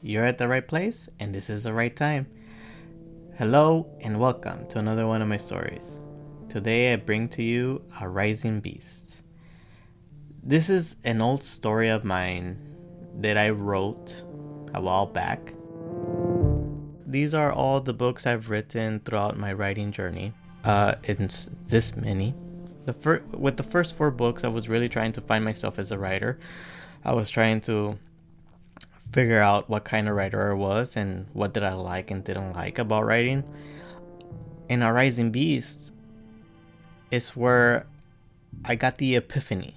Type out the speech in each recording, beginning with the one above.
You're at the right place, and this is the right time. Hello, and welcome to another one of my stories. Today I bring to you A Rising Beast. This is an old story of mine that I wrote a while back. These are all the books I've written throughout my writing journey. It's this many. With the first four books, I was really trying to find myself as a writer. I was trying to figure out what kind of writer I was and what did I like and didn't like about writing. And A Rising Beast is where I got the epiphany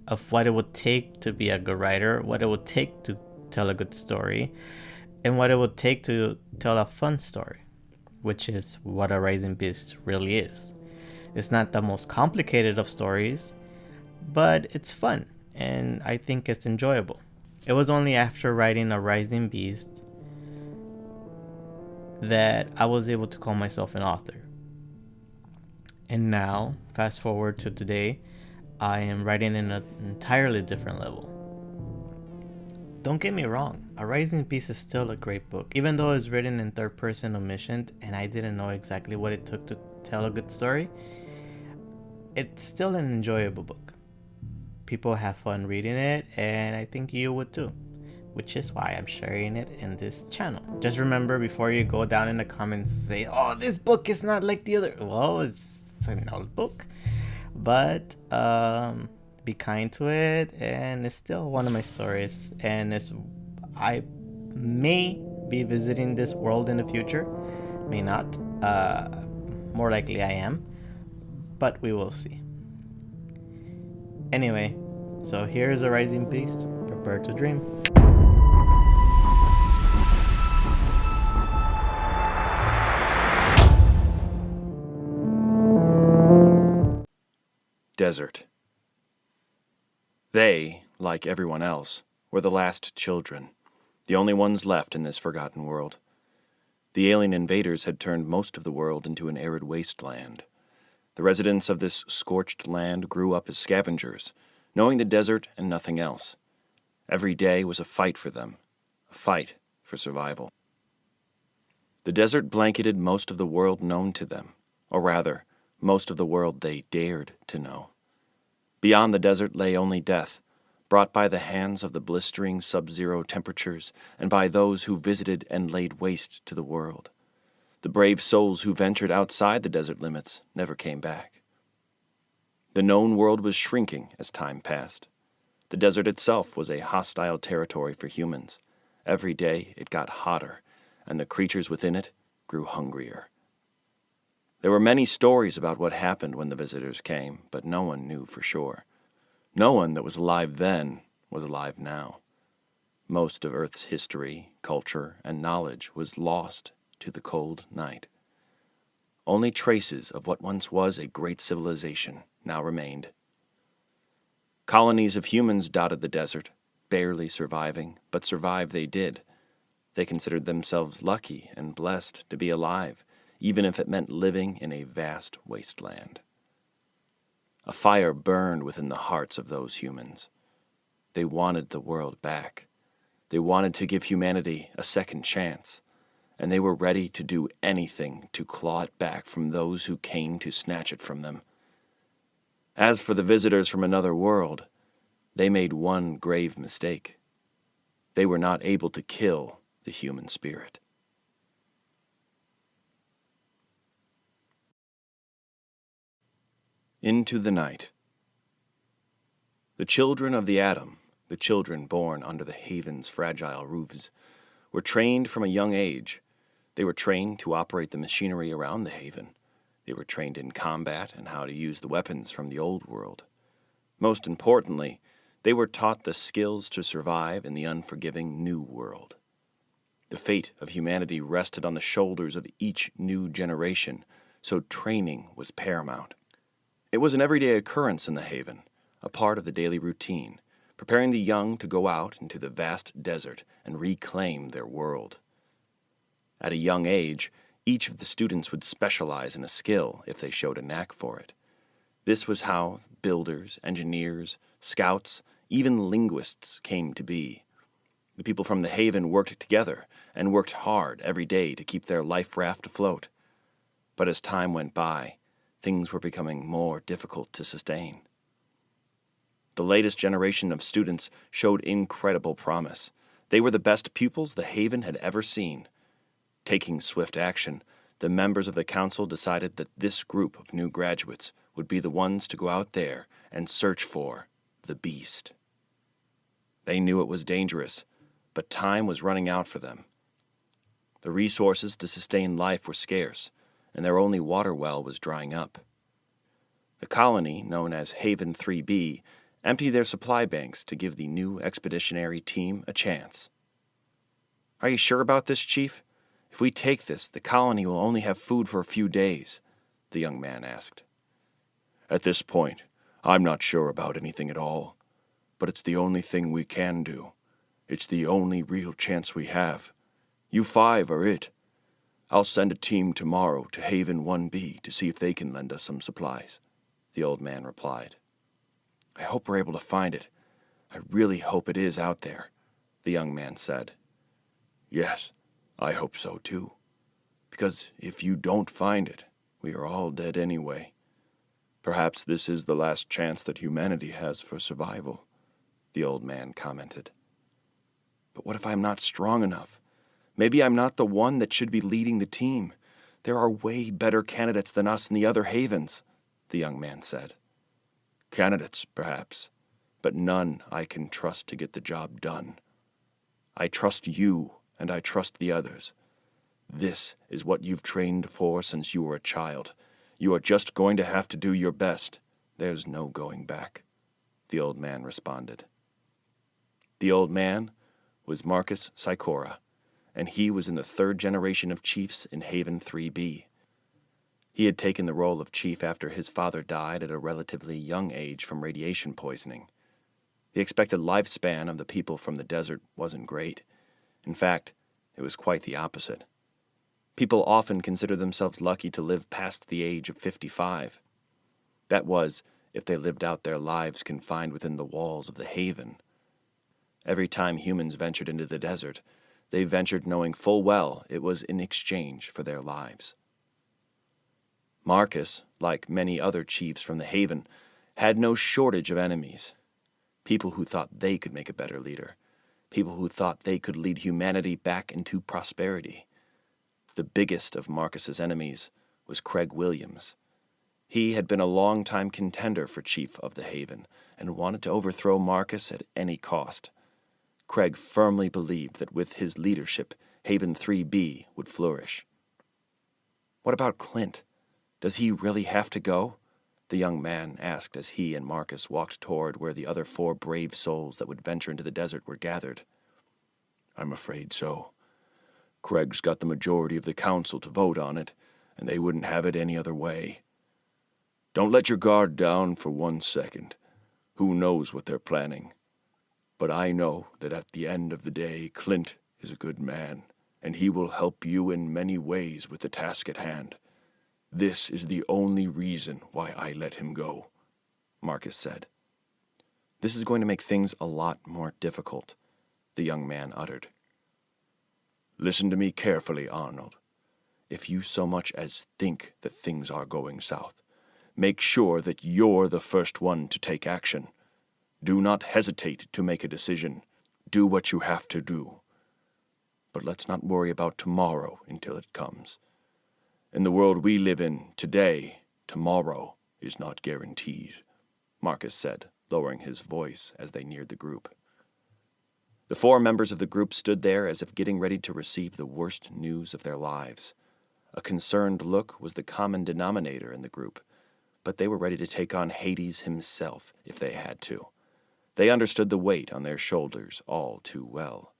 of what it would take to be a good writer, what it would take to tell a good story, and what it would take to tell a fun story, which is what A Rising Beast really is. It's not the most complicated of stories, but it's fun, and I think it's enjoyable. It was only after writing A Rising Beast that I was able to call myself an author. And now, fast forward to today, I am writing in an entirely different level. Don't get me wrong, A Rising Beast is still a great book. Even though it's written in third person omniscient and I didn't know exactly what it took to tell a good story, it's still an enjoyable book. People have fun reading it, and I think you would too, which is why I'm sharing it in this channel. Just remember before you go down in the comments and say, oh, this book is not like the other. Well, it's an old book, but be kind to it, and it's still one of my stories. And I may be visiting this world in the future, may not. More likely I am, but we will see. Anyway, so here's A Rising Beast. Prepare to dream. Desert. They, like everyone else, were the last children, the only ones left in this forgotten world. The alien invaders had turned most of the world into an arid wasteland. The residents of this scorched land grew up as scavengers, knowing the desert and nothing else. Every day was a fight for them, a fight for survival. The desert blanketed most of the world known to them, or rather, most of the world they dared to know. Beyond the desert lay only death, brought by the hands of the blistering sub-zero temperatures and by those who visited and laid waste to the world. The brave souls who ventured outside the desert limits never came back. The known world was shrinking as time passed. The desert itself was a hostile territory for humans. Every day it got hotter, and the creatures within it grew hungrier. There were many stories about what happened when the visitors came, but no one knew for sure. No one that was alive then was alive now. Most of Earth's history, culture, and knowledge was lost to the cold night. Only traces of what once was a great civilization now remained. Colonies of humans dotted the desert, barely surviving, but survive they did. They considered themselves lucky and blessed to be alive, even if it meant living in a vast wasteland. A fire burned within the hearts of those humans. They wanted the world back. They wanted to give humanity a second chance, and they were ready to do anything to claw it back from those who came to snatch it from them. As for the visitors from another world, they made one grave mistake. They were not able to kill the human spirit. Into the night. The children of the atom, the children born under the haven's fragile roofs, were trained from a young age. They were trained to operate the machinery around the haven. They were trained in combat and how to use the weapons from the old world. Most importantly, they were taught the skills to survive in the unforgiving new world. The fate of humanity rested on the shoulders of each new generation, so training was paramount. It was an everyday occurrence in the haven, a part of the daily routine, preparing the young to go out into the vast desert and reclaim their world. At a young age, each of the students would specialize in a skill if they showed a knack for it. This was how builders, engineers, scouts, even linguists came to be. The people from the Haven worked together and worked hard every day to keep their life raft afloat. But as time went by, things were becoming more difficult to sustain. The latest generation of students showed incredible promise. They were the best pupils the Haven had ever seen. Taking swift action, the members of the council decided that this group of new graduates would be the ones to go out there and search for the Beast. They knew it was dangerous, but time was running out for them. The resources to sustain life were scarce, and their only water well was drying up. The colony, known as Haven 3B, emptied their supply banks to give the new expeditionary team a chance. "Are you sure about this, Chief? If we take this, the colony will only have food for a few days," the young man asked. "At this point, I'm not sure about anything at all, but it's the only thing we can do. It's the only real chance we have. You 5 are it. I'll send a team tomorrow to Haven 1B to see if they can lend us some supplies," the old man replied. "I hope we're able to find it. I really hope it is out there," the young man said. "Yes, I hope so too. Because if you don't find it, we are all dead anyway. Perhaps this is the last chance that humanity has for survival," the old man commented. "But what if I'm not strong enough? Maybe I'm not the one that should be leading the team. There are way better candidates than us in the other havens," the young man said. "Candidates, perhaps, but none I can trust to get the job done. I trust you, and I trust the others. This is what you've trained for since you were a child. You are just going to have to do your best. There's no going back," the old man responded. The old man was Marcus Sikora, and he was in the 3rd generation of chiefs in Haven 3B. He had taken the role of chief after his father died at a relatively young age from radiation poisoning. The expected lifespan of the people from the desert wasn't great. In fact, it was quite the opposite. People often consider themselves lucky to live past the age of 55. That was, if they lived out their lives confined within the walls of the Haven. Every time humans ventured into the desert, they ventured knowing full well it was in exchange for their lives. Marcus, like many other chiefs from the Haven, had no shortage of enemies. People who thought they could make a better leader. People who thought they could lead humanity back into prosperity. The biggest of Marcus's enemies was Craig Williams. He had been a long-time contender for chief of the Haven and wanted to overthrow Marcus at any cost. Craig firmly believed that with his leadership, Haven 3B would flourish. "What about Clint? Does he really have to go?" the young man asked as he and Marcus walked toward where the other 4 brave souls that would venture into the desert were gathered. "I'm afraid so. Craig's got the majority of the council to vote on it, and they wouldn't have it any other way. Don't let your guard down for 1 second. Who knows what they're planning? But I know that at the end of the day, Clint is a good man, and he will help you in many ways with the task at hand. This is the only reason why I let him go," Marcus said. "This is going to make things a lot more difficult," the young man uttered. "Listen to me carefully, Arnold. If you so much as think that things are going south, make sure that you're the first one to take action. Do not hesitate to make a decision. Do what you have to do. But let's not worry about tomorrow until it comes. In the world we live in today, tomorrow is not guaranteed," Marcus said, lowering his voice as they neared the group. The 4 members of the group stood there as if getting ready to receive the worst news of their lives. A concerned look was the common denominator in the group, but they were ready to take on Hades himself if they had to. They understood the weight on their shoulders all too well.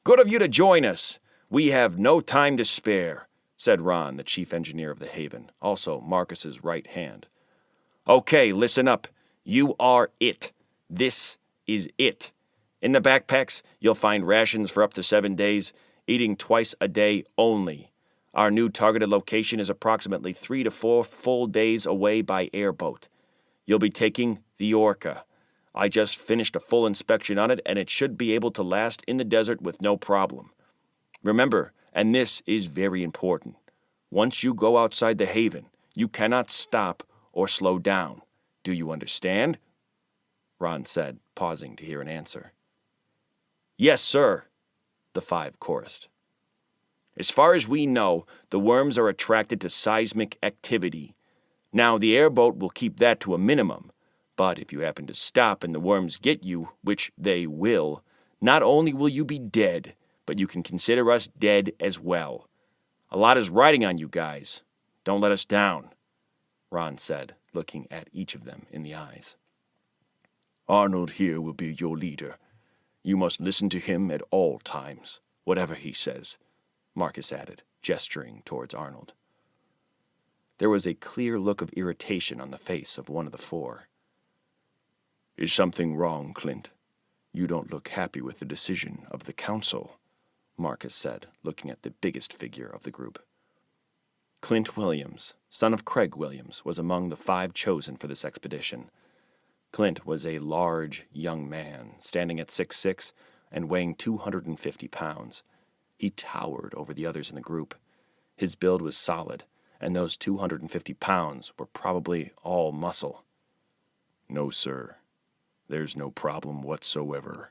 "Good of you to join us. We have no time to spare," said Ron, the chief engineer of the Haven, also Marcus's right hand. "Okay, listen up. You are it. This is it. In the backpacks, you'll find rations for up to 7 days, eating twice a day only. Our new targeted location is approximately 3 to 4 full days away by airboat. You'll be taking the Orca. I just finished a full inspection on it, and it should be able to last in the desert with no problem. Remember, and this is very important, once you go outside the haven, you cannot stop or slow down. Do you understand? Ron said, pausing to hear an answer. Yes, sir, the 5 chorused. As far as we know, the worms are attracted to seismic activity. Now, the airboat will keep that to a minimum, but if you happen to stop and the worms get you, which they will, not only will you be dead, but you can consider us dead as well. A lot is riding on you guys. Don't let us down, Ron said, looking at each of them in the eyes. Arnold here will be your leader. You must listen to him at all times, whatever he says, Marcus added, gesturing towards Arnold. There was a clear look of irritation on the face of one of the 4. Is something wrong, Clint? You don't look happy with the decision of the council, Marcus said, looking at the biggest figure of the group. Clint Williams, son of Craig Williams, was among the 5 chosen for this expedition. Clint was a large, young man, standing at 6'6" and weighing 250 pounds. He towered over the others in the group. His build was solid, and those 250 pounds were probably all muscle. No, sir. There's no problem whatsoever,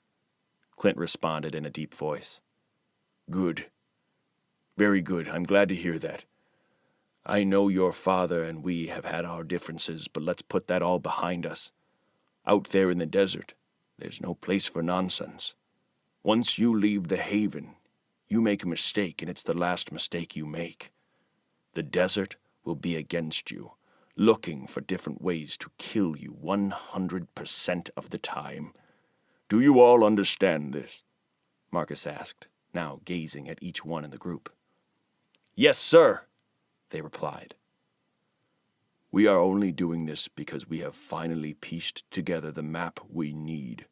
Clint responded in a deep voice. Good. Very good. I'm glad to hear that. I know your father and we have had our differences, but let's put that all behind us. Out there in the desert, there's no place for nonsense. Once you leave the haven, you make a mistake, and it's the last mistake you make. The desert will be against you, looking for different ways to kill you 100% of the time. Do you all understand this? Marcus asked, now gazing at each one in the group. Yes, sir, they replied. We are only doing this because we have finally pieced together the map we need.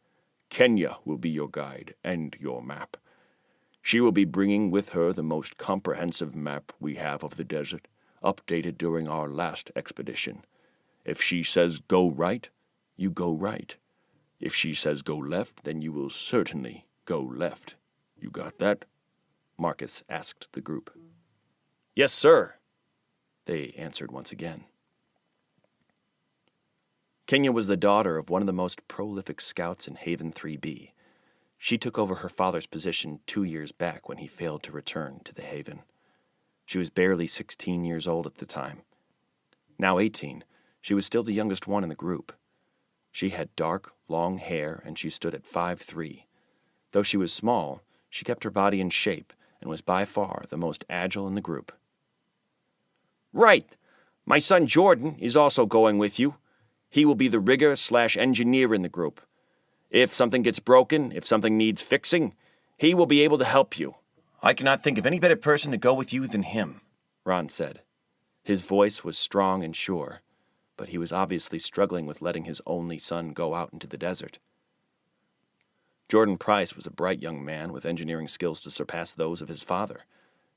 Kenya will be your guide and your map. She will be bringing with her the most comprehensive map we have of the desert, updated during our last expedition. If she says go right, you go right. If she says go left, then you will certainly go left. You got that? Marcus asked the group. Yes, sir, they answered once again. Kenya was the daughter of one of the most prolific scouts in Haven 3B. She took over her father's position 2 years back when he failed to return to the Haven. She was barely 16 years old at the time. Now 18, she was still the youngest one in the group. She had dark, long hair, and she stood at 5'3". Though she was small, she kept her body in shape and was by far the most agile in the group. Right. My son Jordan is also going with you. He will be the rigger/engineer in the group. If something gets broken, if something needs fixing, he will be able to help you. I cannot think of any better person to go with you than him, Ron said. His voice was strong and sure, but he was obviously struggling with letting his only son go out into the desert. Jordan Price was a bright young man with engineering skills to surpass those of his father.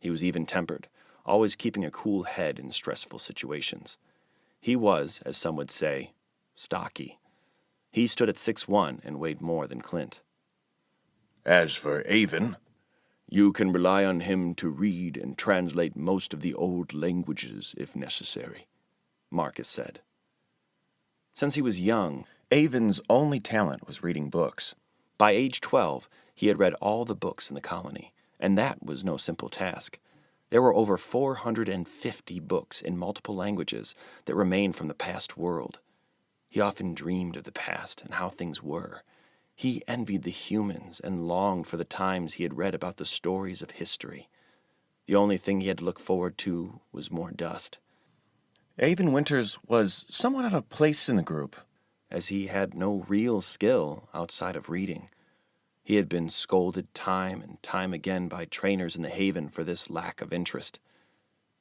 He was even-tempered, always keeping a cool head in stressful situations. He was, as some would say, stocky. He stood at 6'1" and weighed more than Clint. As for Avon, you can rely on him to read and translate most of the old languages if necessary, Marcus said. Since he was young, Avon's only talent was reading books. By age 12, he had read all the books in the colony, and that was no simple task. There were over 450 books in multiple languages that remained from the past world. He often dreamed of the past and how things were. He envied the humans and longed for the times he had read about the stories of history. The only thing he had to look forward to was more dust. Avon Winters was somewhat out of place in the group, as he had no real skill outside of reading. He had been scolded time and time again by trainers in the Haven for this lack of interest.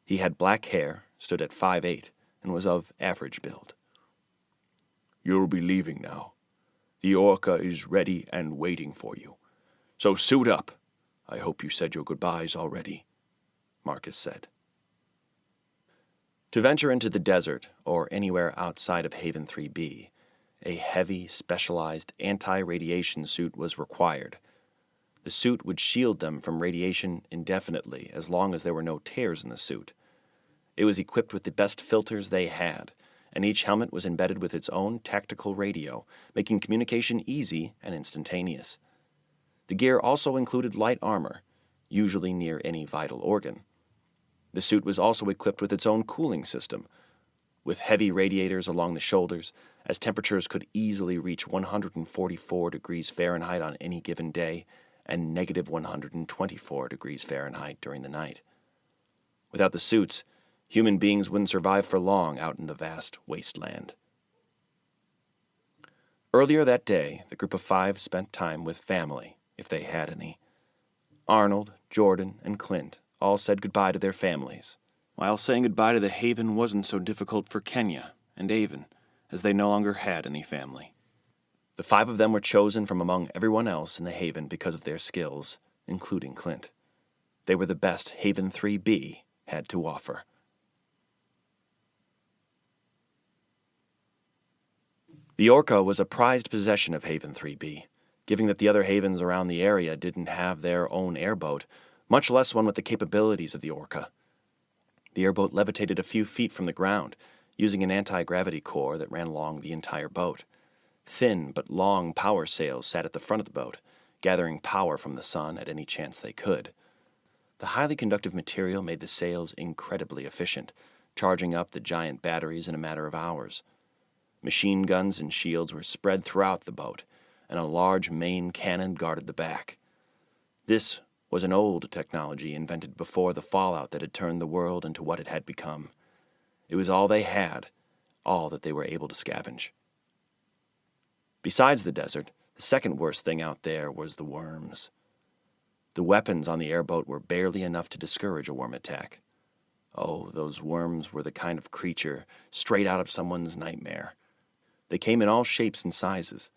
He had black hair, stood at 5'8", and was of average build. You'll be leaving now. The Orca is ready and waiting for you. So suit up. I hope you said your goodbyes already, Marcus said. To venture into the desert, or anywhere outside of Haven 3B, a heavy, specialized anti-radiation suit was required. The suit would shield them from radiation indefinitely as long as there were no tears in the suit. It was equipped with the best filters they had, and each helmet was embedded with its own tactical radio, making communication easy and instantaneous. The gear also included light armor, usually near any vital organ. The suit was also equipped with its own cooling system, with heavy radiators along the shoulders, as temperatures could easily reach 144 degrees Fahrenheit on any given day and negative 124 degrees Fahrenheit during the night. Without the suits, human beings wouldn't survive for long out in the vast wasteland. Earlier that day, the group of 5 spent time with family, if they had any. Arnold, Jordan, and Clint all said goodbye to their families, while saying goodbye to the Haven wasn't so difficult for Kenya and Avon, as they no longer had any family. The 5 of them were chosen from among everyone else in the Haven because of their skills, including Clint. They were the best Haven 3B had to offer. The Orca was a prized possession of Haven 3B, given that the other havens around the area didn't have their own airboat, much less one with the capabilities of the Orca. The airboat levitated a few feet from the ground, using an anti-gravity core that ran along the entire boat. Thin but long power sails sat at the front of the boat, gathering power from the sun at any chance they could. The highly conductive material made the sails incredibly efficient, charging up the giant batteries in a matter of hours. Machine guns and shields were spread throughout the boat, and a large main cannon guarded the back. This was an old technology invented before the fallout that had turned the world into what it had become. It was all they had, all that they were able to scavenge. Besides the desert, the second worst thing out there was the worms. The weapons on the airboat were barely enough to discourage a worm attack. Oh, those worms were the kind of creature straight out of someone's nightmare. They came in all shapes and sizes.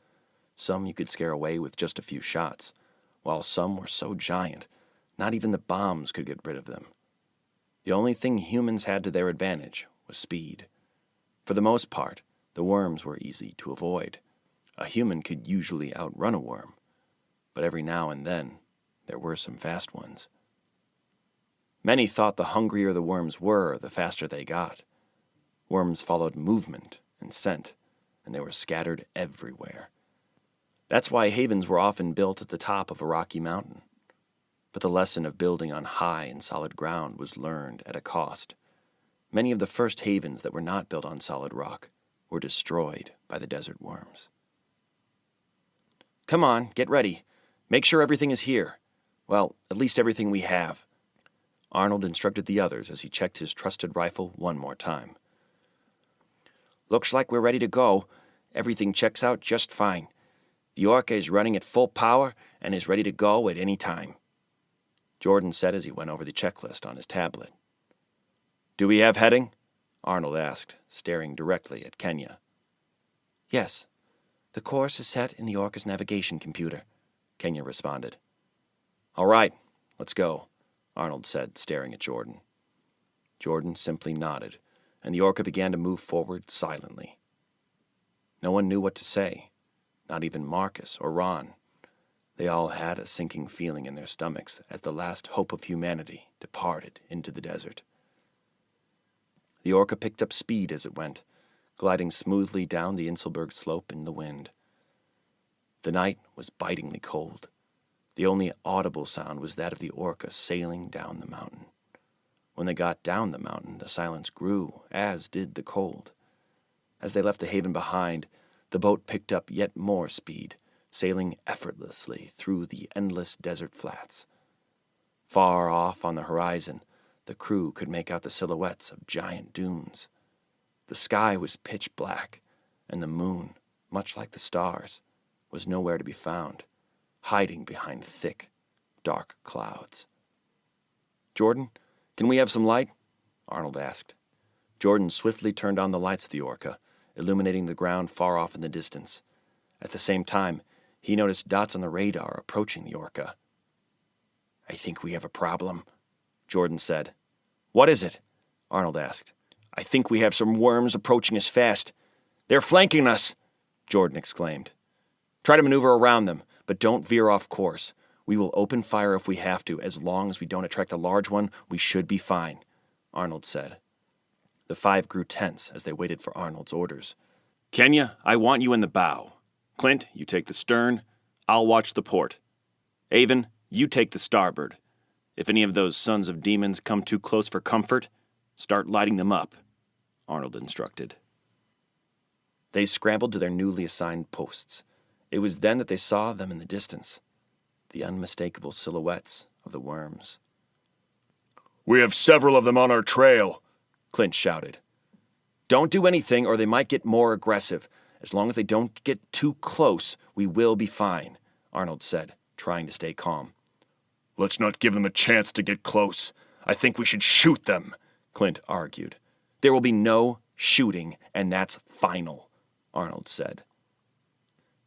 Some you could scare away with just a few shots, while some were so giant, not even the bombs could get rid of them. The only thing humans had to their advantage was speed. For the most part, the worms were easy to avoid. A human could usually outrun a worm, but every now and then, there were some fast ones. Many thought the hungrier the worms were, the faster they got. Worms followed movement and scent, and they were scattered everywhere. That's why havens were often built at the top of a rocky mountain. But the lesson of building on high and solid ground was learned at a cost. Many of the first havens that were not built on solid rock were destroyed by the desert worms. Come on, get ready. Make sure everything is here. Well, at least everything we have. Arnold instructed the others as he checked his trusted rifle one more time. Looks like we're ready to go. Everything checks out just fine. The Orca is running at full power and is ready to go at any time, Jordan said as he went over the checklist on his tablet. Do we have heading? Arnold asked, staring directly at Kenya. Yes. The course is set in the Orca's navigation computer, Kenya responded. All right, let's go, Arnold said, staring at Jordan. Jordan simply nodded, and the Orca began to move forward silently. No one knew what to say, not even Marcus or Ron. They all had a sinking feeling in their stomachs as the last hope of humanity departed into the desert. The Orca picked up speed as it went, gliding smoothly down the Inselberg slope in the wind. The night was bitingly cold. The only audible sound was that of the Orca sailing down the mountain. When they got down the mountain, the silence grew, as did the cold. As they left the haven behind, the boat picked up yet more speed, sailing effortlessly through the endless desert flats. Far off on the horizon, the crew could make out the silhouettes of giant dunes. The sky was pitch black, and the moon, much like the stars, was nowhere to be found, hiding behind thick, dark clouds. Jordan, can we have some light? Arnold asked. Jordan swiftly turned on the lights of the Orca, illuminating the ground far off in the distance. At the same time, he noticed dots on the radar approaching the Orca. I think we have a problem, Jordan said. What is it? Arnold asked. I think we have some worms approaching us fast. They're flanking us, Jordan exclaimed. "Try to maneuver around them, but don't veer off course. We will open fire if we have to. As long as we don't attract a large one, we should be fine," Arnold said. The 5 grew tense as they waited for Arnold's orders. "Kenya, I want you in the bow. Clint, you take the stern. I'll watch the port. Avon, you take the starboard. If any of those sons of demons come too close for comfort, start lighting them up," Arnold instructed. They scrambled to their newly assigned posts. It was then that they saw them in the distance, the unmistakable silhouettes of the worms. "We have several of them on our trail," Clint shouted. "Don't do anything or they might get more aggressive. As long as they don't get too close, we will be fine," Arnold said, trying to stay calm. "Let's not give them a chance to get close. I think we should shoot them," Clint argued. "There will be no shooting, and that's final," Arnold said.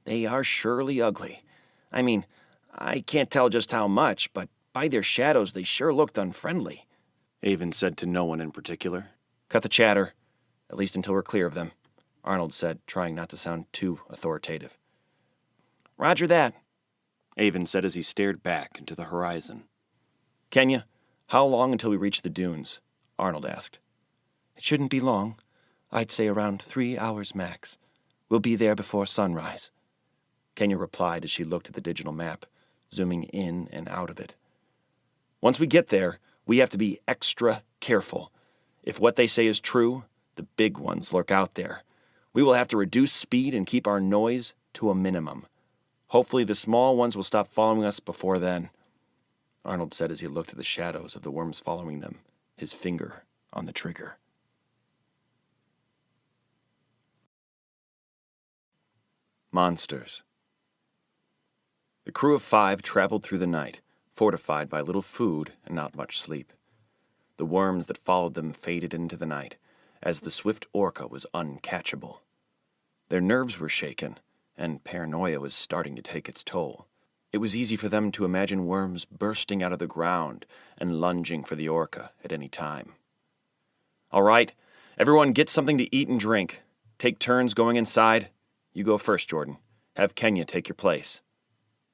"They are surely ugly. I mean, I can't tell just how much, but by their shadows they sure looked unfriendly," Avon said to no one in particular. "Cut the chatter, at least until we're clear of them," Arnold said, trying not to sound too authoritative. "Roger that," Avon said as he stared back into the horizon. "Kenya, how long until we reach the dunes?" Arnold asked. "It shouldn't be long. I'd say around 3 hours max. We'll be there before sunrise," Kenya replied as she looked at the digital map, zooming in and out of it. "Once we get there, we have to be extra careful. If what they say is true, the big ones lurk out there. We will have to reduce speed and keep our noise to a minimum. Hopefully the small ones will stop following us before then," Arnold said as he looked at the shadows of the worms following them, his finger on the trigger. Monsters. The crew of 5 traveled through the night, fortified by little food and not much sleep. The worms that followed them faded into the night, as the swift orca was uncatchable. Their nerves were shaken, and paranoia was starting to take its toll. It was easy for them to imagine worms bursting out of the ground and lunging for the orca at any time. "All right, everyone get something to eat and drink. Take turns going inside. You go first, Jordan. Have Kenya take your place,"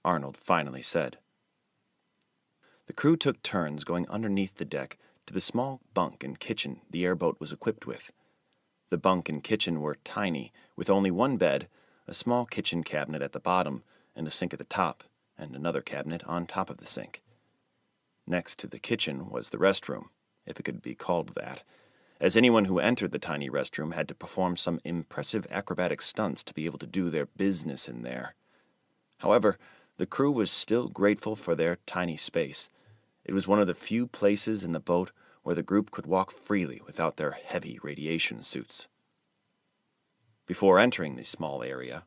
Arnold finally said. The crew took turns going underneath the deck to the small bunk and kitchen the airboat was equipped with. The bunk and kitchen were tiny, with only one bed, a small kitchen cabinet at the bottom, and a sink at the top, and another cabinet on top of the sink. Next to the kitchen was the restroom, if it could be called that, as anyone who entered the tiny restroom had to perform some impressive acrobatic stunts to be able to do their business in there. However, the crew was still grateful for their tiny space. It was one of the few places in the boat where the group could walk freely without their heavy radiation suits. Before entering the small area,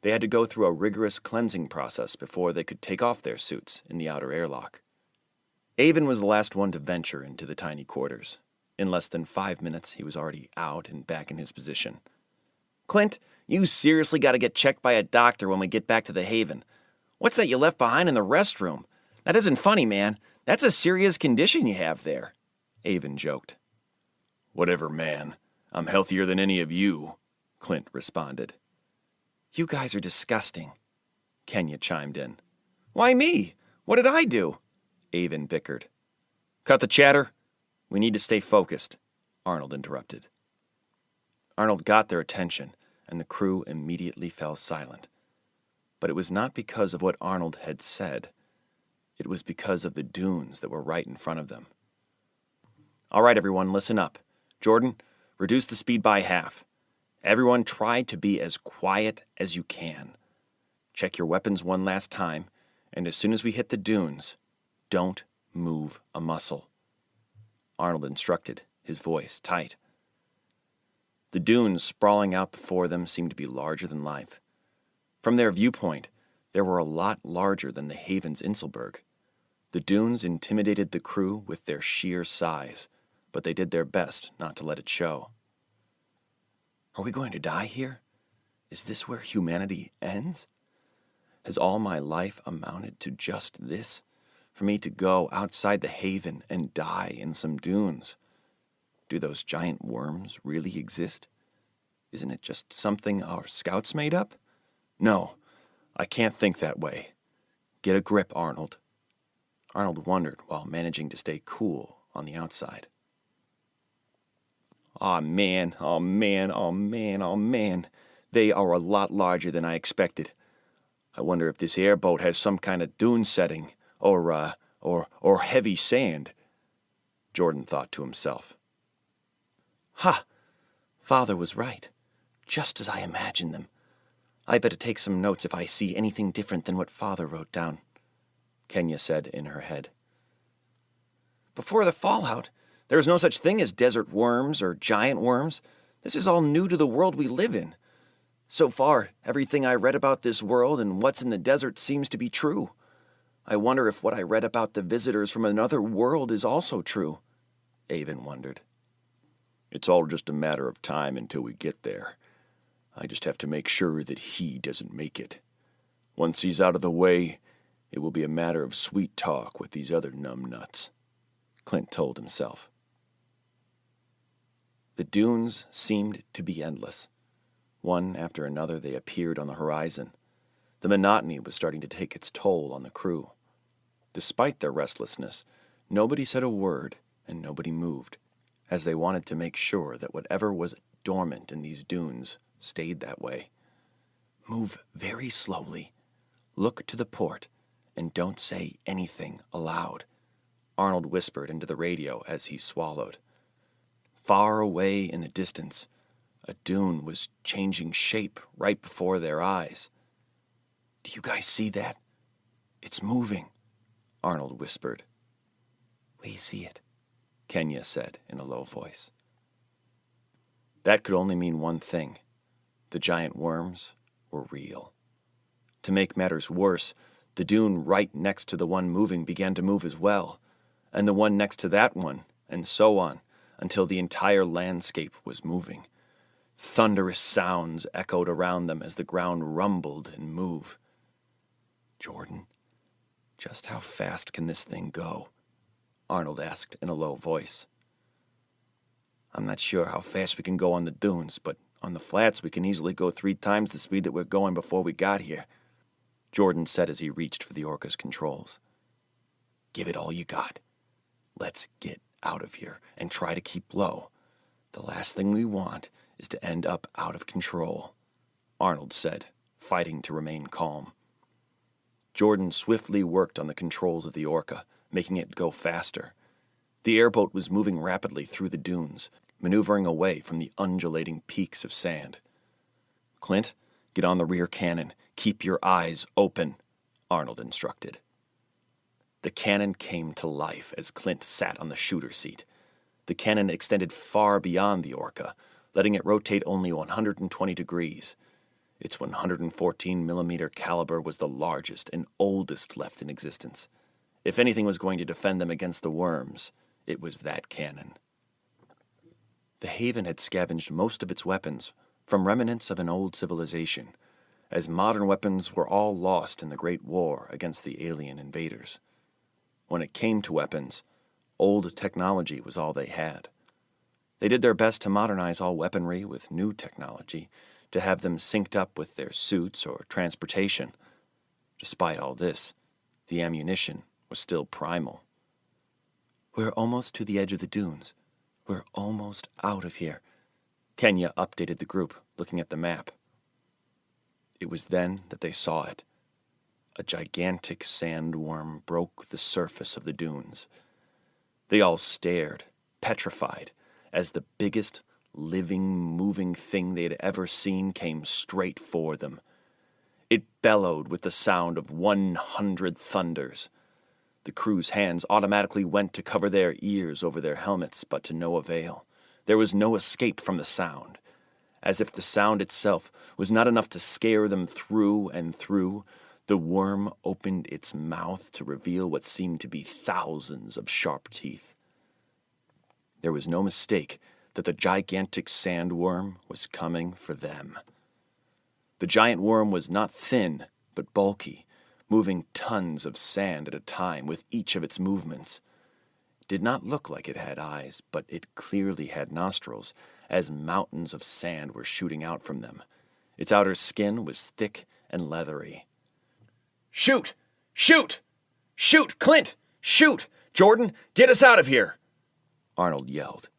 they had to go through a rigorous cleansing process before they could take off their suits in the outer airlock. Avon was the last one to venture into the tiny quarters. In less than 5 minutes, he was already out and back in his position. "Clint, you seriously got to get checked by a doctor when we get back to the Haven. What's that you left behind in the restroom? That isn't funny, man. That's a serious condition you have there," Avon joked. "Whatever, man. I'm healthier than any of you," Clint responded. "You guys are disgusting," Kenya chimed in. "Why me? What did I do?" Avon bickered. "Cut the chatter. We need to stay focused," Arnold interrupted. Arnold got their attention, and the crew immediately fell silent. But it was not because of what Arnold had said. It was because of the dunes that were right in front of them. "All right, everyone, listen up. Jordan, reduce the speed by half. Everyone try to be as quiet as you can. Check your weapons one last time, and as soon as we hit the dunes, don't move a muscle," Arnold instructed, his voice tight. The dunes sprawling out before them seemed to be larger than life. From their viewpoint, they were a lot larger than the Haven's Inselberg. The dunes intimidated the crew with their sheer size, but they did their best not to let it show. "Are we going to die here? Is this where humanity ends? Has all my life amounted to just this? For me to go outside the Haven and die in some dunes? Do those giant worms really exist? Isn't it just something our scouts made up? No, I can't think that way. Get a grip, Arnold. Arnold wondered while managing to stay cool on the outside. Aw, man, oh man, oh man, oh man. They are a lot larger than I expected. I wonder if this airboat has some kind of dune setting, or heavy sand. Jordan thought to himself. Ha! Father was right. Just as I imagined them. I better take some notes if I see anything different than what Father wrote down, Kenya said in her head. Before the fallout, there was no such thing as desert worms or giant worms. This is all new to the world we live in. So far, everything I read about this world and what's in the desert seems to be true. I wonder if what I read about the visitors from another world is also true, Avon wondered. It's all just a matter of time until we get there. I just have to make sure that he doesn't make it. Once he's out of the way, it will be a matter of sweet talk with these other numbnuts, Clint told himself. The dunes seemed to be endless. One after another they appeared on the horizon. The monotony was starting to take its toll on the crew. Despite their restlessness, nobody said a word and nobody moved, as they wanted to make sure that whatever was dormant in these dunes stayed that way. Move very slowly, look to the port, and don't say anything aloud, Arnold whispered into the radio as he swallowed. Far away in the distance, a dune was changing shape right before their eyes. Do you guys see that? It's moving, Arnold whispered. We see it, Kenya said in a low voice. That could only mean one thing. The giant worms were real. To make matters worse, the dune right next to the one moving began to move as well, and the one next to that one, and so on, until the entire landscape was moving. Thunderous sounds echoed around them as the ground rumbled and moved. Jordan, just how fast can this thing go? Arnold asked in a low voice. I'm not sure how fast we can go on the dunes, but on the flats we can easily go 3 times the speed that we're going before we got here, Jordan said as he reached for the Orca's controls. Give it all you got. Let's get out of here and try to keep low. The last thing we want is to end up out of control, Arnold said, fighting to remain calm. Jordan swiftly worked on the controls of the Orca, making it go faster. The airboat was moving rapidly through the dunes, maneuvering away from the undulating peaks of sand. Clint, get on the rear cannon. Keep your eyes open, Arnold instructed. The cannon came to life as Clint sat on the shooter seat. The cannon extended far beyond the Orca, letting it rotate only 120 degrees. Its 114mm caliber was the largest and oldest left in existence. If anything was going to defend them against the worms, it was that cannon. The Haven had scavenged most of its weapons from remnants of an old civilization, as modern weapons were all lost in the Great War against the alien invaders. When it came to weapons, old technology was all they had. They did their best to modernize all weaponry with new technology, to have them synced up with their suits or transportation. Despite all this, the ammunition was still primal. We're almost to the edge of the dunes. We're almost out of here. Kenya updated the group, looking at the map. It was then that they saw it. A gigantic sandworm broke the surface of the dunes. They all stared, petrified, as the biggest living, moving thing they had ever seen came straight for them. It bellowed with the sound of 100 thunders. The crew's hands automatically went to cover their ears over their helmets, but to no avail. There was no escape from the sound. As if the sound itself was not enough to scare them through and through, the worm opened its mouth to reveal what seemed to be thousands of sharp teeth. There was no mistake that the gigantic sandworm was coming for them. The giant worm was not thin, but bulky, moving tons of sand at a time with each of its movements. It did not look like it had eyes, but it clearly had nostrils, as mountains of sand were shooting out from them. Its outer skin was thick and leathery. "Shoot! Shoot! Shoot, Clint! Shoot! Jordan, get us out of here!" Arnold yelled.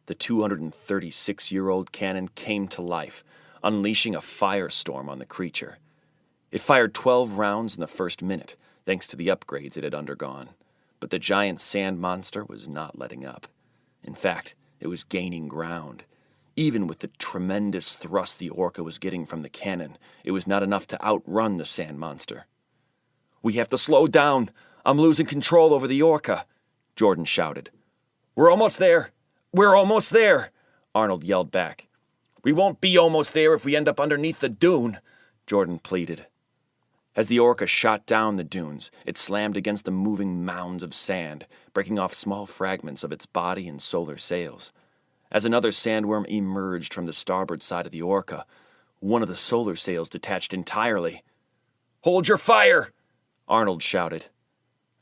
The 236-year-old cannon came to life, unleashing a firestorm on the creature. It fired 12 rounds in the first minute, thanks to the upgrades it had undergone. But the giant sand monster was not letting up. In fact, it was gaining ground. Even with the tremendous thrust the orca was getting from the cannon, it was not enough to outrun the sand monster. "We have to slow down. I'm losing control over the orca," Jordan shouted. "We're almost there. We're almost there," Arnold yelled back. "We won't be almost there if we end up underneath the dune," Jordan pleaded. As the orca shot down the dunes, it slammed against the moving mounds of sand, breaking off small fragments of its body and solar sails. As another sandworm emerged from the starboard side of the orca, one of the solar sails detached entirely. "Hold your fire!" Arnold shouted.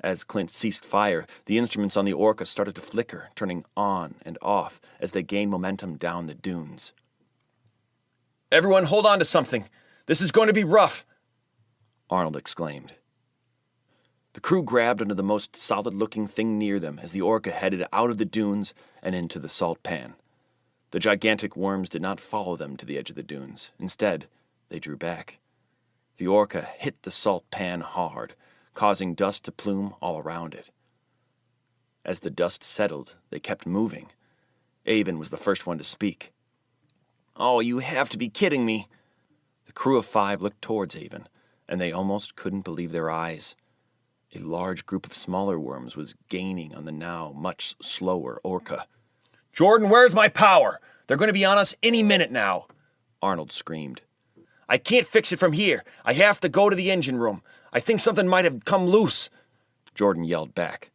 As Clint ceased fire, the instruments on the orca started to flicker, turning on and off as they gained momentum down the dunes. "Everyone hold on to something! This is going to be rough!" Arnold exclaimed. The crew grabbed onto the most solid-looking thing near them as the orca headed out of the dunes and into the salt pan. The gigantic worms did not follow them to the edge of the dunes. Instead, they drew back. The orca hit the salt pan hard, causing dust to plume all around it. As the dust settled, they kept moving. Avon was the first one to speak. "Oh, you have to be kidding me." The crew of 5 looked towards Avon, and they almost couldn't believe their eyes. A large group of smaller worms was gaining on the now much slower orca. "Jordan, where's my power? They're going to be on us any minute now," Arnold screamed. "I can't fix it from here. I have to go to the engine room. I think something might have come loose," Jordan yelled back.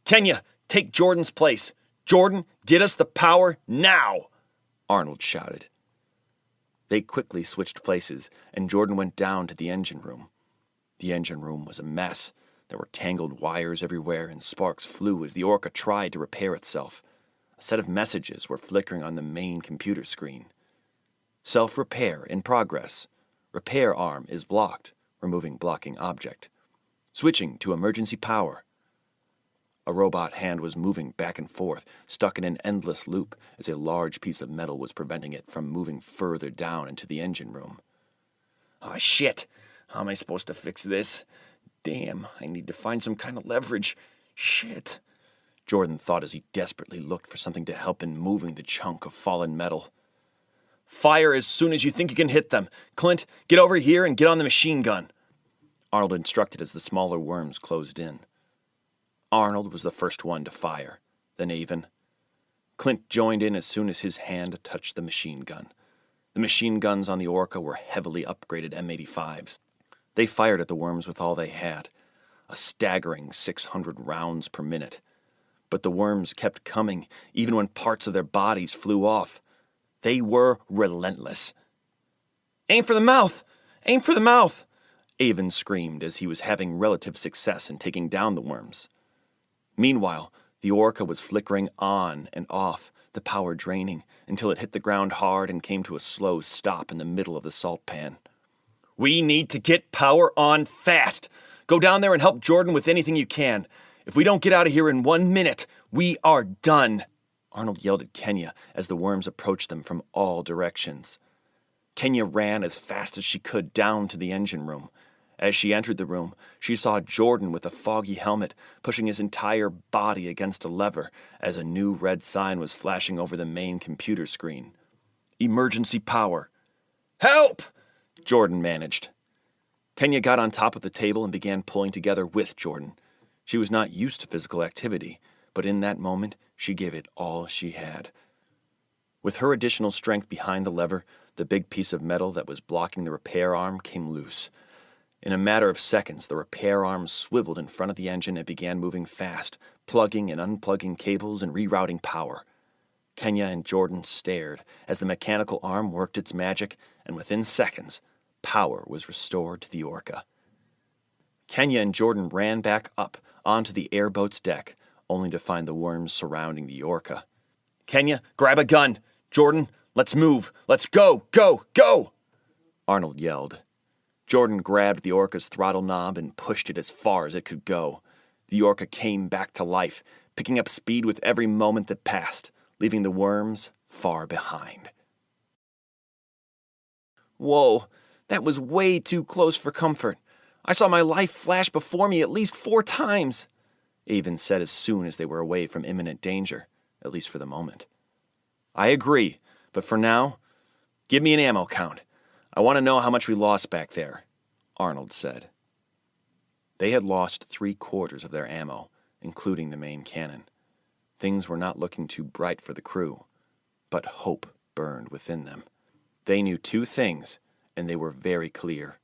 "Kenya, take Jordan's place. Jordan, get us the power now," Arnold shouted. They quickly switched places, and Jordan went down to the engine room. The engine room was a mess. There were tangled wires everywhere, and sparks flew as the orca tried to repair itself. A set of messages were flickering on the main computer screen. "Self-repair in progress. Repair arm is blocked. Removing blocking object. Switching to emergency power." A robot hand was moving back and forth, stuck in an endless loop as a large piece of metal was preventing it from moving further down into the engine room. "Oh, shit. How am I supposed to fix this? Damn, I need to find some kind of leverage. Shit," Jordan thought as he desperately looked for something to help in moving the chunk of fallen metal. "Fire as soon as you think you can hit them. Clint, get over here and get on the machine gun," Arnold instructed as the smaller worms closed in. Arnold was the first one to fire, then Avon. Clint joined in as soon as his hand touched the machine gun. The machine guns on the orca were heavily upgraded M85s. They fired at the worms with all they had, a staggering 600 rounds per minute. But the worms kept coming, even when parts of their bodies flew off. They were relentless. "Aim for the mouth! Aim for the mouth!" Avon screamed as he was having relative success in taking down the worms. Meanwhile, the orca was flickering on and off, the power draining, until it hit the ground hard and came to a slow stop in the middle of the salt pan. "We need to get power on fast! Go down there and help Jordan with anything you can. If we don't get out of here in 1 minute, we are done!" Arnold yelled at Kenya as the worms approached them from all directions. Kenya ran as fast as she could down to the engine room. As she entered the room, she saw Jordan with a foggy helmet pushing his entire body against a lever as a new red sign was flashing over the main computer screen. "Emergency power." "Help!" Jordan managed. Kenya got on top of the table and began pulling together with Jordan. She was not used to physical activity, but in that moment, she gave it all she had. With her additional strength behind the lever, the big piece of metal that was blocking the repair arm came loose. In a matter of seconds, the repair arm swiveled in front of the engine and began moving fast, plugging and unplugging cables and rerouting power. Kenya and Jordan stared as the mechanical arm worked its magic, and within seconds, power was restored to the orca. Kenya and Jordan ran back up onto the airboat's deck, only to find the worms surrounding the orca. Kenya, grab a gun. Jordan, let's move. Let's go, go, go! Arnold yelled. Jordan grabbed the orca's throttle knob and pushed it as far as it could go. The orca came back to life, picking up speed with every moment that passed, leaving the worms far behind. Whoa, that was way too close for comfort. I saw my life flash before me at least 4 times, Avon said as soon as they were away from imminent danger, at least for the moment. I agree, but for now, give me an ammo count. I want to know how much we lost back there, Arnold said. They had lost 3/4 of their ammo, including the main cannon. Things were not looking too bright for the crew, but hope burned within them. They knew 2 things, and they were very clear.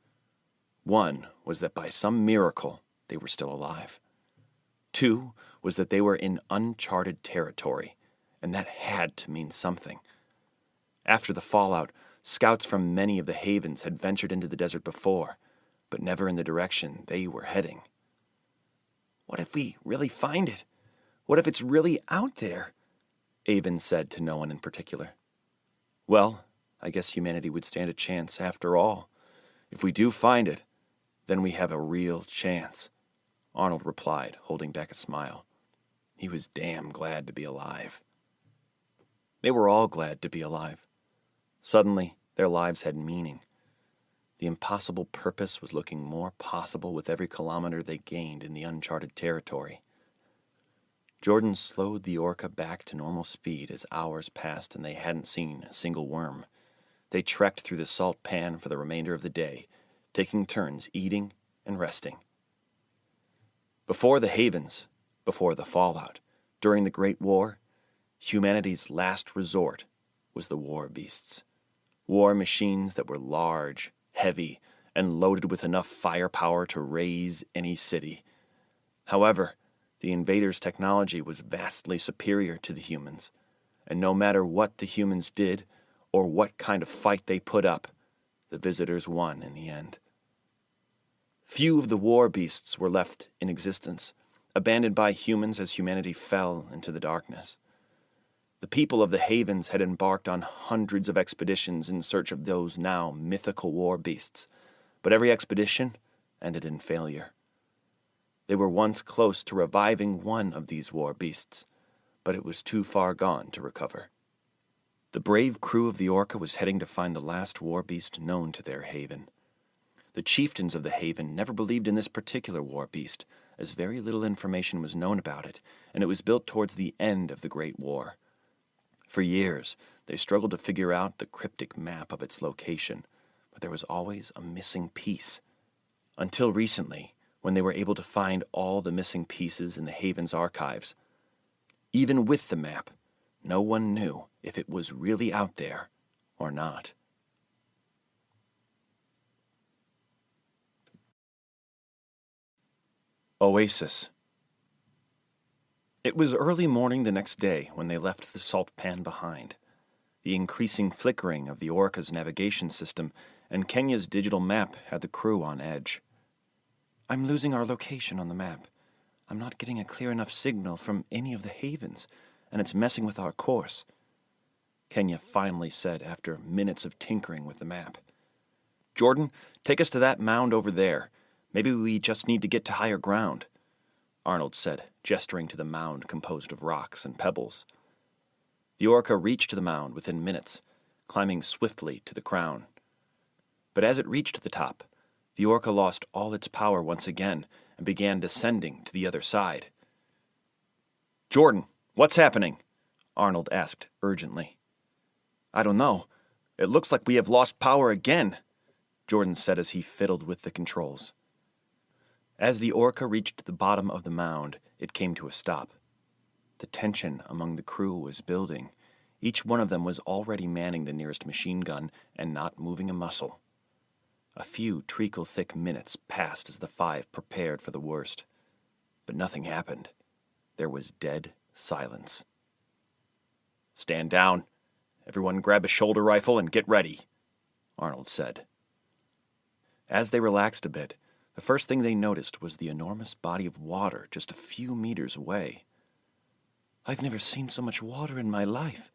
One was that by some miracle, they were still alive. 2 was that they were in uncharted territory, and that had to mean something. After the fallout, scouts from many of the havens had ventured into the desert before, but never in the direction they were heading. What if we really find it? What if it's really out there? Avon said to no one in particular. Well, I guess humanity would stand a chance after all. If we do find it, then we have a real chance, Arnold replied, holding back a smile. He was damn glad to be alive. They were all glad to be alive. Suddenly, their lives had meaning. The impossible purpose was looking more possible with every kilometer they gained in the uncharted territory. Jordan slowed the orca back to normal speed as hours passed and they hadn't seen a single worm. They trekked through the salt pan for the remainder of the day, taking turns eating and resting. Before the havens, before the fallout, during the Great War, humanity's last resort was the war beasts. War machines that were large, heavy, and loaded with enough firepower to raze any city. However, the invaders' technology was vastly superior to the humans, and no matter what the humans did or what kind of fight they put up, the visitors won in the end. Few of the war beasts were left in existence, abandoned by humans as humanity fell into the darkness. The people of the havens had embarked on hundreds of expeditions in search of those now mythical war beasts, but every expedition ended in failure. They were once close to reviving one of these war beasts, but it was too far gone to recover. The brave crew of the orca was heading to find the last war beast known to their haven. The chieftains of the haven never believed in this particular war beast, as very little information was known about it, and it was built towards the end of the Great War. For years, they struggled to figure out the cryptic map of its location, but there was always a missing piece. Until recently, when they were able to find all the missing pieces in the haven's archives. Even with the map, no one knew if it was really out there or not. Oasis. It was early morning the next day when they left the salt pan behind. The increasing flickering of the orca's navigation system and Kenya's digital map had the crew on edge. I'm losing our location on the map. I'm not getting a clear enough signal from any of the havens, and it's messing with our course, Kenya finally said after minutes of tinkering with the map. Jordan, take us to that mound over there. Maybe we just need to get to higher ground, Arnold said, gesturing to the mound composed of rocks and pebbles. The orca reached the mound within minutes, climbing swiftly to the crown. But as it reached the top, the orca lost all its power once again and began descending to the other side. Jordan, what's happening? Arnold asked urgently. I don't know. It looks like we have lost power again, Jordan said as he fiddled with the controls. As the orca reached the bottom of the mound, it came to a stop. The tension among the crew was building. Each one of them was already manning the nearest machine gun and not moving a muscle. A few treacle-thick minutes passed as the 5 prepared for the worst. But nothing happened. There was dead silence. Stand down. Everyone grab a shoulder rifle and get ready, Arnold said. As they relaxed a bit, the first thing they noticed was the enormous body of water just a few meters away. I've never seen so much water in my life,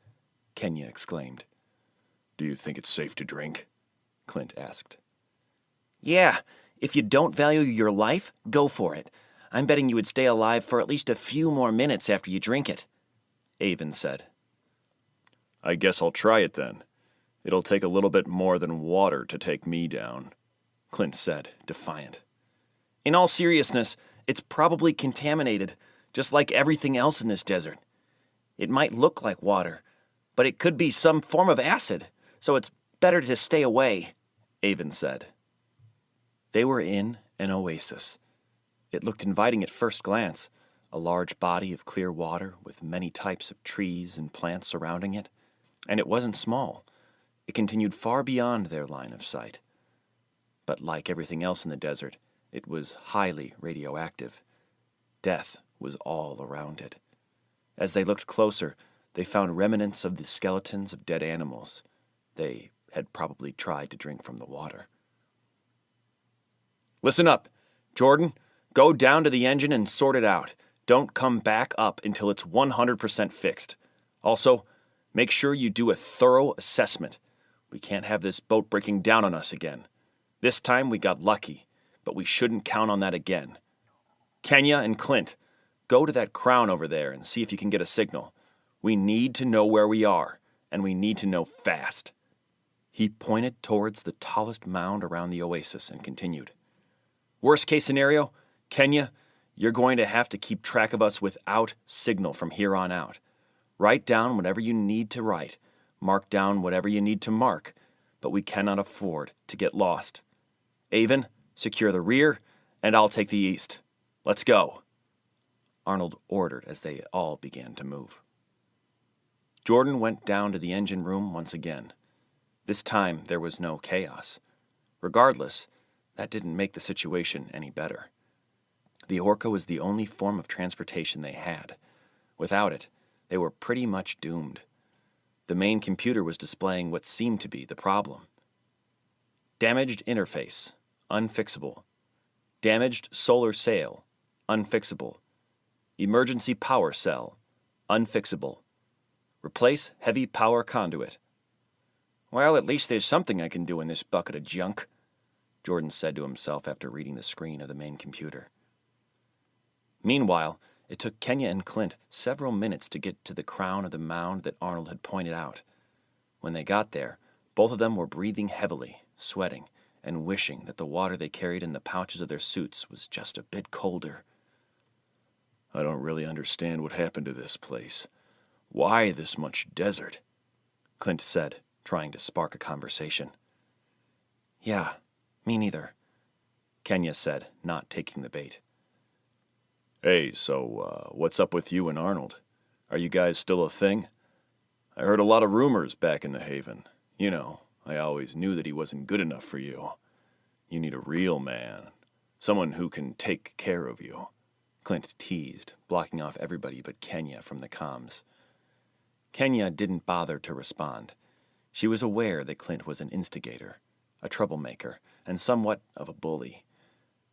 Kenya exclaimed. Do you think it's safe to drink? Clint asked. Yeah, if you don't value your life, go for it. I'm betting you would stay alive for at least a few more minutes after you drink it, Avon said. I guess I'll try it then. It'll take a little bit more than water to take me down, Clint said, defiant. In all seriousness, it's probably contaminated, just like everything else in this desert. It might look like water, but it could be some form of acid, so it's better to stay away, Avon said. They were in an oasis. It looked inviting at first glance, a large body of clear water with many types of trees and plants surrounding it. And it wasn't small. It continued far beyond their line of sight. But like everything else in the desert, it was highly radioactive. Death was all around it. As they looked closer, they found remnants of the skeletons of dead animals. They had probably tried to drink from the water. Listen up, Jordan. Go down to the engine and sort it out. Don't come back up until it's 100% fixed. Also, make sure you do a thorough assessment. We can't have this boat breaking down on us again. This time we got lucky, but we shouldn't count on that again. Kenya and Clint, go to that crown over there and see if you can get a signal. We need to know where we are, and we need to know fast. He pointed towards the tallest mound around the oasis and continued. Worst case scenario, Kenya, you're going to have to keep track of us without signal from here on out. Write down whatever you need to write. Mark down whatever you need to mark. But we cannot afford to get lost. Avon, secure the rear, and I'll take the east. Let's go, Arnold ordered as they all began to move. Jordan went down to the engine room once again. This time there was no chaos. Regardless, that didn't make the situation any better. The Orca was the only form of transportation they had. Without it, they were pretty much doomed. The main computer was displaying what seemed to be the problem. Damaged interface, unfixable. Damaged solar sail, unfixable. Emergency power cell, unfixable. Replace heavy power conduit. Well, at least there's something I can do in this bucket of junk, Jordan said to himself after reading the screen of the main computer. Meanwhile, it took Kenya and Clint several minutes to get to the crown of the mound that Arnold had pointed out. When they got there, both of them were breathing heavily, sweating, and wishing that the water they carried in the pouches of their suits was just a bit colder. I don't really understand what happened to this place. Why this much desert? Clint said, trying to spark a conversation. Yeah, me neither, Kenya said, not taking the bait. Hey, so what's up with you and Arnold? Are you guys still a thing? I heard a lot of rumors back in the Haven. You know, I always knew that he wasn't good enough for you. You need a real man, someone who can take care of you, Clint teased, blocking off everybody but Kenya from the comms. Kenya didn't bother to respond. She was aware that Clint was an instigator, a troublemaker, and somewhat of a bully.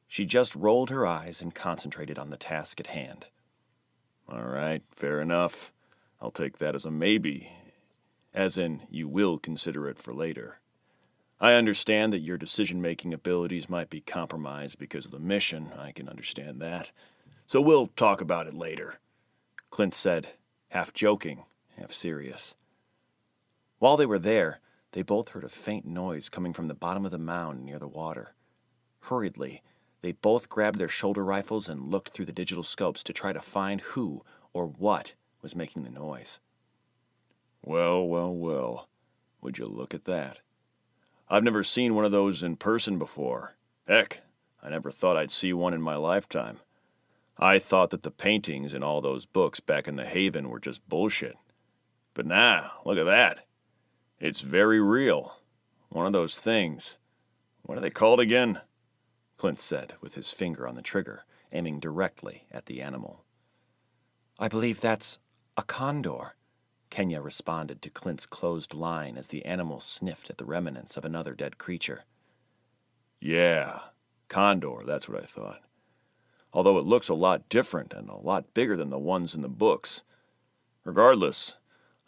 She just rolled her eyes and concentrated on the task at hand. All right, fair enough. I'll take that as a maybe, as in you will consider it for later. I understand that your decision-making abilities might be compromised because of the mission. I can understand that. So we'll talk about it later, Clint said, half joking, half serious. While they were there, they both heard a faint noise coming from the bottom of the mound near the water. Hurriedly, they both grabbed their shoulder rifles and looked through the digital scopes to try to find who or what was making the noise. Well, would you look at that? I've never seen one of those in person before. Heck, I never thought I'd see one in my lifetime. I thought that the paintings in all those books back in the Haven were just bullshit. But nah, look at that. It's very real. One of those things. What are they called again? Clint said, with his finger on the trigger, aiming directly at the animal. I believe that's a condor, Kenya responded to Clint's closed line as the animal sniffed at the remnants of another dead creature. Yeah, condor, that's what I thought. Although it looks a lot different and a lot bigger than the ones in the books. Regardless,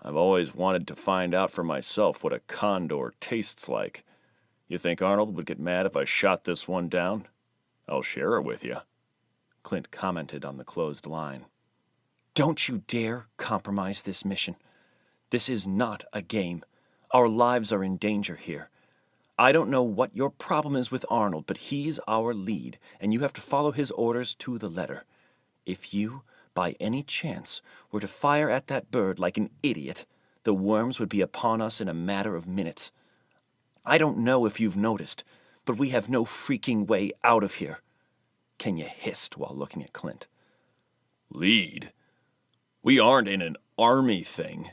I've always wanted to find out for myself what a condor tastes like. You think Arnold would get mad if I shot this one down? I'll share it with you. Clint commented on the closed line. Don't you dare compromise this mission. This is not a game. Our lives are in danger here. I don't know what your problem is with Arnold, but he's our lead, and you have to follow his orders to the letter. If you, by any chance, were to fire at that bird like an idiot, the worms would be upon us in a matter of minutes. I don't know if you've noticed, but we have no freaking way out of here. Kenya hissed while looking at Clint. Lead? We aren't in an army thing.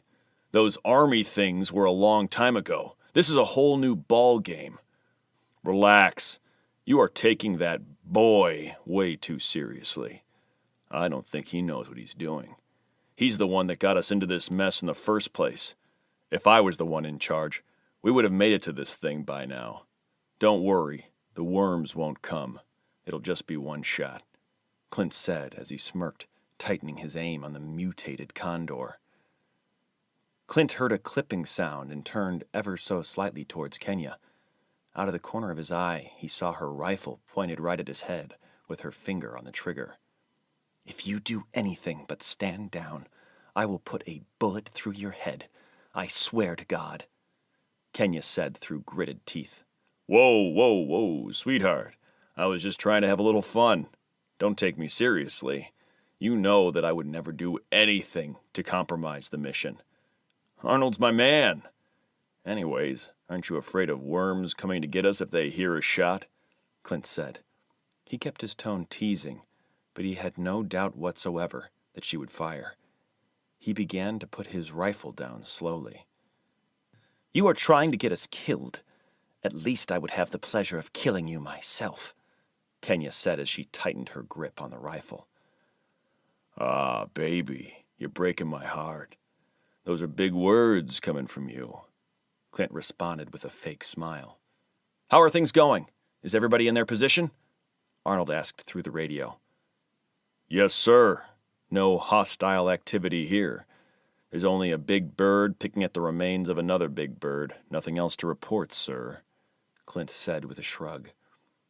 Those army things were a long time ago. This is a whole new ball game. Relax. You are taking that boy way too seriously. I don't think he knows what he's doing. He's the one that got us into this mess in the first place. If I was the one in charge, we would have made it to this thing by now. Don't worry, the worms won't come. It'll just be one shot, Clint said as he smirked, tightening his aim on the mutated condor. Clint heard a clipping sound and turned ever so slightly towards Kenya. Out of the corner of his eye, he saw her rifle pointed right at his head, with her finger on the trigger. If you do anything but stand down, I will put a bullet through your head. I swear to God, Kenya said through gritted teeth. Whoa, sweetheart. I was just trying to have a little fun. Don't take me seriously. You know that I would never do anything to compromise the mission. Arnold's my man. Anyways, aren't you afraid of worms coming to get us if they hear a shot? Clint said. He kept his tone teasing, but he had no doubt whatsoever that she would fire. He began to put his rifle down slowly. You are trying to get us killed. At least I would have the pleasure of killing you myself, Kenya said as she tightened her grip on the rifle. Ah, baby, you're breaking my heart. Those are big words coming from you, Clint responded with a fake smile. How are things going? Is everybody in their position? Arnold asked through the radio. Yes, sir. No hostile activity here. There's only a big bird picking at the remains of another big bird. Nothing else to report, sir, Clint said with a shrug.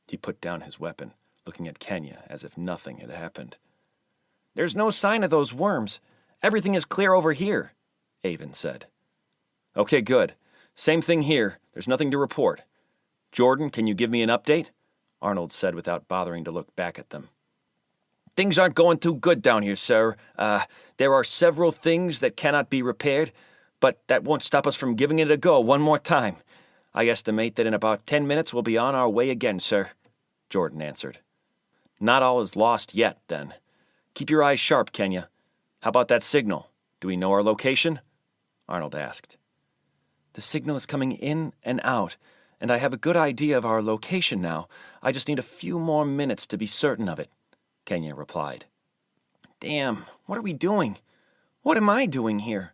He put down his weapon, looking at Kenya as if nothing had happened. There's no sign of those worms. Everything is clear over here, Avon said. Okay, good. Same thing here. There's nothing to report. Jordan, can you give me an update? Arnold said without bothering to look back at them. Things aren't going too good down here, sir. There are several things that cannot be repaired, but that won't stop us from giving it a go one more time. I estimate that in about 10 minutes we'll be on our way again, sir, Jordan answered. Not all is lost yet, then. Keep your eyes sharp, Kenya. How about that signal? Do we know our location? Arnold asked. The signal is coming in and out, and I have a good idea of our location now. I just need a few more minutes to be certain of it, Kenya replied. Damn, what are we doing? What am I doing here?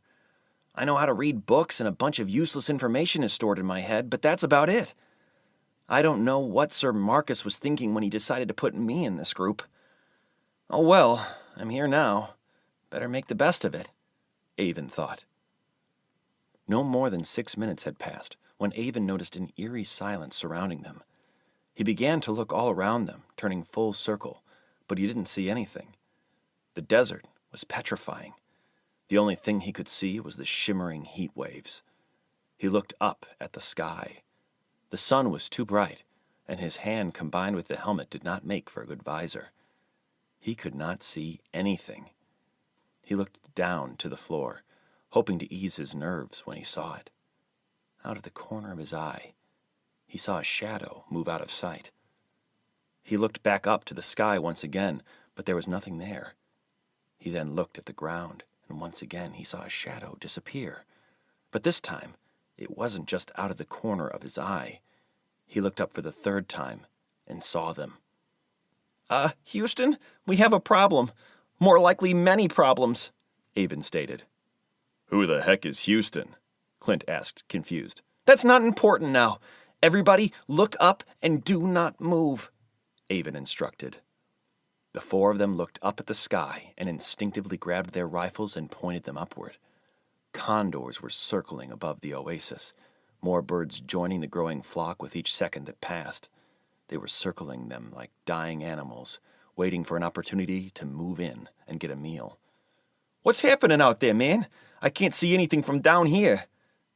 I know how to read books and a bunch of useless information is stored in my head, but that's about it. I don't know what Sir Marcus was thinking when he decided to put me in this group. Oh well, I'm here now. Better make the best of it, Avon thought. No more than 6 minutes had passed when Avon noticed an eerie silence surrounding them. He began to look all around them, turning full circle, but he didn't see anything. The desert was petrifying. The only thing he could see was the shimmering heat waves. He looked up at the sky. The sun was too bright, and his hand combined with the helmet did not make for a good visor. He could not see anything. He looked down to the floor, hoping to ease his nerves when he saw it. Out of the corner of his eye, he saw a shadow move out of sight. He looked back up to the sky once again, but there was nothing there. He then looked at the ground, and once again he saw a shadow disappear. But this time, it wasn't just out of the corner of his eye. He looked up for the third time and saw them. Houston, we have a problem. More likely many problems, Avon stated. Who the heck is Houston? Clint asked, confused. That's not important now. Everybody, look up and do not move, Avon instructed. The four of them looked up at the sky and instinctively grabbed their rifles and pointed them upward. Condors were circling above the oasis, more birds joining the growing flock with each second that passed. They were circling them like dying animals, waiting for an opportunity to move in and get a meal. "What's happening out there, man? I can't see anything from down here,"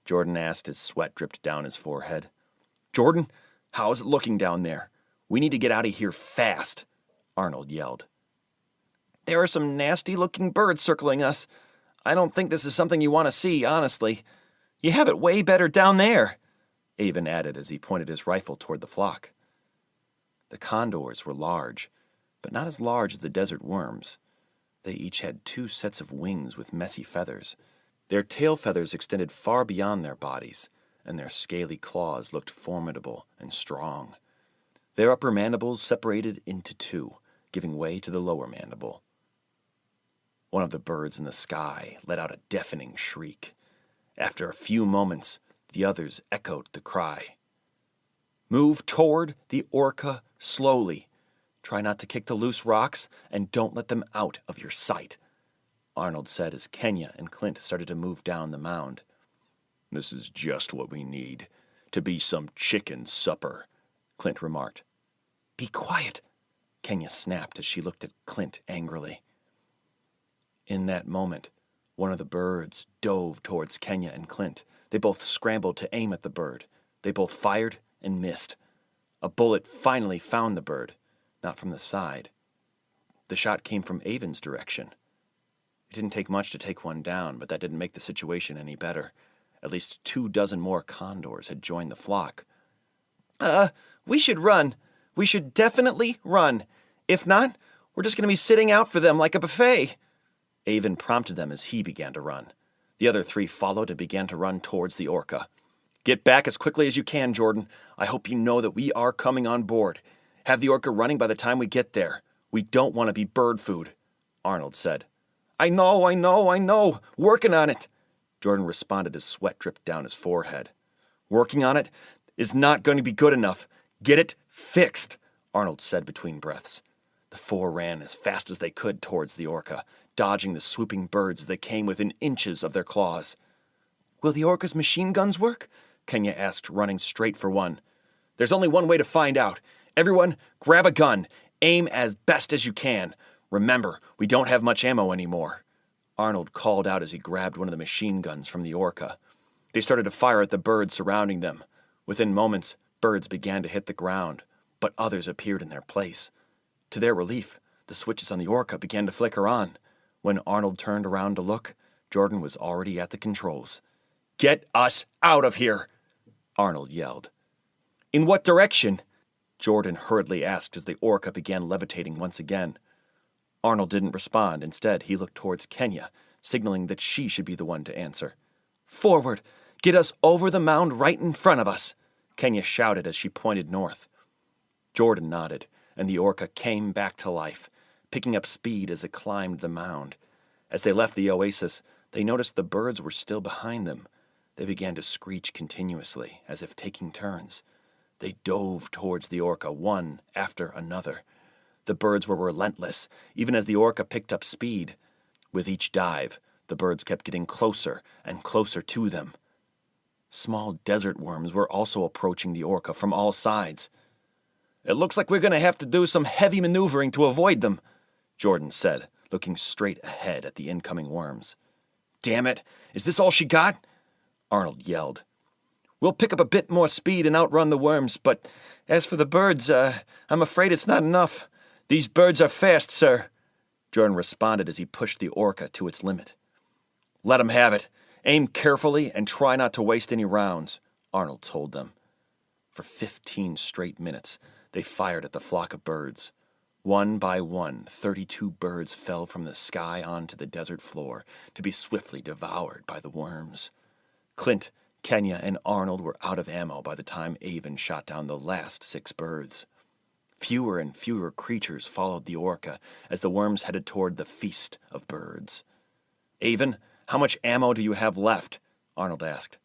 Jordan asked as sweat dripped down his forehead. "Jordan, how's it looking down there? We need to get out of here fast," Arnold yelled. "There are some nasty-looking birds circling us. I don't think this is something you want to see, honestly. You have it way better down there," Avon added as he pointed his rifle toward the flock. The condors were large, but not as large as the desert worms. They each had 2 sets of wings with messy feathers. Their tail feathers extended far beyond their bodies, and their scaly claws looked formidable and strong. Their upper mandibles separated into 2, giving way to the lower mandible. One of the birds in the sky let out a deafening shriek. After a few moments, the others echoed the cry. "Move toward the orca slowly. Try not to kick the loose rocks, and don't let them out of your sight," Arnold said as Kenya and Clint started to move down the mound. "This is just what we need, to be some chicken supper," Clint remarked. "Be quiet," Kenya snapped as she looked at Clint angrily. In that moment, one of the birds dove towards Kenya and Clint. They both scrambled to aim at the bird. They both fired and missed. A bullet finally found the bird, not from the side. The shot came from Avon's direction. It didn't take much to take one down, but that didn't make the situation any better. At least 24 more condors had joined the flock. We should run. We should definitely run. If not, we're just going to be sitting out for them like a buffet," Avon prompted them as he began to run. The other 3 followed and began to run towards the orca. "Get back as quickly as you can, Jordan. I hope you know that we are coming on board. Have the orca running by the time we get there. We don't want to be bird food," Arnold said. I know. Working on it," Jordan responded as sweat dripped down his forehead. "Working on it is not going to be good enough. Get it fixed," Arnold said between breaths. The 4 ran as fast as they could towards the orca, dodging the swooping birds that came within inches of their claws. "Will the orca's machine guns work?" Kenya asked, running straight for one. "There's only one way to find out. Everyone, grab a gun. Aim as best as you can. Remember, we don't have much ammo anymore," Arnold called out as he grabbed one of the machine guns from the orca. They started to fire at the birds surrounding them. Within moments, birds began to hit the ground, but others appeared in their place. To their relief, the switches on the orca began to flicker on. When Arnold turned around to look, Jordan was already at the controls. "Get us out of here," Arnold yelled. "In what direction?" Jordan hurriedly asked as the orca began levitating once again. Arnold didn't respond. Instead, he looked towards Kenya, signaling that she should be the one to answer. "Forward! Get us over the mound right in front of us," Kenya shouted as she pointed north. Jordan nodded, and the orca came back to life, picking up speed as it climbed the mound. As they left the oasis, they noticed the birds were still behind them. They began to screech continuously, as if taking turns. They dove towards the orca, one after another. The birds were relentless, even as the orca picked up speed. With each dive, the birds kept getting closer and closer to them. Small desert worms were also approaching the orca from all sides. "It looks like we're going to have to do some heavy maneuvering to avoid them," Jordan said, looking straight ahead at the incoming worms. "Damn it, is this all she got?" Arnold yelled. "We'll pick up a bit more speed and outrun the worms, but as for the birds, I'm afraid it's not enough. These birds are fast, sir," Jordan responded as he pushed the orca to its limit. "Let 'em have it. Aim carefully and try not to waste any rounds," Arnold told them. For 15 straight minutes, they fired at the flock of birds. One by one, 32 birds fell from the sky onto the desert floor to be swiftly devoured by the worms. Clint, Kenya, and Arnold were out of ammo by the time Avon shot down the last 6 birds. Fewer and fewer creatures followed the orca as the worms headed toward the feast of birds. "Avon, how much ammo do you have left?" Arnold asked.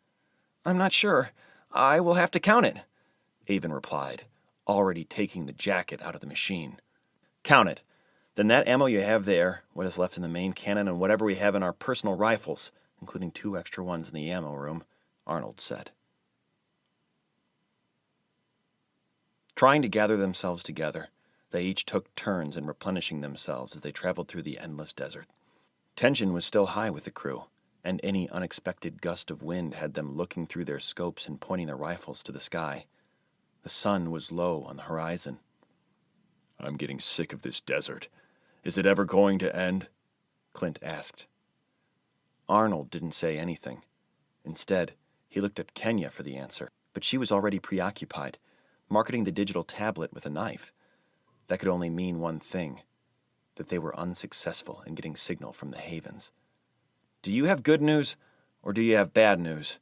"I'm not sure. I will have to count it," Avon replied, already taking the jacket out of the machine. "Count it. Then that ammo you have there, what is left in the main cannon, and whatever we have in our personal rifles, including 2 extra ones in the ammo room, Arnold said. Trying to gather themselves together, they each took turns in replenishing themselves as they traveled through the endless desert. Tension was still high with the crew, and any unexpected gust of wind had them looking through their scopes and pointing their rifles to the sky. The sun was low on the horizon. "I'm getting sick of this desert. Is it ever going to end?" Clint asked. Arnold didn't say anything. Instead, he looked at Kenya for the answer, but she was already preoccupied, marketing the digital tablet with a knife. That could only mean one thing, that they were unsuccessful in getting signal from the Havens. "Do you have good news, or do you have bad news?"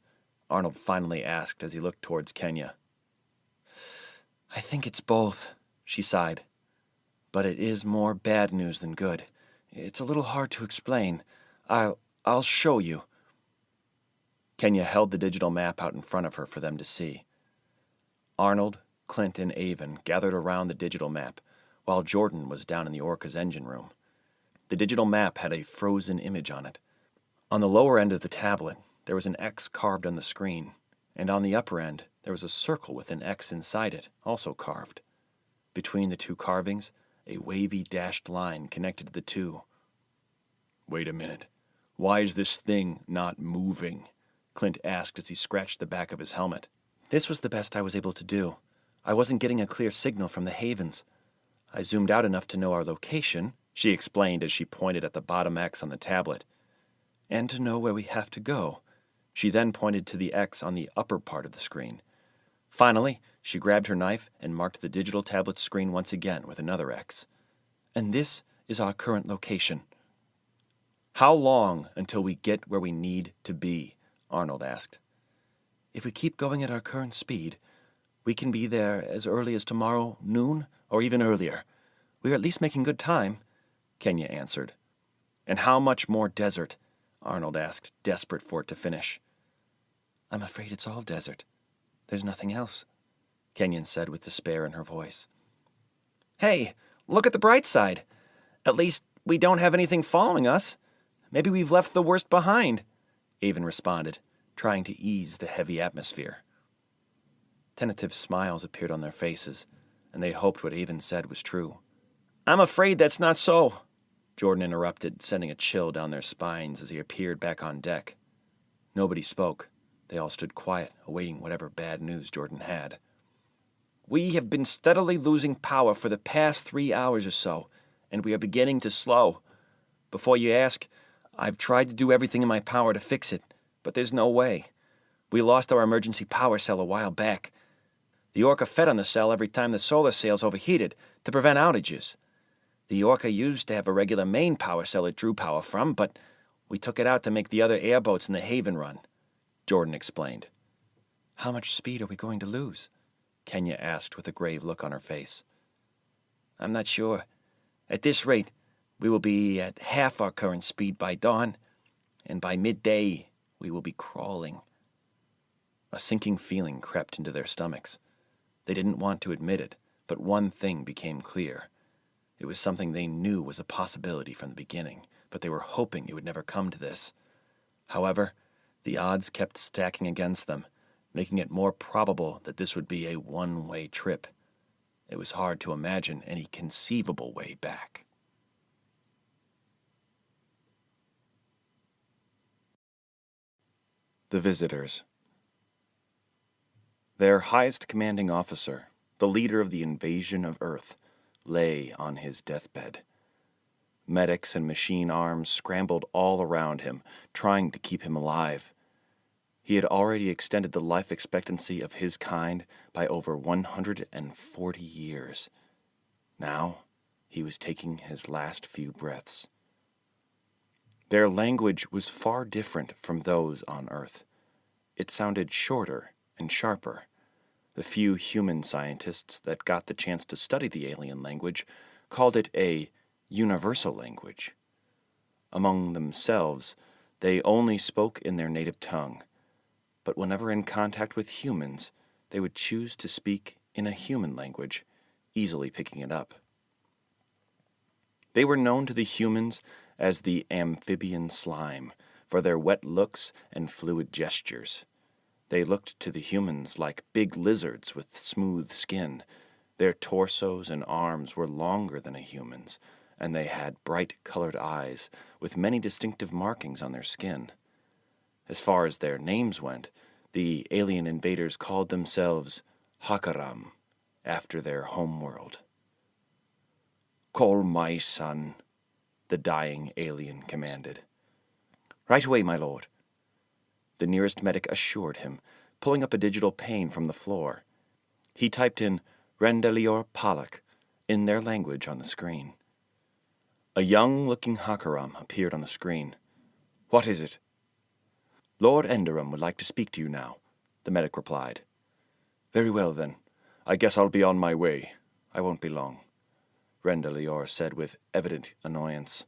Arnold finally asked as he looked towards Kenya. "I think it's both," she sighed. "But it is more bad news than good. It's a little hard to explain. I'll show you." Kenya held the digital map out in front of her for them to see. Arnold, Clint, and Avon gathered around the digital map, while Jordan was down in the Orca's engine room. The digital map had a frozen image on it. On the lower end of the tablet, there was an X carved on the screen, and on the upper end, there was a circle with an X inside it, also carved. Between the 2 carvings, a wavy dashed line connected the 2. "Wait a minute. Why is this thing not moving?" Clint asked as he scratched the back of his helmet. "This was the best I was able to do. I wasn't getting a clear signal from the Havens. I zoomed out enough to know our location," she explained as she pointed at the bottom X on the tablet, "and to know where we have to go." She then pointed to the X on the upper part of the screen. Finally, she grabbed her knife and marked the digital tablet screen once again with another X. "And this is our current location." "How long until we get where we need to be?" Arnold asked. "If we keep going at our current speed, we can be there as early as tomorrow noon or even earlier. We're at least making good time," Kenya answered. "And how much more desert?" Arnold asked, desperate for it to finish. "I'm afraid it's all desert. There's nothing else," Kenyon said with despair in her voice. "Hey, look at the bright side. At least we don't have anything following us. Maybe we've left the worst behind," Avon responded, trying to ease the heavy atmosphere. Tentative smiles appeared on their faces, and they hoped what Avon said was true. "I'm afraid that's not so," Jordan interrupted, sending a chill down their spines as he appeared back on deck. Nobody spoke. They all stood quiet, awaiting whatever bad news Jordan had. "We have been steadily losing power for the past 3 hours or so, and we are beginning to slow. Before you ask, I've tried to do everything in my power to fix it, but there's no way. We lost our emergency power cell a while back. The Orca fed on the cell every time the solar sails overheated to prevent outages. The Orca used to have a regular main power cell it drew power from, but we took it out to make the other airboats in the Haven run," Jordan explained. "How much speed are we going to lose?" Kenya asked with a grave look on her face. "I'm not sure. At this rate, we will be at half our current speed by dawn, and by midday we will be crawling." A sinking feeling crept into their stomachs. They didn't want to admit it, but one thing became clear. It was something they knew was a possibility from the beginning, but they were hoping it would never come to this. However, the odds kept stacking against them, making it more probable that this would be a one-way trip. It was hard to imagine any conceivable way back. The visitors. Their highest commanding officer, the leader of the invasion of Earth, lay on his deathbed. Medics and machine arms scrambled all around him, trying to keep him alive. He had already extended the life expectancy of his kind by over 140 years. Now, he was taking his last few breaths. Their language was far different from those on Earth. It sounded shorter and sharper. The few human scientists that got the chance to study the alien language called it a universal language. Among themselves, they only spoke in their native tongue, but whenever in contact with humans, they would choose to speak in a human language, easily picking it up. They were known to the humans as the amphibian slime for their wet looks and fluid gestures. They looked to the humans like big lizards with smooth skin. Their torsos and arms were longer than a human's, and they had bright-colored eyes with many distinctive markings on their skin. As far as their names went, the alien invaders called themselves Hakaram, after their homeworld. "Call my son," the dying alien commanded. "Right away, my lord," the nearest medic assured him, pulling up a digital pane from the floor. He typed in Rendelior Palak in their language on the screen. A young-looking Hakaram appeared on the screen. "What is it?" "Lord Enderum would like to speak to you now," the medic replied. "Very well, then. I guess I'll be on my way. I won't be long," Rendelior said with evident annoyance.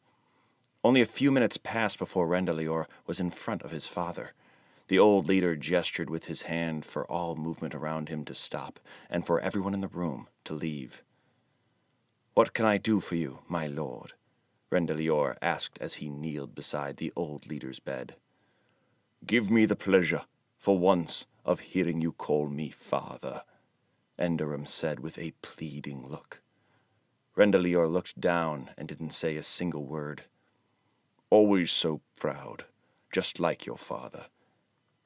Only a few minutes passed before Rendelior was in front of his father. The old leader gestured with his hand for all movement around him to stop, and for everyone in the room to leave. "What can I do for you, my lord?" Rendelior asked as he kneeled beside the old leader's bed. "Give me the pleasure, for once, of hearing you call me father," Enderum said with a pleading look. Rendelior looked down and didn't say a single word. "Always so proud, just like your father.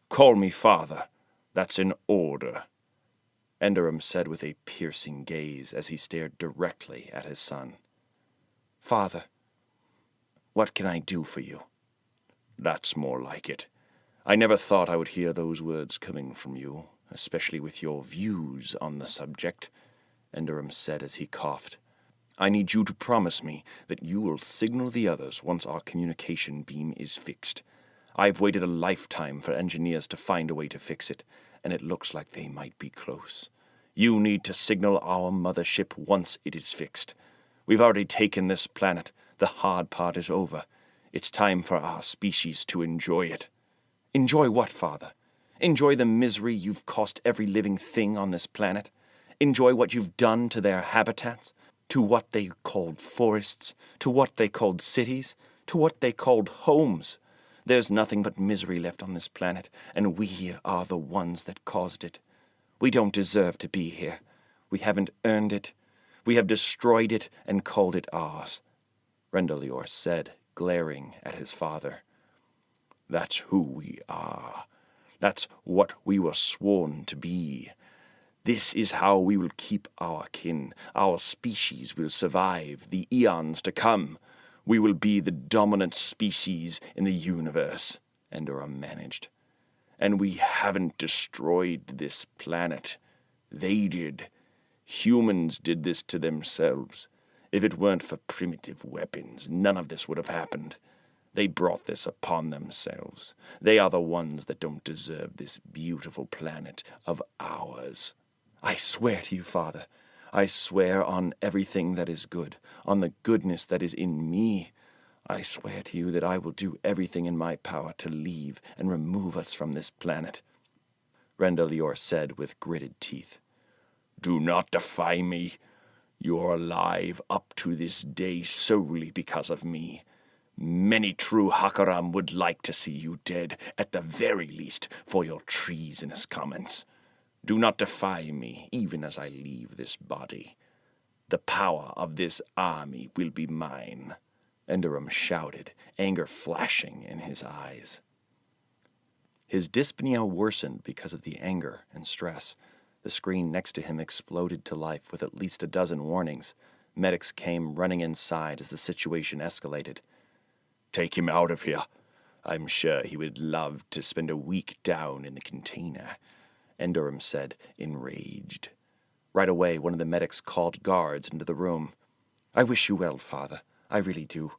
Call me father. That's in order," Enderum said with a piercing gaze as he stared directly at his son. "Father, what can I do for you?" "That's more like it. I never thought I would hear those words coming from you, especially with your views on the subject," Enderum said as he coughed. "I need you to promise me that you will signal the others once our communication beam is fixed. I've waited a lifetime for engineers to find a way to fix it, and it looks like they might be close. You need to signal our mothership once it is fixed. We've already taken this planet. The hard part is over. It's time for our species to enjoy it." "Enjoy what, father? Enjoy the misery you've cost every living thing on this planet? Enjoy what you've done to their habitats? To what they called forests? To what they called cities? To what they called homes? There's nothing but misery left on this planet, and we are the ones that caused it. We don't deserve to be here. We haven't earned it. We have destroyed it and called it ours," Rendelior said, glaring at his father. "That's who we are. That's what we were sworn to be. This is how we will keep our kin. Our species will survive the eons to come. We will be the dominant species in the universe," Enderum managed. "And we haven't destroyed this planet. They did. Humans did this to themselves. If it weren't for primitive weapons, none of this would have happened. They brought this upon themselves. They are the ones that don't deserve this beautiful planet of ours." "I swear to you, father. I swear on everything that is good, on the goodness that is in me. I swear to you that I will do everything in my power to leave and remove us from this planet," Rendelior said with gritted teeth. "Do not defy me. You're alive up to this day solely because of me. Many true Hakaram would like to see you dead, at the very least, for your treasonous comments. Do not defy me, even as I leave this body. The power of this army will be mine," Enderum shouted, anger flashing in his eyes. His dyspnea worsened because of the anger and stress. The screen next to him exploded to life with at least a dozen warnings. Medics came running inside as the situation escalated. "Take him out of here. I'm sure he would love to spend a week down in the container," Enderum said, enraged. Right away, one of the medics called guards into the room. "I wish you well, father. I really do.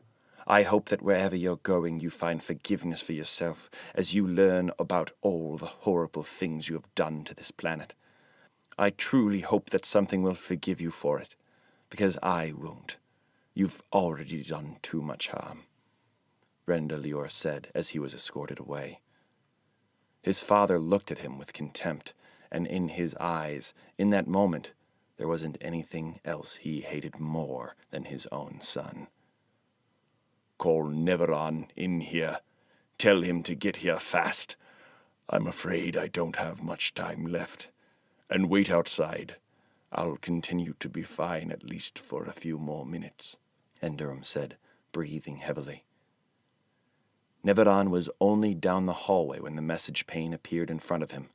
I hope that wherever you're going you find forgiveness for yourself as you learn about all the horrible things you have done to this planet. I truly hope that something will forgive you for it, because I won't. You've already done too much harm," Rendelior said as he was escorted away. His father looked at him with contempt, and in his eyes, in that moment, there wasn't anything else he hated more than his own son. call Neveron in here. Tell him to get here fast. I'm afraid I don't have much time left. And wait outside. I'll continue to be fine at least for a few more minutes," Enderum said, breathing heavily. Neveron was only down the hallway when the message pane appeared in front of him.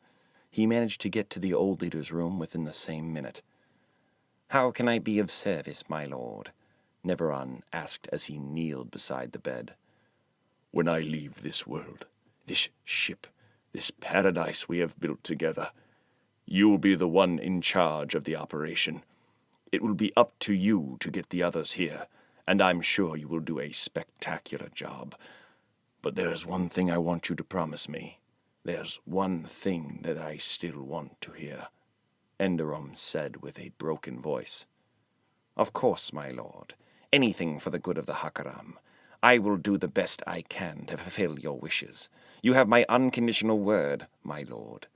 He managed to get to the old leader's room within the same minute. "How can I be of service, my lord?" Neveron asked as he kneeled beside the bed. "When I leave this world, this ship, this paradise we have built together, you will be the one in charge of the operation. It will be up to you to get the others here, and I'm sure you will do a spectacular job. But there's one thing I want you to promise me. There's one thing that I still want to hear," Enderum said with a broken voice. "Of course, my lord. Anything for the good of the Hakaram. I will do the best I can to fulfill your wishes. You have my unconditional word, my lord,"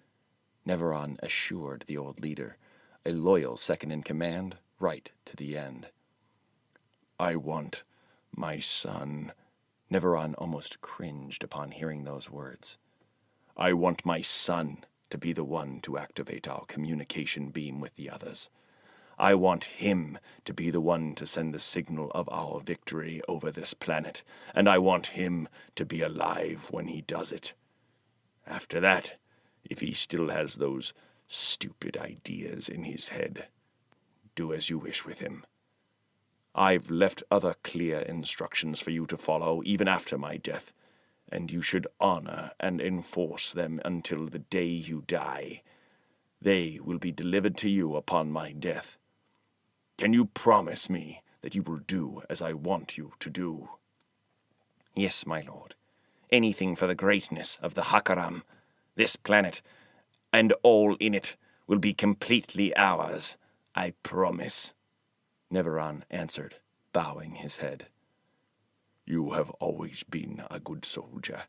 Neveron assured the old leader, a loyal second-in-command, right to the end. "I want my son," Neveron almost cringed upon hearing those words. "I want my son to be the one to activate our communication beam with the others. I want him to be the one to send the signal of our victory over this planet, and I want him to be alive when he does it. After that, if he still has those stupid ideas in his head, do as you wish with him. I've left other clear instructions for you to follow even after my death, and you should honor and enforce them until the day you die. They will be delivered to you upon my death. Can you promise me that you will do as I want you to do?" "Yes, my lord. Anything for the greatness of the Hakaram. This planet, and all in it, will be completely ours, I promise," Neveron answered, bowing his head. "You have always been a good soldier.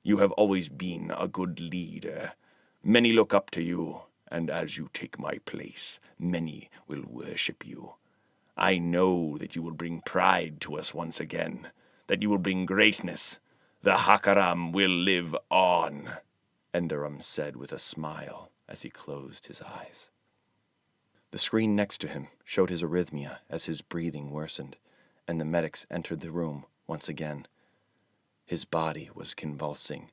You have always been a good leader. Many look up to you, and as you take my place, many will worship you. I know that you will bring pride to us once again, that you will bring greatness. The Hakaram will live on," Enderum said with a smile as he closed his eyes. The screen next to him showed his arrhythmia as his breathing worsened, and the medics entered the room once again. His body was convulsing,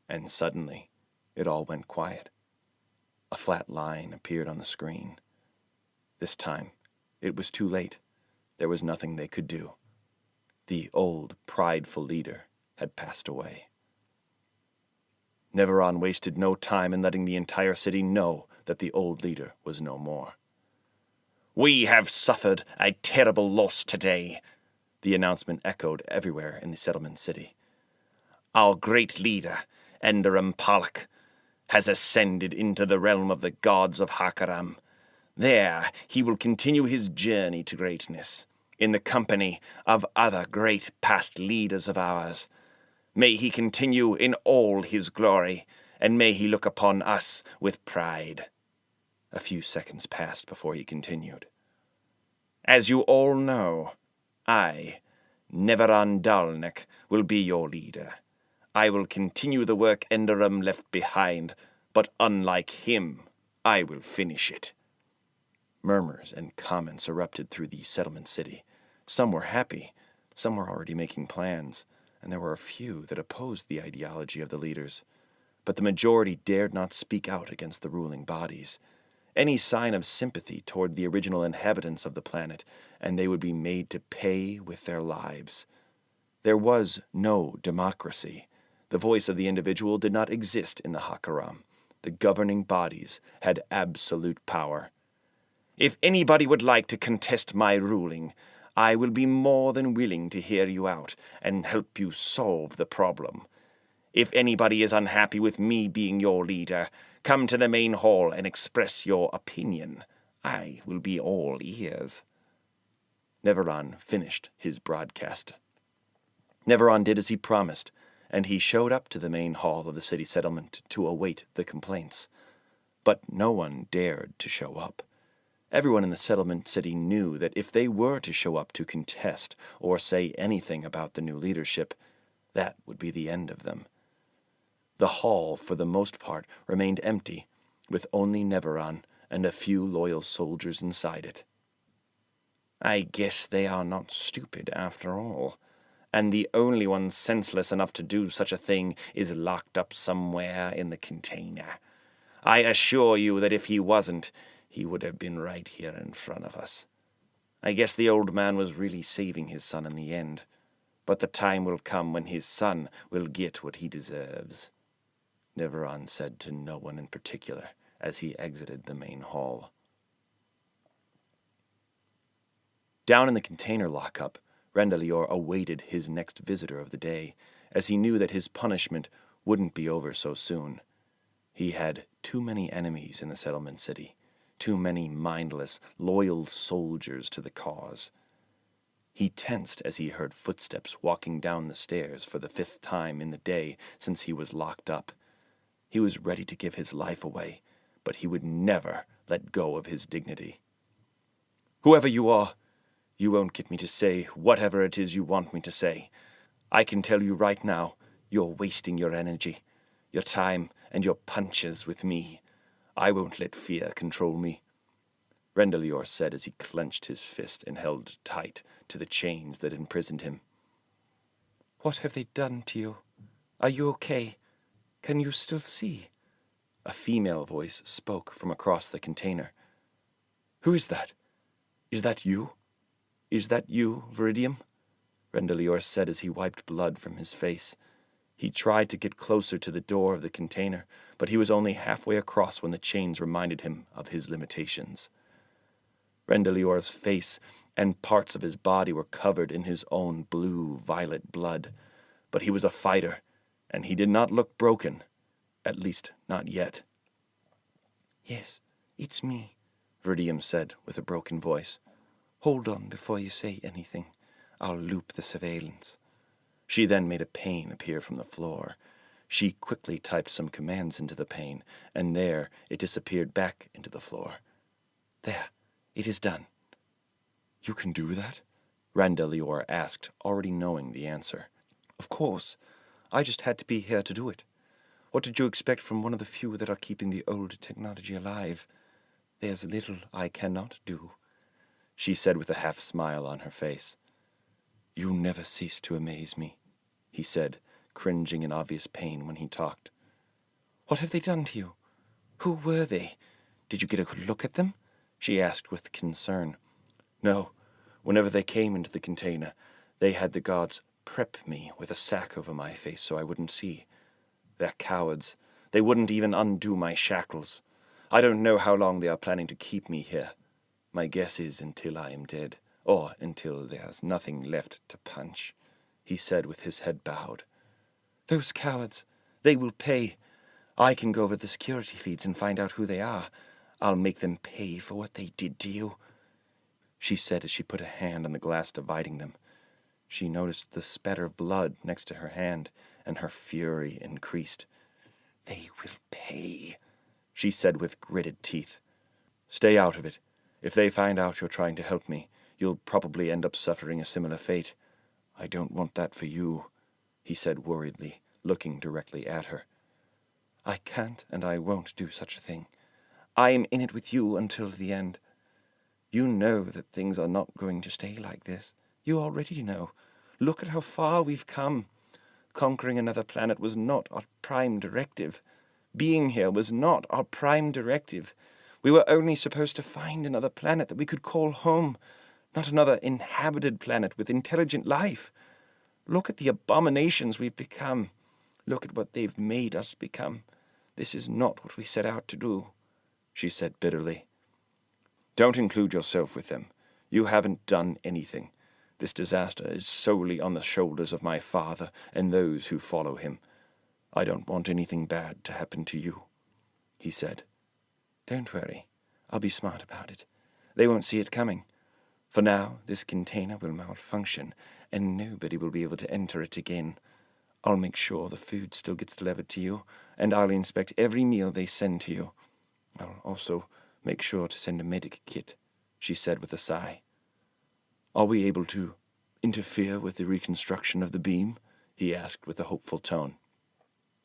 and suddenly it all went quiet. A flat line appeared on the screen. This time, it was too late. There was nothing they could do. The old, prideful leader had passed away. Neveron wasted no time in letting the entire city know that the old leader was no more. "We have suffered a terrible loss today," the announcement echoed everywhere in the settlement city. "Our great leader, Enderum Palak, has ascended into the realm of the gods of Hakaram. There he will continue his journey to greatness, in the company of other great past leaders of ours. May he continue in all his glory, and may he look upon us with pride." A few seconds passed before he continued. "As you all know, I, Neveron Dalnek, will be your leader. I will continue the work Enderum left behind, but unlike him, I will finish it." Murmurs and comments erupted through the settlement city. Some were happy, some were already making plans, and there were a few that opposed the ideology of the leaders. But the majority dared not speak out against the ruling bodies. Any sign of sympathy toward the original inhabitants of the planet, and they would be made to pay with their lives. There was no democracy. The voice of the individual did not exist in the Hakaram. The governing bodies had absolute power. "If anybody would like to contest my ruling, I will be more than willing to hear you out and help you solve the problem. If anybody is unhappy with me being your leader, come to the main hall and express your opinion. I will be all ears." Neveron finished his broadcast. Neveron did as he promised, and he showed up to the main hall of the city settlement to await the complaints. But no one dared to show up. Everyone in the settlement city knew that if they were to show up to contest or say anything about the new leadership, that would be the end of them. The hall, for the most part, remained empty, with only Neveron and a few loyal soldiers inside it. "I guess they are not stupid after all, and the only one senseless enough to do such a thing is locked up somewhere in the container. I assure you that if he wasn't, he would have been right here in front of us. I guess the old man was really saving his son in the end, but the time will come when his son will get what he deserves," Neveron said to no one in particular as he exited the main hall. Down in the container lockup, Rendelior awaited his next visitor of the day, as he knew that his punishment wouldn't be over so soon. He had too many enemies in the settlement city, too many mindless, loyal soldiers to the cause. He tensed as he heard footsteps walking down the stairs for the 5th time in the day since he was locked up. He was ready to give his life away, but he would never let go of his dignity. "Whoever you are, you won't get me to say whatever it is you want me to say. I can tell you right now, you're wasting your energy, your time, and your punches with me. I won't let fear control me," Rendelior said as he clenched his fist and held tight to the chains that imprisoned him. "What have they done to you? Are you okay? Can you still see?" A female voice spoke from across the container. "Who is that? Is that you? Is that you, Viridium?" Rendelior said as he wiped blood from his face. He tried to get closer to the door of the container, but he was only halfway across when the chains reminded him of his limitations. Rendelior's face and parts of his body were covered in his own blue-violet blood, but he was a fighter, and he did not look broken, at least not yet. "Yes, it's me," Viridium said with a broken voice. "Hold on before you say anything. I'll loop the surveillance." She then made a pane appear from the floor. She quickly typed some commands into the pane, and there it disappeared back into the floor. "There, it is done." "You can do that?" Rendelior asked, already knowing the answer. "Of course. I just had to be here to do it. What did you expect from one of the few that are keeping the old technology alive? There's little I cannot do," she said with a half-smile on her face. "You never cease to amaze me," he said, cringing in obvious pain when he talked. "What have they done to you? Who were they? Did you get a good look at them?" she asked with concern. "No. Whenever they came into the container, they had the guards prep me with a sack over my face so I wouldn't see. They're cowards. They wouldn't even undo my shackles. I don't know how long they are planning to keep me here. My guess is until I am dead, or until there's nothing left to punch," he said with his head bowed. "Those cowards, they will pay. I can go over the security feeds and find out who they are. I'll make them pay for what they did to you," she said as she put a hand on the glass dividing them. She noticed the spatter of blood next to her hand, and her fury increased. "They will pay," she said with gritted teeth. "Stay out of it. If they find out you're trying to help me, you'll probably end up suffering a similar fate. I don't want that for you," he said worriedly, looking directly at her. "I can't and I won't do such a thing. I am in it with you until the end. You know that things are not going to stay like this. You already know. Look at how far we've come. Conquering another planet was not our prime directive. Being here was not our prime directive. We were only supposed to find another planet that we could call home, not another inhabited planet with intelligent life. Look at the abominations we've become. Look at what they've made us become. This is not what we set out to do," she said bitterly. "Don't include yourself with them. You haven't done anything. This disaster is solely on the shoulders of my father and those who follow him. I don't want anything bad to happen to you," he said. "Don't worry. I'll be smart about it. They won't see it coming. For now, this container will malfunction, and nobody will be able to enter it again. I'll make sure the food still gets delivered to you, and I'll inspect every meal they send to you. I'll also make sure to send a medic kit she said with a sigh. Are we able to interfere with the reconstruction of the beam? He asked with a hopeful tone.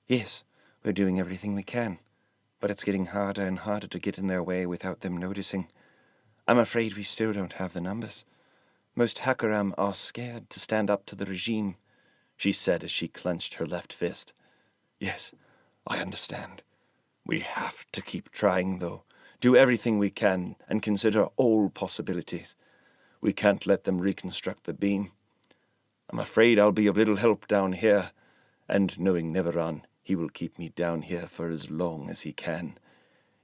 Yes, we're doing everything we can, but it's getting harder and harder to get in their way without them noticing. I'm afraid we still don't have the numbers. Most Hakaram are scared to stand up to the regime, she said as she clenched her left fist. Yes, I understand. We have to keep trying, though. Do everything we can and consider all possibilities. We can't let them reconstruct the beam. I'm afraid I'll be of little help down here, and knowing Neveron, he will keep me down here for as long as he can.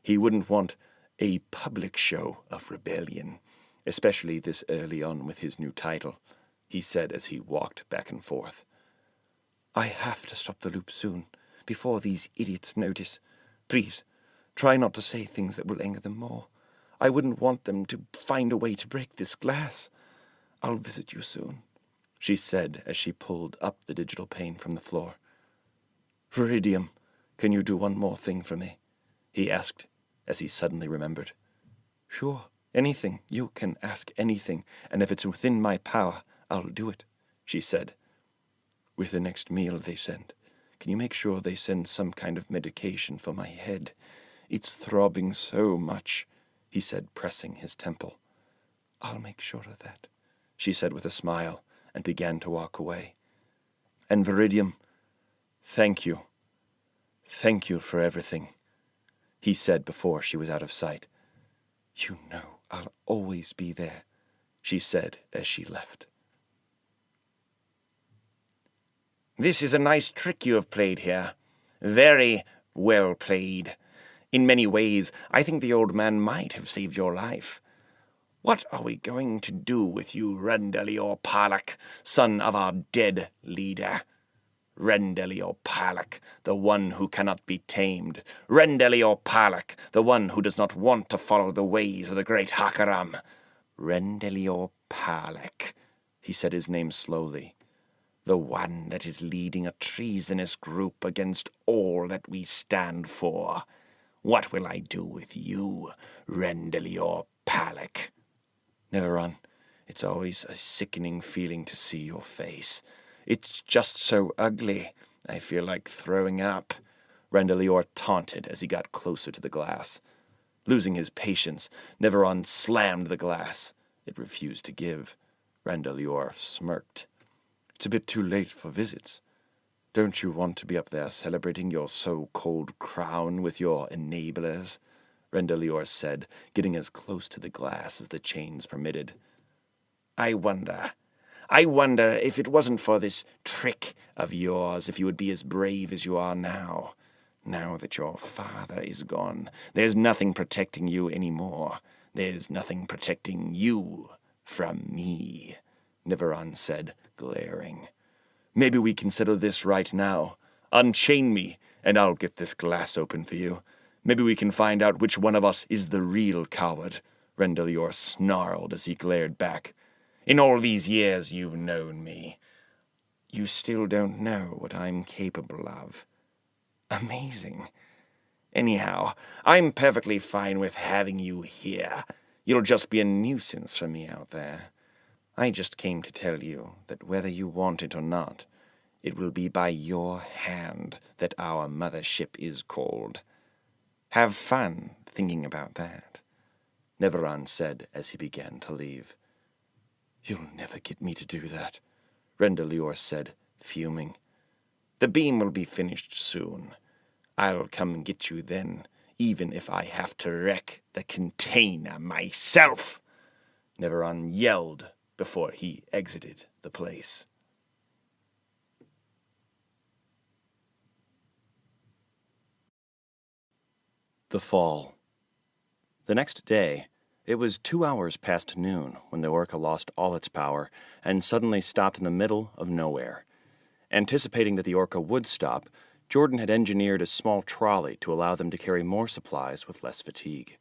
He wouldn't want a public show of rebellion, especially this early on with his new title, he said as he walked back and forth. I have to stop the loop soon, before these idiots notice. Please, try not to say things that will anger them more. I wouldn't want them to find a way to break this glass. I'll visit you soon, she said as she pulled up the digital pane from the floor. Viridium, can you do one more thing for me? He asked as he suddenly remembered. Sure, anything. You can ask anything, and if it's within my power, I'll do it, she said. With the next meal they send, can you make sure they send some kind of medication for my head? It's throbbing so much, he said, pressing his temple. I'll make sure of that, she said with a smile, and began to walk away. And Viridium, thank you. Thank you for everything, he said before she was out of sight. You know I'll always be there, she said as she left. This is a nice trick you have played here. Very well played. In many ways, I think the old man might have saved your life. What are we going to do with you, Rendelior Palak, son of our dead leader? Rendelior Palak, the one who cannot be tamed. Rendelior Palak, the one who does not want to follow the ways of the great Hakaram. Rendelior Palak, he said his name slowly. The one that is leading a treasonous group against all that we stand for. What will I do with you, Rendelior Palak? Neveron, it's always a sickening feeling to see your face. It's just so ugly, I feel like throwing up, Rendelior taunted as he got closer to the glass. Losing his patience, Neveron slammed the glass. It refused to give. Rendelior smirked. It's a bit too late for visits. Don't you want to be up there celebrating your so-called crown with your enablers? Rendelior said, getting as close to the glass as the chains permitted. I wonder if it wasn't for this trick of yours, if you would be as brave as you are now. Now that your father is gone, there's nothing protecting you anymore. There's nothing protecting you from me, Neveron said, glaring. Maybe we can settle this right now. Unchain me, and I'll get this glass open for you. Maybe we can find out which one of us is the real coward, Rendelior snarled as he glared back. In all these years you've known me. You still don't know what I'm capable of. Amazing. Anyhow, I'm perfectly fine with having you here. You'll just be a nuisance for me out there. I just came to tell you that whether you want it or not, it will be by your hand that our mothership is called. Have fun thinking about that, Neveron said as he began to leave. You'll never get me to do that, Rendelior said, fuming. The beam will be finished soon. I'll come and get you then, even if I have to wreck the container myself, Neveron yelled before he exited the place. The fall. The next day, it was 2 hours past noon when the Orca lost all its power and suddenly stopped in the middle of nowhere. Anticipating that the Orca would stop, Jordan had engineered a small trolley to allow them to carry more supplies with less fatigue.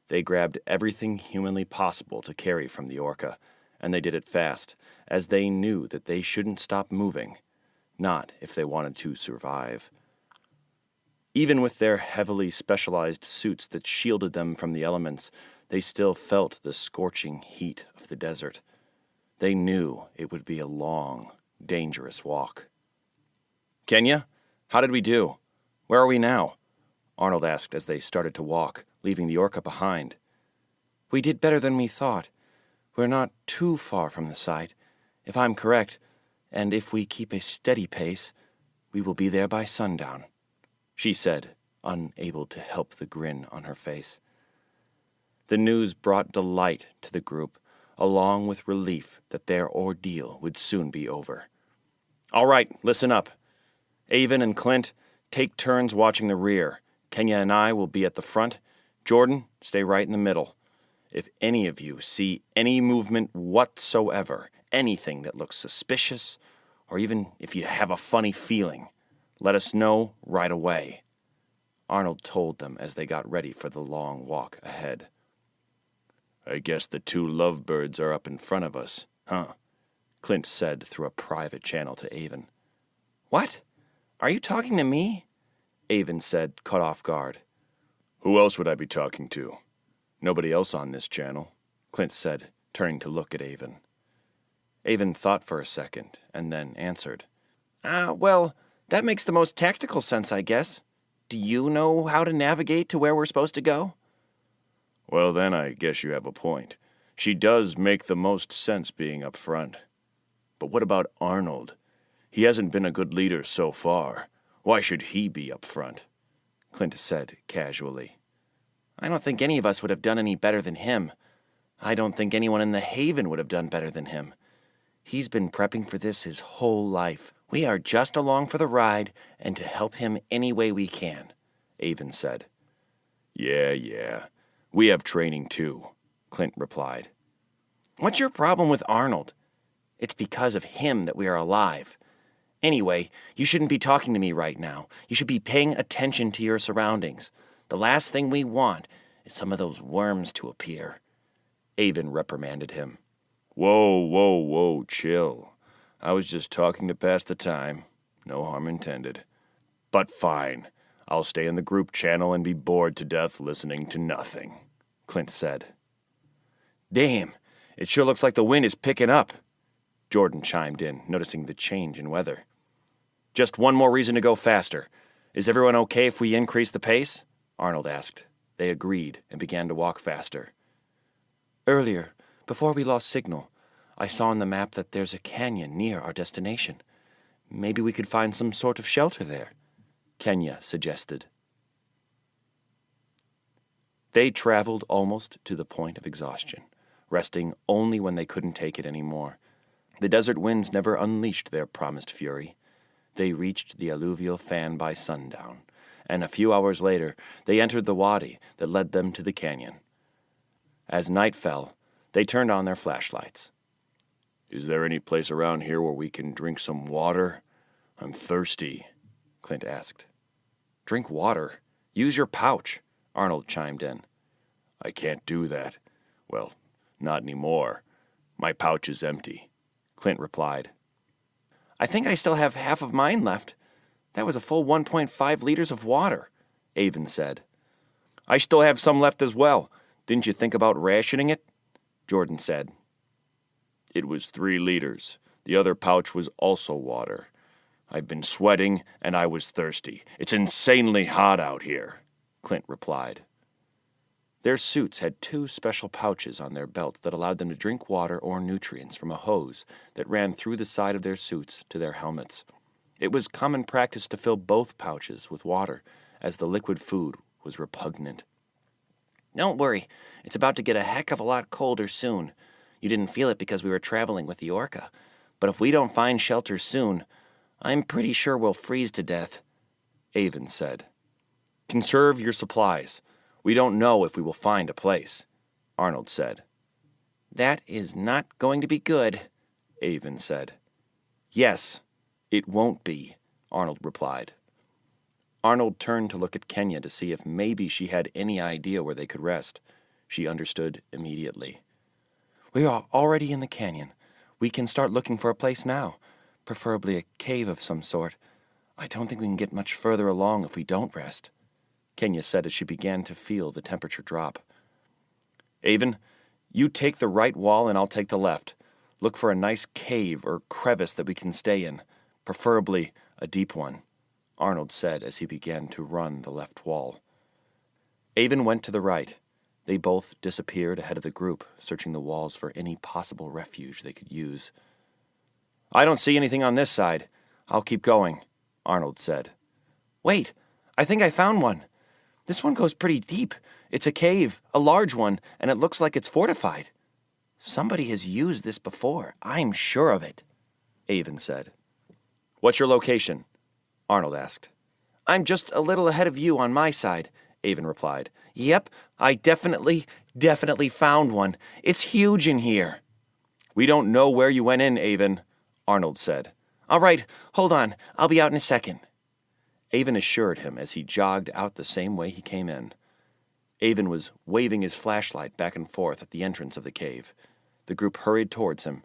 They grabbed everything humanly possible to carry from the Orca, and they did it fast, as they knew that they shouldn't stop moving, not if they wanted to survive. Even with their heavily specialized suits that shielded them from the elements, they still felt the scorching heat of the desert. They knew it would be a long, dangerous walk. "Kenya, how did we do? Where are we now?" Arnold asked as they started to walk, leaving the orca behind. "We did better than we thought. We're not too far from the site. If I'm correct, and if we keep a steady pace, we will be there by sundown," she said, unable to help the grin on her face. The news brought delight to the group, along with relief that their ordeal would soon be over. "All right, listen up. Avon and Clint, take turns watching the rear. Kenya and I will be at the front. Jordan, stay right in the middle. If any of you see any movement whatsoever, anything that looks suspicious, or even if you have a funny feeling, let us know right away," Arnold told them as they got ready for the long walk ahead. "I guess the two lovebirds are up in front of us, huh?" Clint said through a private channel to Avon. "What? Are you talking to me?" Avon said, caught off guard. "Who else would I be talking to? Nobody else on this channel," Clint said, turning to look at Avon. Avon thought for a second, and then answered. Well, that makes the most tactical sense, I guess. Do you know how to navigate to where we're supposed to go?" "Well, then I guess you have a point. She does make the most sense being up front. But what about Arnold? He hasn't been a good leader so far. Why should he be up front?" Clint said casually. "I don't think any of us would have done any better than him. I don't think anyone in the Haven would have done better than him. He's been prepping for this his whole life. We are just along for the ride and to help him any way we can," Avon said. Yeah. We have training too," Clint replied. "What's your problem with Arnold? It's because of him that we are alive. Anyway, you shouldn't be talking to me right now. You should be paying attention to your surroundings. The last thing we want is some of those worms to appear," Avon reprimanded him. Whoa, chill. I was just talking to pass the time. No harm intended. But fine, I'll stay in the group channel and be bored to death listening to nothing," Clint said. "Damn, it sure looks like the wind is picking up," Jordan chimed in, noticing the change in weather. "Just one more reason to go faster. Is everyone okay if we increase the pace?" Arnold asked. They agreed and began to walk faster. "Earlier, before we lost signal, I saw on the map that there's a canyon near our destination. Maybe we could find some sort of shelter there," Kenya suggested. They traveled almost to the point of exhaustion, resting only when they couldn't take it anymore. The desert winds never unleashed their promised fury. They reached the alluvial fan by sundown, and a few hours later they entered the wadi that led them to the canyon. As night fell, they turned on their flashlights. "Is there any place around here where we can drink some water? I'm thirsty," Clint asked. "Drink water? Use your pouch," Arnold chimed in. "I can't do that. Well, not anymore. My pouch is empty," Clint replied. "I think I still have half of mine left. That was a full 1.5 liters of water," Avon said. "I still have some left as well. Didn't you think about rationing it?" Jordan said. "It was 3 liters. The other pouch was also water. I've been sweating and I was thirsty. It's insanely hot out here," Clint replied. Their suits had 2 special pouches on their belts that allowed them to drink water or nutrients from a hose that ran through the side of their suits to their helmets. It was common practice to fill both pouches with water, as the liquid food was repugnant. "Don't worry, it's about to get a heck of a lot colder soon. You didn't feel it because we were traveling with the orca. But if we don't find shelter soon, I'm pretty sure we'll freeze to death," Avon said. "Conserve your supplies. We don't know if we will find a place," Arnold said. "That is not going to be good," Avon said. "Yes, it won't be," Arnold replied. Arnold turned to look at Kenya to see if maybe she had any idea where they could rest. She understood immediately. "We are already in the canyon. We can start looking for a place now, preferably a cave of some sort. I don't think we can get much further along if we don't rest," Kenya said as she began to feel the temperature drop. Avon, you take the right wall and I'll take the left. Look for a nice cave or crevice that we can stay in, preferably a deep one, Arnold said as he began to run the left wall. Avon went to the right. They both disappeared ahead of the group, searching the walls for any possible refuge they could use. I don't see anything on this side. I'll keep going, Arnold said. Wait, I think I found one. This one goes pretty deep. It's a cave, a large one, and it looks like it's fortified. Somebody has used this before, I'm sure of it, Avon said. What's your location? Arnold asked. I'm just a little ahead of you on my side, Avon replied. Yep, I definitely found one. It's huge in here. We don't know where you went in, Avon, Arnold said. All right, hold on. I'll be out in a second. Avon assured him as he jogged out the same way he came in. Avon was waving his flashlight back and forth at the entrance of the cave. The group hurried towards him.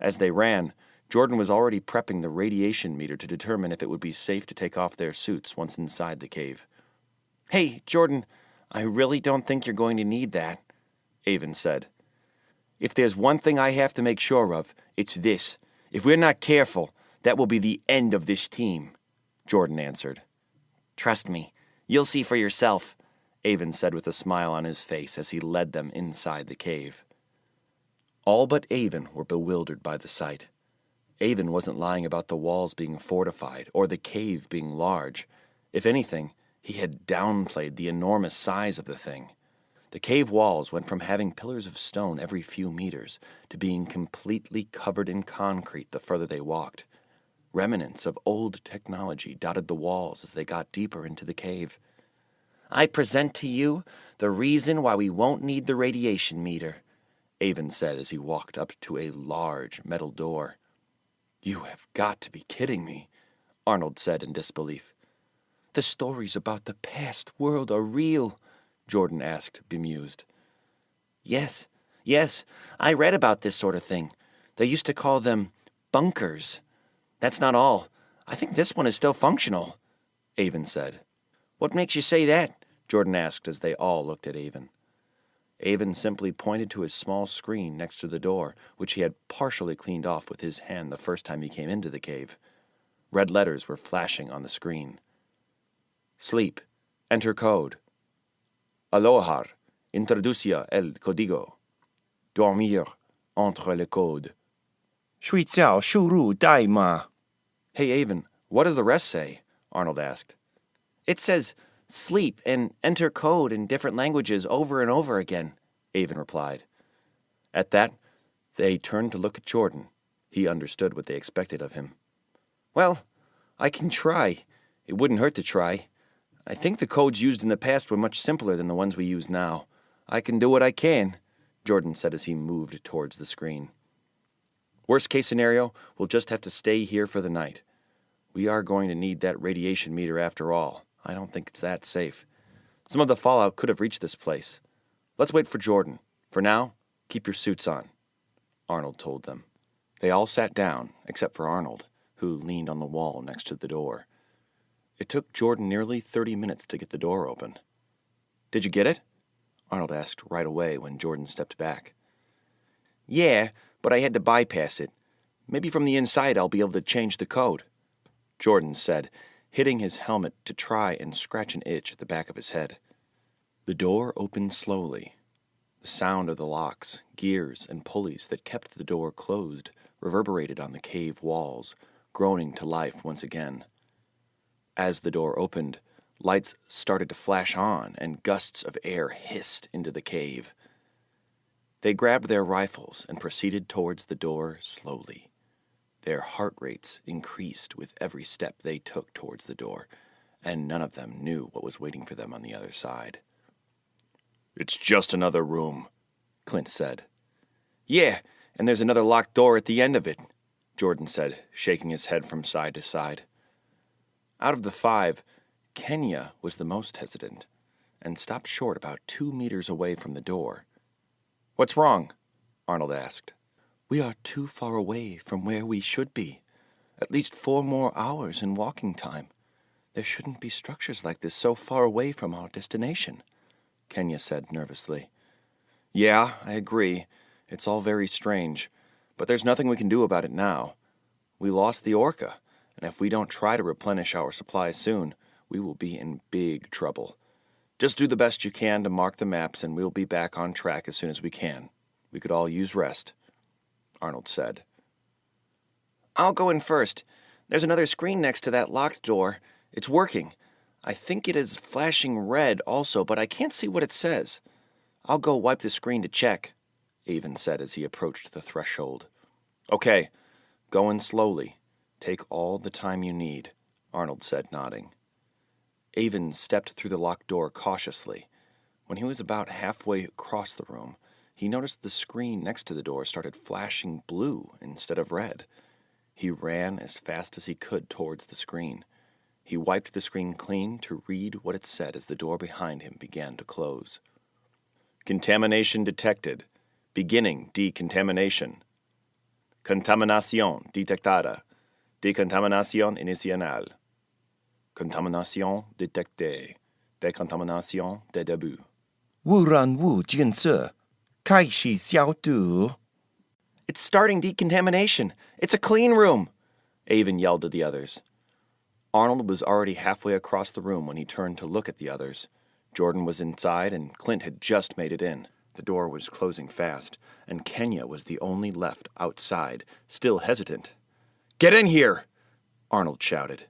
As they ran, Jordan was already prepping the radiation meter to determine if it would be safe to take off their suits once inside the cave. Hey, Jordan, I really don't think you're going to need that, Avon said. If there's one thing I have to make sure of, it's this. If we're not careful, that will be the end of this team, Jordan answered. Trust me, you'll see for yourself, Avon said with a smile on his face as he led them inside the cave. All but Avon were bewildered by the sight. Avon wasn't lying about the walls being fortified or the cave being large. If anything, he had downplayed the enormous size of the thing. The cave walls went from having pillars of stone every few meters to being completely covered in concrete the further they walked. Remnants of old technology dotted the walls as they got deeper into the cave. I present to you the reason why we won't need the radiation meter, Avon said as he walked up to a large metal door. You have got to be kidding me, Arnold said in disbelief. The stories about the past world are real, Jordan asked, bemused. Yes, I read about this sort of thing. They used to call them bunkers. That's not all. I think this one is still functional, Avon said. What makes you say that? Jordan asked as they all looked at Avon. Avon simply pointed to his small screen next to the door, which he had partially cleaned off with his hand the first time he came into the cave. Red letters were flashing on the screen. Sleep. Enter code. Aloha. Introducia el código. Dormir. Entre le code. 睡觉输入代码. Hey, Avon, what does the rest say? Arnold asked. It says sleep and enter code in different languages over and over again, Avon replied. At that, they turned to look at Jordan. He understood what they expected of him. Well, I can try. It wouldn't hurt to try. I think the codes used in the past were much simpler than the ones we use now. I can do what I can, Jordan said as he moved towards the screen. Worst case scenario, we'll just have to stay here for the night. We are going to need that radiation meter after all. I don't think it's that safe. Some of the fallout could have reached this place. Let's wait for Jordan. For now, keep your suits on, Arnold told them. They all sat down, except for Arnold, who leaned on the wall next to the door. It took Jordan nearly 30 minutes to get the door open. Did you get it? Arnold asked right away when Jordan stepped back. Yeah, but I had to bypass it. Maybe from the inside I'll be able to change the code, Jordan said, hitting his helmet to try and scratch an itch at the back of his head. The door opened slowly. The sound of the locks, gears, and pulleys that kept the door closed reverberated on the cave walls, groaning to life once again. As the door opened, lights started to flash on and gusts of air hissed into the cave. They grabbed their rifles and proceeded towards the door slowly. Their heart rates increased with every step they took towards the door, and none of them knew what was waiting for them on the other side. It's just another room, Clint said. Yeah, and there's another locked door at the end of it, Jordan said, shaking his head from side to side. Out of the 5, Kenya was the most hesitant, and stopped short about 2 meters away from the door. What's wrong? Arnold asked. We are too far away from where we should be. At least 4 more hours in walking time. There shouldn't be structures like this so far away from our destination, Kenya said nervously. Yeah, I agree. It's all very strange. But there's nothing we can do about it now. We lost the Orca, and if we don't try to replenish our supplies soon, we will be in big trouble. Just do the best you can to mark the maps, and we'll be back on track as soon as we can. We could all use rest, Arnold said. I'll go in first. There's another screen next to that locked door. It's working. I think it is flashing red also, but I can't see what it says. I'll go wipe the screen to check, Avon said as he approached the threshold. Okay, go in slowly. Take all the time you need, Arnold said, nodding. Avon stepped through the locked door cautiously. When he was about halfway across the room, he noticed the screen next to the door started flashing blue instead of red. He ran as fast as he could towards the screen. He wiped the screen clean to read what it said as the door behind him began to close. Contamination detected. Beginning decontamination. Contaminación detectada. Decontaminación inicial. Contamination detectée. Decontamination de début. 污染物检测，开始消毒。It's starting decontamination. It's a clean room, Avon yelled to the others. Arnold was already halfway across the room when he turned to look at the others. Jordan was inside, and Clint had just made it in. The door was closing fast, and Kenya was the only left outside, still hesitant. "Get in here!" Arnold shouted.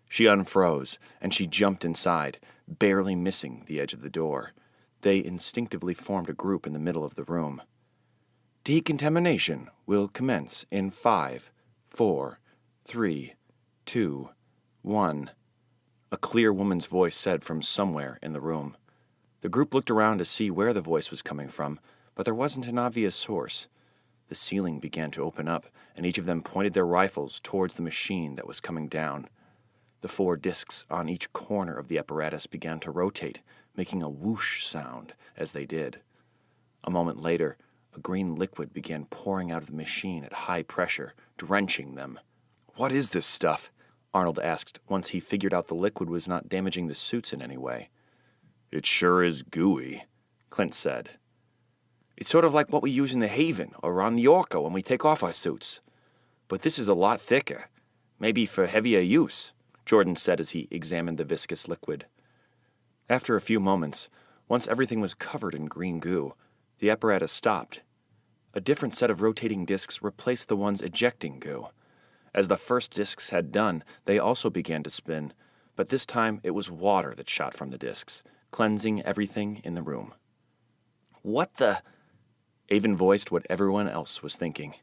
She unfroze, and she jumped inside, barely missing the edge of the door. They instinctively formed a group in the middle of the room. Decontamination will commence in 5, 4, 3, 2, 1. A clear woman's voice said from somewhere in the room. The group looked around to see where the voice was coming from, but there wasn't an obvious source. The ceiling began to open up, and each of them pointed their rifles towards the machine that was coming down. The 4 discs on each corner of the apparatus began to rotate, making a whoosh sound as they did. A moment later, a green liquid began pouring out of the machine at high pressure, drenching them. "What is this stuff?" Arnold asked once he figured out the liquid was not damaging the suits in any way. "It sure is gooey," Clint said. "It's sort of like what we use in the Haven or on the Orca when we take off our suits. But this is a lot thicker, maybe for heavier use," Jordan said as he examined the viscous liquid. After a few moments, once everything was covered in green goo, the apparatus stopped. A different set of rotating discs replaced the ones ejecting goo. As the first discs had done, they also began to spin, but this time it was water that shot from the discs, cleansing everything in the room. "What the—" Avon voiced what everyone else was thinking.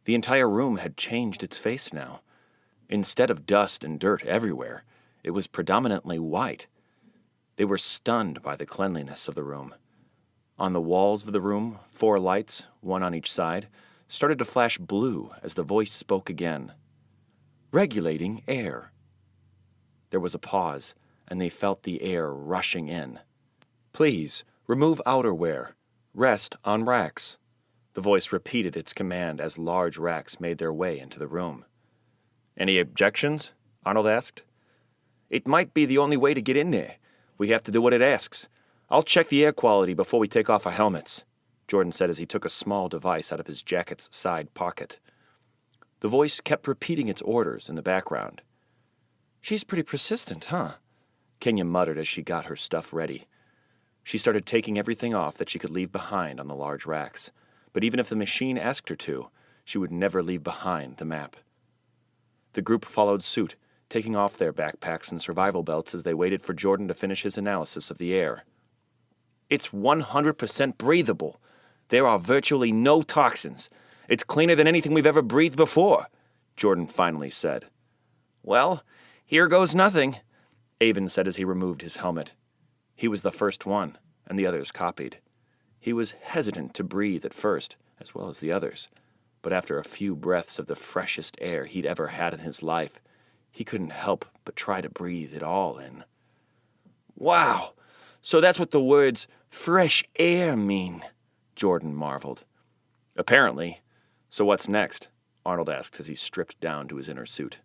The entire room had changed its face now. Instead of dust and dirt everywhere, it was predominantly white. They were stunned by the cleanliness of the room. On the walls of the room, 4 lights, one on each side, started to flash blue as the voice spoke again. "Regulating air." There was a pause, and they felt the air rushing in. "Please, remove outerwear. Rest on racks." The voice repeated its command as large racks made their way into the room. "Any objections?" Arnold asked. "It might be the only way to get in there. We have to do what it asks. I'll check the air quality before we take off our helmets," Jordan said as he took a small device out of his jacket's side pocket. The voice kept repeating its orders in the background. "She's pretty persistent, huh?" Kenya muttered as she got her stuff ready. She started taking everything off that she could leave behind on the large racks, but even if the machine asked her to, she would never leave behind the map. The group followed suit, taking off their backpacks and survival belts as they waited for Jordan to finish his analysis of the air. "It's 100% breathable. There are virtually no toxins. It's cleaner than anything we've ever breathed before," Jordan finally said. "Well, here goes nothing," Avon said as he removed his helmet. He was the first one, and the others copied. He was hesitant to breathe at first, as well as the others, but after a few breaths of the freshest air he'd ever had in his life, he couldn't help but try to breathe it all in. "Wow! So that's what the words fresh air mean," Jordan marveled. "Apparently. So what's next?" Arnold asked as he stripped down to his inner suit.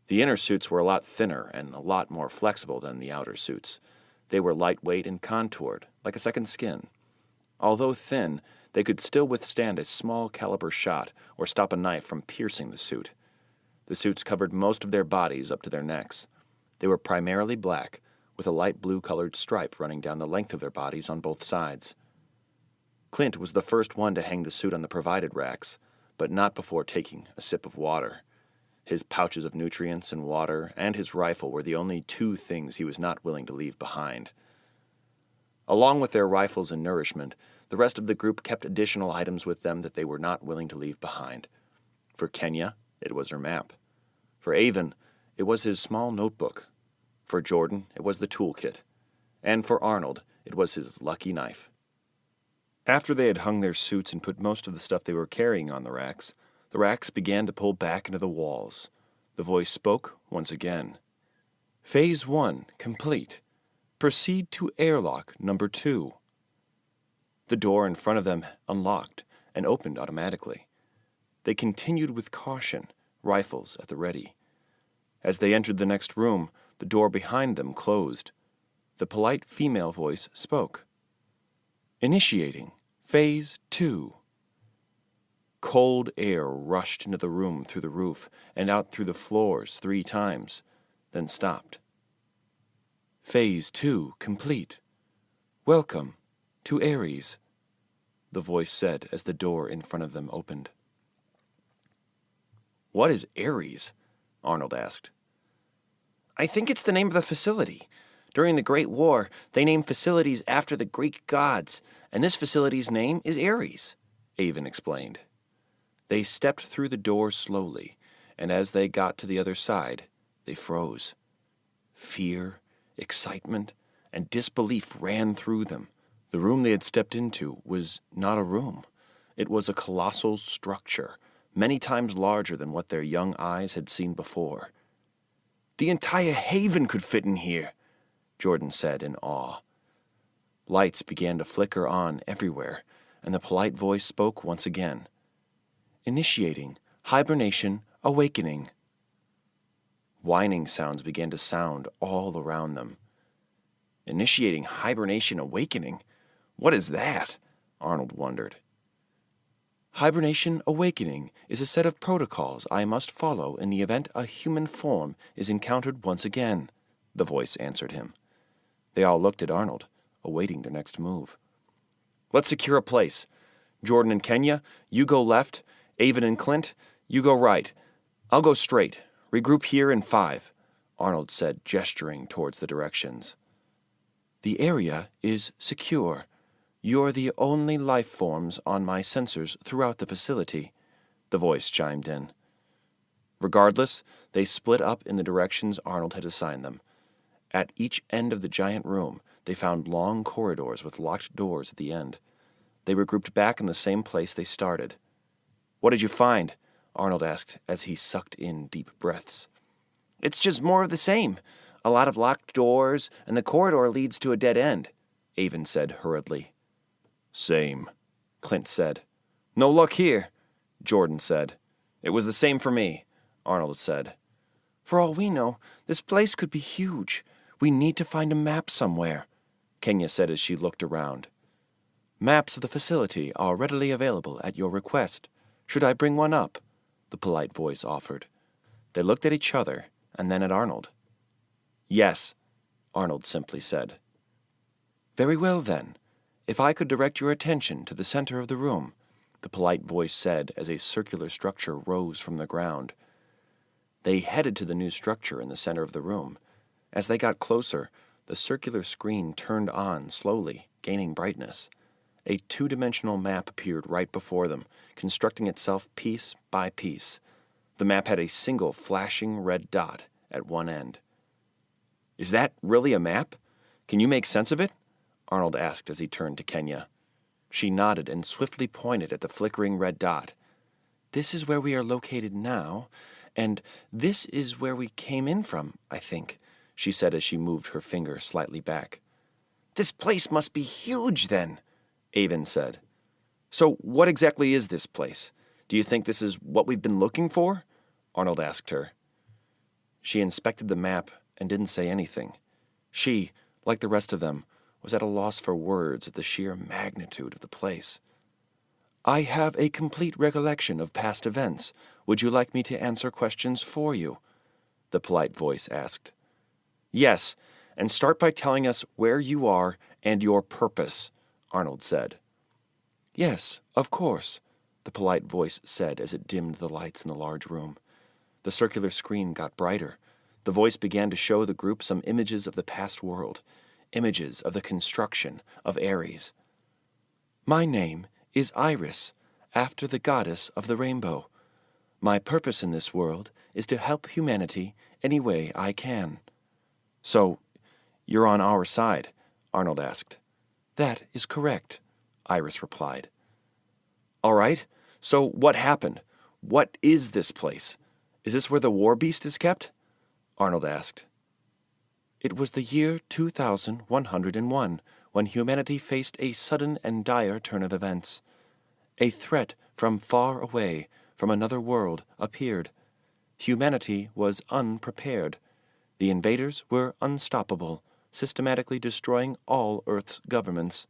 The inner suits were a lot thinner and a lot more flexible than the outer suits. They were lightweight and contoured, like a second skin. Although thin, they could still withstand a small caliber shot or stop a knife from piercing the suit. The suits covered most of their bodies up to their necks. They were primarily black, with a light blue-colored stripe running down the length of their bodies on both sides. Clint was the first one to hang the suit on the provided racks, but not before taking a sip of water. His pouches of nutrients and water and his rifle were the only two things he was not willing to leave behind. Along with their rifles and nourishment, the rest of the group kept additional items with them that they were not willing to leave behind. For Kenya, it was her map. For Avon, it was his small notebook. For Jordan, it was the toolkit. And for Arnold, it was his lucky knife. After they had hung their suits and put most of the stuff they were carrying on the racks began to pull back into the walls. The voice spoke once again. Phase 1 complete. Proceed to airlock number 2. The door in front of them unlocked and opened automatically. They continued with caution, rifles at the ready. As they entered the next room, the door behind them closed. The polite female voice spoke. Initiating Phase 2. Cold air rushed into the room through the roof and out through the floors 3 times, then stopped. Phase 2 complete. Welcome to Ares, the voice said as the door in front of them opened. What is Ares? Arnold asked. I think it's the name of the facility. During the Great War, they named facilities after the Greek gods, and this facility's name is Ares, Avon explained. They stepped through the door slowly, and as they got to the other side, they froze. Fear, excitement, and disbelief ran through them. The room they had stepped into was not a room. It was a colossal structure, many times larger than what their young eyes had seen before. The entire haven could fit in here, Jordan said in awe. Lights began to flicker on everywhere, and the polite voice spoke once again. Initiating hibernation awakening. Whining sounds began to sound all around them. Initiating hibernation awakening? What is that? Arnold wondered. Hibernation awakening is a set of protocols I must follow in the event a human form is encountered once again, the voice answered him. They all looked at Arnold, awaiting their next move. Let's secure a place. Jordan and Kenya, you go left. Avon and Clint, you go right. I'll go straight. Regroup here in 5, Arnold said, gesturing towards the directions. The area is secure. You're the only life forms on my sensors throughout the facility, the voice chimed in. Regardless, they split up in the directions Arnold had assigned them. At each end of the giant room, they found long corridors with locked doors at the end. They were grouped back in the same place they started. What did you find? Arnold asked as he sucked in deep breaths. It's just more of the same. A lot of locked doors, and the corridor leads to a dead end, Avon said hurriedly. Same, Clint said. No luck here, Jordan said. It was the same for me, Arnold said. For all we know, this place could be huge. We need to find a map somewhere, Kenya said as she looked around. Maps of the facility are readily available at your request. Should I bring one up? The polite voice offered. They looked at each other and then at Arnold. Yes, Arnold simply said. Very well then. If I could direct your attention to the center of the room, the polite voice said as a circular structure rose from the ground. They headed to the new structure in the center of the room. As they got closer, the circular screen turned on slowly, gaining brightness. A 2-dimensional map appeared right before them, constructing itself piece by piece. The map had a single flashing red dot at one end. Is that really a map? Can you make sense of it? Arnold asked as he turned to Kenya. She nodded and swiftly pointed at the flickering red dot. This is where we are located now, and this is where we came in from, I think, she said as she moved her finger slightly back. This place must be huge, then, Avon said. So what exactly is this place? Do you think this is what we've been looking for? Arnold asked her. She inspected the map and didn't say anything. She, like the rest of them, was at a loss for words at the sheer magnitude of the place. "I have a complete recollection of past events. Would you like me to answer questions for you?" the polite voice asked. "Yes, and start by telling us where you are and your purpose," Arnold said. "Yes, of course," the polite voice said as it dimmed the lights in the large room. The circular screen got brighter. The voice began to show the group some images of the past world, images of the construction of Ares. "My name is Iris, after the goddess of the rainbow. My purpose in this world is to help humanity any way I can." "So, you're on our side?" Arnold asked. "That is correct," Iris replied. "All right, so what happened? What is this place? Is this where the war beast is kept?" Arnold asked. "It was the year 2101 when humanity faced a sudden and dire turn of events. A threat from far away, from another world, appeared. Humanity was unprepared. The invaders were unstoppable, systematically destroying all Earth's governments."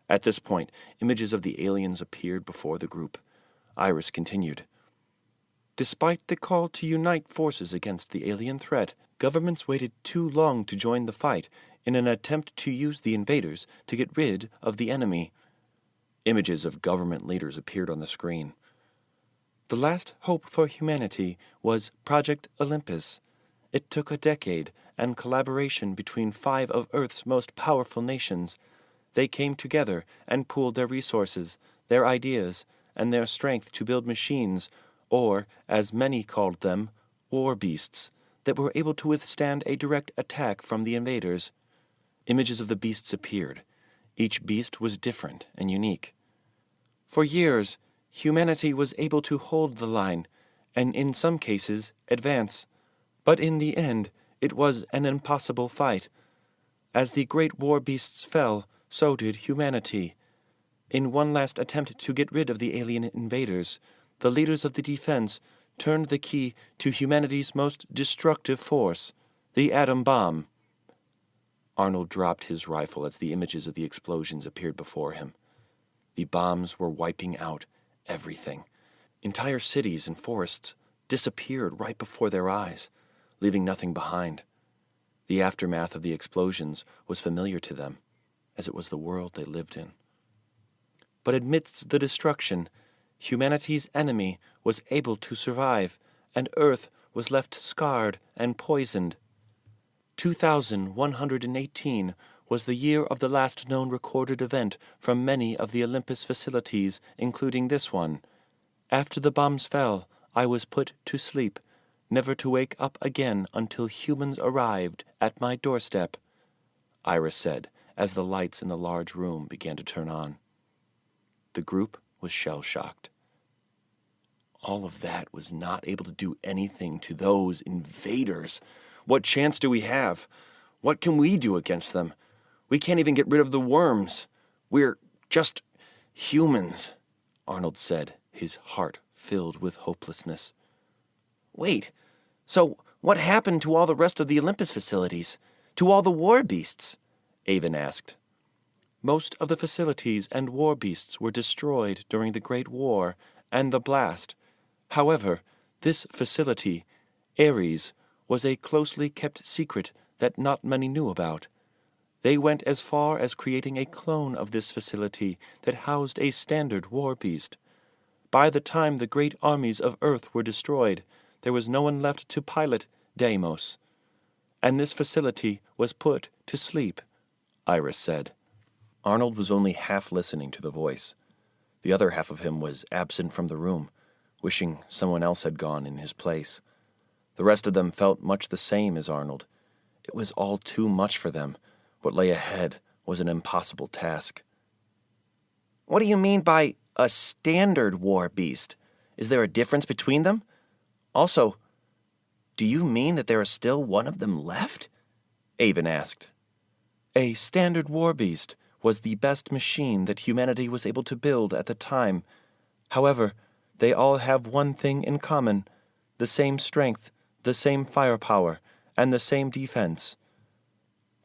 At this point, images of the aliens appeared before the group. Iris continued. "Despite the call to unite forces against the alien threat, governments waited too long to join the fight in an attempt to use the invaders to get rid of the enemy." Images of government leaders appeared on the screen. "The last hope for humanity was Project Olympus. It took a decade and collaboration between 5 of Earth's most powerful nations. They came together and pooled their resources, their ideas, and their strength to build machines, or, as many called them, war beasts, that were able to withstand a direct attack from the invaders." Images of the beasts appeared. Each beast was different and unique. "For years, humanity was able to hold the line, and in some cases advance. But in the end, it was an impossible fight. As the great war beasts fell, so did humanity. In one last attempt to get rid of the alien invaders, the leaders of the defense turned the key to humanity's most destructive force, the atom bomb." Arnold dropped his rifle as the images of the explosions appeared before him. The bombs were wiping out everything. Entire cities and forests disappeared right before their eyes, leaving nothing behind. The aftermath of the explosions was familiar to them, as it was the world they lived in. But amidst the destruction, humanity's enemy was able to survive, and Earth was left scarred and poisoned. 2118 was the year of the last known recorded event from many of the Olympus facilities, including this one. After the bombs fell, I was put to sleep, never to wake up again until humans arrived at my doorstep," Iris said, as the lights in the large room began to turn on. The group was shell-shocked. All of that was not able to do anything to those invaders. What chance do we have? What can we do against them? We can't even get rid of the worms. We're just humans, Arnold said, his heart filled with hopelessness. Wait, so what happened to all the rest of the Olympus facilities? To all the war beasts? Avon asked. Most of the facilities and war beasts were destroyed during the Great War and the blast. However, this facility, Ares, was a closely kept secret that not many knew about. They went as far as creating a clone of this facility that housed a standard war beast. By the time the great armies of Earth were destroyed, there was no one left to pilot Deimos. And this facility was put to sleep, Iris said. Arnold was only half listening to the voice. The other half of him was absent from the room, wishing someone else had gone in his place. The rest of them felt much the same as Arnold. It was all too much for them. What lay ahead was an impossible task. What do you mean by a standard war beast? Is there a difference between them? Also, do you mean that there is still one of them left? Avon asked. A standard war beast was the best machine that humanity was able to build at the time. However, they all have one thing in common: the same strength, the same firepower, and the same defense.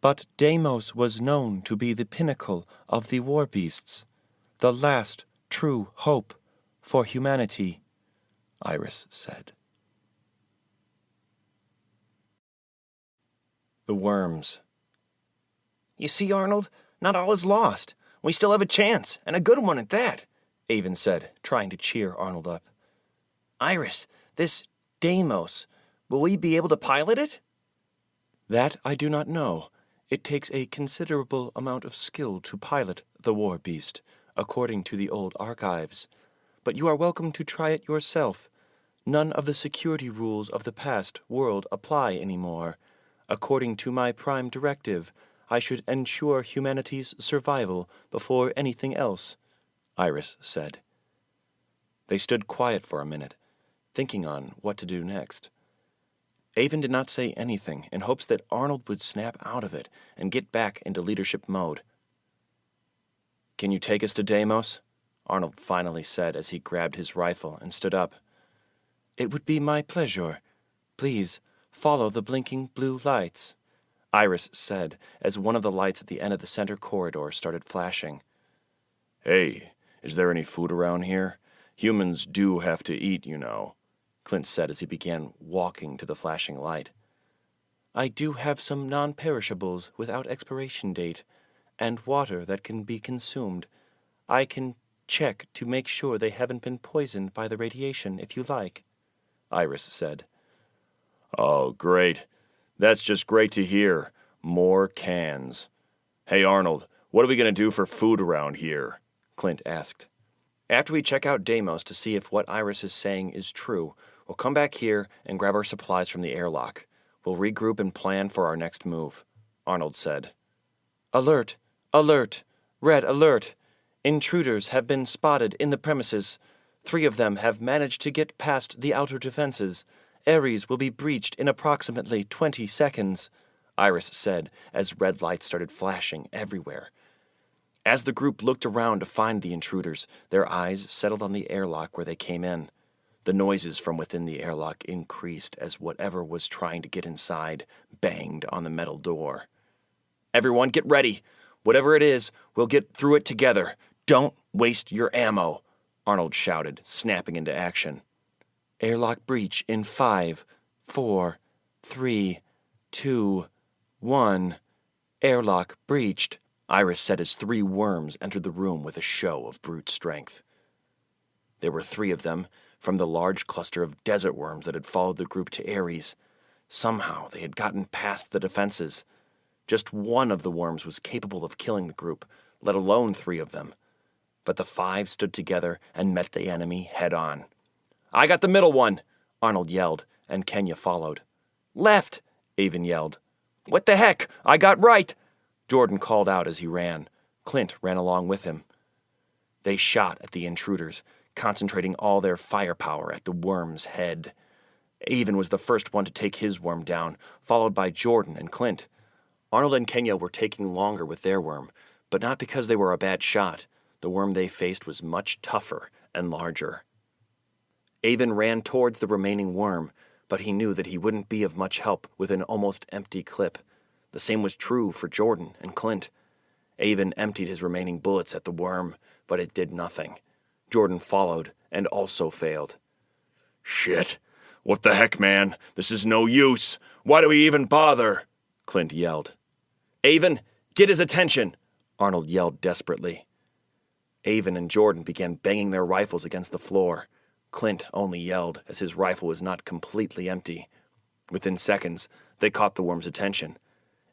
But Deimos was known to be the pinnacle of the war beasts, the last true hope for humanity, Iris said. The worms. You see, Arnold, not all is lost. We still have a chance, and a good one at that, Avon said, trying to cheer Arnold up. Iris, this Deimos, will we be able to pilot it? That I do not know. It takes a considerable amount of skill to pilot the war beast, according to the old archives. But you are welcome to try it yourself. None of the security rules of the past world apply anymore. According to my prime directive, I should ensure humanity's survival before anything else, Iris said. They stood quiet for a minute, thinking on what to do next. Avon did not say anything in hopes that Arnold would snap out of it and get back into leadership mode. "Can you take us to Deimos?" Arnold finally said as he grabbed his rifle and stood up. "It would be my pleasure. Please, follow the blinking blue lights," Iris said as one of the lights at the end of the center corridor started flashing. "Hey, is there any food around here? Humans do have to eat, you know," Clint said as he began walking to the flashing light. "I do have some non-perishables without expiration date, and water that can be consumed. I can check to make sure they haven't been poisoned by the radiation if you like," Iris said. "Oh, great. That's just great to hear. More cans. Hey, Arnold, what are we going to do for food around here?" Clint asked. "After we check out Deimos to see if what Iris is saying is true, we'll come back here and grab our supplies from the airlock. We'll regroup and plan for our next move," Arnold said. "Alert! Alert! Red alert! Intruders have been spotted in the premises. 3 of them have managed to get past the outer defenses. Ares will be breached in approximately 20 seconds, Iris said as red lights started flashing everywhere. As the group looked around to find the intruders, their eyes settled on the airlock where they came in. The noises from within the airlock increased as whatever was trying to get inside banged on the metal door. "Everyone get ready. Whatever it is, we'll get through it together. Don't waste your ammo," Arnold shouted, snapping into action. "Airlock breach in 5, 4, 3, 2, 1. Airlock breached," Iris said as 3 worms entered the room with a show of brute strength. There were 3 of them, from the large cluster of desert worms that had followed the group to Ares. Somehow they had gotten past the defenses. Just 1 of the worms was capable of killing the group, let alone 3 of them. But the 5 stood together and met the enemy head-on. "I got the middle one," Arnold yelled, and Kenya followed. "Left," Avon yelled. "What the heck? I got right," Jordan called out as he ran. Clint ran along with him. They shot at the intruders, concentrating all their firepower at the worm's head. Avon was the first one to take his worm down, followed by Jordan and Clint. Arnold and Kenya were taking longer with their worm, but not because they were a bad shot. The worm they faced was much tougher and larger. Avon ran towards the remaining worm, but he knew that he wouldn't be of much help with an almost empty clip. The same was true for Jordan and Clint. Avon emptied his remaining bullets at the worm, but it did nothing. Jordan followed and also failed. "Shit! What the heck, man? This is no use! Why do we even bother?" Clint yelled. "Avon, get his attention!" Arnold yelled desperately. Avon and Jordan began banging their rifles against the floor. Clint only yelled as his rifle was not completely empty. Within seconds, they caught the worm's attention.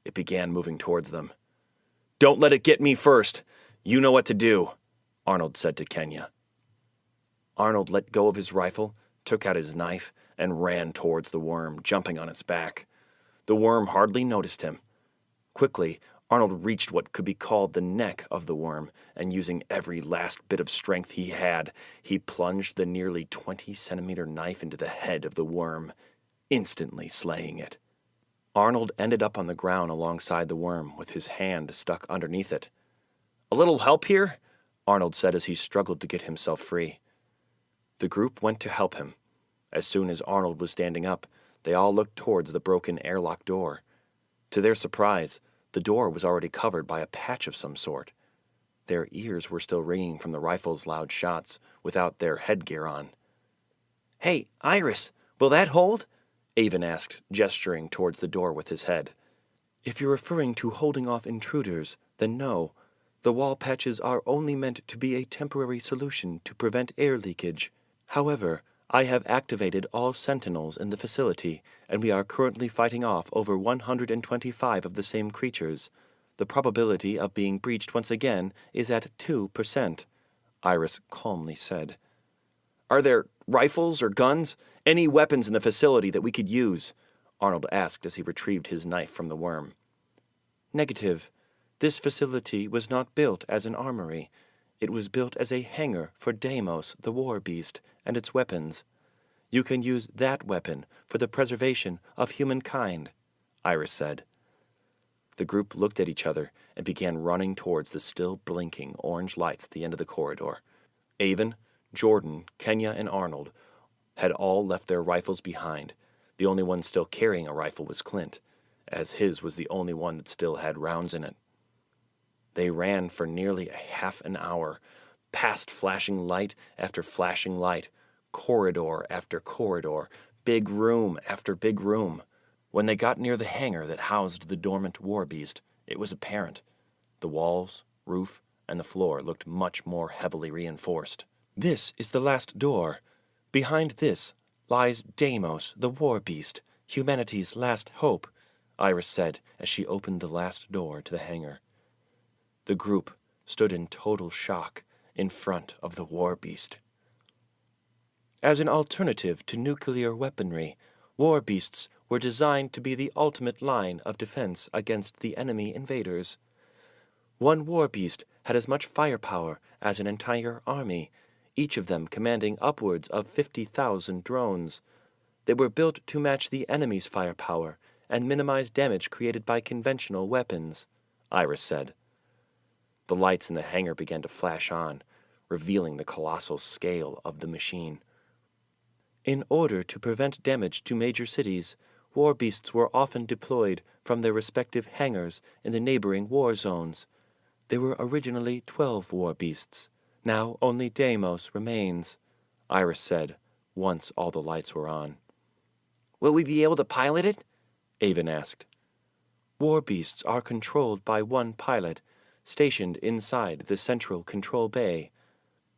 It began moving towards them. "Don't let it get me first. You know what to do," Arnold said to Kenya. Arnold let go of his rifle, took out his knife, and ran towards the worm, jumping on its back. The worm hardly noticed him. Quickly, Arnold reached what could be called the neck of the worm, and using every last bit of strength he had, he plunged the nearly 20-centimeter knife into the head of the worm, instantly slaying it. Arnold ended up on the ground alongside the worm, with his hand stuck underneath it. "A little help here?" Arnold said as he struggled to get himself free. The group went to help him. As soon as Arnold was standing up, they all looked towards the broken airlock door. To their surprise, The door was already covered by a patch of some sort. Their ears were still ringing from the rifle's loud shots without their headgear on. Hey, Iris, will that hold? Avon asked, gesturing towards the door with his head. If you're referring to holding off intruders, then no. The wall patches are only meant to be a temporary solution to prevent air leakage. However, I have activated all sentinels in the facility, and we are currently fighting off over 125 of the same creatures. The probability of being breached once again is at 2%, Iris calmly said. Are there rifles or guns? Any weapons in the facility that we could use? Arnold asked as he retrieved his knife from the worm. Negative. This facility was not built as an armory. It was built as a hangar for Deimos, the war beast, and its weapons. You can use that weapon for the preservation of humankind, Iris said. The group looked at each other and began running towards the still blinking orange lights at the end of the corridor. Avon, Jordan, Kenya, and Arnold had all left their rifles behind. The only one still carrying a rifle was Clint, as his was the only one that still had rounds in it. They ran for nearly a half an hour, past flashing light after flashing light, corridor after corridor, big room after big room. When they got near the hangar that housed the dormant war beast, it was apparent. The walls, roof, and the floor looked much more heavily reinforced. This is the last door. Behind this lies Deimos, the war beast, humanity's last hope, Iris said as she opened the last door to the hangar. The group stood in total shock in front of the war beast. As an alternative to nuclear weaponry, war beasts were designed to be the ultimate line of defense against the enemy invaders. One war beast had as much firepower as an entire army, each of them commanding upwards of 50,000 drones. They were built to match the enemy's firepower and minimize damage created by conventional weapons, Iris said. The lights in the hangar began to flash on, revealing the colossal scale of the machine. In order to prevent damage to major cities, war beasts were often deployed from their respective hangars in the neighboring war zones. There were originally 12 war beasts. Now only Deimos remains, Iris said, once all the lights were on. Will we be able to pilot it? Avon asked. War beasts are controlled by one pilot, stationed inside the central control bay.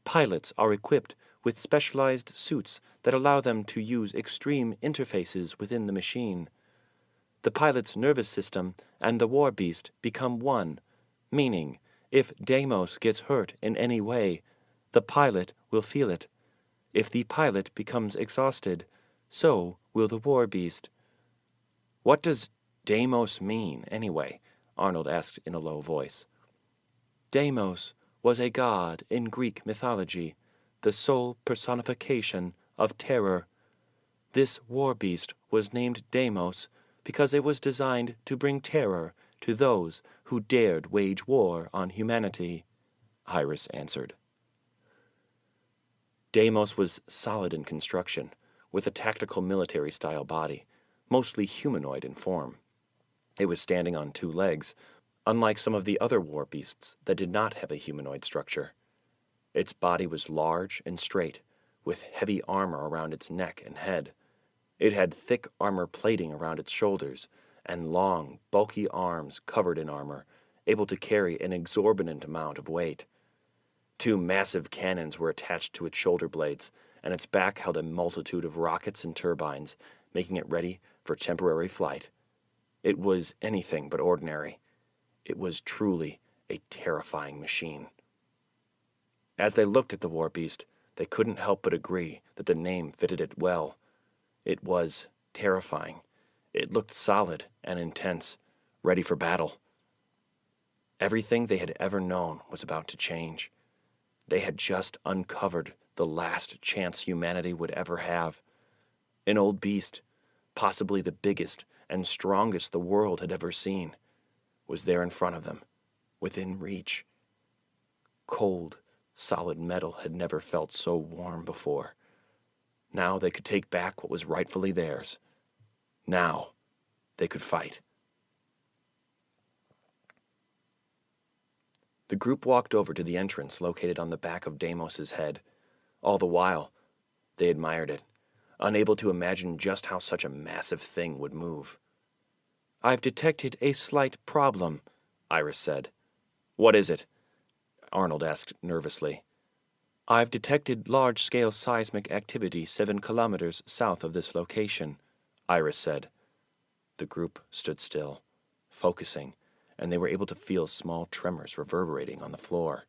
Pilots are equipped with specialized suits that allow them to use extreme interfaces within the machine. The pilot's nervous system and the war beast become one, meaning if Deimos gets hurt in any way, the pilot will feel it. If the pilot becomes exhausted, so will the war beast. What does Deimos mean, anyway? Arnold asked in a low voice. Deimos was a god in Greek mythology, the sole personification of terror. This war beast was named Deimos because it was designed to bring terror to those who dared wage war on humanity, Iris answered. Deimos was solid in construction, with a tactical military-style body, mostly humanoid in form. It was standing on two legs, unlike some of the other war beasts that did not have a humanoid structure. Its body was large and straight, with heavy armor around its neck and head. It had thick armor plating around its shoulders, and long, bulky arms covered in armor, able to carry an exorbitant amount of weight. 2 massive cannons were attached to its shoulder blades, and its back held a multitude of rockets and turbines, making it ready for temporary flight. It was anything but ordinary. It was truly a terrifying machine. As they looked at the war beast, they couldn't help but agree that the name fitted it well. It was terrifying. It looked solid and intense, ready for battle. Everything they had ever known was about to change. They had just uncovered the last chance humanity would ever have. An old beast, possibly the biggest and strongest the world had ever seen, was there in front of them, within reach. Cold, solid metal had never felt so warm before. Now they could take back what was rightfully theirs. Now they could fight. The group walked over to the entrance located on the back of Deimos's head. All the while, they admired it, unable to imagine just how such a massive thing would move. "I've detected a slight problem," Iris said. "What is it?" Arnold asked nervously. "I've detected large-scale seismic activity 7 kilometers south of this location," Iris said. The group stood still, focusing, and they were able to feel small tremors reverberating on the floor.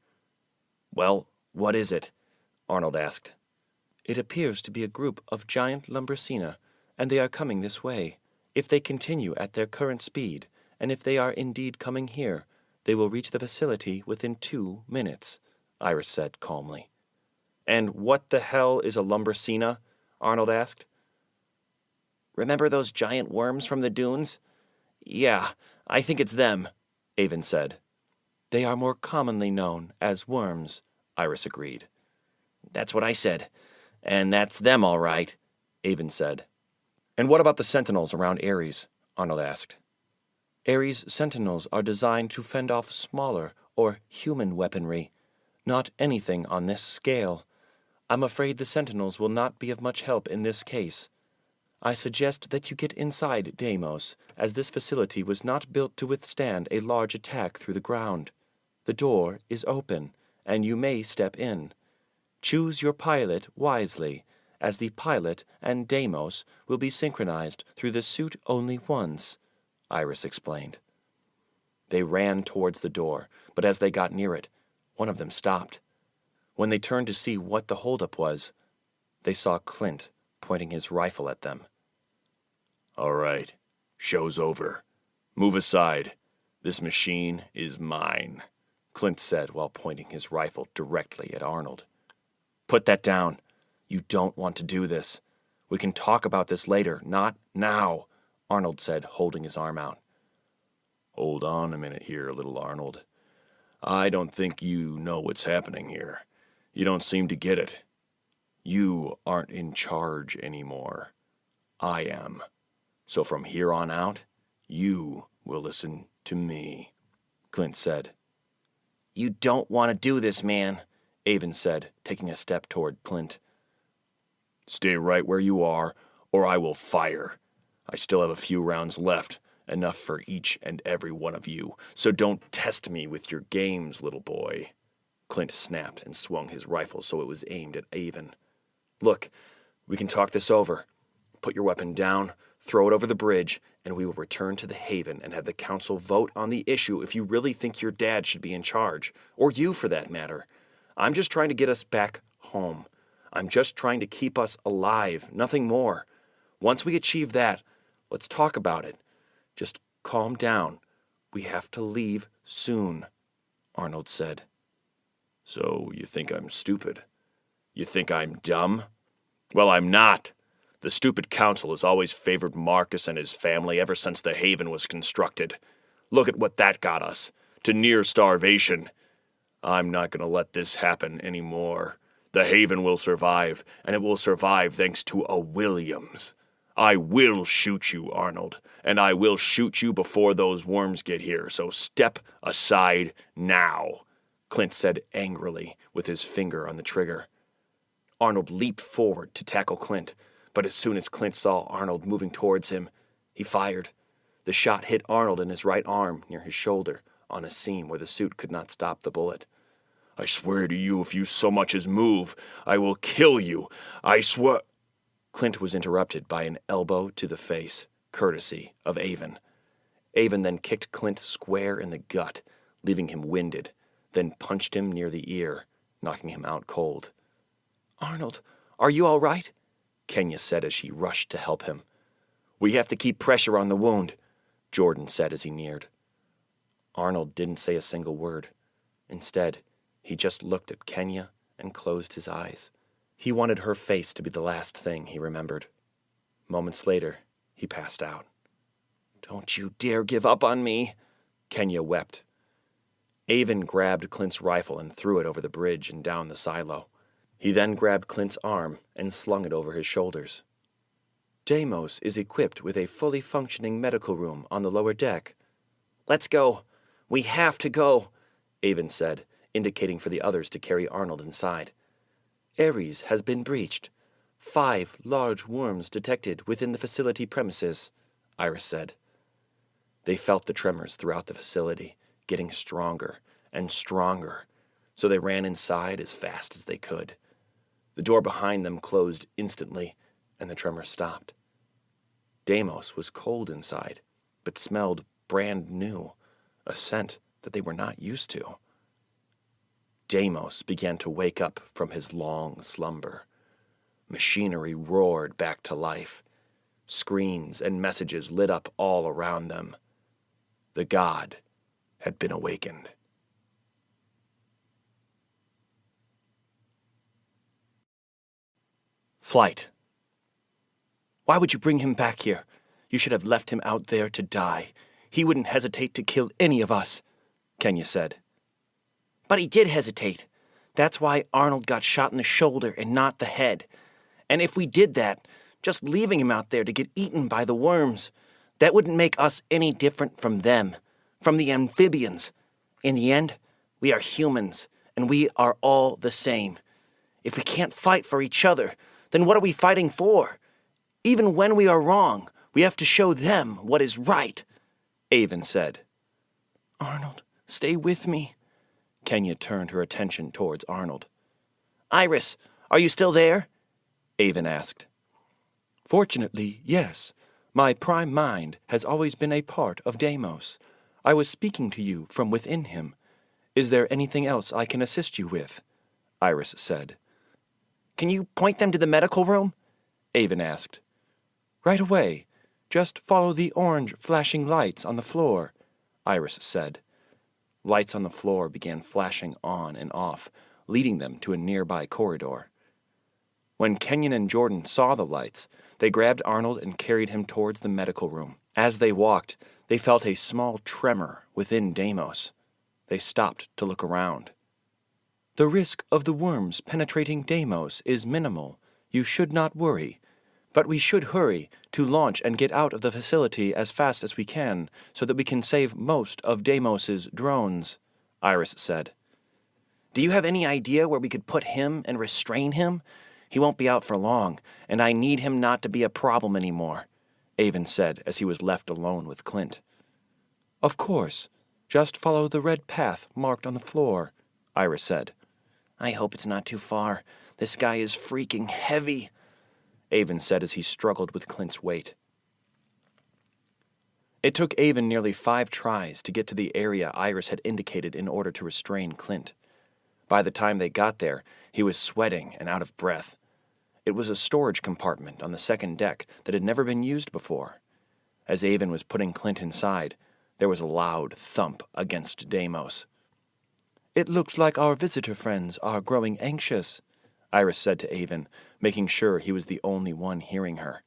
"Well, what is it?" Arnold asked. "It appears to be a group of giant Lumbricina, and they are coming this way. If they continue at their current speed, and if they are indeed coming here, they will reach the facility within 2 minutes," Iris said calmly. "And what the hell is a Lumbricina?" Arnold asked. "Remember those giant worms from the dunes?" "Yeah, I think it's them," Avon said. "They are more commonly known as worms," Iris agreed. "That's what I said. And that's them all right," Avon said. "And what about the sentinels around Ares?" Arnold asked. "Ares sentinels are designed to fend off smaller or human weaponry, not anything on this scale. I'm afraid the sentinels will not be of much help in this case. I suggest that you get inside Deimos, as this facility was not built to withstand a large attack through the ground. The door is open, and you may step in. Choose your pilot wisely, as the pilot and Deimos will be synchronized through the suit only once," Iris explained. They ran towards the door, but as they got near it, one of them stopped. When they turned to see what the holdup was, they saw Clint pointing his rifle at them. "All right, show's over. Move aside. This machine is mine," Clint said while pointing his rifle directly at Arnold. "Put that down. You don't want to do this. We can talk about this later, not now," Arnold said, holding his arm out. "Hold on a minute here, little Arnold. I don't think you know what's happening here. You don't seem to get it. You aren't in charge anymore. I am. So from here on out, you will listen to me," Clint said. "You don't want to do this, man," Avon said, taking a step toward Clint. "Stay right where you are, or I will fire. I still have a few rounds left, enough for each and every one of you, so don't test me with your games, little boy." Clint snapped and swung his rifle so it was aimed at Avon. "Look, we can talk this over. Put your weapon down, throw it over the bridge, and we will return to the Haven and have the council vote on the issue if you really think your dad should be in charge, or you for that matter. I'm just trying to get us back home. I'm just trying to keep us alive, nothing more. Once we achieve that, let's talk about it. Just calm down. We have to leave soon," Arnold said. "So you think I'm stupid? You think I'm dumb? Well, I'm not. The stupid council has always favored Marcus and his family ever since the Haven was constructed. Look at what that got us, to near starvation. I'm not going to let this happen anymore. The Haven will survive, and it will survive thanks to a Williams. I will shoot you, Arnold, and I will shoot you before those worms get here, so step aside now," Clint said angrily with his finger on the trigger. Arnold leaped forward to tackle Clint, but as soon as Clint saw Arnold moving towards him, he fired. The shot hit Arnold in his right arm near his shoulder, on a seam where the suit could not stop the bullet. "I swear to you, if you so much as move, I will kill you. I swear—" Clint was interrupted by an elbow to the face, courtesy of Avon. Avon then kicked Clint square in the gut, leaving him winded, then punched him near the ear, knocking him out cold. "Arnold, are you all right?" Kenya said as she rushed to help him. "We have to keep pressure on the wound," Jordan said as he neared. Arnold didn't say a single word. Instead, he just looked at Kenya and closed his eyes. He wanted her face to be the last thing he remembered. Moments later, he passed out. "Don't you dare give up on me," Kenya wept. Avon grabbed Clint's rifle and threw it over the bridge and down the silo. He then grabbed Clint's arm and slung it over his shoulders. "Deimos is equipped with a fully functioning medical room on the lower deck." "Let's go. We have to go," Avon said, indicating for the others to carry Arnold inside. Ares has been breached. 5 large worms detected within the facility premises, Iris said. They felt the tremors throughout the facility, getting stronger and stronger, so they ran inside as fast as they could. The door behind them closed instantly, and the tremors stopped. Deimos was cold inside, but smelled brand new, a scent that they were not used to. Deimos began to wake up from his long slumber. Machinery roared back to life. Screens and messages lit up all around them. The god had been awakened. Flight. Why would you bring him back here? You should have left him out there to die. He wouldn't hesitate to kill any of us, Kenya said. But he did hesitate. That's why Arnold got shot in the shoulder and not the head. And if we did that, just leaving him out there to get eaten by the worms, that wouldn't make us any different from them, from the amphibians. In the end, we are humans, and we are all the same. If we can't fight for each other, then what are we fighting for? Even when we are wrong, we have to show them what is right, Avon said. Arnold, stay with me. Kenya turned her attention towards Arnold. Iris, are you still there? Avon asked. Fortunately, yes. My prime mind has always been a part of Deimos. I was speaking to you from within him. Is there anything else I can assist you with? Iris said. Can you point them to the medical room? Avon asked. Right away. Just follow the orange flashing lights on the floor, Iris said. Lights on the floor began flashing on and off, leading them to a nearby corridor. When Kenyon and Jordan saw the lights, they grabbed Arnold and carried him towards the medical room. As they walked, they felt a small tremor within Deimos. They stopped to look around. The risk of the worms penetrating Deimos is minimal. You should not worry. But we should hurry to launch and get out of the facility as fast as we can so that we can save most of Deimos's drones, Iris said. Do you have any idea where we could put him and restrain him? He won't be out for long, and I need him not to be a problem anymore, Avon said as he was left alone with Clint. Of course. Just follow the red path marked on the floor, Iris said. I hope it's not too far. This guy is freaking heavy, Avon said as he struggled with Clint's weight. It took Avon nearly 5 tries to get to the area Iris had indicated in order to restrain Clint. By the time they got there, he was sweating and out of breath. It was a storage compartment on the second deck that had never been used before. As Avon was putting Clint inside, there was a loud thump against Deimos. It looks like our visitor friends are growing anxious, Iris said to Avon, making sure he was the only one hearing her.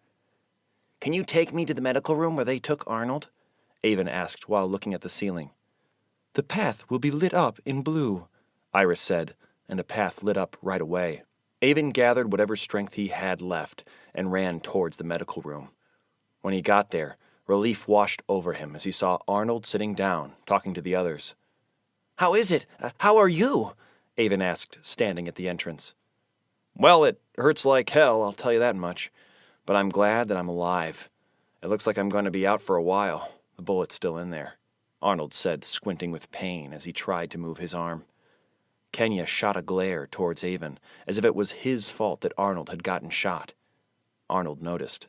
Can you take me to the medical room where they took Arnold? Avon asked while looking at the ceiling. The path will be lit up in blue, Iris said, and a path lit up right away. Avon gathered whatever strength he had left and ran towards the medical room. When he got there, relief washed over him as he saw Arnold sitting down, talking to the others. How is it? How are you? Avon asked, standing at the entrance. Well, it hurts like hell, I'll tell you that much. But I'm glad that I'm alive. It looks like I'm going to be out for a while. The bullet's still in there, Arnold said, squinting with pain as he tried to move his arm. Kenya shot a glare towards Avon, as if it was his fault that Arnold had gotten shot. Arnold noticed.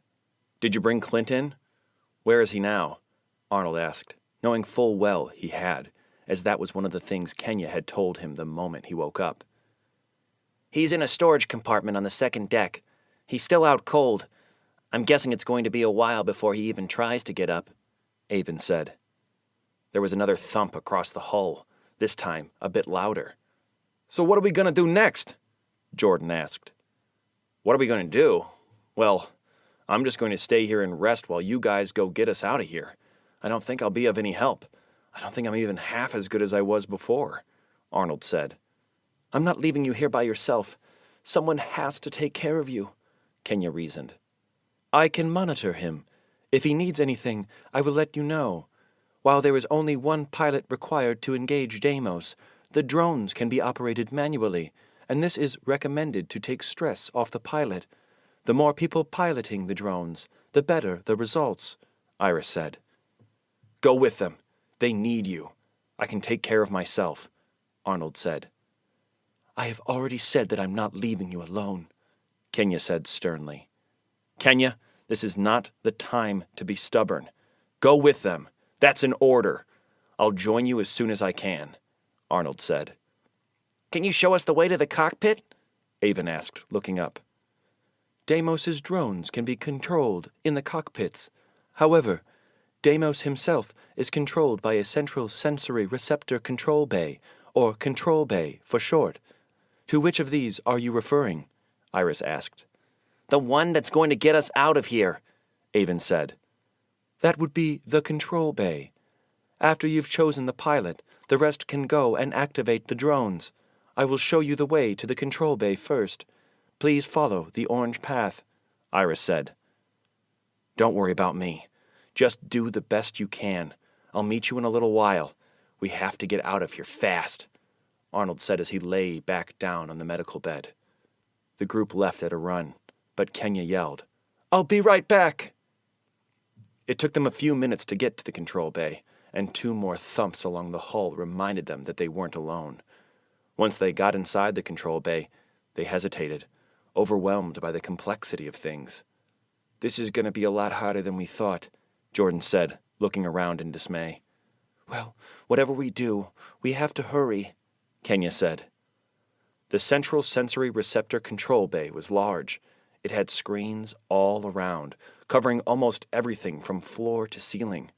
Did you bring Clint in? Where is he now? Arnold asked, knowing full well he had, as that was one of the things Kenya had told him the moment he woke up. He's in a storage compartment on the second deck. He's still out cold. I'm guessing it's going to be a while before he even tries to get up, Avon said. There was another thump across the hull, this time a bit louder. So what are we going to do next? Jordan asked. What are we going to do? Well, I'm just going to stay here and rest while you guys go get us out of here. I don't think I'll be of any help. I don't think I'm even half as good as I was before, Arnold said. I'm not leaving you here by yourself. Someone has to take care of you, Kenya reasoned. I can monitor him. If he needs anything, I will let you know. While there is only one pilot required to engage Deimos, the drones can be operated manually, and this is recommended to take stress off the pilot. The more people piloting the drones, the better the results, Iris said. Go with them. They need you. I can take care of myself, Arnold said. I have already said that I'm not leaving you alone, Kenya said sternly. Kenya, this is not the time to be stubborn. Go with them. That's an order. I'll join you as soon as I can, Arnold said. Can you show us the way to the cockpit? Avon asked, looking up. Deimos's drones can be controlled in the cockpits. However, Deimos himself is controlled by a central sensory receptor control bay, or control bay for short. To which of these are you referring? Iris asked. The one that's going to get us out of here, Avon said. That would be the control bay. After you've chosen the pilot, the rest can go and activate the drones. I will show you the way to the control bay first. Please follow the orange path, Iris said. Don't worry about me. Just do the best you can. I'll meet you in a little while. We have to get out of here fast, Arnold said as he lay back down on the medical bed. The group left at a run, but Kenya yelled, I'll be right back! It took them a few minutes to get to the control bay, and 2 more thumps along the hull reminded them that they weren't alone. Once they got inside the control bay, they hesitated, overwhelmed by the complexity of things. This is going to be a lot harder than we thought, Jordan said, looking around in dismay. Well, whatever we do, we have to hurry, Kenya said. The central sensory receptor control bay was large. It had screens all around, covering almost everything from floor to ceiling.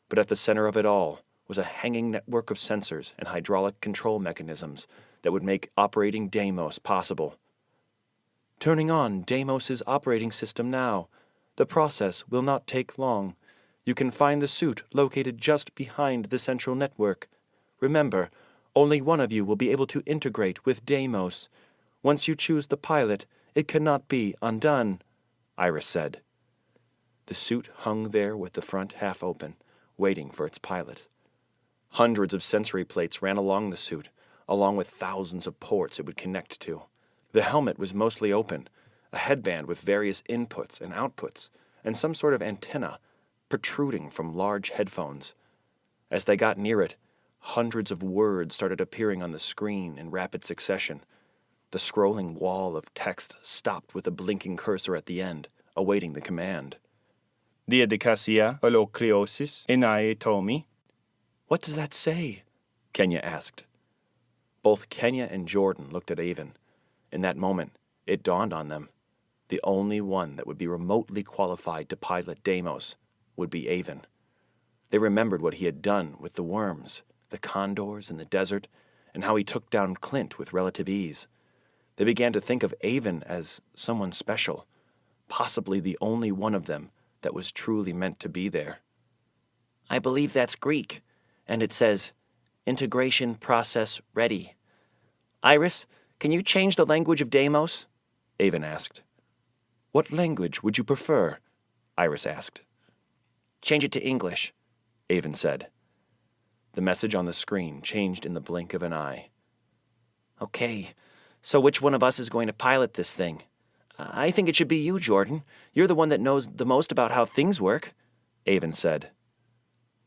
But at the center of it all was a hanging network of sensors and hydraulic control mechanisms that would make operating Deimos possible. Turning on Deimos's operating system now. The process will not take long. You can find the suit located just behind the central network. Remember, only one of you will be able to integrate with Deimos. Once you choose the pilot, it cannot be undone, Iris said. The suit hung there with the front half open, waiting for its pilot. Hundreds of sensory plates ran along the suit, along with thousands of ports it would connect to. The helmet was mostly open, a headband with various inputs and outputs, and some sort of antenna protruding from large headphones. As they got near it, hundreds of words started appearing on the screen in rapid succession. The scrolling wall of text stopped with a blinking cursor at the end, awaiting the command. Diadicasia holocriosis enaetomi. What does that say? Kenya asked. Both Kenya and Jordan looked at Avon. In that moment, it dawned on them. The only one that would be remotely qualified to pilot Deimos would be Avon. They remembered what he had done with the worms, the condors in the desert, and how he took down Clint with relative ease. They began to think of Avon as someone special, possibly the only one of them that was truly meant to be there. I believe that's Greek, and it says, Integration process ready. Iris, can you change the language of Deimos? Avon asked. What language would you prefer? Iris asked. Change it to English, Avon said. The message on the screen changed in the blink of an eye. Okay, so which one of us is going to pilot this thing? I think it should be you, Jordan. You're the one that knows the most about how things work, Avon said.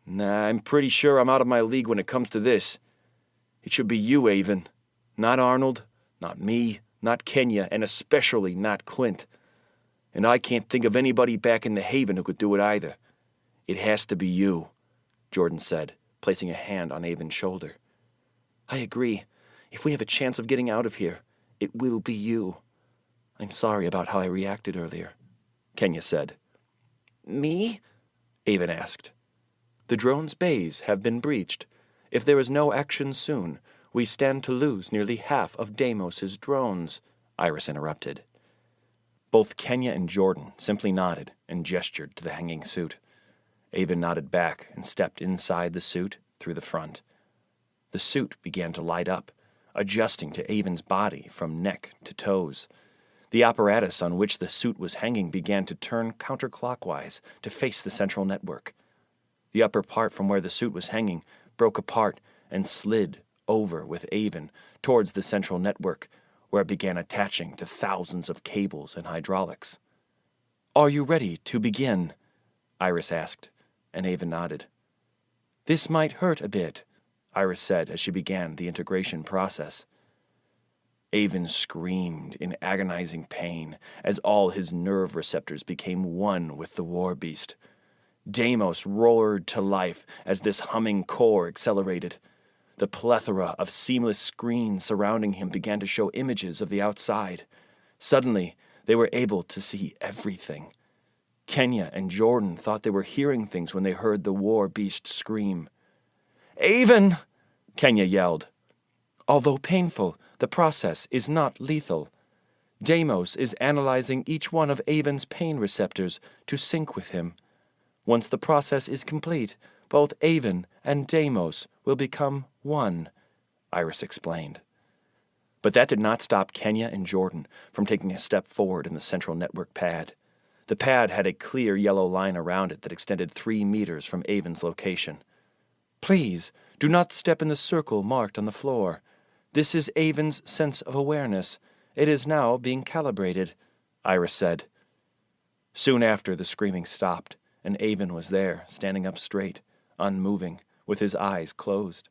Nah, I'm pretty sure I'm out of my league when it comes to this. It should be you, Avon. Not Arnold, not me, not Kenya, and especially not Clint. And I can't think of anybody back in the Haven who could do it either. It has to be you, Jordan said, placing a hand on Avon's shoulder. I agree. If we have a chance of getting out of here, it will be you. I'm sorry about how I reacted earlier, Kenya said. Me? Avon asked. The drone's bays have been breached. If there is no action soon, we stand to lose nearly half of Deimos's drones, Iris interrupted. Both Kenya and Jordan simply nodded and gestured to the hanging suit. Avon nodded back and stepped inside the suit through the front. The suit began to light up, adjusting to Avon's body from neck to toes. The apparatus on which the suit was hanging began to turn counterclockwise to face the central network. The upper part from where the suit was hanging broke apart and slid over with Avon towards the central network, where it began attaching to thousands of cables and hydraulics. "Are you ready to begin?" Iris asked, and Avon nodded. "This might hurt a bit," Iris said as she began the integration process. Avon screamed in agonizing pain as all his nerve receptors became one with the war beast. Deimos roared to life as this humming core accelerated. The plethora of seamless screens surrounding him began to show images of the outside. Suddenly, they were able to see everything. Kenya and Jordan thought they were hearing things when they heard the war beast scream. "Avon!" Kenya yelled. "Although painful, the process is not lethal. Deimos is analyzing each one of Avon's pain receptors to sync with him. Once the process is complete, both Avon and Deimos will become one," Iris explained. But that did not stop Kenya and Jordan from taking a step forward in the central network pad. The pad had a clear yellow line around it that extended 3 meters from Avon's location. "Please, do not step in the circle marked on the floor. This is Avon's sense of awareness. It is now being calibrated," Iris said. Soon after, the screaming stopped, and Avon was there, standing up straight, unmoving, with his eyes closed.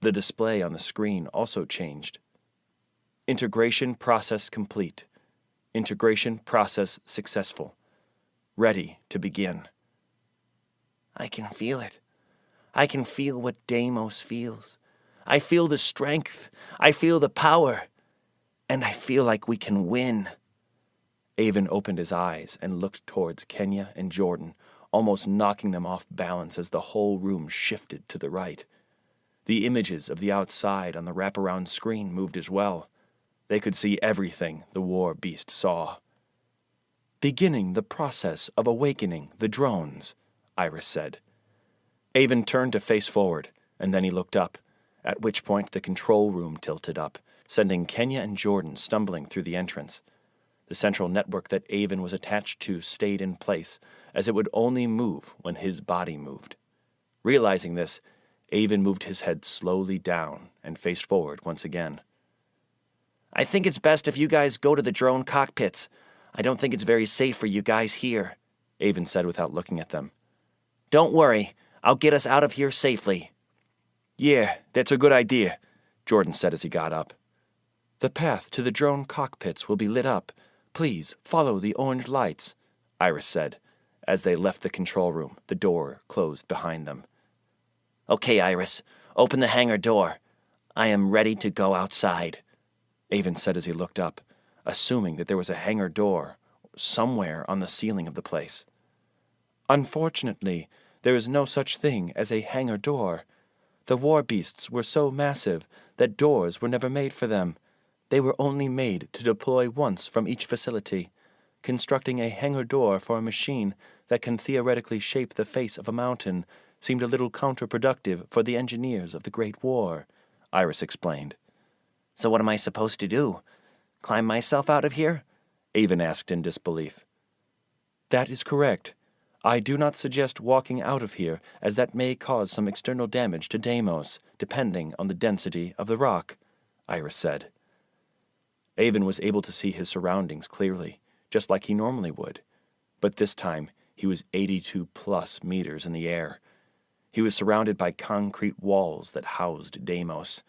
The display on the screen also changed. "Integration process complete. Integration process successful. Ready to begin." "I can feel it. I can feel what Deimos feels. I feel the strength. I feel the power. And I feel like we can win." Avon opened his eyes and looked towards Kenya and Jordan, almost knocking them off balance as the whole room shifted to the right. The images of the outside on the wraparound screen moved as well. They could see everything the war beast saw. "Beginning the process of awakening the drones," Iris said. Avon turned to face forward, and then he looked up, at which point the control room tilted up, sending Kenya and Jordan stumbling through the entrance. The central network that Avon was attached to stayed in place, as it would only move when his body moved. Realizing this, Avon moved his head slowly down and faced forward once again. "I think it's best if you guys go to the drone cockpits. I don't think it's very safe for you guys here," Avon said without looking at them. "Don't worry, I'll get us out of here safely." "Yeah, that's a good idea," Jordan said as he got up. "The path to the drone cockpits will be lit up. Please follow the orange lights," Iris said. As they left the control room, the door closed behind them. "Okay, Iris, open the hangar door. I am ready to go outside," Avon said as he looked up, assuming that there was a hangar door somewhere on the ceiling of the place. "Unfortunately, there is no such thing as a hangar door. The war beasts were so massive that doors were never made for them. They were only made to deploy once from each facility. Constructing a hangar door for a machine that can theoretically shape the face of a mountain seemed a little counterproductive for the engineers of the Great War," Iris explained. "So what am I supposed to do? Climb myself out of here?" Avon asked in disbelief. "That is correct. I do not suggest walking out of here, as that may cause some external damage to Deimos, depending on the density of the rock," Iris said. Avon was able to see his surroundings clearly, just like he normally would, but this time he was 82+ meters in the air. He was surrounded by concrete walls that housed Deimos.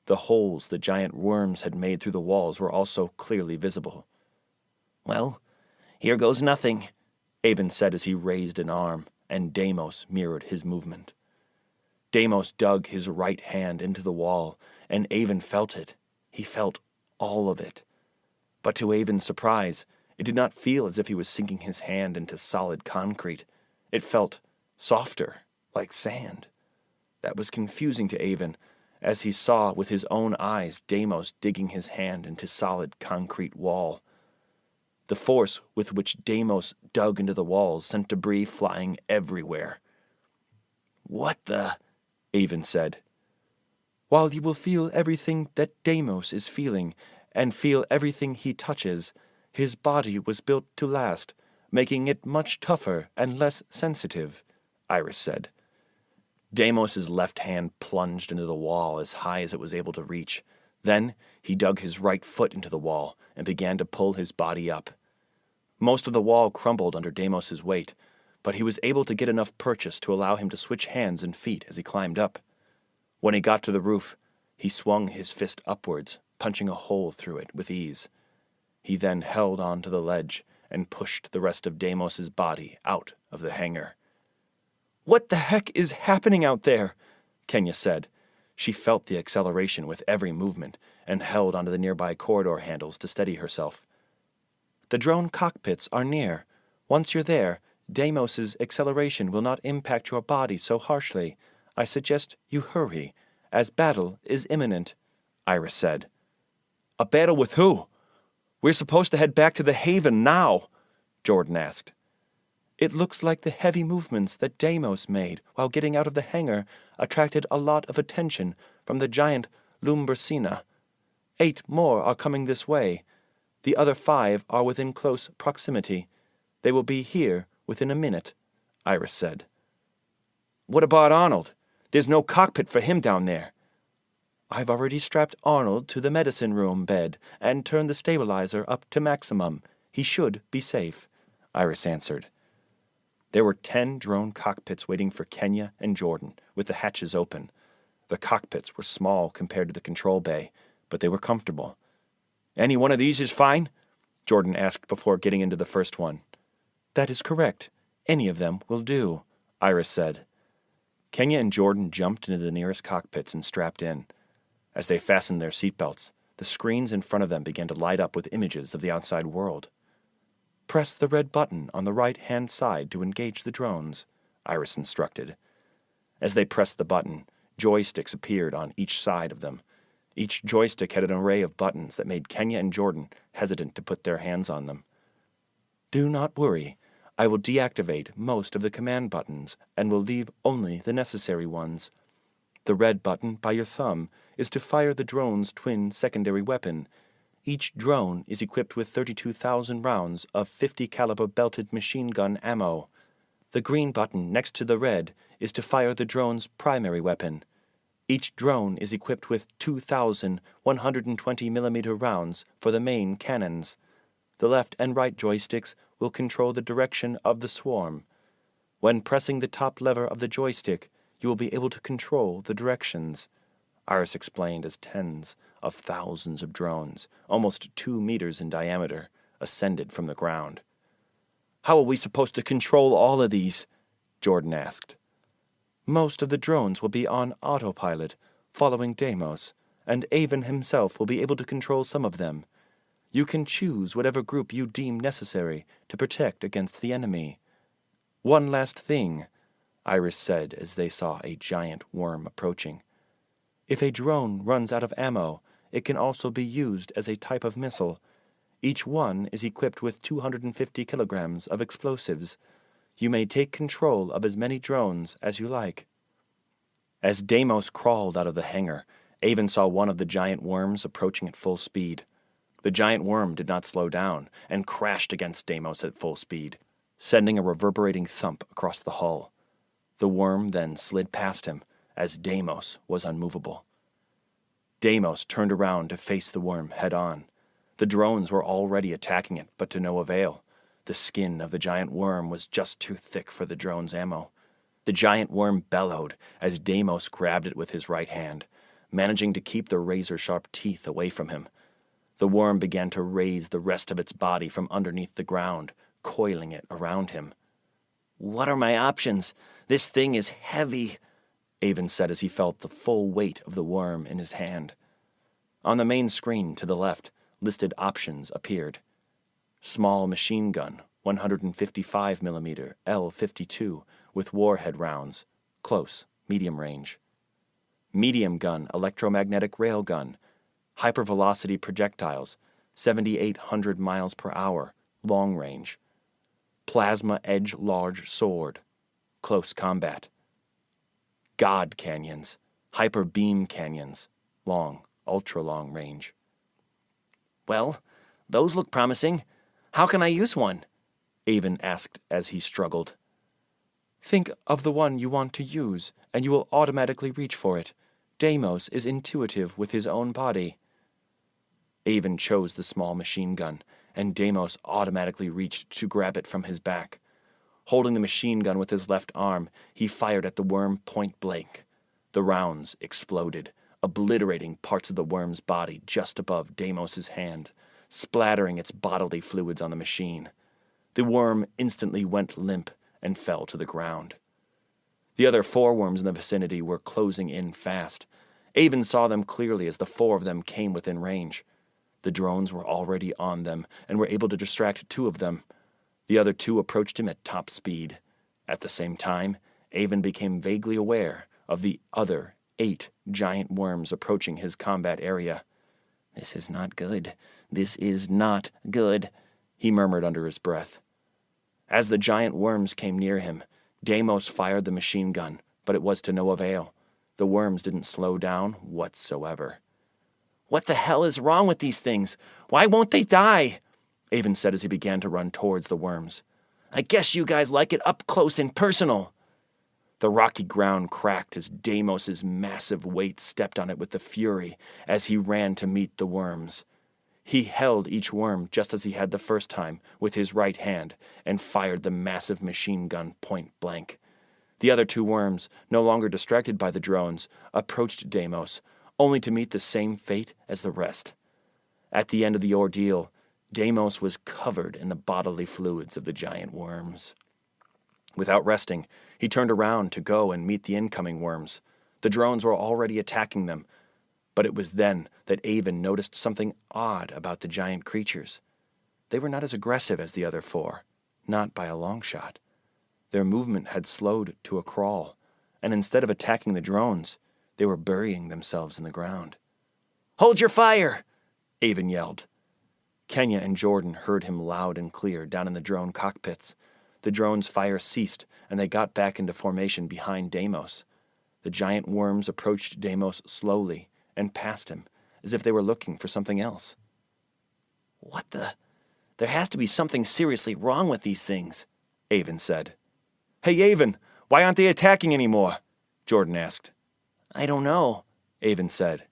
The holes the giant worms had made through the walls were also clearly visible. "Well, here goes nothing," Avon said as he raised an arm, and Deimos mirrored his movement. Deimos dug his right hand into the wall, and Avon felt it. He felt all of it. But to Avon's surprise, it did not feel as if he was sinking his hand into solid concrete. It felt softer, like sand. That was confusing to Avon, as he saw with his own eyes Deimos digging his hand into solid concrete wall. The force with which Deimos dug into the walls sent debris flying everywhere. "What the?" Avon said. "While you will feel everything that Deimos is feeling, and feel everything he touches, his body was built to last, making it much tougher and less sensitive," Iris said. Deimos' left hand plunged into the wall as high as it was able to reach. Then he dug his right foot into the wall and began to pull his body up. Most of the wall crumbled under Deimos' weight, but he was able to get enough purchase to allow him to switch hands and feet as he climbed up. When he got to the roof, he swung his fist upwards, punching a hole through it with ease. He then held on to the ledge and pushed the rest of Deimos' body out of the hangar. "What the heck is happening out there?" Kenya said. She felt the acceleration with every movement and held onto the nearby corridor handles to steady herself. "The drone cockpits are near. Once you're there, Deimos' acceleration will not impact your body so harshly. I suggest you hurry, as battle is imminent," Iris said. "A battle with who? We're supposed to head back to the Haven now," Jordan asked. "It looks like the heavy movements that Deimos made while getting out of the hangar attracted a lot of attention from the giant Lumbersina. 8 more are coming this way. The other 5 are within close proximity. They will be here within a minute," Iris said. "What about Arnold? There's no cockpit for him down there." "I've already strapped Arnold to the medicine room bed and turned the stabilizer up to maximum. He should be safe," Iris answered. There were 10 drone cockpits waiting for Kenya and Jordan, with the hatches open. The cockpits were small compared to the control bay, but they were comfortable. "Any one of these is fine?" Jordan asked before getting into the first one. "That is correct. Any of them will do," Iris said. Kenya and Jordan jumped into the nearest cockpits and strapped in. As they fastened their seatbelts, the screens in front of them began to light up with images of the outside world. "Press the red button on the right-hand side to engage the drones," Iris instructed. As they pressed the button, joysticks appeared on each side of them. Each joystick had an array of buttons that made Kenya and Jordan hesitant to put their hands on them. "Do not worry. I will deactivate most of the command buttons and will leave only the necessary ones. The red button by your thumb is to fire the drone's twin secondary weapon. Each drone is equipped with 32,000 rounds of 50 caliber belted machine gun ammo. The green button next to the red is to fire the drone's primary weapon. Each drone is equipped with 2,000 120mm rounds for the main cannons. The left and right joysticks will control the direction of the swarm. When pressing the top lever of the joystick, you will be able to control the directions," Iris explained as tens of thousands of drones, almost 2 meters in diameter, ascended from the ground. "How are we supposed to control all of these?" Jordan asked. "Most of the drones will be on autopilot, following Deimos, and Avon himself will be able to control some of them. You can choose whatever group you deem necessary to protect against the enemy. One last thing," Iris said as they saw a giant worm approaching. "If a drone runs out of ammo, it can also be used as a type of missile. Each one is equipped with 250 kilograms of explosives. You may take control of as many drones as you like." As Deimos crawled out of the hangar, Avon saw one of the giant worms approaching at full speed. The giant worm did not slow down and crashed against Deimos at full speed, sending a reverberating thump across the hull. The worm then slid past him, as Deimos was unmovable. Deimos turned around to face the worm head-on. The drones were already attacking it, but to no avail. The skin of the giant worm was just too thick for the drone's ammo. The giant worm bellowed as Deimos grabbed it with his right hand, managing to keep the razor-sharp teeth away from him. The worm began to raise the rest of its body from underneath the ground, coiling it around him. "What are my options? This thing is heavy," Avon said as he felt the full weight of the worm in his hand. On the main screen to the left, listed options appeared. Small machine gun, 155mm L52 with warhead rounds, close, medium range. Medium gun electromagnetic railgun, hypervelocity projectiles, 7,800 miles per hour, long range. Plasma edge large sword, close combat. God canyons, hyper beam canyons, long, ultra-long range. "Well, those look promising. How can I use one?" Avon asked as he struggled. Think of the one you want to use, and you will automatically reach for it. Deimos is intuitive with his own body. Avon chose the small machine gun, and Deimos automatically reached to grab it from his back. Holding the machine gun with his left arm, he fired at the worm point blank. The rounds exploded, obliterating parts of the worm's body just above Deimos's hand, splattering its bodily fluids on the machine. The worm instantly went limp and fell to the ground. The other 4 worms in the vicinity were closing in fast. Avon saw them clearly as the 4 of them came within range. The drones were already on them and were able to distract 2 of them. The other 2 approached him at top speed. At the same time, Avon became vaguely aware of the other 8 giant worms approaching his combat area. This is not good. This is not good, he murmured under his breath. As the giant worms came near him, Deimos fired the machine gun, but it was to no avail. The worms didn't slow down whatsoever. What the hell is wrong with these things? Why won't they die? Avon said as he began to run towards the worms. I guess you guys like it up close and personal. The rocky ground cracked as Deimos's massive weight stepped on it with the fury as he ran to meet the worms. He held each worm just as he had the first time with his right hand and fired the massive machine gun point blank. The other 2 worms, no longer distracted by the drones, approached Deimos, only to meet the same fate as the rest. At the end of the ordeal, Deimos was covered in the bodily fluids of the giant worms. Without resting, he turned around to go and meet the incoming worms. The drones were already attacking them, but it was then that Avon noticed something odd about the giant creatures. They were not as aggressive as the other 4, not by a long shot. Their movement had slowed to a crawl, and instead of attacking the drones, they were burying themselves in the ground. Hold your fire! Avon yelled. Kenya and Jordan heard him loud and clear down in the drone cockpits. The drone's fire ceased, and they got back into formation behind Deimos. The giant worms approached Deimos slowly and passed him, as if they were looking for something else. What the? There has to be something seriously wrong with these things, Avon said. Hey, Avon, why aren't they attacking anymore? Jordan asked. I don't know, Avon said.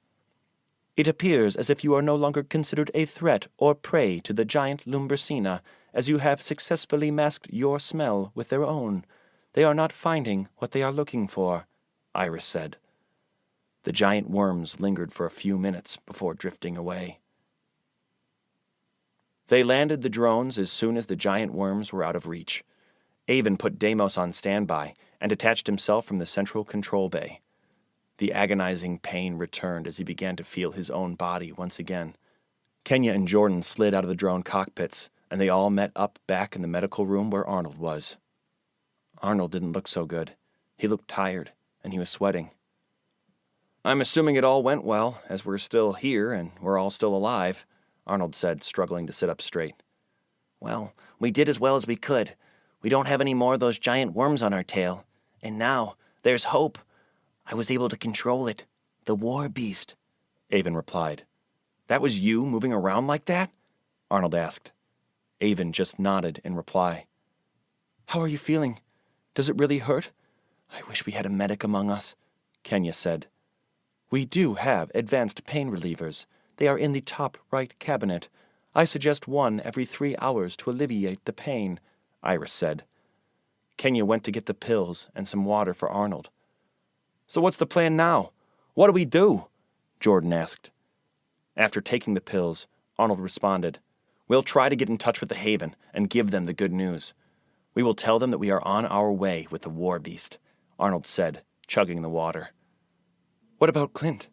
It appears as if you are no longer considered a threat or prey to the giant Lumbricina, as you have successfully masked your smell with their own. They are not finding what they are looking for, Iris said. The giant worms lingered for a few minutes before drifting away. They landed the drones as soon as the giant worms were out of reach. Avon put Deimos on standby and detached himself from the central control bay. The agonizing pain returned as he began to feel his own body once again. Kenya and Jordan slid out of the drone cockpits, and they all met up back in the medical room where Arnold was. Arnold didn't look so good. He looked tired, and he was sweating. I'm assuming it all went well, as we're still here and we're all still alive, Arnold said, struggling to sit up straight. Well, we did as well as we could. We don't have any more of those giant worms on our tail. And now, there's hope. I was able to control it. The war beast, Avon replied. That was you moving around like that? Arnold asked. Avon just nodded in reply. How are you feeling? Does it really hurt? I wish we had a medic among us, Kenya said. We do have advanced pain relievers. They are in the top right cabinet. I suggest one every 3 hours to alleviate the pain, Iris said. Kenya went to get the pills and some water for Arnold. So what's the plan now? What do we do? Jordan asked. After taking the pills, Arnold responded, We'll try to get in touch with the Haven and give them the good news. We will tell them that we are on our way with the war beast, Arnold said, chugging the water. What about Clint?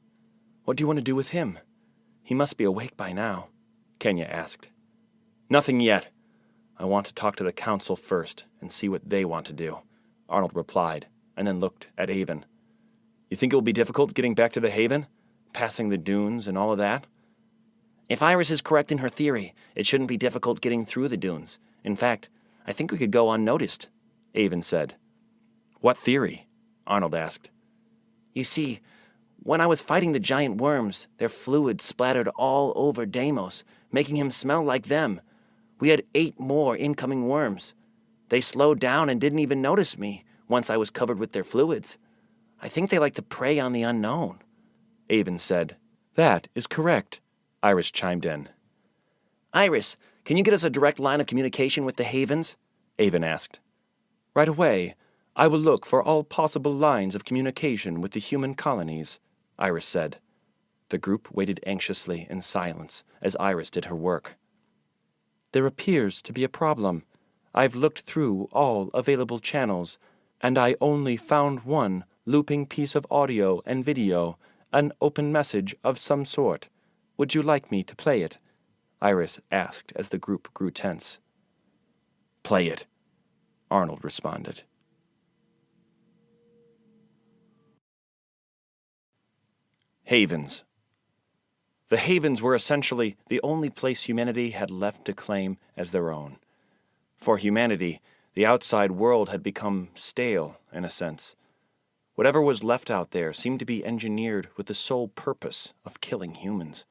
What do you want to do with him? He must be awake by now, Kenya asked. Nothing yet. I want to talk to the council first and see what they want to do, Arnold replied, and then looked at Avon. You think it will be difficult getting back to the Haven? Passing the dunes and all of that? If Iris is correct in her theory, it shouldn't be difficult getting through the dunes. In fact, I think we could go unnoticed, Avon said. What theory? Arnold asked. You see, when I was fighting the giant worms, their fluid splattered all over Deimos, making him smell like them. We had 8 more incoming worms. They slowed down and didn't even notice me, once I was covered with their fluids. I think they like to prey on the unknown. Avon said. That is correct, Iris chimed in. Iris, can you get us a direct line of communication with the Havens? Avon asked. Right away. I will look for all possible lines of communication with the human colonies, Iris said. The group waited anxiously in silence as Iris did her work. There appears to be a problem. I've looked through all available channels, and I only found one looping piece of audio and video, an open message of some sort. Would you like me to play it? Iris asked as the group grew tense. Play it, Arnold responded. Havens. The Havens were essentially the only place humanity had left to claim as their own. For humanity, the outside world had become stale, in a sense. Whatever was left out there seemed to be engineered with the sole purpose of killing humans.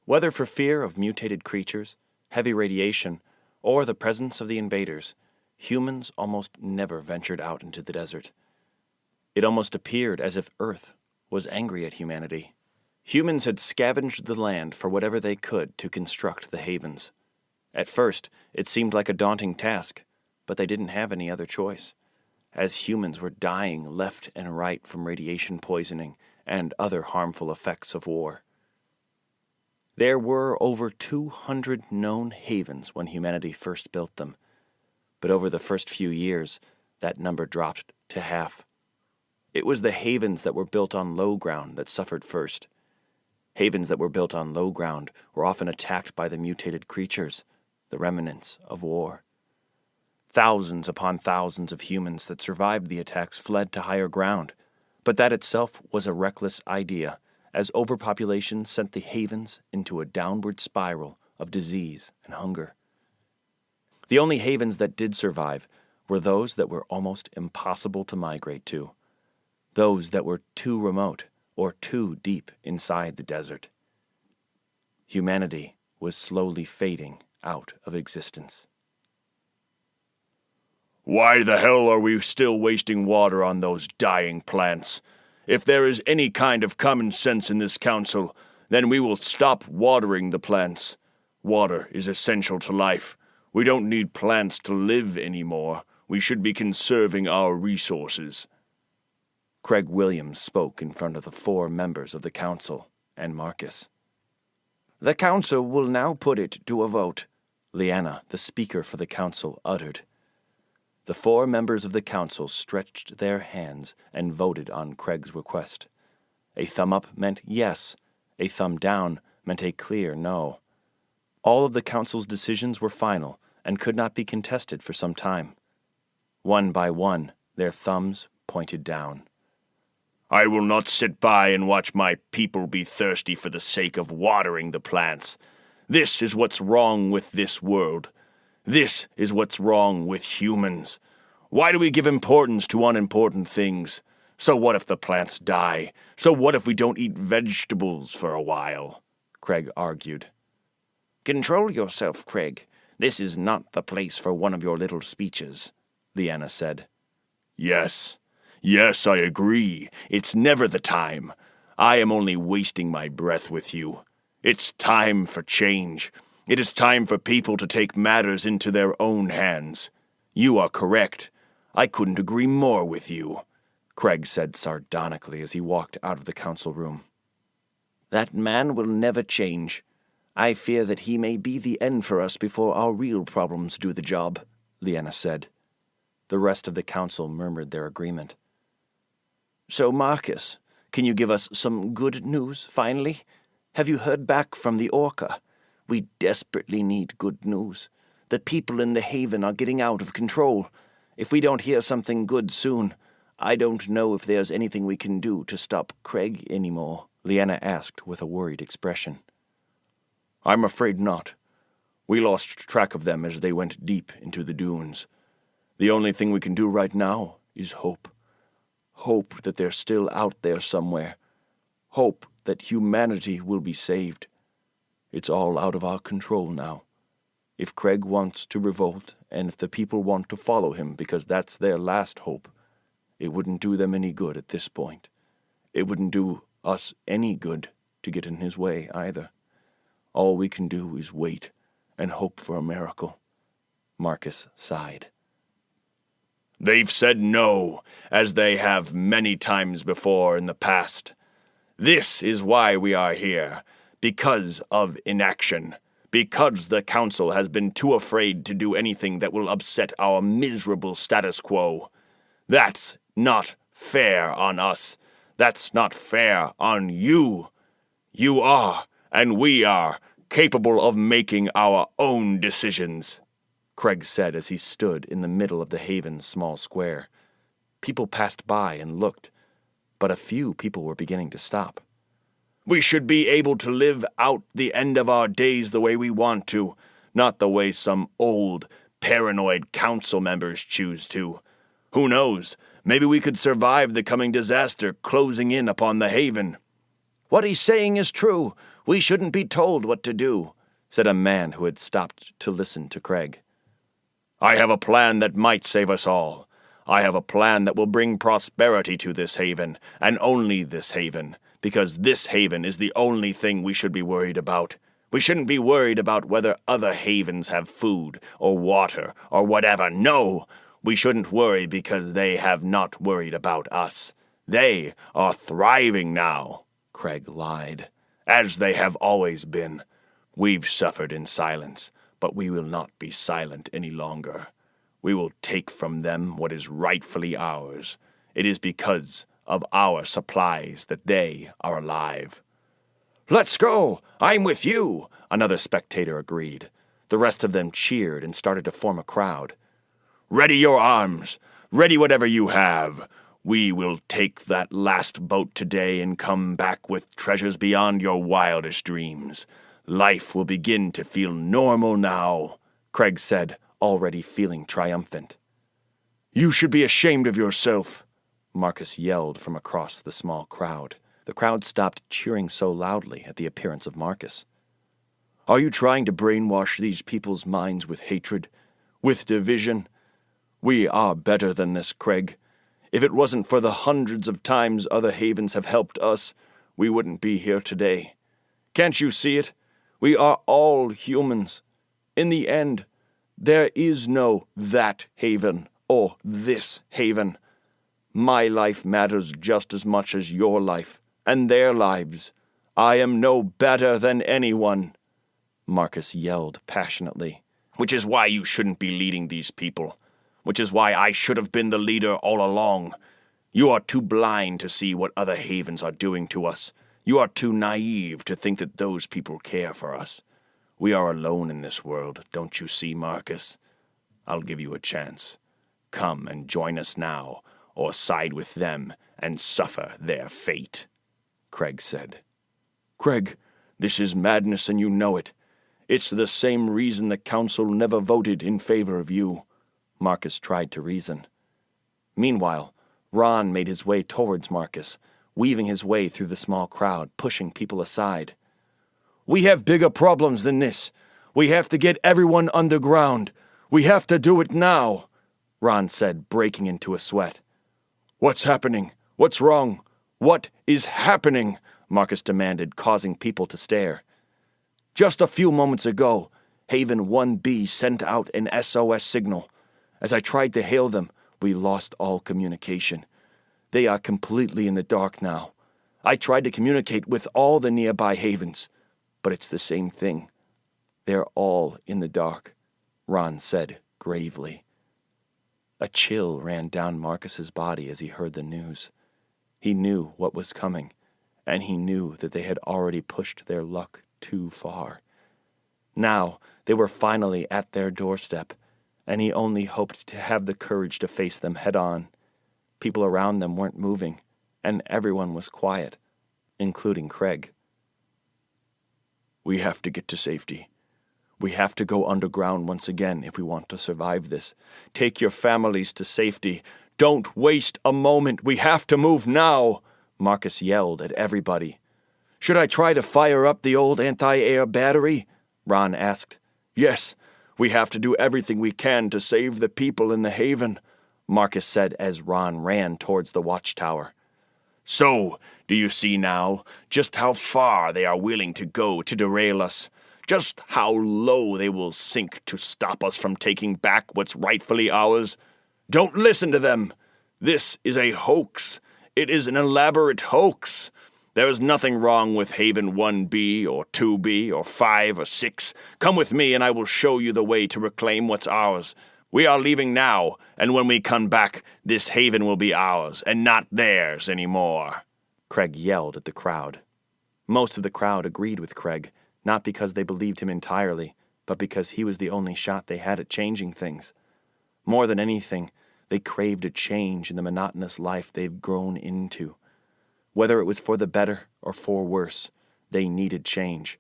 Whether for fear of mutated creatures, heavy radiation, or the presence of the invaders, humans almost never ventured out into the desert. It almost appeared as if Earth was angry at humanity. Humans had scavenged the land for whatever they could to construct the Havens. At first, it seemed like a daunting task, but they didn't have any other choice, as humans were dying left and right from radiation poisoning and other harmful effects of war. There were over 200 known Havens when humanity first built them, but over the first few years, that number dropped to half. It was the Havens that were built on low ground that suffered first. Havens that were built on low ground were often attacked by the mutated creatures, the remnants of war. Thousands upon thousands of humans that survived the attacks fled to higher ground, but that itself was a reckless idea, as overpopulation sent the Havens into a downward spiral of disease and hunger. The only Havens that did survive were those that were almost impossible to migrate to, those that were too remote or too deep inside the desert. Humanity was slowly fading out of existence. Why the hell are we still wasting water on those dying plants? If there is any kind of common sense in this council, then we will stop watering the plants. Water is essential to life. We don't need plants to live anymore. We should be conserving our resources. Craig Williams spoke in front of the 4 members of the council and Marcus. The council will now put it to a vote, Leanna, the speaker for the council, uttered. The 4 members of the council stretched their hands and voted on Craig's request. A thumb up meant yes. A thumb down meant a clear no. All of the council's decisions were final and could not be contested for some time. One by one, their thumbs pointed down. I will not sit by and watch my people be thirsty for the sake of watering the plants. This is what's wrong with this world. This is what's wrong with humans. Why do we give importance to unimportant things? So what if the plants die? So what if we don't eat vegetables for a while? Craig argued. Control yourself, Craig. This is not the place for one of your little speeches, Leanna said. Yes, I agree. It's never the time. I am only wasting my breath with you. It's time for change. It is time for people to take matters into their own hands. You are correct. I couldn't agree more with you, Craig said sardonically as he walked out of the council room. That man will never change. I fear that he may be the end for us before our real problems do the job, Leanna said. The rest of the council murmured their agreement. So, Marcus, can you give us some good news, finally? Have you heard back from the Orca? We desperately need good news. The people in the Haven are getting out of control. If we don't hear something good soon, I don't know if there's anything we can do to stop Craig anymore, Leanna asked with a worried expression. I'm afraid not. We lost track of them as they went deep into the dunes. The only thing we can do right now is hope. Hope that they're still out there somewhere. Hope that humanity will be saved. It's all out of our control now. If Craig wants to revolt, and if the people want to follow him because that's their last hope, It wouldn't do them any good at this point. It wouldn't do us any good to get in his way either. All we can do is wait and hope for a miracle." Marcus sighed. They've said no, as they have many times before in the past. This is why we are here, because of inaction, because the Council has been too afraid to do anything that will upset our miserable status quo. That's not fair on us. That's not fair on you. You are, and we are, capable of making our own decisions," Craig said as he stood in the middle of the Haven's small square. People passed by and looked, but a few people were beginning to stop. "We should be able to live out the end of our days the way we want to, not the way some old, paranoid council members choose to. Who knows, maybe we could survive the coming disaster closing in upon the Haven." "What he's saying is true. We shouldn't be told what to do," said a man who had stopped to listen to Craig. "I have a plan that might save us all. I have a plan that will bring prosperity to this Haven, and only this Haven, because this Haven is the only thing we should be worried about. We shouldn't be worried about whether other Havens have food, or water, or whatever. No! We shouldn't worry because they have not worried about us. They are thriving now," Craig lied, "as they have always been. We've suffered in silence, but we will not be silent any longer. We will take from them what is rightfully ours. It is because of our supplies that they are alive." "Let's go! I'm with you!" another spectator agreed. The rest of them cheered and started to form a crowd. "Ready your arms! Ready whatever you have! We will take that last boat today and come back with treasures beyond your wildest dreams. Life will begin to feel normal now," Craig said, already feeling triumphant. "You should be ashamed of yourself," Marcus yelled from across the small crowd. The crowd stopped cheering so loudly at the appearance of Marcus. "Are you trying to brainwash these people's minds with hatred, with division? We are better than this, Craig. If it wasn't for the hundreds of times other Havens have helped us, we wouldn't be here today. Can't you see it? We are all humans. In the end, there is no that Haven or this Haven. My life matters just as much as your life and their lives. I am no better than anyone," Marcus yelled passionately. "Which is why you shouldn't be leading these people. Which is why I should have been the leader all along. You are too blind to see what other Havens are doing to us. You are too naive to think that those people care for us. We are alone in this world, don't you see, Marcus? I'll give you a chance. Come and join us now, or side with them and suffer their fate," Craig said. "Craig, this is madness and you know it. It's the same reason the Council never voted in favor of you," Marcus tried to reason. Meanwhile, Ron made his way towards Marcus, weaving his way through the small crowd, pushing people aside. "We have bigger problems than this. We have to get everyone underground. We have to do it now," Ron said, breaking into a sweat. "What's happening? What's wrong? What is happening?" Marcus demanded, causing people to stare. "Just a few moments ago, Haven 1B sent out an SOS signal. As I tried to hail them, we lost all communication. They are completely in the dark now. I tried to communicate with all the nearby Havens, but it's the same thing. They're all in the dark," Ron said gravely. A chill ran down Marcus's body as he heard the news. He knew what was coming, and he knew that they had already pushed their luck too far. Now they were finally at their doorstep, and he only hoped to have the courage to face them head-on. People around them weren't moving, and everyone was quiet, including Craig. "We have to get to safety. We have to go underground once again if we want to survive this. Take your families to safety. Don't waste a moment. We have to move now," Marcus yelled at everybody. "Should I try to fire up the old anti-air battery?" Ron asked. "Yes, we have to do everything we can to save the people in the Haven," Marcus said as Ron ran towards the watchtower. So, do you see now just how far they are willing to go to derail us? Just how low they will sink to stop us from taking back what's rightfully ours? Don't listen to them. This is a hoax. It is an elaborate hoax. There is nothing wrong with Haven 1B or 2B or 5 or 6. Come with me and I will show you the way to reclaim what's ours. We are leaving now, and when we come back, this haven will be ours, and not theirs anymore. Craig yelled at the crowd. Most of the crowd agreed with Craig, not because they believed him entirely, but because he was the only shot they had at changing things. More than anything, they craved a change in the monotonous life they've grown into. Whether it was for the better or for worse, they needed change,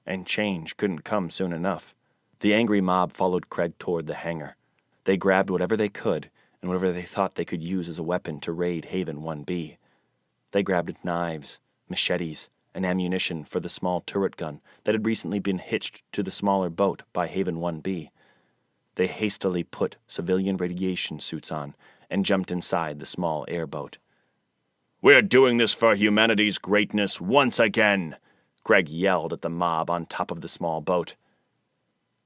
and change couldn't come soon enough. The angry mob followed Craig toward the hangar. They grabbed whatever they could, and whatever they thought they could use as a weapon to raid Haven 1B. They grabbed knives, machetes, and ammunition for the small turret gun that had recently been hitched to the smaller boat by Haven 1B. They hastily put civilian radiation suits on and jumped inside the small airboat. We're doing this for humanity's greatness once again, Craig yelled at the mob on top of the small boat.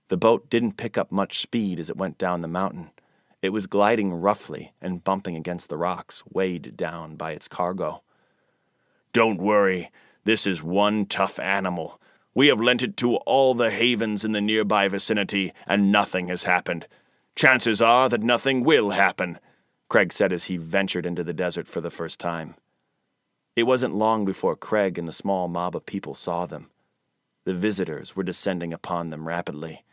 The boat didn't pick up much speed as it went down the mountain. It was gliding roughly and bumping against the rocks, weighed down by its cargo. Don't worry, this is one tough animal. We have lent it to all the havens in the nearby vicinity, and nothing has happened. Chances are that nothing will happen, Craig said as he ventured into the desert for the first time. It wasn't long before Craig and the small mob of people saw them. The visitors were descending upon them rapidly.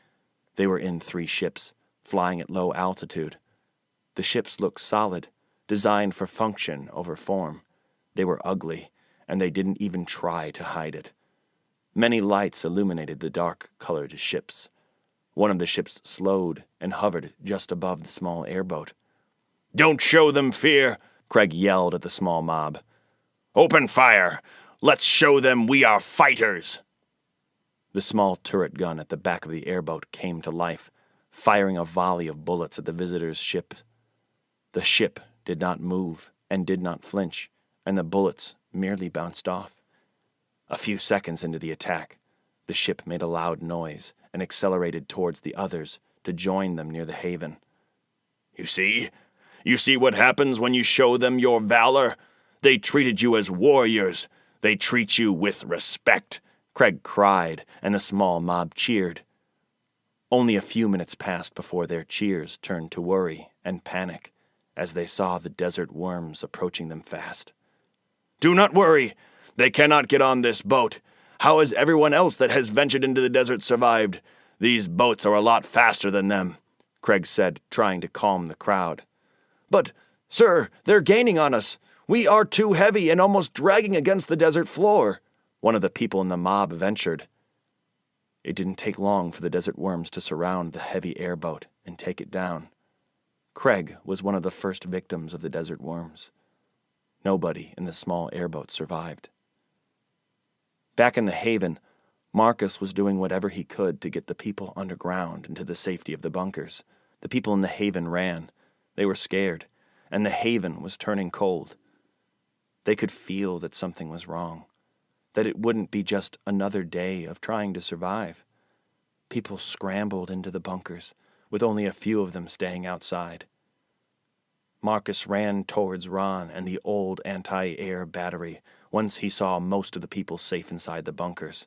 They were in 3 ships, flying at low altitude. The ships looked solid, designed for function over form. They were ugly, and they didn't even try to hide it. Many lights illuminated the dark-colored ships. One of the ships slowed and hovered just above the small airboat. Don't show them fear, Craig yelled at the small mob. Open fire! Let's show them we are fighters! The small turret gun at the back of the airboat came to life, firing a volley of bullets at the visitor's ship. The ship did not move and did not flinch, and the bullets merely bounced off. A few seconds into the attack, the ship made a loud noise and accelerated towards the others to join them near the haven. You see? You see what happens when you show them your valor? They treated you as warriors. They treat you with respect, Craig cried, and the small mob cheered. Only a few minutes passed before their cheers turned to worry and panic as they saw the desert worms approaching them fast. Do not worry. They cannot get on this boat. How has everyone else that has ventured into the desert survived? These boats are a lot faster than them, Craig said, trying to calm the crowd. But, sir, they're gaining on us. We are too heavy and almost dragging against the desert floor, one of the people in the mob ventured. It didn't take long for the desert worms to surround the heavy airboat and take it down. Craig was one of the first victims of the desert worms. Nobody in the small airboat survived. Back in the haven, Marcus was doing whatever he could to get the people underground into the safety of the bunkers. The people in the haven ran. They were scared, and the haven was turning cold. They could feel that something was wrong, that it wouldn't be just another day of trying to survive. People scrambled into the bunkers, with only a few of them staying outside. Marcus ran towards Ron and the old anti-air battery once he saw most of the people safe inside the bunkers.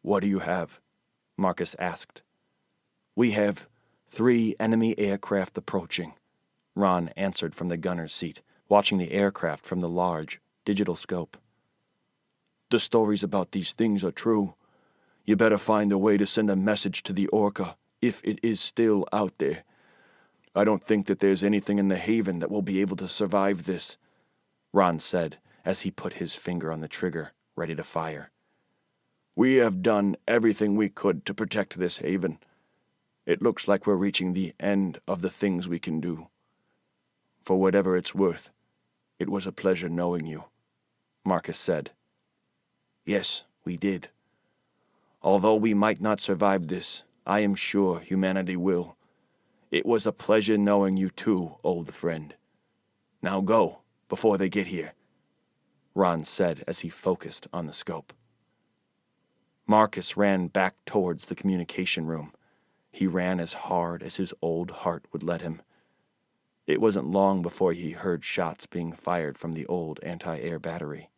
What do you have? Marcus asked. We have 3 enemy aircraft approaching, Ron answered from the gunner's seat, watching the aircraft from the large digital scope. The stories about these things are true. You better find a way to send a message to the Orca, if it is still out there. I don't think that there's anything in the haven that will be able to survive this, Ron said as he put his finger on the trigger, ready to fire. We have done everything we could to protect this haven. It looks like we're reaching the end of the things we can do. For whatever it's worth, it was a pleasure knowing you, Marcus said. Yes, we did. Although we might not survive this, I am sure humanity will. It was a pleasure knowing you too, old friend. Now go, before they get here, Ron said as he focused on the scope. Marcus ran back towards the communication room. He ran as hard as his old heart would let him. It wasn't long before he heard shots being fired from the old anti-air battery.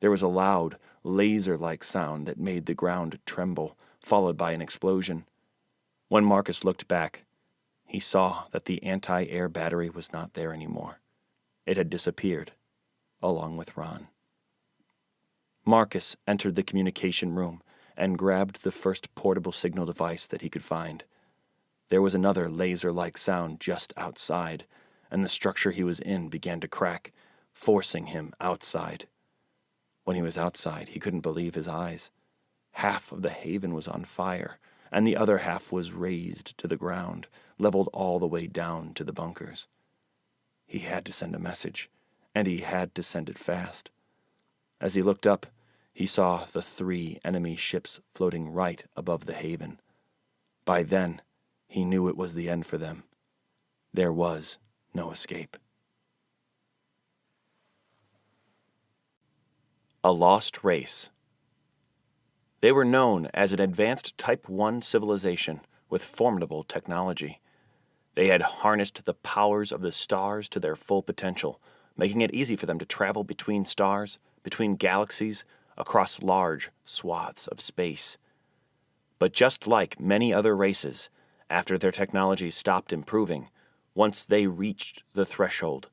There was a loud, laser-like sound that made the ground tremble, followed by an explosion. When Marcus looked back, he saw that the anti-air battery was not there anymore. It had disappeared, along with Ron. Marcus entered the communication room and grabbed the first portable signal device that he could find. There was another laser-like sound just outside, and the structure he was in began to crack, forcing him outside. When he was outside, he couldn't believe his eyes. Half of the haven was on fire, and the other half was razed to the ground, leveled all the way down to the bunkers. He had to send a message, and he had to send it fast. As he looked up, he saw the 3 enemy ships floating right above the haven. By then, he knew it was the end for them. There was no escape. A lost race. They were known as an advanced Type 1 civilization with formidable technology. They had harnessed the powers of the stars to their full potential, making it easy for them to travel between stars, between galaxies, across large swaths of space. But just like many other races, after their technology stopped improving, once they reached the threshold,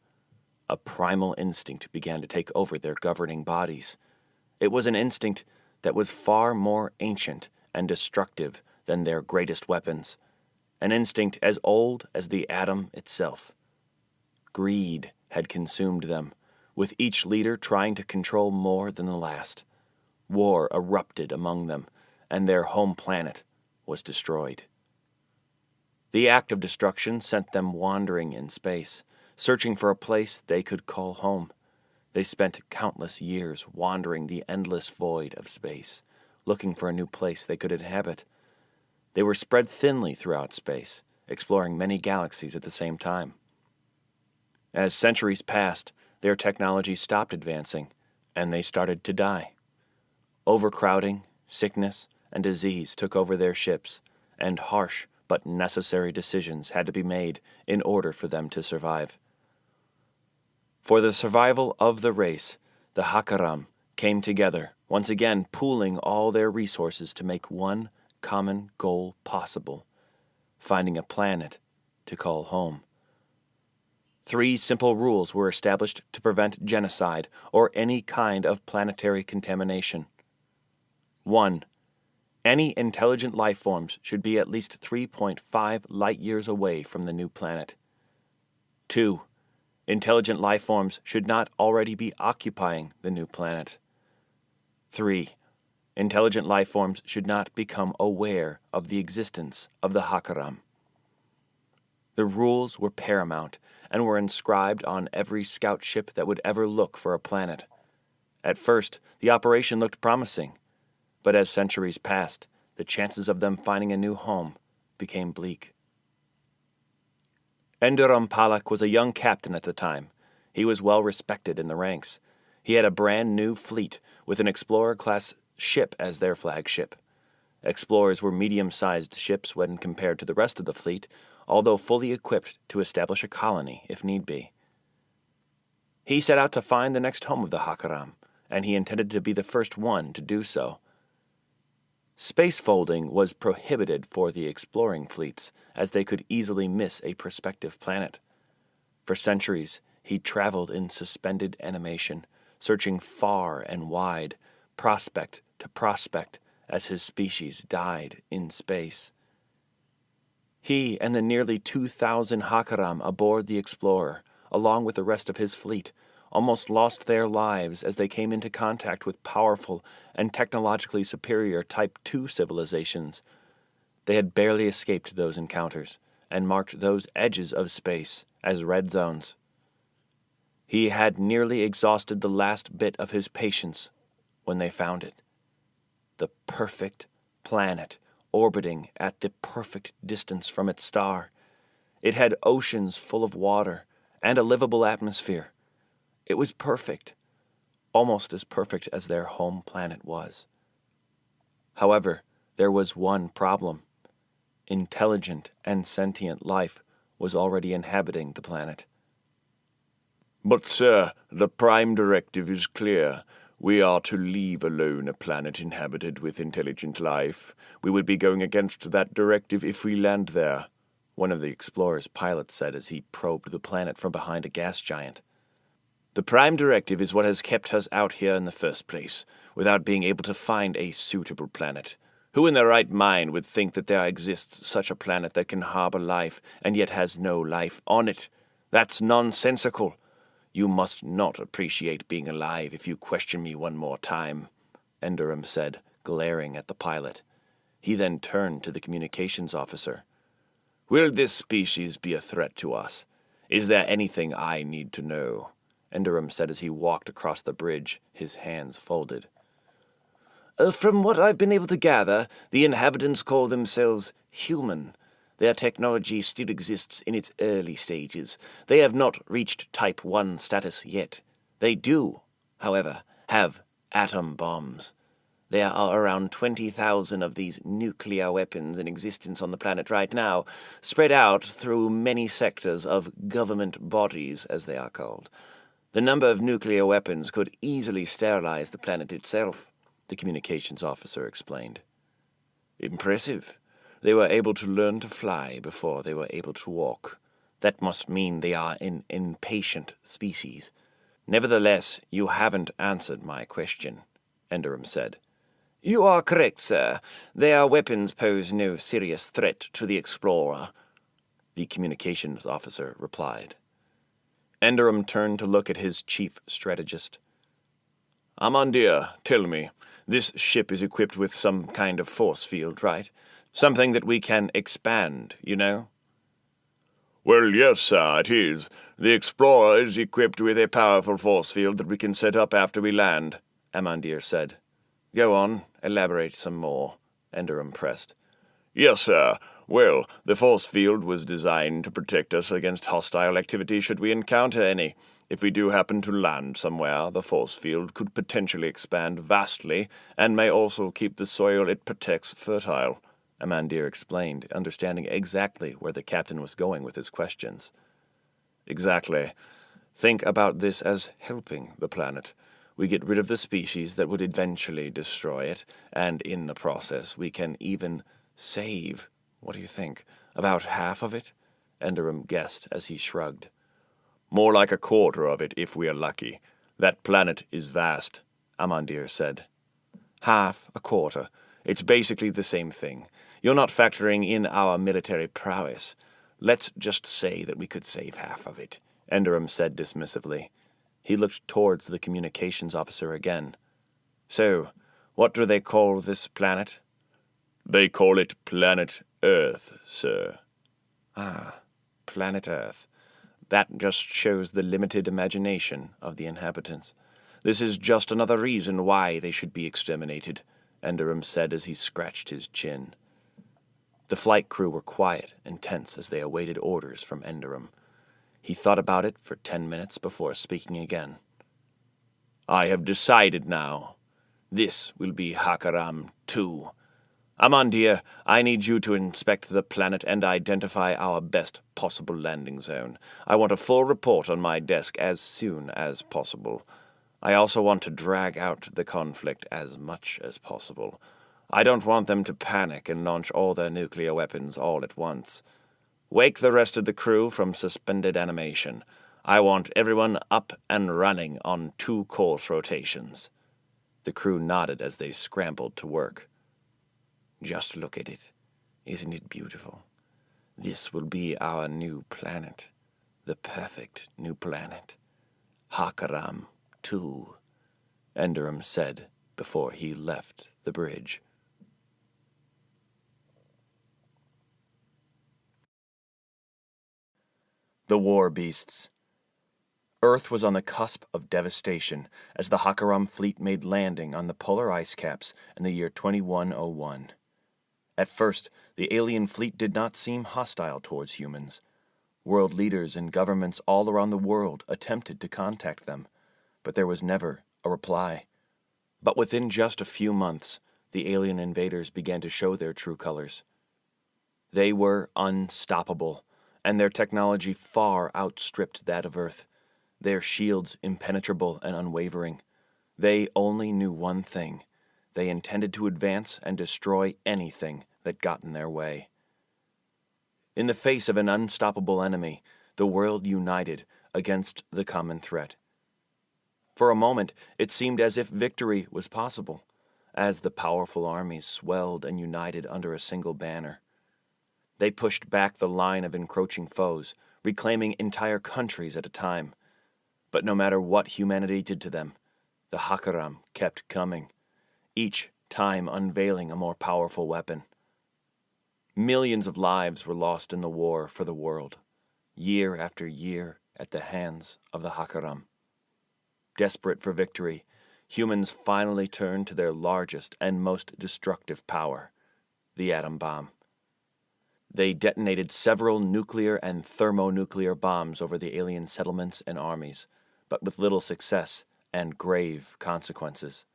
a primal instinct began to take over their governing bodies. It was an instinct that was far more ancient and destructive than their greatest weapons, an instinct as old as the atom itself. Greed had consumed them, with each leader trying to control more than the last. War erupted among them, and their home planet was destroyed. The act of destruction sent them wandering in space, searching for a place they could call home. They spent countless years wandering the endless void of space, looking for a new place they could inhabit. They were spread thinly throughout space, exploring many galaxies at the same time. As centuries passed, their technology stopped advancing, and they started to die. Overcrowding, sickness, and disease took over their ships, and harsh but necessary decisions had to be made in order for them to survive. For the survival of the race, the Hakaram came together, once again pooling all their resources to make one common goal possible: finding a planet to call home. 3 simple rules were established to prevent genocide or any kind of planetary contamination. 1. Any intelligent life forms should be at least 3.5 light-years away from the new planet. 2. Intelligent life forms should not already be occupying the new planet. 3. Intelligent life forms should not become aware of the existence of the Hakaram. The rules were paramount and were inscribed on every scout ship that would ever look for a planet. At first, the operation looked promising, but as centuries passed, the chances of them finding a new home became bleak. Enduram Palak was a young captain at the time. He was well respected in the ranks. He had a brand new fleet with an Explorer-class ship as their flagship. Explorers were medium-sized ships when compared to the rest of the fleet, although fully equipped to establish a colony if need be. He set out to find the next home of the Hakaram, and he intended to be the first one to do so. Spacefolding was prohibited for the exploring fleets, as they could easily miss a prospective planet. For centuries, he traveled in suspended animation, searching far and wide, prospect to prospect, as his species died in space. He and the nearly 2,000 Hakaram aboard the Explorer, along with the rest of his fleet, almost lost their lives as they came into contact with powerful and technologically superior Type 2 civilizations. They had barely escaped those encounters and marked those edges of space as red zones. He had nearly exhausted the last bit of his patience when they found it. The perfect planet orbiting at the perfect distance from its star. It had oceans full of water and a livable atmosphere. It was perfect, almost as perfect as their home planet was. However, there was one problem. Intelligent and sentient life was already inhabiting the planet. But, sir, the Prime Directive is clear. We are to leave alone a planet inhabited with intelligent life. We would be going against that directive if we land there, one of the Explorer's pilots said as he probed the planet from behind a gas giant. The Prime Directive is what has kept us out here in the first place, without being able to find a suitable planet. Who in their right mind would think that there exists such a planet that can harbor life and yet has no life on it? That's nonsensical. You must not appreciate being alive if you question me one more time, Enderum said, glaring at the pilot. He then turned to the communications officer. Will this species be a threat to us? Is there anything I need to know? Enderum said as he walked across the bridge, his hands folded. From what I've been able to gather, the inhabitants call themselves human. Their technology still exists in its early stages. They have not reached Type 1 status yet. They do, however, have atom bombs. There are around 20,000 of these nuclear weapons in existence on the planet right now, spread out through many sectors of government bodies, as they are called. The number of nuclear weapons could easily sterilize the planet itself, the communications officer explained. Impressive. They were able to learn to fly before they were able to walk. That must mean they are an impatient species. Nevertheless, you haven't answered my question, Enderum said. You are correct, sir. Their weapons pose no serious threat to the Explorer, the communications officer replied. Enderum turned to look at his chief strategist. Amandir, tell me, this ship is equipped with some kind of force field, right? Something that we can expand, you know? Well, yes, sir, it is. The Explorer is equipped with a powerful force field that we can set up after we land, Amandir said. Go on, elaborate some more, Enderum pressed. Yes, sir. Well, the force field was designed to protect us against hostile activity should we encounter any. If we do happen to land somewhere, the force field could potentially expand vastly and may also keep the soil it protects fertile, Amandir explained, understanding exactly where the captain was going with his questions. Exactly. Think about this as helping the planet. We get rid of the species that would eventually destroy it, and in the process we can even save, what do you think, about half of it? Enderum guessed as he shrugged. More like a quarter of it if we are lucky. That planet is vast, Amandir said. Half, a quarter. It's basically the same thing. You're not factoring in our military prowess. Let's just say that we could save half of it, Enderum said dismissively. He looked towards the communications officer again. So, what do they call this planet? They call it Planet Earth, sir. Ah, Planet Earth. That just shows the limited imagination of the inhabitants. This is just another reason why they should be exterminated, Enderum said as he scratched his chin. The flight crew were quiet and tense as they awaited orders from Enderum. He thought about it for 10 minutes before speaking again. I have decided now. This will be Hakaram 2. Amandir, I need you to inspect the planet and identify our best possible landing zone. I want a full report on my desk as soon as possible. I also want to drag out the conflict as much as possible. I don't want them to panic and launch all their nuclear weapons all at once. Wake the rest of the crew from suspended animation. I want everyone up and running on 2 course rotations. The crew nodded as they scrambled to work. Just look at it. Isn't it beautiful? This will be our new planet. The perfect new planet. Hakaram 2, Enderum said before he left the bridge. The War Beasts. Earth was on the cusp of devastation as the Hakaram fleet made landing on the polar ice caps in the year 2101. At first, the alien fleet did not seem hostile towards humans. World leaders and governments all around the world attempted to contact them, but there was never a reply. But within just a few months, the alien invaders began to show their true colors. They were unstoppable, and their technology far outstripped that of Earth, their shields impenetrable and unwavering. They only knew one thing. They intended to advance and destroy anything that got in their way. In the face of an unstoppable enemy, the world united against the common threat. For a moment, it seemed as if victory was possible, as the powerful armies swelled and united under a single banner. They pushed back the line of encroaching foes, reclaiming entire countries at a time. But no matter what humanity did to them, the Hakaram kept coming, each time unveiling a more powerful weapon. Millions of lives were lost in the war for the world, year after year at the hands of the Hakaram. Desperate for victory, humans finally turned to their largest and most destructive power, the atom bomb. They detonated several nuclear and thermonuclear bombs over the alien settlements and armies, but with little success and grave consequences.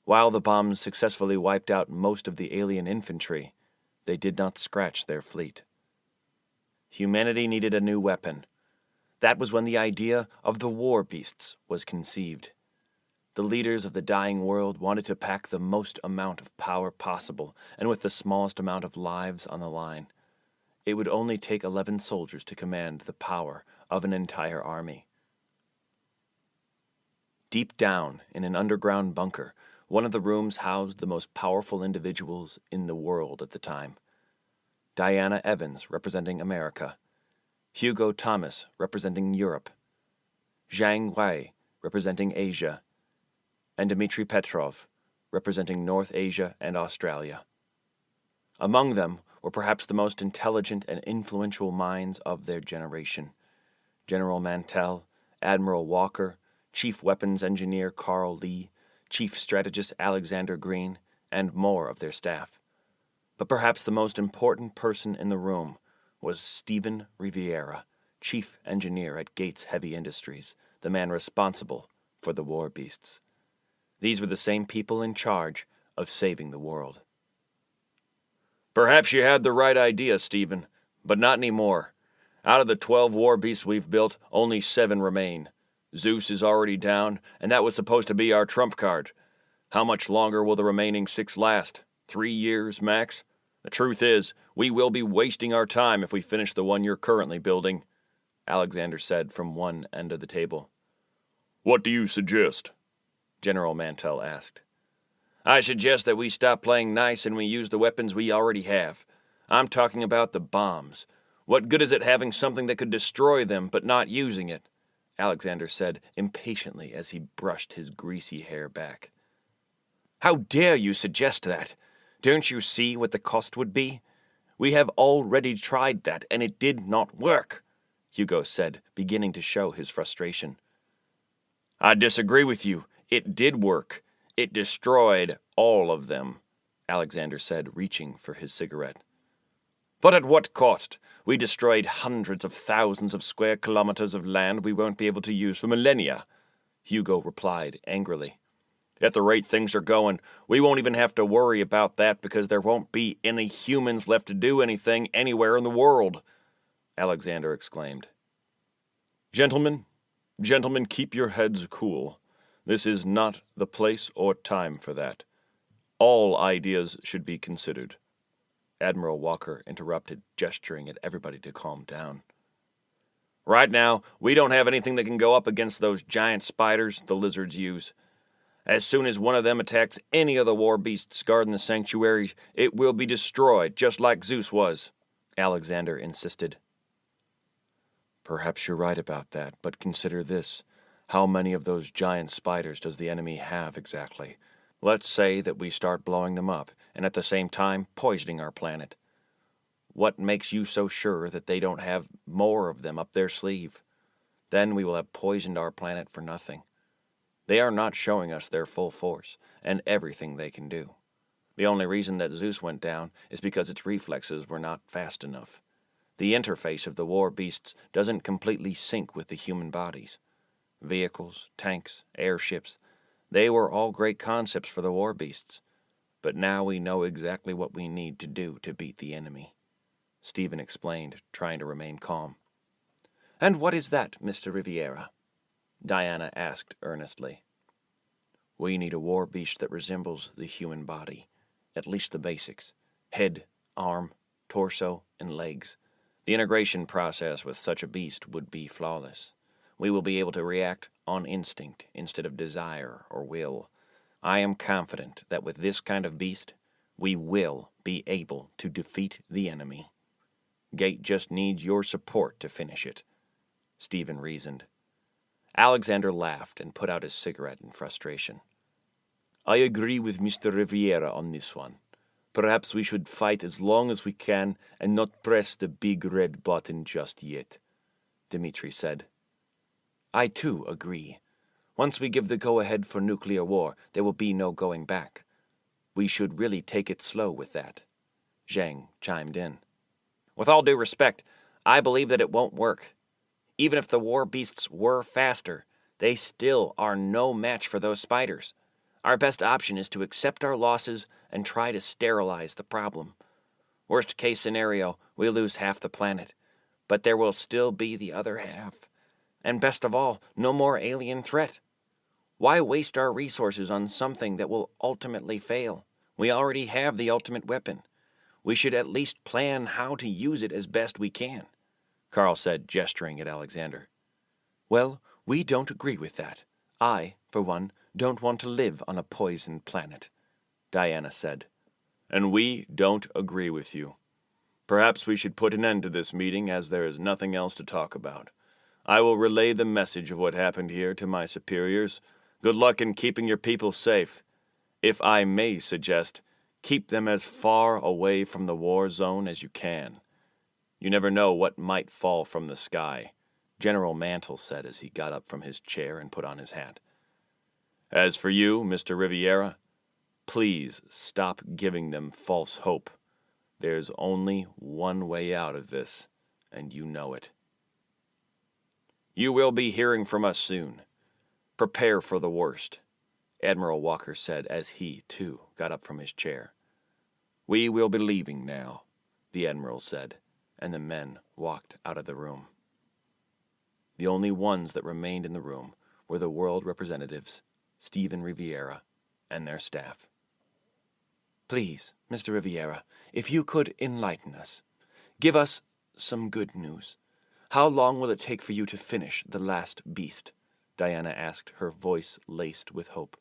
While the bombs successfully wiped out most of the alien infantry, they did not scratch their fleet. Humanity needed a new weapon. That was when the idea of the war beasts was conceived. The leaders of the dying world wanted to pack the most amount of power possible, and with the smallest amount of lives on the line. It would only take 11 soldiers to command the power of an entire army. Deep down in an underground bunker, one of the rooms housed the most powerful individuals in the world at the time. Diana Evans, representing America. Hugo Thomas, representing Europe. Zhang Wei, representing Asia. And Dmitry Petrov, representing North Asia and Australia. Among them were perhaps the most intelligent and influential minds of their generation. General Mantell, Admiral Walker, Chief Weapons Engineer Carl Lee, Chief Strategist Alexander Green, and more of their staff. But perhaps the most important person in the room was Stephen Riviera, Chief Engineer at Gates Heavy Industries, the man responsible for the war beasts. These were the same people in charge of saving the world. Perhaps you had the right idea, Stephen, but not anymore. Out of the 12 war beasts we've built, only 7 remain. Zeus is already down, and that was supposed to be our trump card. How much longer will the remaining 6 last? 3 years, max? The truth is, we will be wasting our time if we finish the one you're currently building, Alexander said from one end of the table. What do you suggest? General Mantell asked. I suggest that we stop playing nice and we use the weapons we already have. I'm talking about the bombs. What good is it having something that could destroy them but not using it? Alexander said impatiently as he brushed his greasy hair back. How dare you suggest that? Don't you see what the cost would be? We have already tried that, and it did not work, Hugo said, beginning to show his frustration. I disagree with you. It did work. It destroyed all of them, Alexander said, reaching for his cigarette. But at what cost? We destroyed hundreds of thousands of square kilometers of land we won't be able to use for millennia, Hugo replied angrily. At the rate things are going, we won't even have to worry about that because there won't be any humans left to do anything anywhere in the world, Alexander exclaimed. Gentlemen, keep your heads cool. This is not the place or time for that. All ideas should be considered. Admiral Walker interrupted, gesturing at everybody to calm down. Right now, we don't have anything that can go up against those giant spiders the lizards use. As soon as one of them attacks any of the war beasts guarding the sanctuary, it will be destroyed, just like Zeus was, Alexander insisted. Perhaps you're right about that, but consider this. How many of those giant spiders does the enemy have exactly? Let's say that we start blowing them up, and at the same time poisoning our planet. What makes you so sure that they don't have more of them up their sleeve? Then we will have poisoned our planet for nothing. They are not showing us their full force and everything they can do. The only reason that Zeus went down is because its reflexes were not fast enough. The interface of the war beasts doesn't completely sync with the human bodies. Vehicles, tanks, airships, they were all great concepts for the war beasts. But now we know exactly what we need to do to beat the enemy. Stephen explained, trying to remain calm. And what is that, Mr. Riviera? Diana asked earnestly. We need a war beast that resembles the human body, at least the basics. Head, arm, torso, and legs. The integration process with such a beast would be flawless. We will be able to react on instinct instead of desire or will. I am confident that with this kind of beast, we will be able to defeat the enemy. Gate just needs your support to finish it, Stephen reasoned. Alexander laughed and put out his cigarette in frustration. I agree with Mr. Riviera on this one. Perhaps we should fight as long as we can and not press the big red button just yet, Dmitri said. I too agree. Once we give the go-ahead for nuclear war, there will be no going back. We should really take it slow with that, Zhang chimed in. With all due respect, I believe that it won't work. Even if the war beasts were faster, they still are no match for those spiders. Our best option is to accept our losses and try to sterilize the problem. Worst case scenario, we lose half the planet, but there will still be the other half. And best of all, no more alien threat. Why waste our resources on something that will ultimately fail? We already have the ultimate weapon. We should at least plan how to use it as best we can, Carl said, gesturing at Alexander. Well, we don't agree with that. I, for one, don't want to live on a poisoned planet, Diana said. And we don't agree with you. Perhaps we should put an end to this meeting as there is nothing else to talk about. I will relay the message of what happened here to my superiors. Good luck in keeping your people safe. If I may suggest, keep them as far away from the war zone as you can. You never know what might fall from the sky, General Mantle said as he got up from his chair and put on his hat. As for you, Mr. Riviera, please stop giving them false hope. There's only one way out of this, and you know it. You will be hearing from us soon. Prepare for the worst, Admiral Walker said as he, too, got up from his chair. We will be leaving now, the Admiral said, and the men walked out of the room. The only ones that remained in the room were the world representatives, Stephen Riviera, and their staff. Please, Mr. Riviera, if you could enlighten us. Give us some good news. How long will it take for you to finish the last beast? Diana asked, her voice laced with hope.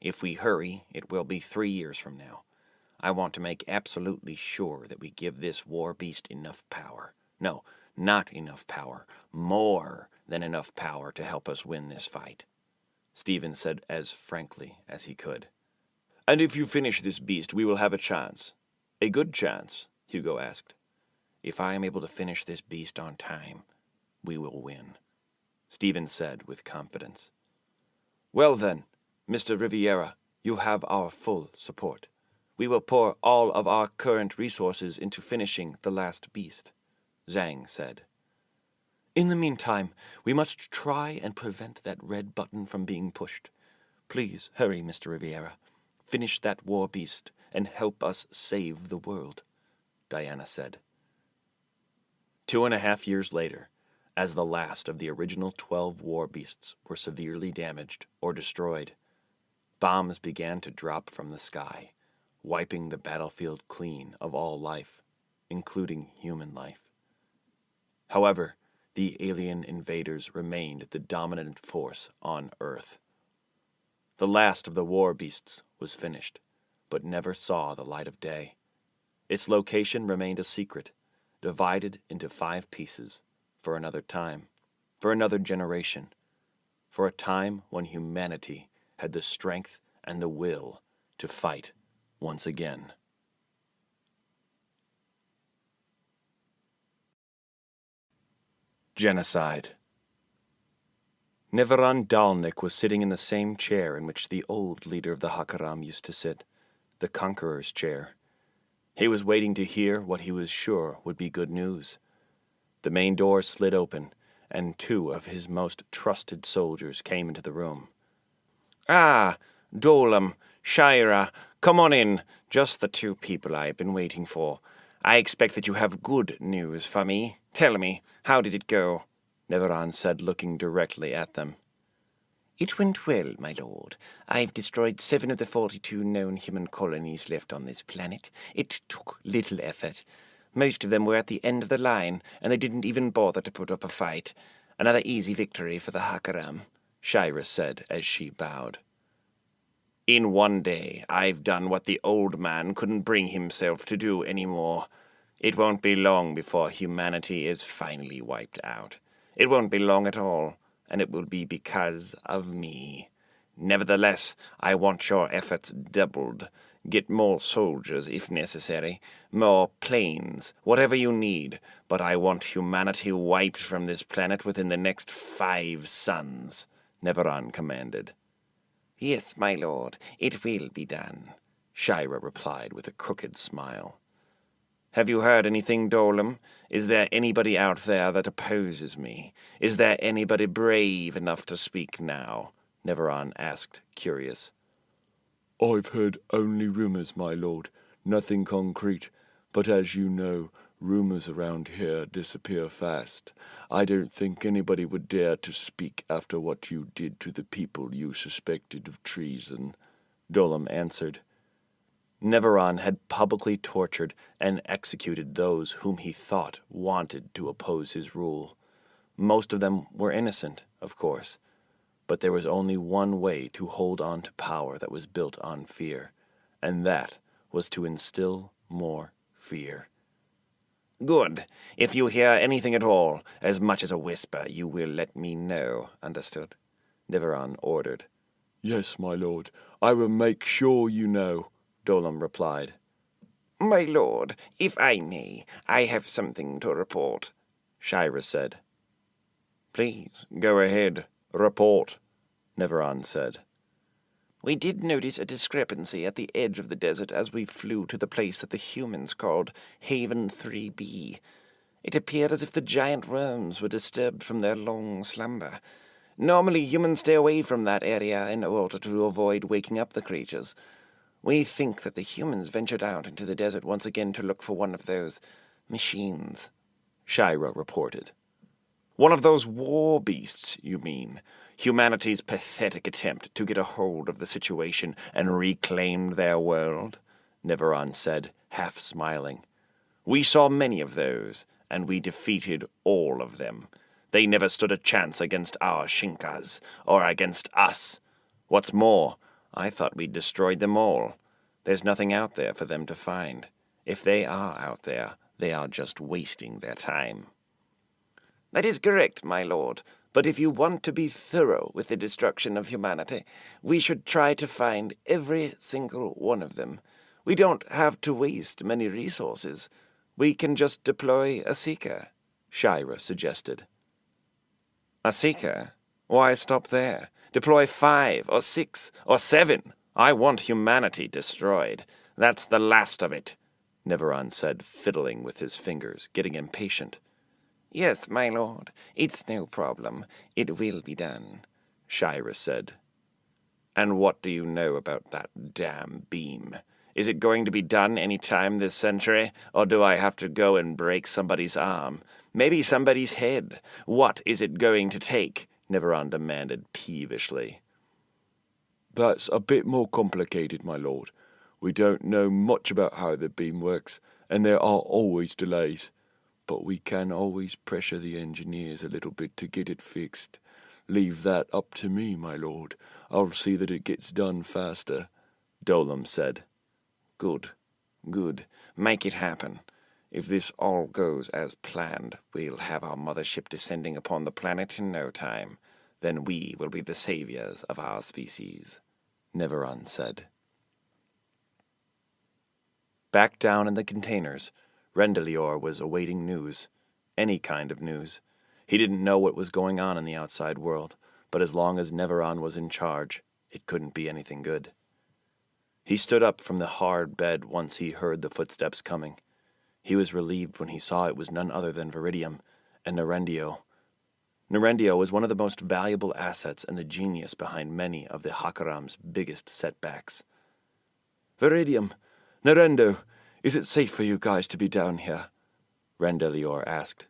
If we hurry, it will be 3 years from now. I want to make absolutely sure that we give this war beast enough power. No, not enough power. More than enough power to help us win this fight, Stephen said as frankly as he could. And if you finish this beast, we will have a chance. A good chance, Hugo asked. If I am able to finish this beast on time, we will win, Stephen said with confidence. Well then, Mr. Riviera, you have our full support. We will pour all of our current resources into finishing the last beast, Zhang said. In the meantime, we must try and prevent that red button from being pushed. Please hurry, Mr. Riviera. Finish that war beast and help us save the world, Diana said. 2.5 years later, as the last of the original 12 war beasts were severely damaged or destroyed, bombs began to drop from the sky, wiping the battlefield clean of all life, including human life. However, the alien invaders remained the dominant force on Earth. The last of the war beasts was finished, but never saw the light of day. Its location remained a secret, divided into 5 pieces, for another time, for another generation, for a time when humanity had the strength and the will to fight once again. Genocide. Nevaran Dalnik was sitting in the same chair in which the old leader of the Hakaram used to sit, the Conqueror's chair. He was waiting to hear what he was sure would be good news. The main door slid open, and 2 of his most trusted soldiers came into the room. Ah, Dolam, Shira, come on in. Just the 2 people I've been waiting for. I expect that you have good news for me. Tell me, how did it go? Neveron said, looking directly at them. It went well, my lord. I've destroyed 7 of the 42 known human colonies left on this planet. It took little effort. Most of them were at the end of the line, and they didn't even bother to put up a fight. Another easy victory for the Hakaram, Shira said as she bowed. In 1 day, I've done what the old man couldn't bring himself to do anymore. It won't be long before humanity is finally wiped out. It won't be long at all, and it will be because of me. Nevertheless, I want your efforts doubled. Get more soldiers if necessary, more planes, whatever you need, but I want humanity wiped from this planet within the next 5 suns, Neveron commanded. Yes, my lord, it will be done, Shira replied with a crooked smile. Have you heard anything, Dolam? Is there anybody out there that opposes me? Is there anybody brave enough to speak now? Neveron asked, curious. I've heard only rumors, my lord, nothing concrete. But as you know, rumors around here disappear fast. I don't think anybody would dare to speak after what you did to the people you suspected of treason, Dolam answered. Neveron had publicly tortured and executed those whom he thought wanted to oppose his rule. Most of them were innocent, of course, but there was only one way to hold on to power that was built on fear, and that was to instill more fear. Good. If you hear anything at all, as much as a whisper, you will let me know. Understood? Neveron ordered. Yes, my lord, I will make sure you know, Dolam replied. My lord, if I may, I have something to report, Shira said. Please, go ahead. Report, Neveron said. We did notice a discrepancy at the edge of the desert as we flew to the place that the humans called Haven 3B. It appeared as if the giant worms were disturbed from their long slumber. Normally, humans stay away from that area in order to avoid waking up the creatures. We think that the humans ventured out into the desert once again to look for one of those machines, Shira reported. One of those war beasts, you mean? Humanity's pathetic attempt to get a hold of the situation and reclaim their world, Neveron said, half smiling. We saw many of those, and we defeated all of them. They never stood a chance against our Shinkas, or against us. What's more, I thought we'd destroyed them all. There's nothing out there for them to find. If they are out there, they are just wasting their time. That is correct, my lord. But if you want to be thorough with the destruction of humanity, we should try to find every single one of them. We don't have to waste many resources. We can just deploy a Seeker, Shira suggested. A Seeker? Why stop there? Deploy 5 or 6 or 7. I want humanity destroyed. That's the last of it, Neveron said, fiddling with his fingers, getting impatient. Yes, my lord, it's no problem. It will be done, Shira said. And what do you know about that damn beam? Is it going to be done any time this century, or do I have to go and break somebody's arm? Maybe somebody's head? What is it going to take? Neveron demanded peevishly. That's a bit more complicated, my lord. We don't know much about how the beam works, and there are always delays. But we can always pressure the engineers a little bit to get it fixed. Leave that up to me, my lord. I'll see that it gets done faster, Dolam said. Good. Make it happen. If this all goes as planned, we'll have our mothership descending upon the planet in no time. Then we will be the saviors of our species, Neveron said. Back down in the containers, Rendelior was awaiting news, any kind of news. He didn't know what was going on in the outside world, but as long as Neveron was in charge, it couldn't be anything good. He stood up from the hard bed once he heard the footsteps coming. He was relieved when he saw it was none other than Viridium, and Nerendio. Nerendio was one of the most valuable assets and the genius behind many of the Hakaram's biggest setbacks. Viridium, Nerendo, is it safe for you guys to be down here? Rendelior asked.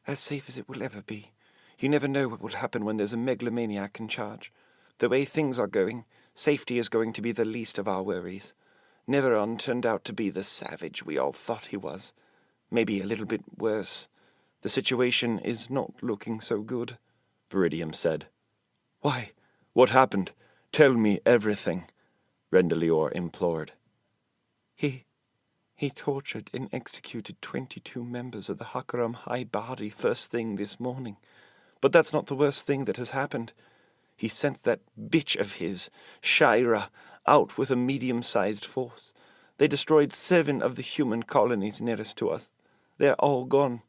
As safe as it will ever be. You never know what will happen when there's a megalomaniac in charge. The way things are going, safety is going to be the least of our worries. Neveron turned out to be the savage we all thought he was. Maybe a little bit worse. The situation is not looking so good, Viridium said. Why? What happened? Tell me everything, Rendelior implored. He tortured and executed 22 members of the Hakaram High Body first thing this morning. But that's not the worst thing that has happened. He sent that bitch of his, Shaira, out with a medium-sized force. They destroyed 7 of the human colonies nearest to us. They're all gone.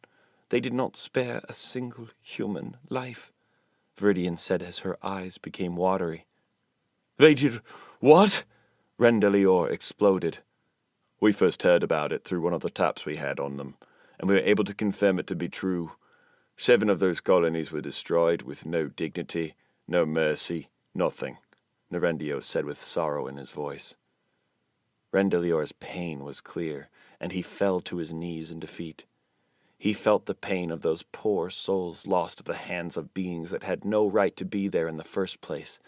They did not spare a single human life, Viridian said as her eyes became watery. They did what? Rendelior exploded. We first heard about it through one of the taps we had on them, and we were able to confirm it to be true. 7 of those colonies were destroyed with no dignity, no mercy, nothing, Nerendio said with sorrow in his voice. Rendelior's pain was clear, and he fell to his knees in defeat. He felt the pain of those poor souls lost at the hands of beings that had no right to be there in the first place.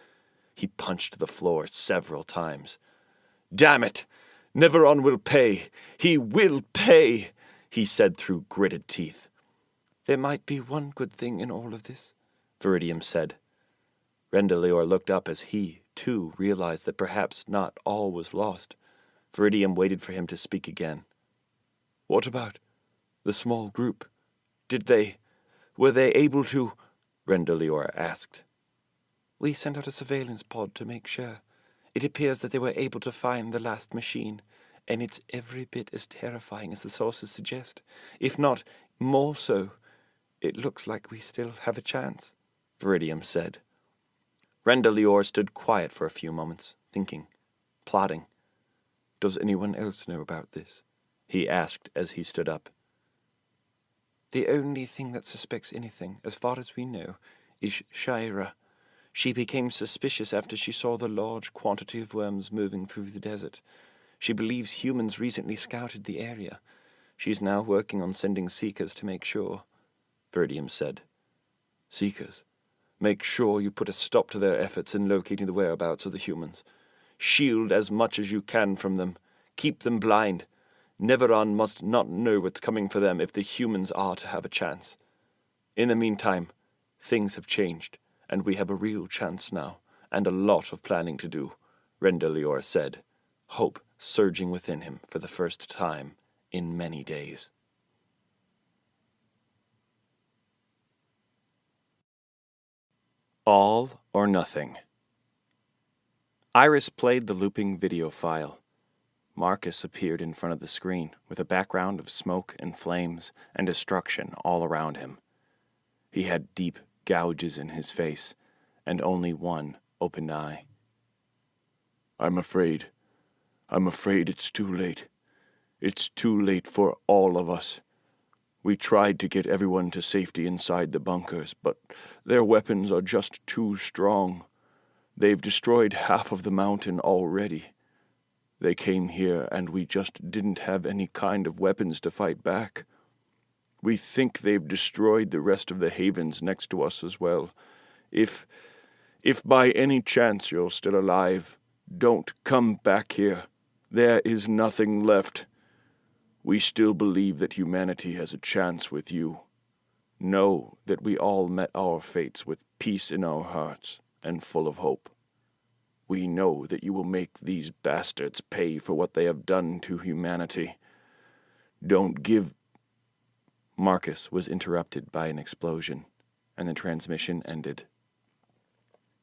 He punched the floor several times. Damn it! Neveron will pay! He will pay! He said through gritted teeth. There might be one good thing in all of this, Viridium said. Rendelior looked up as he, too, realized that perhaps not all was lost. Viridium waited for him to speak again. What about the small group? Were they able to? Rendelior asked. We sent out a surveillance pod to make sure. It appears that they were able to find the last machine, and it's every bit as terrifying as the sources suggest, if not more so. It looks like we still have a chance, Viridium said. Rendelior stood quiet for a few moments, thinking, plotting. Does anyone else know about this? He asked as he stood up. The only thing that suspects anything, as far as we know, is Shaira. She became suspicious after she saw the large quantity of worms moving through the desert. She believes humans recently scouted the area. She's now working on sending seekers to make sure, Viridium said. Seekers? Make sure you put a stop to their efforts in locating the whereabouts of the humans. Shield as much as you can from them. Keep them blind. Neveron must not know what's coming for them if the humans are to have a chance. In the meantime, things have changed, and we have a real chance now, and a lot of planning to do, Rendelior said, hope surging within him for the first time in many days. All or Nothing. Iris played the looping video file. Marcus appeared in front of the screen with a background of smoke and flames and destruction all around him. He had deep gouges in his face and only one open eye. I'm afraid it's too late. It's too late for all of us. We tried to get everyone to safety inside the bunkers, but their weapons are just too strong. They've destroyed half of the mountain already. They came here and we just didn't have any kind of weapons to fight back. We think they've destroyed the rest of the havens next to us as well. If by any chance you're still alive, don't come back here. There is nothing left. We still believe that humanity has a chance with you. Know that we all met our fates with peace in our hearts and full of hope. We know that you will make these bastards pay for what they have done to humanity. Don't give... Marcus was interrupted by an explosion, and the transmission ended.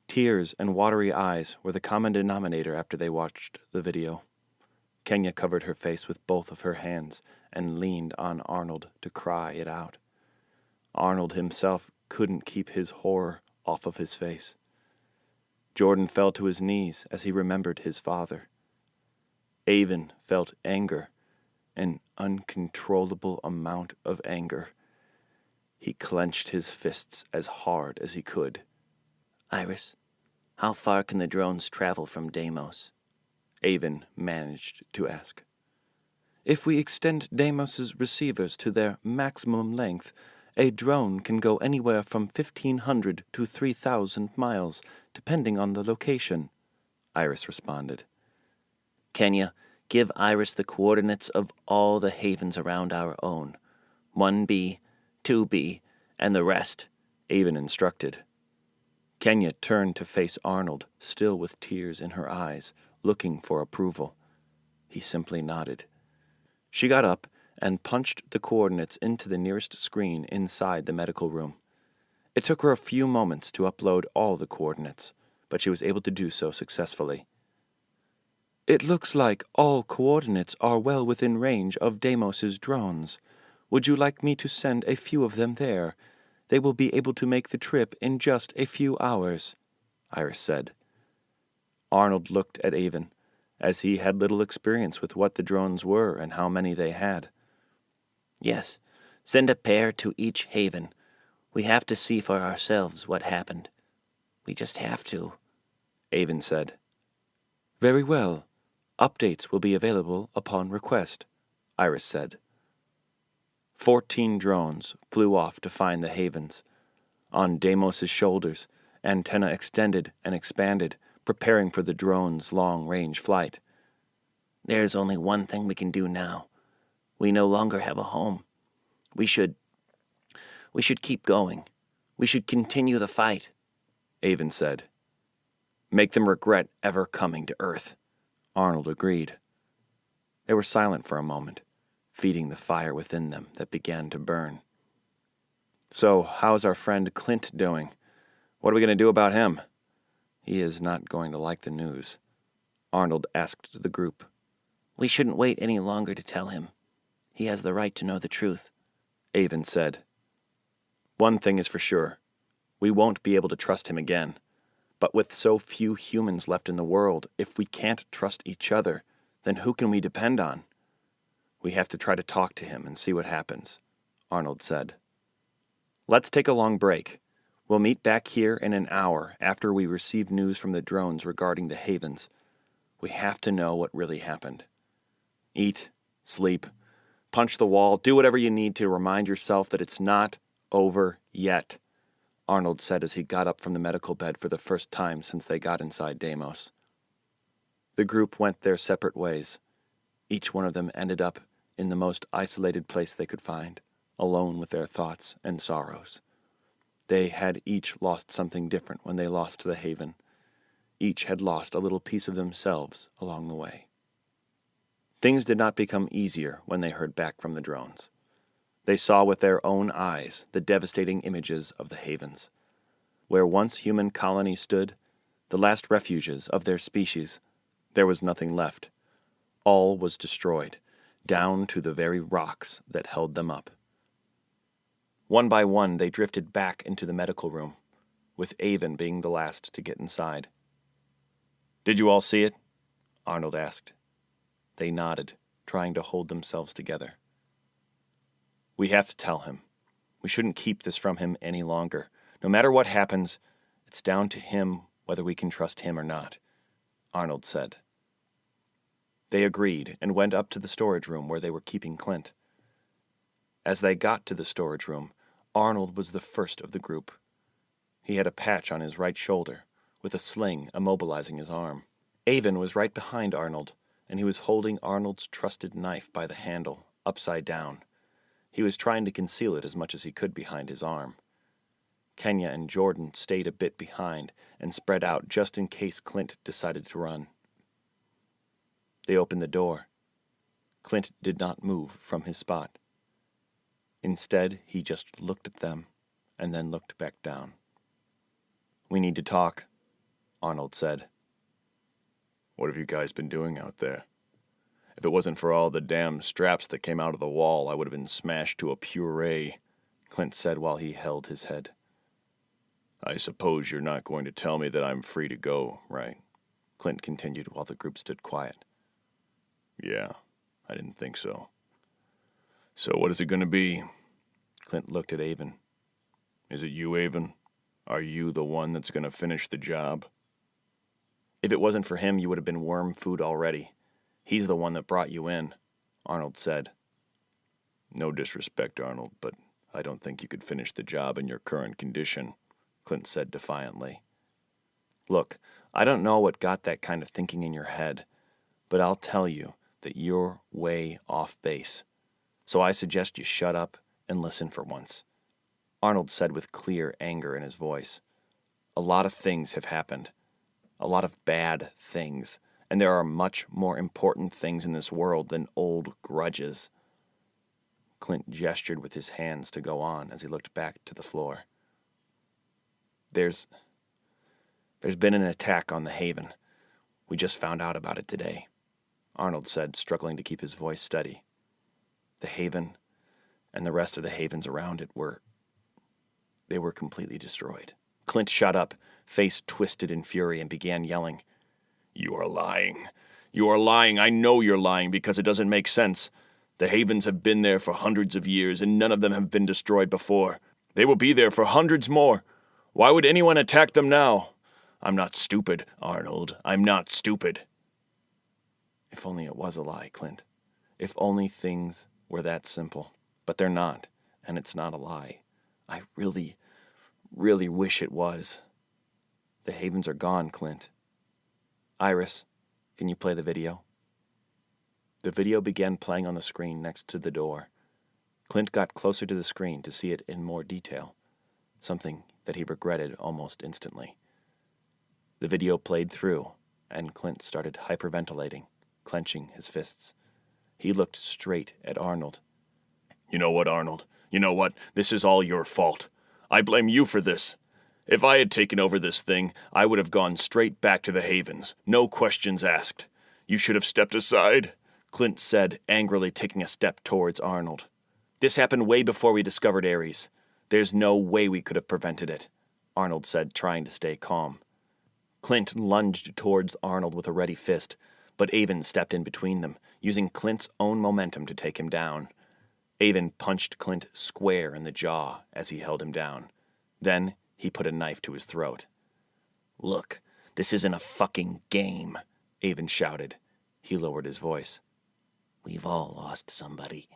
Tears and watery eyes were the common denominator after they watched the video. Kenya covered her face with both of her hands and leaned on Arnold to cry it out. Arnold himself couldn't keep his horror off of his face. Jordan fell to his knees as he remembered his father. Avon felt anger, an uncontrollable amount of anger. He clenched his fists as hard as he could. Iris, how far can the drones travel from Deimos? Avon managed to ask. If we extend Deimos's receivers to their maximum length, a drone can go anywhere from 1,500 to 3,000 miles, depending on the location, Iris responded. Kenya, give Iris the coordinates of all the havens around our own. 1B, 2B, and the rest, Avon instructed. Kenya turned to face Arnold, still with tears in her eyes, looking for approval. He simply nodded. She got up and punched the coordinates into the nearest screen inside the medical room. It took her a few moments to upload all the coordinates, but she was able to do so successfully. It looks like all coordinates are well within range of Deimos's drones. Would you like me to send a few of them there? They will be able to make the trip in just a few hours, Iris said. Arnold looked at Avon, as he had little experience with what the drones were and how many they had. Yes, send a pair to each haven. We have to see for ourselves what happened. We just have to, Avon said. Very well. Updates will be available upon request, Iris said. 14 drones flew off to find the havens. On Deimos's shoulders, antenna extended and expanded, preparing for the drone's long-range flight. There's only one thing we can do now. We no longer have a home. We should keep going. We should continue the fight, Avon said. Make them regret ever coming to Earth, Arnold agreed. They were silent for a moment, feeding the fire within them that began to burn. So, how's our friend Clint doing? What are we going to do about him? He is not going to like the news, Arnold asked the group. We shouldn't wait any longer to tell him. He has the right to know the truth, Avon said. One thing is for sure. We won't be able to trust him again. But with so few humans left in the world, if we can't trust each other, then who can we depend on? We have to try to talk to him and see what happens, Arnold said. Let's take a long break. We'll meet back here in an hour after we receive news from the drones regarding the havens. We have to know what really happened. Eat, sleep, punch the wall, do whatever you need to remind yourself that it's not over yet, Arnold said as he got up from the medical bed for the first time since they got inside Deimos. The group went their separate ways. Each one of them ended up in the most isolated place they could find, alone with their thoughts and sorrows. They had each lost something different when they lost the haven. Each had lost a little piece of themselves along the way. Things did not become easier when they heard back from the drones. They saw with their own eyes the devastating images of the havens. Where once human colonies stood, the last refuges of their species, there was nothing left. All was destroyed, down to the very rocks that held them up. One by one, they drifted back into the medical room, with Avon being the last to get inside. "Did you all see it?" Arnold asked. They nodded, trying to hold themselves together. "We have to tell him. We shouldn't keep this from him any longer. No matter what happens, it's down to him whether we can trust him or not," Arnold said. They agreed and went up to the storage room where they were keeping Clint. As they got to the storage room, Arnold was the first of the group. He had a patch on his right shoulder, with a sling immobilizing his arm. Avon was right behind Arnold, and he was holding Arnold's trusted knife by the handle, upside down. He was trying to conceal it as much as he could behind his arm. Kenya and Jordan stayed a bit behind and spread out just in case Clint decided to run. They opened the door. Clint did not move from his spot. Instead, he just looked at them and then looked back down. "We need to talk," Arnold said. "What have you guys been doing out there? If it wasn't for all the damn straps that came out of the wall, I would have been smashed to a puree," Clint said while he held his head. "I suppose you're not going to tell me that I'm free to go, right?" Clint continued while the group stood quiet. "Yeah, I didn't think so. So what is it going to be?" Clint looked at Avon. Is it you, Avon? Are you the one that's going to finish the job? If it wasn't for him, you would have been worm food already. He's the one that brought you in, Arnold said. No disrespect, Arnold, but I don't think you could finish the job in your current condition, Clint said defiantly. Look, I don't know what got that kind of thinking in your head, but I'll tell you that you're way off base. So I suggest you shut up and listen for once, Arnold said with clear anger in his voice. A lot of things have happened. A lot of bad things. And there are much more important things in this world than old grudges. Clint gestured with his hands to go on as he looked back to the floor. There's been an attack on the Haven. We just found out about it today, Arnold said, struggling to keep his voice steady. The Haven and the rest of the havens around it were completely destroyed. Clint shot up, face twisted in fury, and began yelling. You are lying. You are lying. I know you're lying because it doesn't make sense. The havens have been there for hundreds of years, and none of them have been destroyed before. They will be there for hundreds more. Why would anyone attack them now? I'm not stupid, Arnold. I'm not stupid. If only it was a lie, Clint. If only things were that simple. But they're not, and it's not a lie. I really, really wish it was. The havens are gone, Clint. Iris, can you play the video? The video began playing on the screen next to the door. Clint got closer to the screen to see it in more detail, something that he regretted almost instantly. The video played through, and Clint started hyperventilating, clenching his fists. He looked straight at Arnold. You know what, Arnold? You know what? This is all your fault. I blame you for this. If I had taken over this thing, I would have gone straight back to the havens, no questions asked. You should have stepped aside, Clint said, angrily taking a step towards Arnold. This happened way before we discovered Ares. There's no way we could have prevented it, Arnold said, trying to stay calm. Clint lunged towards Arnold with a ready fist, but Avon stepped in between them, using Clint's own momentum to take him down. Avon punched Clint square in the jaw as he held him down. Then he put a knife to his throat. Look, this isn't a fucking game, Avon shouted. He lowered his voice. We've all lost somebody.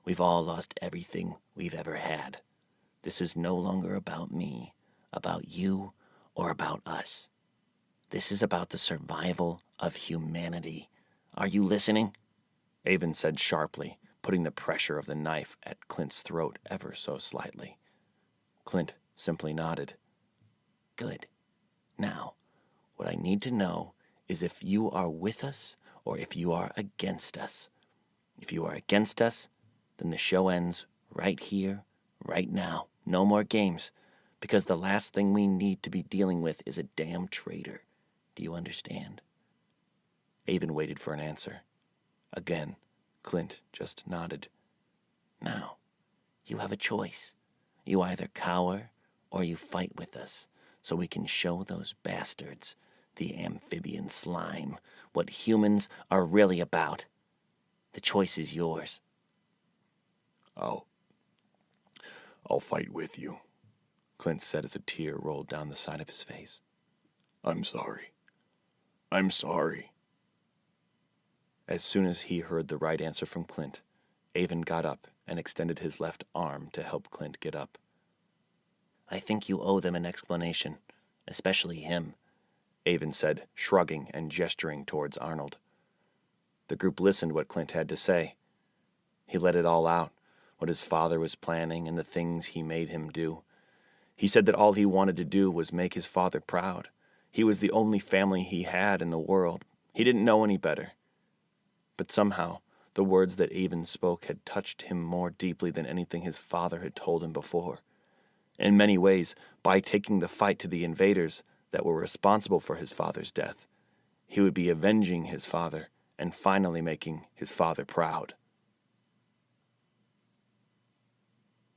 We've all lost everything we've ever had. This is no longer about me, about you, or about us. This is about the survival of humanity. Are you listening? Avon said sharply, putting the pressure of the knife at Clint's throat ever so slightly. Clint simply nodded. Good. Now, what I need to know is if you are with us or if you are against us. If you are against us, then the show ends right here, right now. No more games, because the last thing we need to be dealing with is a damn traitor. Do you understand? Avon waited for an answer. Again, Clint just nodded. Now, you have a choice. You either cower or you fight with us, so we can show those bastards, the amphibian slime, what humans are really about. The choice is yours. I'll fight with you, Clint said as a tear rolled down the side of his face. I'm sorry. I'm sorry. As soon as he heard the right answer from Clint, Avon got up and extended his left arm to help Clint get up. I think you owe them an explanation, especially him, Avon said, shrugging and gesturing towards Arnold. The group listened what Clint had to say. He let it all out, what his father was planning and the things he made him do. He said that all he wanted to do was make his father proud. He was the only family he had in the world. He didn't know any better. But somehow, the words that Avon spoke had touched him more deeply than anything his father had told him before. In many ways, by taking the fight to the invaders that were responsible for his father's death, he would be avenging his father and finally making his father proud.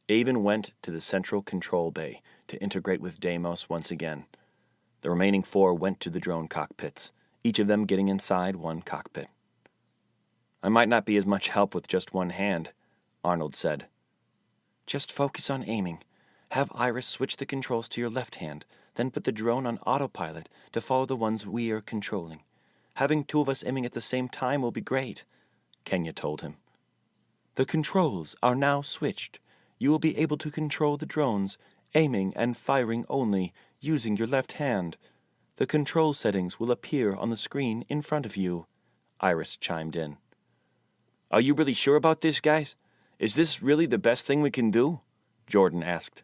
Avon went to the central control bay to integrate with Deimos once again. The remaining 4 went to the drone cockpits, each of them getting inside one cockpit. I might not be as much help with just one hand, Arnold said. Just focus on aiming, Have Iris switch the controls to your left hand, then put the drone on autopilot to follow the ones we are controlling. Having two of us aiming at the same time will be great, Kenya told him. The controls are now switched. You will be able to control the drones, aiming and firing only, using your left hand. The control settings will appear on the screen in front of you, Iris chimed in. Are you really sure about this, guys? Is this really the best thing we can do? Jordan asked.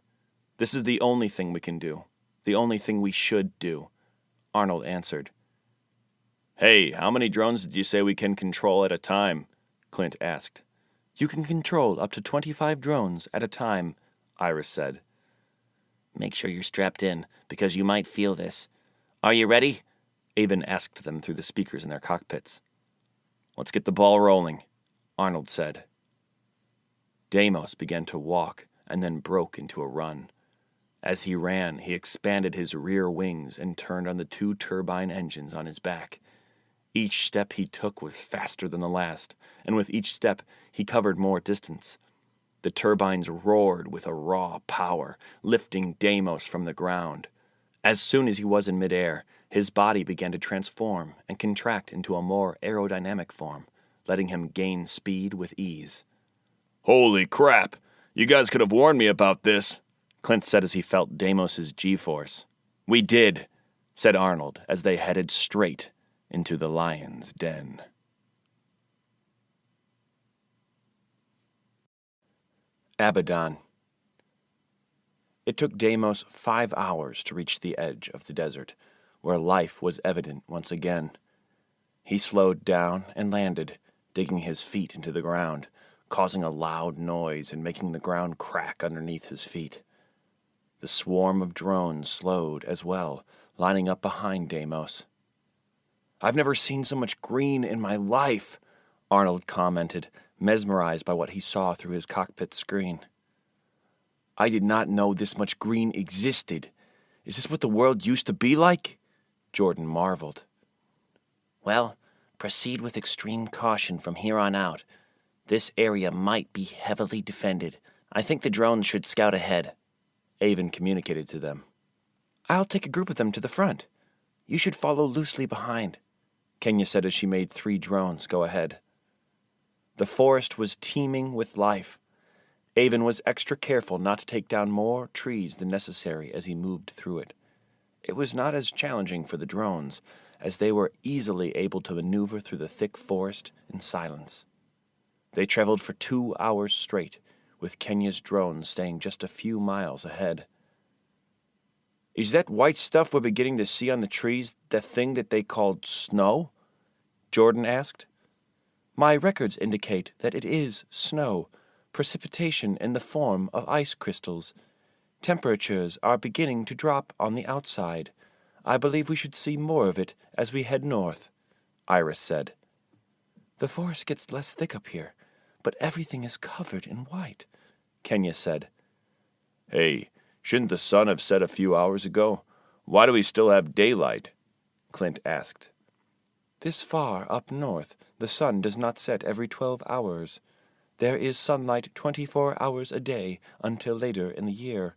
This is the only thing we can do. The only thing we should do, Arnold answered. Hey, how many drones did you say we can control at a time? Clint asked. You can control up to 25 drones at a time, Iris said. Make sure you're strapped in, because you might feel this. Are you ready? Avon asked them through the speakers in their cockpits. Let's get the ball rolling, Arnold said. Deimos began to walk and then broke into a run. As he ran, he expanded his rear wings and turned on the two turbine engines on his back. Each step he took was faster than the last, and with each step he covered more distance. The turbines roared with a raw power, lifting Deimos from the ground. As soon as he was in midair, his body began to transform and contract into a more aerodynamic form, letting him gain speed with ease. Holy crap! You guys could have warned me about this, Clint said as he felt Deimos' G-force. We did, said Arnold as they headed straight into the lion's den. Abaddon. It took Deimos 5 hours to reach the edge of the desert, where life was evident once again. He slowed down and landed, digging his feet into the ground, causing a loud noise and making the ground crack underneath his feet. The swarm of drones slowed as well, lining up behind Deimos. I've never seen so much green in my life, Arnold commented, mesmerized by what he saw through his cockpit screen. I did not know this much green existed. Is this what the world used to be like? Jordan marveled. Well, proceed with extreme caution from here on out. This area might be heavily defended. I think the drones should scout ahead, Avon communicated to them. I'll take a group of them to the front. You should follow loosely behind, Kenya said as she made 3 drones go ahead. The forest was teeming with life. Avon was extra careful not to take down more trees than necessary as he moved through it. It was not as challenging for the drones, as they were easily able to maneuver through the thick forest in silence. They traveled for 2 hours straight, with Kenya's drones staying just a few miles ahead. Is that white stuff we're beginning to see on the trees the thing that they called snow? Jordan asked. My records indicate that it is snow, precipitation in the form of ice crystals. Temperatures are beginning to drop on the outside. I believe we should see more of it as we head north, Iris said. The forest gets less thick up here, but everything is covered in white, Kenya said. Hey, shouldn't the sun have set a few hours ago? Why do we still have daylight? Clint asked. This far up north, the sun does not set every 12 hours. There is sunlight 24 hours a day until later in the year.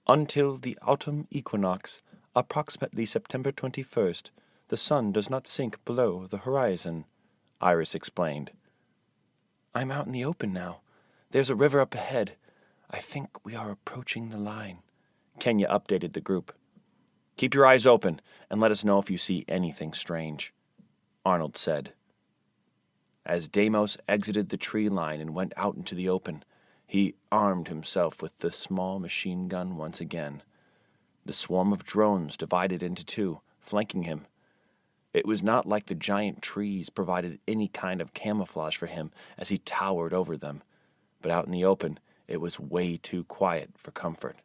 Until the autumn equinox, approximately September 21st, the sun does not sink below the horizon, Iris explained. I'm out in the open now. There's a river up ahead. I think we are approaching the line, Kenya updated the group. Keep your eyes open and let us know if you see anything strange, Arnold said. As Deimos exited the tree line and went out into the open, he armed himself with the small machine gun once again. The swarm of drones divided into 2, flanking him. It was not like the giant trees provided any kind of camouflage for him as he towered over them, but out in the open, it was way too quiet for comfort.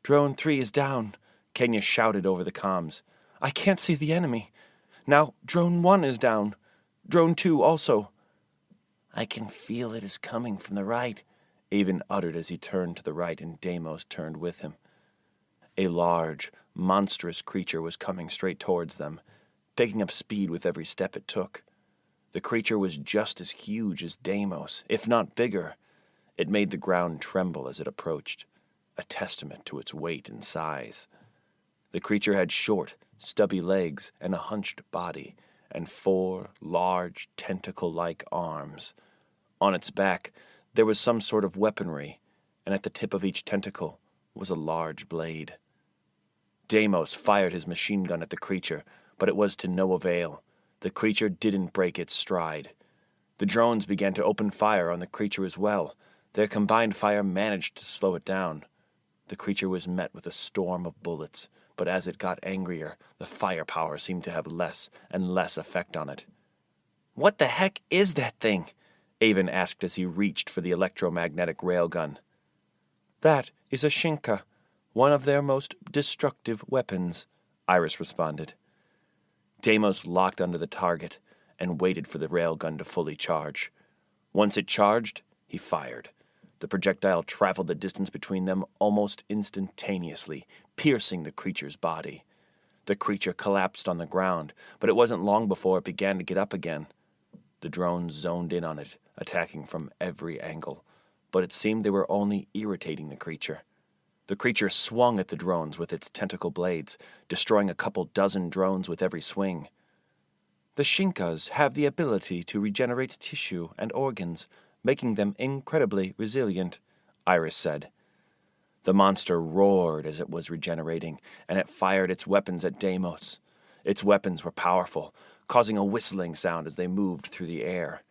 Drone 3 is down, Kenya shouted over the comms. I can't see the enemy. Now, Drone 1 is down. Drone 2 also. I can feel it is coming from the right, Avon uttered as he turned to the right and Deimos turned with him. A large, monstrous creature was coming straight towards them, picking up speed with every step it took. The creature was just as huge as Deimos, if not bigger. It made the ground tremble as it approached, a testament to its weight and size. The creature had short, stubby legs and a hunched body, and 4 large, tentacle-like arms. On its back, there was some sort of weaponry, and at the tip of each tentacle was a large blade. Deimos fired his machine gun at the creature, but it was to no avail. The creature didn't break its stride. The drones began to open fire on the creature as well. Their combined fire managed to slow it down. The creature was met with a storm of bullets, but as it got angrier, the firepower seemed to have less and less effect on it. What the heck is that thing? Avon asked as he reached for the electromagnetic railgun. That is a Shinka, one of their most destructive weapons, Iris responded. Deimos locked onto the target and waited for the railgun to fully charge. Once it charged, he fired. The projectile traveled the distance between them almost instantaneously, piercing the creature's body. The creature collapsed on the ground, but it wasn't long before it began to get up again. The drones zoned in on it, attacking from every angle, but it seemed they were only irritating the creature. The creature swung at the drones with its tentacle blades, destroying a couple dozen drones with every swing. The Shinkas have the ability to regenerate tissue and organs, making them incredibly resilient, Iris said. The monster roared as it was regenerating, and it fired its weapons at Deimos. Its weapons were powerful, causing a whistling sound as they moved through the air.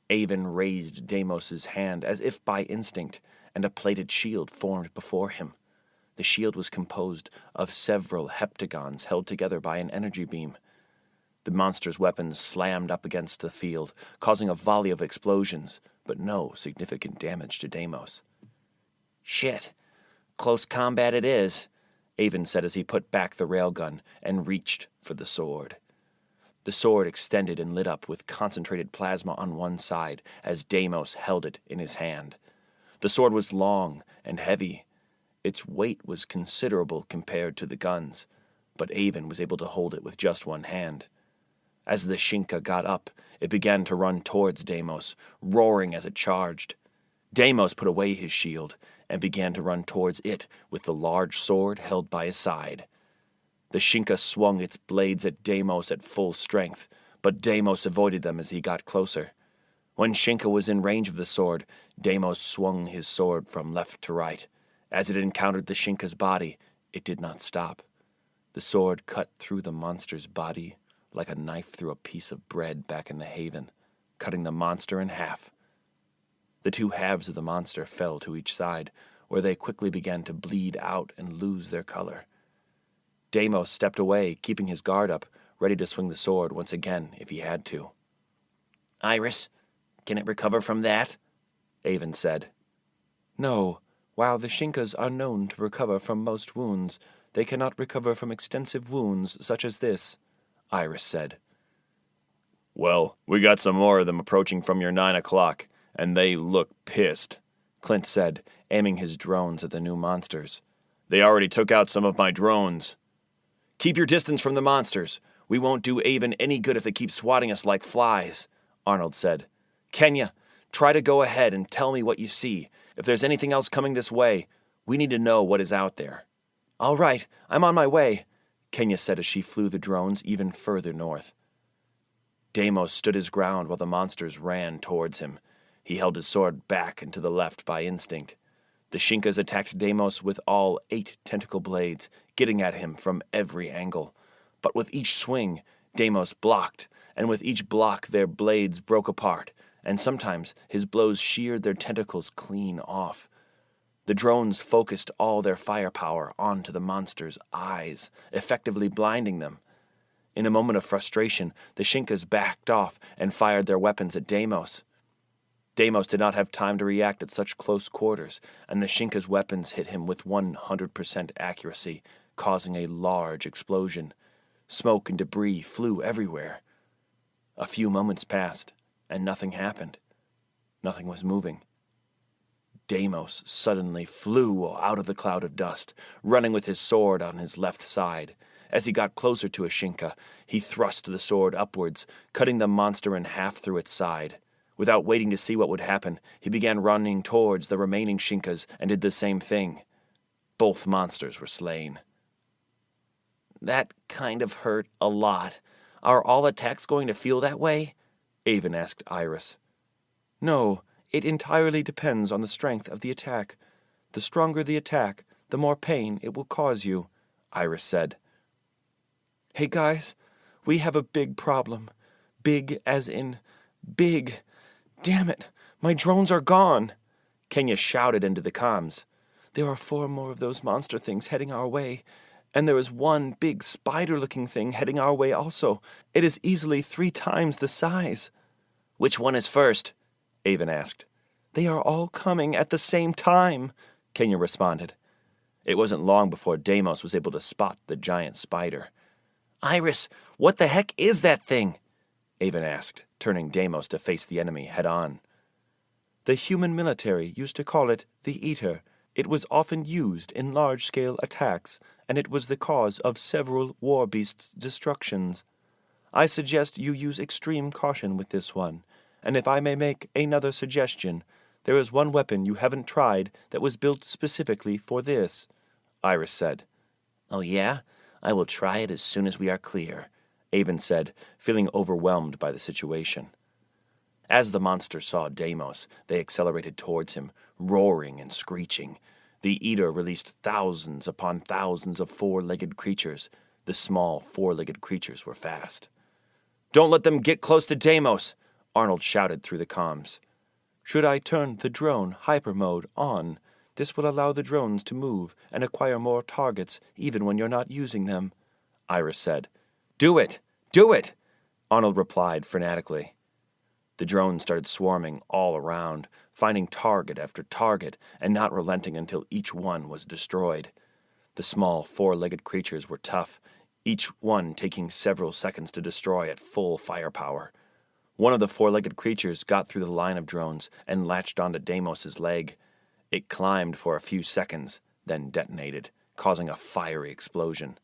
Avon raised Deimos's hand as if by instinct, and a plated shield formed before him. The shield was composed of several heptagons held together by an energy beam. The monster's weapons slammed up against the field, causing a volley of explosions, but no significant damage to Deimos. Shit. Close combat it is, Avon said as he put back the railgun and reached for the sword. The sword extended and lit up with concentrated plasma on one side as Deimos held it in his hand. The sword was long and heavy. Its weight was considerable compared to the guns, but Avon was able to hold it with just one hand. As the Shinka got up, it began to run towards Deimos, roaring as it charged. Deimos put away his shield and began to run towards it with the large sword held by his side. The Shinka swung its blades at Deimos at full strength, but Deimos avoided them as he got closer. When Shinka was in range of the sword, Deimos swung his sword from left to right. As it encountered the Shinka's body, it did not stop. The sword cut through the monster's body like a knife through a piece of bread back in the haven, cutting the monster in half. The 2 halves of the monster fell to each side, where they quickly began to bleed out and lose their color. Deimos stepped away, keeping his guard up, ready to swing the sword once again if he had to. Iris, can it recover from that? Avon said. No. While the Shinkas are known to recover from most wounds, they cannot recover from extensive wounds such as this, Iris said. Well, we got some more of them approaching from your 9 o'clock, and they look pissed, Clint said, aiming his drones at the new monsters. They already took out some of my drones. Keep your distance from the monsters. We won't do Avon any good if they keep swatting us like flies, Arnold said. Kenya, try to go ahead and tell me what you see. If there's anything else coming this way, we need to know what is out there. All right, I'm on my way, Kenya said as she flew the drones even further north. Deimos stood his ground while the monsters ran towards him. He held his sword back and to the left by instinct. The Shinkas attacked Deimos with all 8 tentacle blades, getting at him from every angle. But with each swing, Deimos blocked, and with each block their blades broke apart, and sometimes his blows sheared their tentacles clean off. The drones focused all their firepower onto the monster's eyes, effectively blinding them. In a moment of frustration, the Shinkas backed off and fired their weapons at Deimos. Deimos did not have time to react at such close quarters, and the Shinka's weapons hit him with 100% accuracy, causing a large explosion. Smoke and debris flew everywhere. A few moments passed, and nothing happened. Nothing was moving. Deimos suddenly flew out of the cloud of dust, running with his sword on his left side. As he got closer to a Shinka, he thrust the sword upwards, cutting the monster in half through its side. Without waiting to see what would happen, he began running towards the remaining Shinkas and did the same thing. Both monsters were slain. That kind of hurt a lot. Are all attacks going to feel that way? Avon asked Iris. No, it entirely depends on the strength of the attack. The stronger the attack, the more pain it will cause you, Iris said. Hey guys, we have a big problem. Big as in big. Damn it, my drones are gone. Kenya shouted into the comms. There are 4 more of those monster things heading our way, and there is one big spider-looking thing heading our way also. It is easily 3 times the size. Which one is first? Avon asked. They are all coming at the same time, Kenya responded. It wasn't long before Deimos was able to spot the giant spider. Iris, what the heck is that thing? Avon asked, turning Deimos to face the enemy head-on. The human military used to call it the Eater. It was often used in large-scale attacks, and it was the cause of several war beasts' destructions. I suggest you use extreme caution with this one, and if I may make another suggestion, there is one weapon you haven't tried that was built specifically for this, Iris said. Oh yeah? I will try it as soon as we are clear, Avon said, feeling overwhelmed by the situation. As the monsters saw Deimos, they accelerated towards him, roaring and screeching. The Eater released thousands upon thousands of 4-legged creatures. The small 4-legged creatures were fast. "Don't let them get close to Deimos," Arnold shouted through the comms. Should I turn the drone hyper mode on? This will allow the drones to move and acquire more targets even when you're not using them, Iris said. "Do it! Do it!" Arnold replied frenetically. The drones started swarming all around, finding target after target and not relenting until each one was destroyed. The small 4-legged creatures were tough, each one taking several seconds to destroy at full firepower. One of the 4-legged creatures got through the line of drones and latched onto Deimos's leg. It climbed for a few seconds, then detonated, causing a fiery explosion.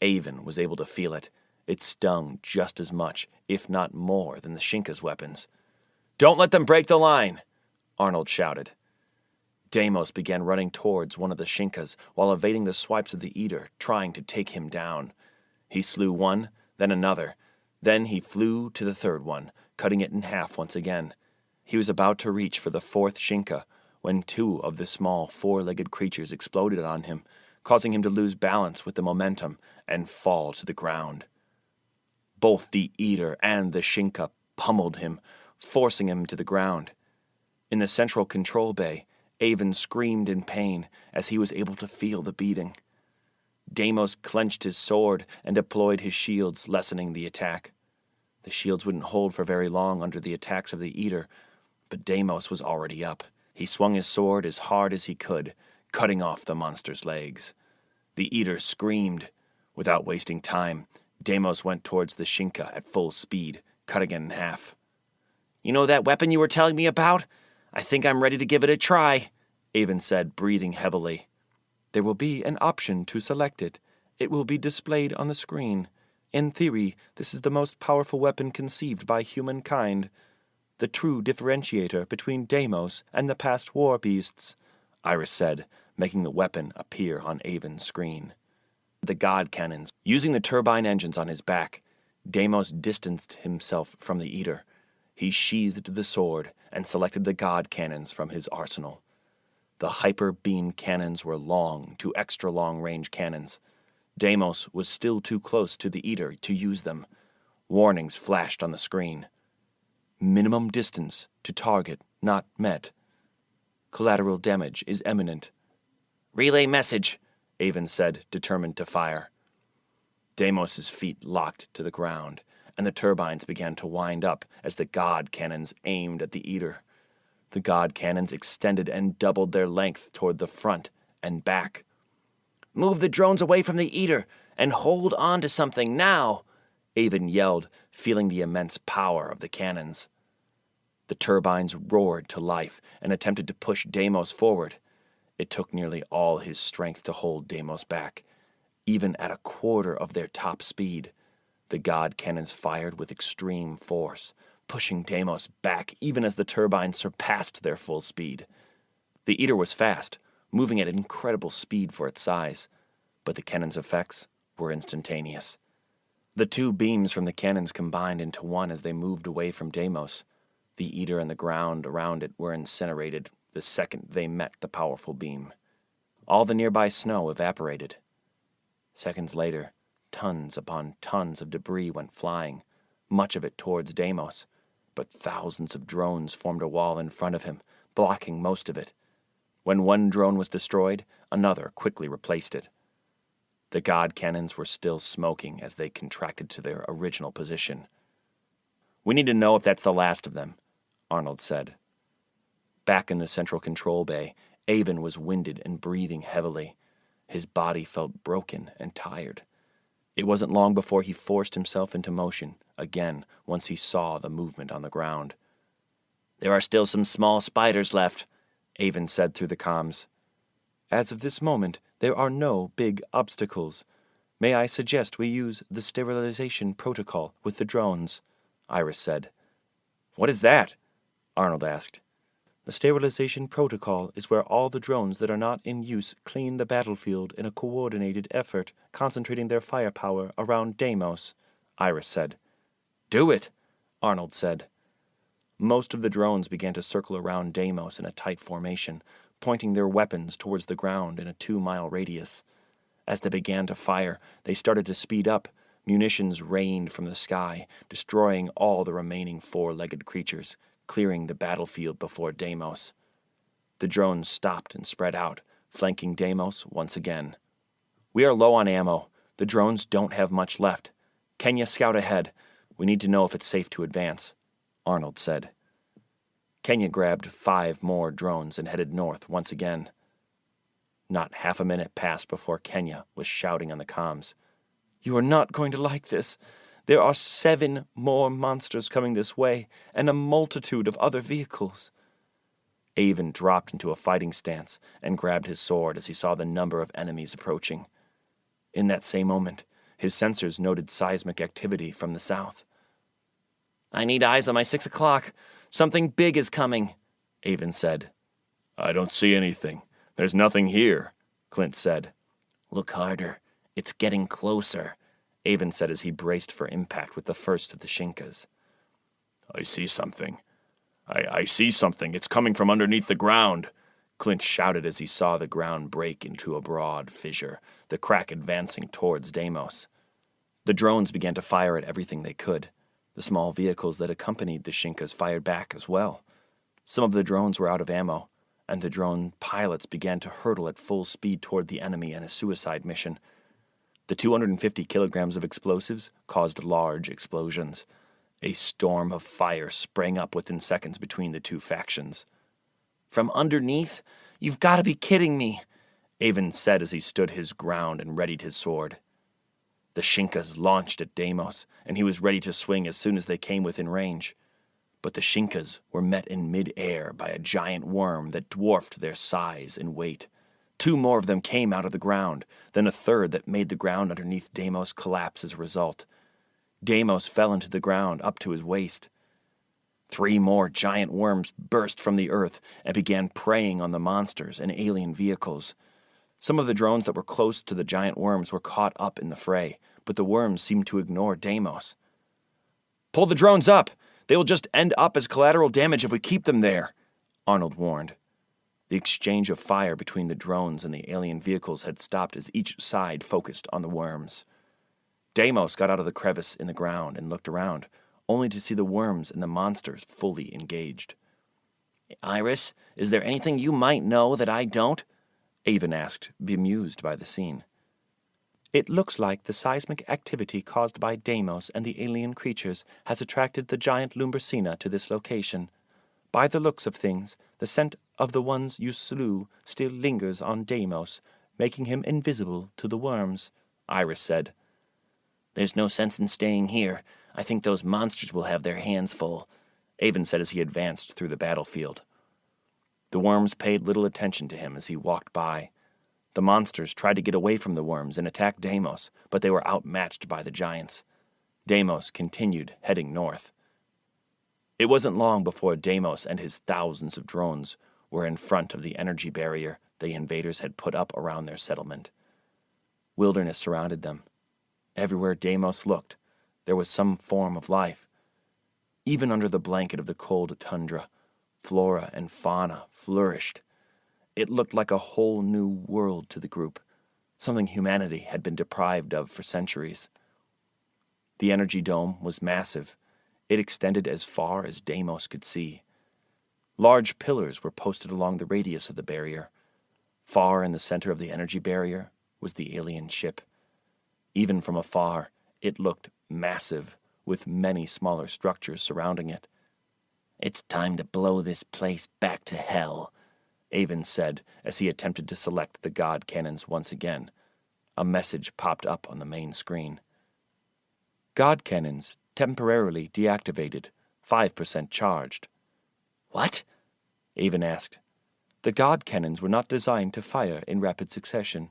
Avon was able to feel it. It stung just as much, if not more, than the Shinka's weapons. "Don't let them break the line!" Arnold shouted. Deimos began running towards one of the Shinkas while evading the swipes of the Eater, trying to take him down. He slew one, then another. Then he flew to the third one, cutting it in half once again. He was about to reach for the 4th Shinka when 2 of the small 4-legged creatures exploded on him, causing him to lose balance with the momentum and fall to the ground. Both the Eater and the Shinka pummeled him, forcing him to the ground. In the central control bay, Avon screamed in pain as he was able to feel the beating. Deimos clenched his sword and deployed his shields, lessening the attack. The shields wouldn't hold for very long under the attacks of the Eater, but Deimos was already up. He swung his sword as hard as he could, cutting off the monster's legs. The Eater screamed. Without wasting time, Deimos went towards the Shinka at full speed, cutting it in half. "You know that weapon you were telling me about? I think I'm ready to give it a try," Avon said, breathing heavily. There will be an option to select it. It will be displayed on the screen. In theory, this is the most powerful weapon conceived by humankind. The true differentiator between Deimos and the past war beasts, Iris said, making the weapon appear on Avon's screen. The god cannons. Using the turbine engines on his back, Deimos distanced himself from the Eater. He sheathed the sword and selected the god cannons from his arsenal. The hyper beam cannons were long to extra long-range cannons. Deimos was still too close to the Eater to use them. Warnings flashed on the screen. Minimum distance to target not met. Collateral damage is imminent. "Relay message," Avon said, determined to fire. Deimos's feet locked to the ground, and the turbines began to wind up as the god cannons aimed at the Eater. The god cannons extended and doubled their length toward the front and back. "Move the drones away from the Eater and hold on to something now," Avon yelled, feeling the immense power of the cannons. The turbines roared to life and attempted to push Deimos forward. It took nearly all his strength to hold Deimos back. Even at 1/4 of their top speed, the god cannons fired with extreme force, pushing Deimos back even as the turbines surpassed their full speed. The Eater was fast, moving at incredible speed for its size, but the cannon's effects were instantaneous. The two beams from the cannons combined into one as they moved away from Deimos. The Eater and the ground around it were incinerated the second they met the powerful beam. All the nearby snow evaporated. Seconds later, tons upon tons of debris went flying, much of it towards Deimos, but thousands of drones formed a wall in front of him, blocking most of it. When one drone was destroyed, another quickly replaced it. The god cannons were still smoking as they contracted to their original position. "We need to know if that's the last of them," Arnold said. Back in the central control bay, Avon was winded and breathing heavily. His body felt broken and tired. It wasn't long before he forced himself into motion, again, once he saw the movement on the ground. "There are still some small spiders left," Avon said through the comms. "As of this moment, there are no big obstacles. May I suggest we use the sterilization protocol with the drones?" Iris said. "What is that?" Arnold asked. "The sterilization protocol is where all the drones that are not in use clean the battlefield in a coordinated effort, concentrating their firepower around Deimos," Iris said. "Do it," Arnold said. Most of the drones began to circle around Deimos in a tight formation, pointing their weapons towards the ground in a 2-mile radius. As they began to fire, they started to speed up. Munitions rained from the sky, destroying all the remaining 4-legged creatures, clearing the battlefield before Deimos. The drones stopped and spread out, flanking Deimos once again. "We are low on ammo. The drones don't have much left. Kenya, scout ahead. We need to know if it's safe to advance," Arnold said. Kenya grabbed 5 more drones and headed north once again. Not half a minute passed before Kenya was shouting on the comms. "You are not going to like this. There are 7 more monsters coming this way, and a multitude of other vehicles." Avon dropped into a fighting stance and grabbed his sword as he saw the number of enemies approaching. In that same moment, his sensors noted seismic activity from the south. "I need eyes on my 6 o'clock. Something big is coming," Avon said. "I don't see anything. There's nothing here," Clint said. "Look harder. It's getting closer," Avon said as he braced for impact with the first of the Shinkas. "I see something. I see something. It's coming from underneath the ground," Clint shouted as he saw the ground break into a broad fissure, the crack advancing towards Deimos. The drones began to fire at everything they could. The small vehicles that accompanied the Shinkas fired back as well. Some of the drones were out of ammo, and the drone pilots began to hurtle at full speed toward the enemy in a suicide mission. The 250 kilograms of explosives caused large explosions. A storm of fire sprang up within seconds between the two factions. "From underneath? You've got to be kidding me," Avon said as he stood his ground and readied his sword. The Shinkas launched at Deimos, and he was ready to swing as soon as they came within range. But the Shinkas were met in mid-air by a giant worm that dwarfed their size and weight. 2 more of them came out of the ground, then a third that made the ground underneath Deimos collapse as a result. Deimos fell into the ground up to his waist. 3 more giant worms burst from the earth and began preying on the monsters and alien vehicles. Some of the drones that were close to the giant worms were caught up in the fray, but the worms seemed to ignore Deimos. "Pull the drones up! They will just end up as collateral damage if we keep them there," Arnold warned. The exchange of fire between the drones and the alien vehicles had stopped as each side focused on the worms. Deimos got out of the crevice in the ground and looked around, only to see the worms and the monsters fully engaged. "Iris, is there anything you might know that I don't?" Avon asked, bemused by the scene. "It looks like the seismic activity caused by Deimos and the alien creatures has attracted the giant Lumbricina to this location. By the looks of things, the scent of the ones you slew still lingers on Deimos, making him invisible to the worms," Iris said. "There's no sense in staying here. I think those monsters will have their hands full," Avon said as he advanced through the battlefield. The worms paid little attention to him as he walked by. The monsters tried to get away from the worms and attack Deimos, but they were outmatched by the giants. Deimos continued heading north. It wasn't long before Deimos and his thousands of drones were in front of the energy barrier the invaders had put up around their settlement. Wilderness surrounded them. Everywhere Deimos looked, there was some form of life. Even under the blanket of the cold tundra, flora and fauna flourished. It looked like a whole new world to the group, something humanity had been deprived of for centuries. The energy dome was massive. It extended as far as Deimos could see. Large pillars were posted along the radius of the barrier. Far in the center of the energy barrier was the alien ship. Even from afar, it looked massive, with many smaller structures surrounding it. It's time to blow this place back to hell, Avon said as he attempted to select the god cannons once again. A message popped up on the main screen. God cannons temporarily deactivated, 5% charged. What? Avon asked. The God cannons were not designed to fire in rapid succession.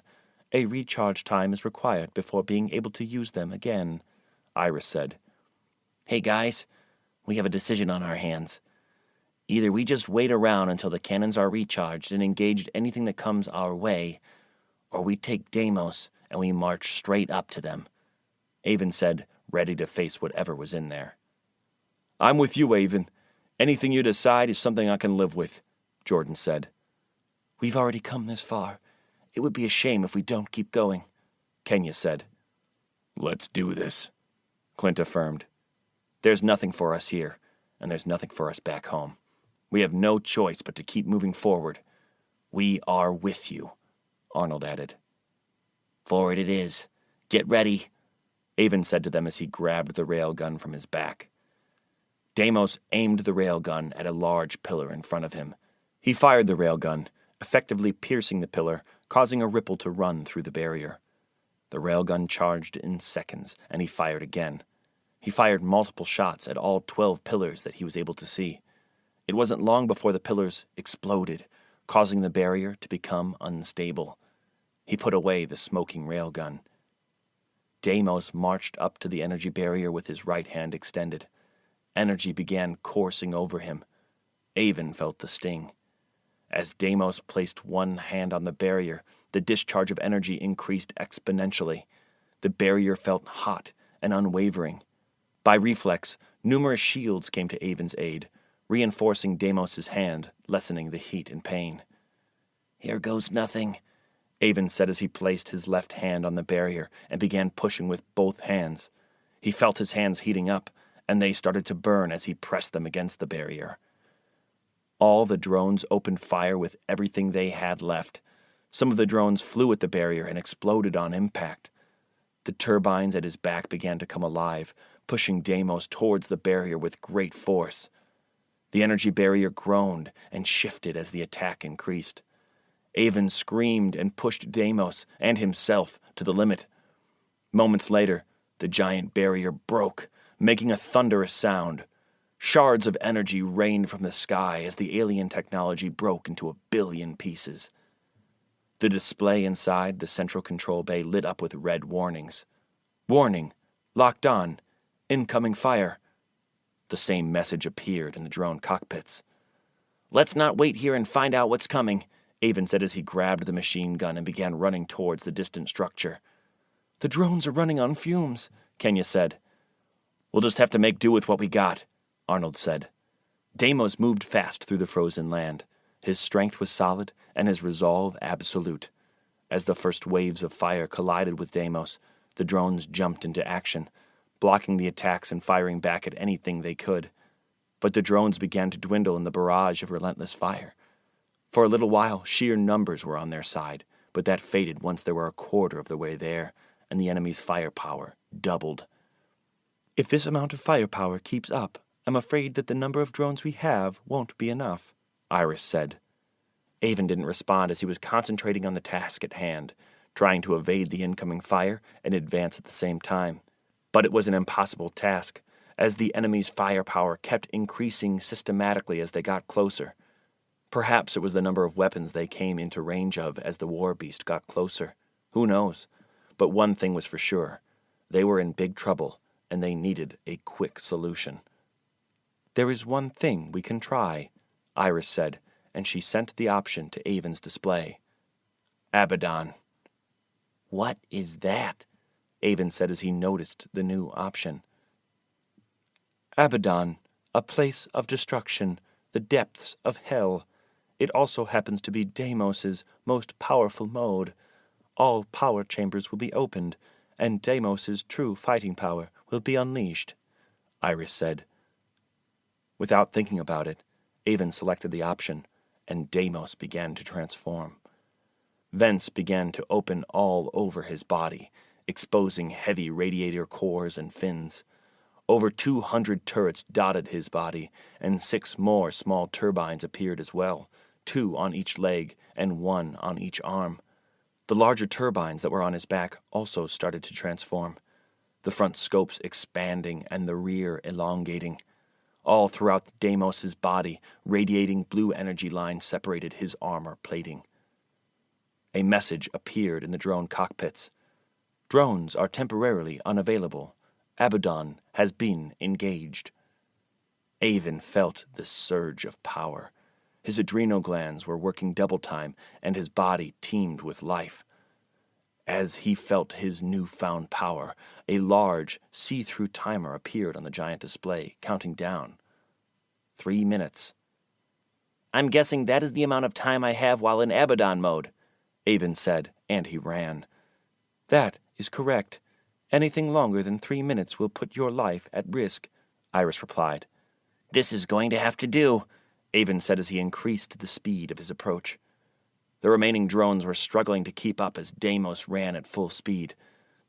A recharge time is required before being able to use them again, Iris said. Hey guys, we have a decision on our hands. Either we just wait around until the cannons are recharged and engage anything that comes our way, or we take Deimos and we march straight up to them, Avon said, ready to face whatever was in there. I'm with you, Avon. Anything you decide is something I can live with, Jordan said. We've already come this far. It would be a shame if we don't keep going, Kenya said. Let's do this, Clint affirmed. There's nothing for us here, and there's nothing for us back home. We have no choice but to keep moving forward. We are with you, Arnold added. Forward it is. Get ready, Avon said to them as he grabbed the railgun from his back. Deimos aimed the railgun at a large pillar in front of him. He fired the railgun, effectively piercing the pillar, causing a ripple to run through the barrier. The railgun charged in seconds, and he fired again. He fired multiple shots at all 12 pillars that he was able to see. It wasn't long before the pillars exploded, causing the barrier to become unstable. He put away the smoking railgun. Deimos marched up to the energy barrier with his right hand extended. Energy began coursing over him. Avon felt the sting. As Deimos placed one hand on the barrier, the discharge of energy increased exponentially. The barrier felt hot and unwavering. By reflex, numerous shields came to Avon's aid, reinforcing Deimos's hand, lessening the heat and pain. Here goes nothing, Avon said as he placed his left hand on the barrier and began pushing with both hands. He felt his hands heating up, and they started to burn as he pressed them against the barrier. All the drones opened fire with everything they had left. Some of the drones flew at the barrier and exploded on impact. The turbines at his back began to come alive, pushing Deimos towards the barrier with great force. The energy barrier groaned and shifted as the attack increased. Avon screamed and pushed Deimos and himself to the limit. Moments later, the giant barrier broke, making a thunderous sound. Shards of energy rained from the sky as the alien technology broke into 1 billion pieces. The display inside the central control bay lit up with red warnings. Warning, locked on, incoming fire. The same message appeared in the drone cockpits. Let's not wait here and find out what's coming, Avon said as he grabbed the machine gun and began running towards the distant structure. The drones are running on fumes, Kenya said. We'll just have to make do with what we got, Arnold said. Deimos moved fast through the frozen land. His strength was solid and his resolve absolute. As the first waves of fire collided with Deimos, the drones jumped into action, blocking the attacks and firing back at anything they could. But the drones began to dwindle in the barrage of relentless fire. For a little while, sheer numbers were on their side, but that faded once they were a quarter of the way there, and the enemy's firepower doubled. If this amount of firepower keeps up, I'm afraid that the number of drones we have won't be enough, Iris said. Avon didn't respond as he was concentrating on the task at hand, trying to evade the incoming fire and advance at the same time. But it was an impossible task, as the enemy's firepower kept increasing systematically as they got closer. Perhaps it was the number of weapons they came into range of as the war beast got closer. Who knows? But one thing was for sure. They were in big trouble, and they needed a quick solution. There is one thing we can try, Iris said, and she sent the option to Avon's display. Abaddon. What is that? Avon said as he noticed the new option. Abaddon, a place of destruction, the depths of hell. It also happens to be Deimos's most powerful mode. All power chambers will be opened, and Deimos's true fighting power will be unleashed, Iris said. Without thinking about it, Avon selected the option, and Deimos began to transform. Vents began to open all over his body, exposing heavy radiator cores and fins. Over 200 turrets dotted his body, and 6 more small turbines appeared as well, 2 on each leg and 1 on each arm. The larger turbines that were on his back also started to transform, the front scopes expanding and the rear elongating. All throughout Deimos's body, radiating blue energy lines separated his armor plating. A message appeared in the drone cockpits. Drones are temporarily unavailable. Abaddon has been engaged. Avon felt the surge of power. His adrenal glands were working double time, and his body teemed with life. As he felt his newfound power, a large, see-through timer appeared on the giant display, counting down. 3 minutes. I'm guessing that is the amount of time I have while in Abaddon mode, Avon said, and he ran. That is correct. Anything longer than 3 minutes will put your life at risk, Iris replied. This is going to have to do, Avon said as he increased the speed of his approach. The remaining drones were struggling to keep up as Deimos ran at full speed.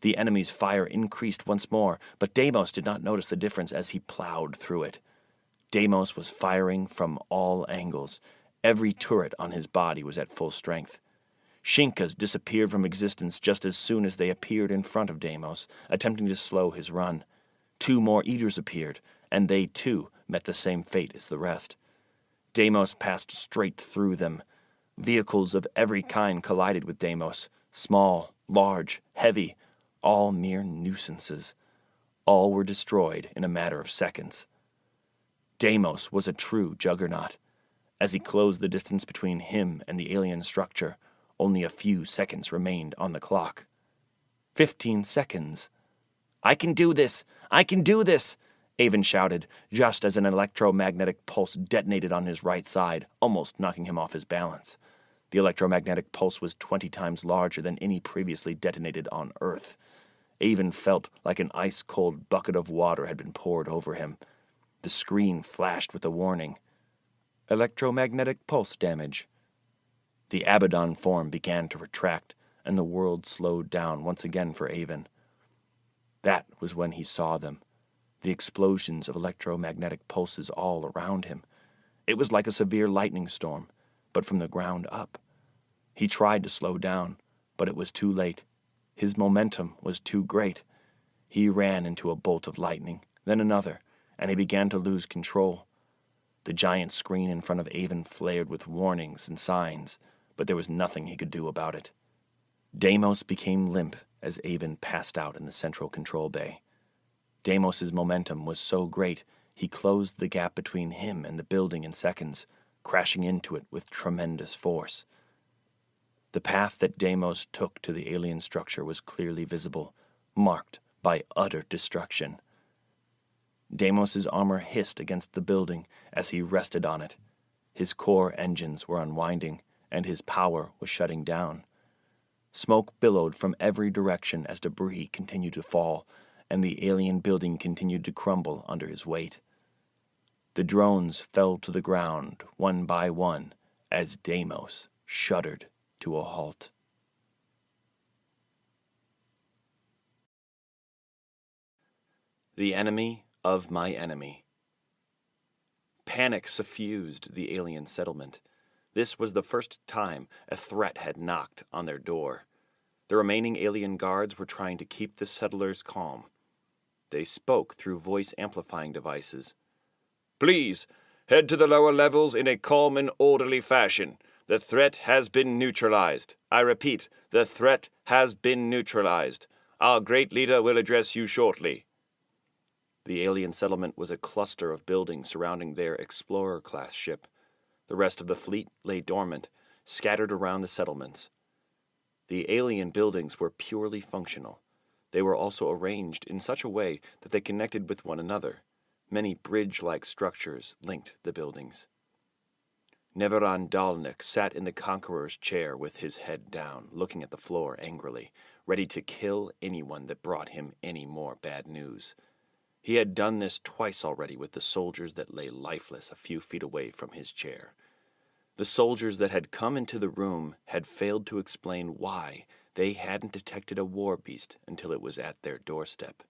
The enemy's fire increased once more, but Deimos did not notice the difference as he plowed through it. Deimos was firing from all angles. Every turret on his body was at full strength. Shinkas disappeared from existence just as soon as they appeared in front of Deimos, attempting to slow his run. 2 more Eaters appeared, and they too met the same fate as the rest. Deimos passed straight through them. Vehicles of every kind collided with Deimos, small, large, heavy, all mere nuisances. All were destroyed in a matter of seconds. Deimos was a true juggernaut. As he closed the distance between him and the alien structure, only a few seconds remained on the clock. 15 seconds. I can do this! I can do this! Avon shouted, just as an electromagnetic pulse detonated on his right side, almost knocking him off his balance. The electromagnetic pulse was 20 times larger than any previously detonated on Earth. Avon felt like an ice-cold bucket of water had been poured over him. The screen flashed with a warning. Electromagnetic pulse damage. The Abaddon form began to retract, and the world slowed down once again for Avon. That was when he saw them, the explosions of electromagnetic pulses all around him. It was like a severe lightning storm, but from the ground up. He tried to slow down, but it was too late. His momentum was too great. He ran into a bolt of lightning, then another, and he began to lose control. The giant screen in front of Avon flared with warnings and signs, but there was nothing he could do about it. Deimos became limp as Avon passed out in the central control bay. Deimos's momentum was so great, he closed the gap between him and the building in seconds, crashing into it with tremendous force. The path that Deimos took to the alien structure was clearly visible, marked by utter destruction. Deimos's armor hissed against the building as he rested on it. His core engines were unwinding, and his power was shutting down. Smoke billowed from every direction as debris continued to fall, and the alien building continued to crumble under his weight. The drones fell to the ground one by one as Deimos shuddered to a halt. The enemy of my enemy. Panic suffused the alien settlement. This was the first time a threat had knocked on their door. The remaining alien guards were trying to keep the settlers calm. They spoke through voice-amplifying devices. Please, head to the lower levels in a calm and orderly fashion. The threat has been neutralized. I repeat, the threat has been neutralized. Our great leader will address you shortly. The alien settlement was a cluster of buildings surrounding their Explorer-class ship. The rest of the fleet lay dormant, scattered around the settlements. The alien buildings were purely functional. They were also arranged in such a way that they connected with one another. Many bridge-like structures linked the buildings. Neveran Dalnik sat in the Conqueror's chair with his head down, looking at the floor angrily, ready to kill anyone that brought him any more bad news. He had done this twice already with the soldiers that lay lifeless a few feet away from his chair. The soldiers that had come into the room had failed to explain why they hadn't detected a war beast until it was at their doorstep.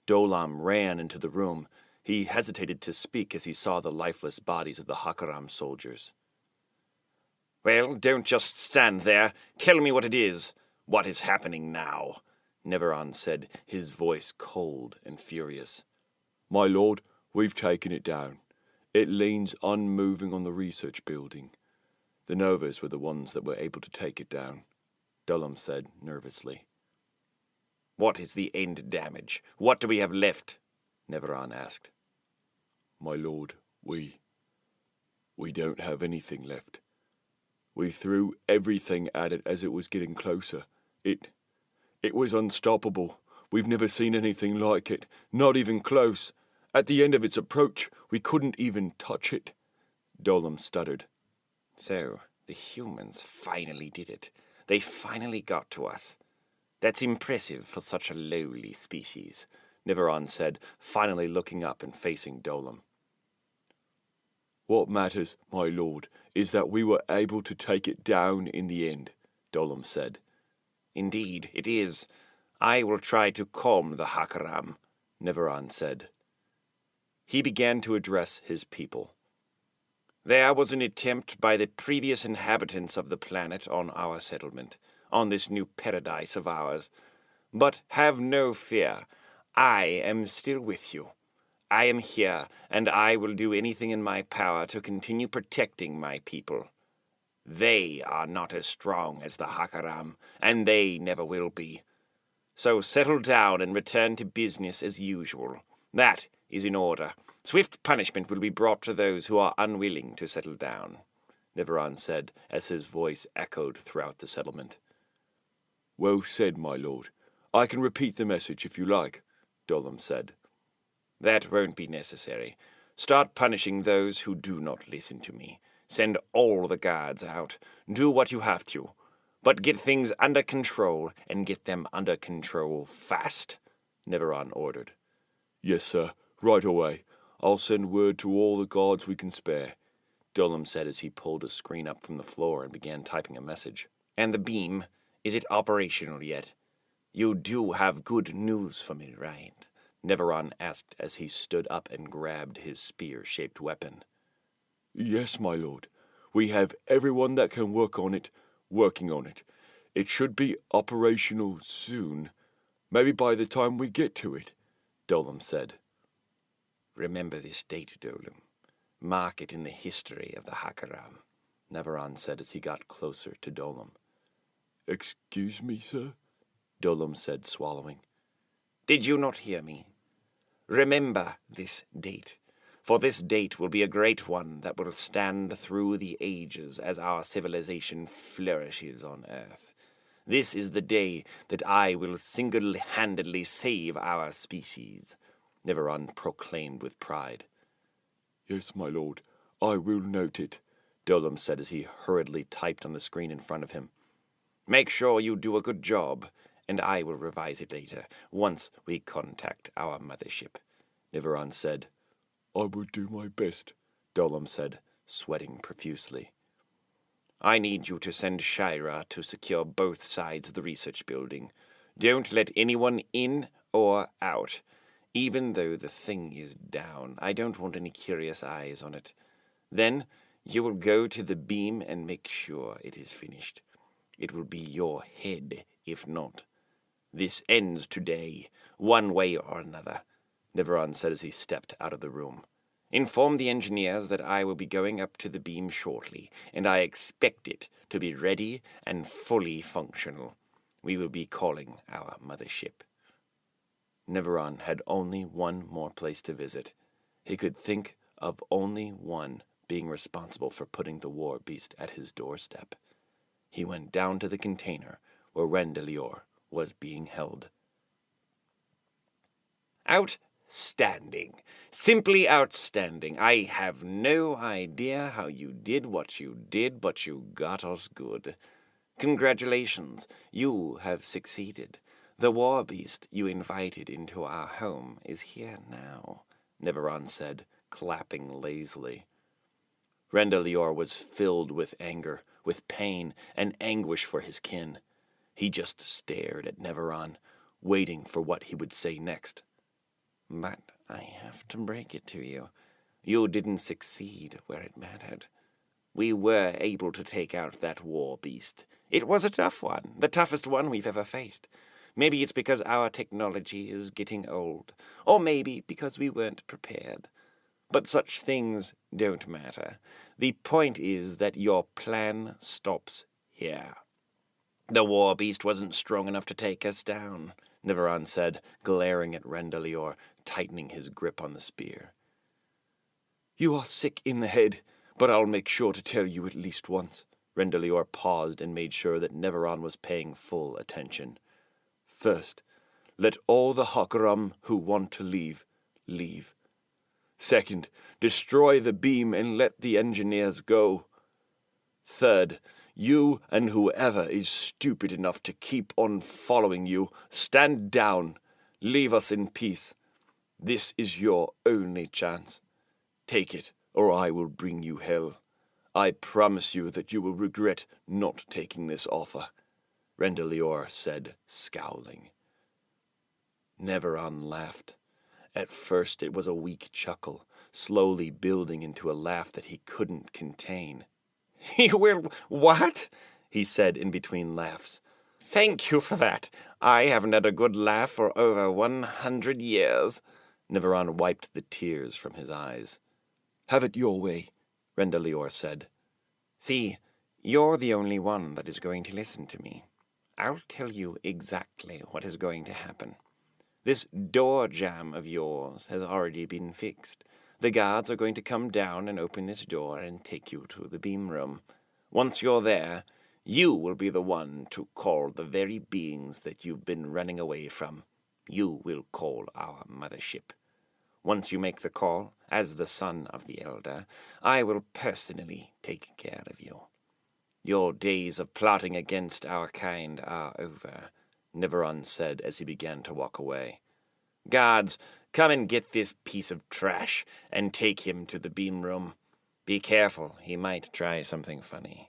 Dolam ran into the room. He hesitated to speak as he saw the lifeless bodies of the Hakaram soldiers. Well, don't just stand there. Tell me what it is. What is happening now? Neveran said, his voice cold and furious. My lord, we've taken it down. It leans unmoving on the research building. The Novas were the ones that were able to take it down, Dolam said nervously. What is the end damage? What do we have left? Neveran asked. My lord, we don't have anything left. We threw everything at it as it was getting closer. It was unstoppable. We've never seen anything like it, not even close. At the end of its approach, we couldn't even touch it. Dolam stuttered. So, the humans finally did it. They finally got to us. That's impressive for such a lowly species, Neveran said, finally looking up and facing Dolam. What matters, my lord, is that we were able to take it down in the end, Dolam said. Indeed, it is. I will try to calm the Hakaram, Neveran said. He began to address his people. There was an attempt by the previous inhabitants of the planet on our settlement, on this new paradise of ours. But have no fear. I am still with you. I am here, and I will do anything in my power to continue protecting my people. They are not as strong as the Hakaram, and they never will be. So settle down and return to business as usual. That is in order. Swift punishment will be brought to those who are unwilling to settle down, Neveran said as his voice echoed throughout the settlement. Well said, my lord. I can repeat the message if you like, Dolam said. That won't be necessary. Start punishing those who do not listen to me. Send all the guards out. Do what you have to. But get things under control, and get them under control fast, Neveran ordered. Yes, sir. Right away. I'll send word to all the guards we can spare, Dolam said as he pulled a screen up from the floor and began typing a message. And the beam, is it operational yet? You do have good news for me, right? Neveran asked as he stood up and grabbed his spear-shaped weapon. Yes, my lord. We have everyone that can work on it, working on it. It should be operational soon. Maybe by the time we get to it, Dolam said. Remember this date, Dolam. Mark it in the history of the Hakaram, Neveran said as he got closer to Dolam. Excuse me, sir? Dolam said, swallowing. Did you not hear me? Remember this date, for this date will be a great one that will stand through the ages as our civilization flourishes on Earth. This is the day that I will single-handedly save our species, Neveran proclaimed with pride. Yes, my lord, I will note it, Dolam said as he hurriedly typed on the screen in front of him. Make sure you do a good job, and I will revise it later, once we contact our mothership, Neveran said. I will do my best, Dolam said, sweating profusely. I need you to send Shira to secure both sides of the research building. Don't let anyone in or out. Even though the thing is down, I don't want any curious eyes on it. Then you will go to the beam and make sure it is finished. It will be your head, if not. This ends today, one way or another, Neveran said as he stepped out of the room. Inform the engineers that I will be going up to the beam shortly, and I expect it to be ready and fully functional. We will be calling our mothership. Neveron had only one more place to visit. He could think of only one being responsible for putting the war beast at his doorstep. He went down to the container where Rendelior was being held. Outstanding. Simply outstanding. I have no idea how you did what you did, but you got us good. Congratulations. You have succeeded. The war beast you invited into our home is here now, Neveron said, clapping lazily. Rendelior was filled with anger, with pain, and anguish for his kin. He just stared at Neveron, waiting for what he would say next. But I have to break it to you. You didn't succeed where it mattered. We were able to take out that war beast. It was a tough one, the toughest one we've ever faced. Maybe it's because our technology is getting old, or maybe because we weren't prepared. But such things don't matter. The point is that your plan stops here. The war beast wasn't strong enough to take us down, Neveron said, glaring at Rendelior, tightening his grip on the spear. You are sick in the head, but I'll make sure to tell you at least once. Rendelior paused and made sure that Neveron was paying full attention. First, let all the Hakaram who want to leave, leave. Second, destroy the beam and let the engineers go. Third, you and whoever is stupid enough to keep on following you, stand down. Leave us in peace. This is your only chance. Take it, or I will bring you hell. I promise you that you will regret not taking this offer, Rendelior said, scowling. Neveron laughed. At first it was a weak chuckle, slowly building into a laugh that he couldn't contain. You will what? He said in between laughs. Thank you for that. I haven't had a good laugh for over 100 years. Neveron wiped the tears from his eyes. Have it your way, Rendelior said. See, you're the only one that is going to listen to me. I'll tell you exactly what is going to happen. This door jam of yours has already been fixed. The guards are going to come down and open this door and take you to the beam room. Once you're there, you will be the one to call the very beings that you've been running away from. You will call our mothership. Once you make the call, as the son of the Elder, I will personally take care of you. Your days of plotting against our kind are over, Neveron said as he began to walk away. Guards, come and get this piece of trash and take him to the beam room. Be careful, he might try something funny.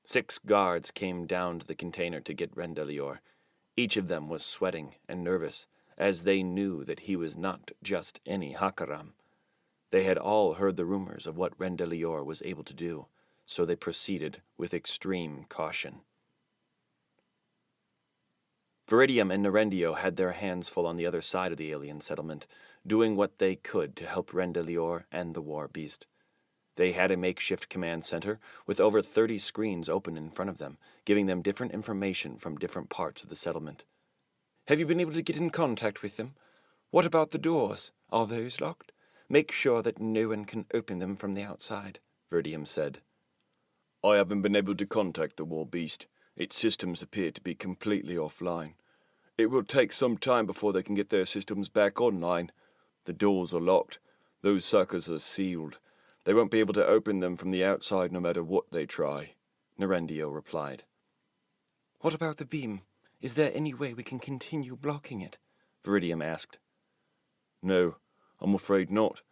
6 guards came down to the container to get Rendelior. Each of them was sweating and nervous, as they knew that he was not just any Hakaram. They had all heard the rumors of what Rendelior was able to do, so they proceeded with extreme caution. Viridium and Nerendio had their hands full on the other side of the alien settlement, doing what they could to help Rendelior and the war beast. They had a makeshift command center with over 30 screens open in front of them, giving them different information from different parts of the settlement. Have you been able to get in contact with them? What about the doors? Are those locked? Make sure that no one can open them from the outside, Viridium said. I haven't been able to contact the war beast. Its systems appear to be completely offline. It will take some time before they can get their systems back online. The doors are locked. Those suckers are sealed. They won't be able to open them from the outside no matter what they try, Nerendio replied. What about the beam? Is there any way we can continue blocking it? Viridium asked. No, I'm afraid not.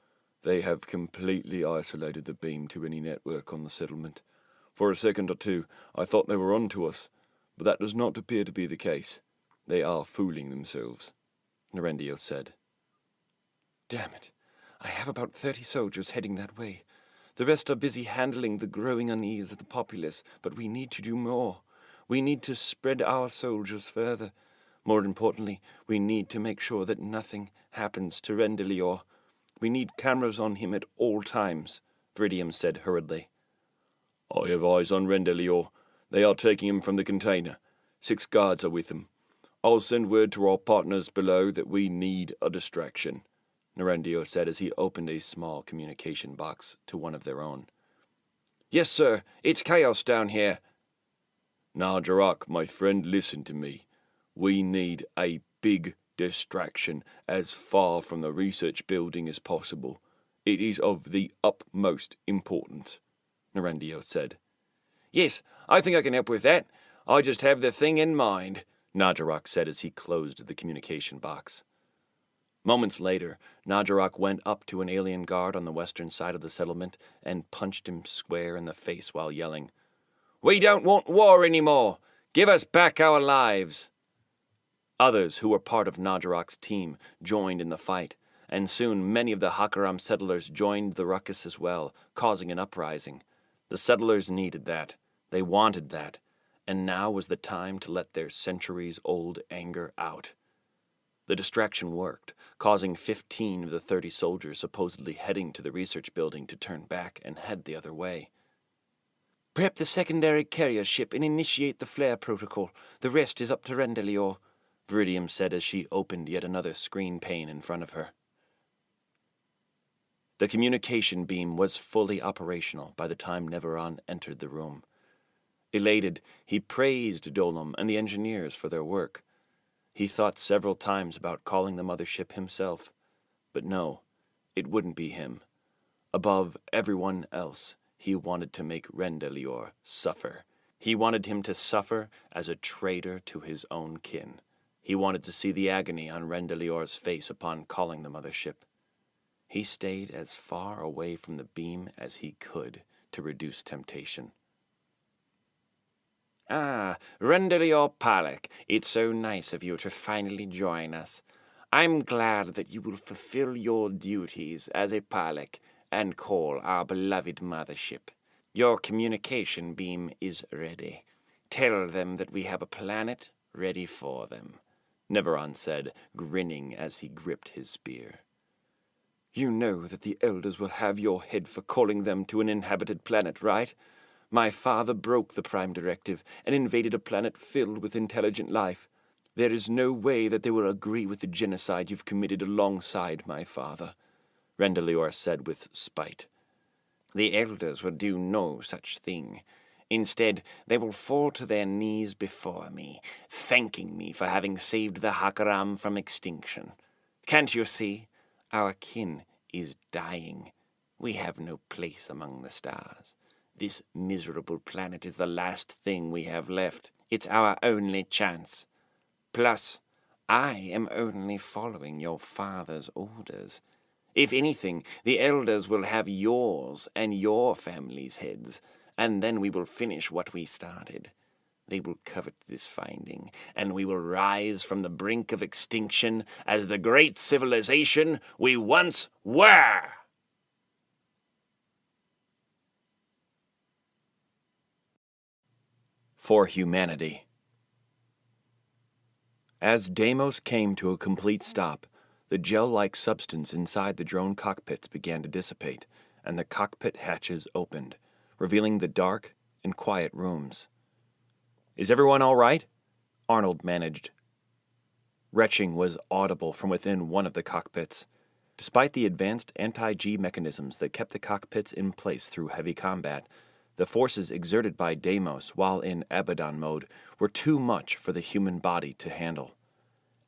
They have completely isolated the beam to any network on the settlement. For a second or two, I thought they were on to us, but that does not appear to be the case. They are fooling themselves, Nerendio said. Damn it. I have about 30 soldiers heading that way. The rest are busy handling the growing unease of the populace, but we need to do more. We need to spread our soldiers further. More importantly, we need to make sure that nothing happens to Rendelior. We need cameras on him at all times, Viridium said hurriedly. I have eyes on Rendelior. They are taking him from the container. 6 guards are with him. I'll send word to our partners below that we need a distraction, Narendio said as he opened a small communication box to one of their own. Yes, sir. It's chaos down here. Now, Jarak, my friend, listen to me. We need a big distraction as far from the research building as possible. It is of the utmost importance, Narendio said. Yes, I think I can help with that. I just have the thing in mind, Najarak said as he closed the communication box. Moments later, Najarak went up to an alien guard on the western side of the settlement and punched him square in the face while yelling, "We don't want war anymore! Give us back our lives!" Others who were part of Najarak's team joined in the fight, and soon many of the Hakaram settlers joined the ruckus as well, causing an uprising. The settlers needed that. They wanted that. And now was the time to let their centuries-old anger out. The distraction worked, causing 15 of the 30 soldiers supposedly heading to the research building to turn back and head the other way. "Prep the secondary carrier ship and initiate the flare protocol. The rest is up to Rendelior," Viridium said as she opened yet another screen pane in front of her. The communication beam was fully operational by the time Neveron entered the room. Elated, he praised Dolom and the engineers for their work. He thought several times about calling the mothership himself. But no, it wouldn't be him. Above everyone else, he wanted to make Rendelior suffer. He wanted him to suffer as a traitor to his own kin. He wanted to see the agony on Rendelior's face upon calling the mothership. He stayed as far away from the beam as he could to reduce temptation. "Ah, Rendelior Palak, it's so nice of you to finally join us. I'm glad that you will fulfill your duties as a Palak and call our beloved mothership. Your communication beam is ready. Tell them that we have a planet ready for them," Neveron said, grinning as he gripped his spear. "You know that the elders will have your head for calling them to an inhabited planet, right? My father broke the Prime Directive and invaded a planet filled with intelligent life. There is no way that they will agree with the genocide you've committed alongside my father," Rendelior said with spite. "The elders will do no such thing. Instead, they will fall to their knees before me, thanking me for having saved the Hakaram from extinction. Can't you see? Our kin is dying. We have no place among the stars. This miserable planet is the last thing we have left. It's our only chance. Plus, I am only following your father's orders. If anything, the elders will have yours and your family's heads, and then we will finish what we started. They will covet this finding, and we will rise from the brink of extinction as the great civilization we once were." For humanity. As Deimos came to a complete stop, the gel-like substance inside the drone cockpits began to dissipate, and the cockpit hatches opened, revealing the dark and quiet rooms. "Is everyone all right?" Arnold managed. Retching was audible from within one of the cockpits. Despite the advanced anti-G mechanisms that kept the cockpits in place through heavy combat, the forces exerted by Deimos while in Abaddon mode were too much for the human body to handle.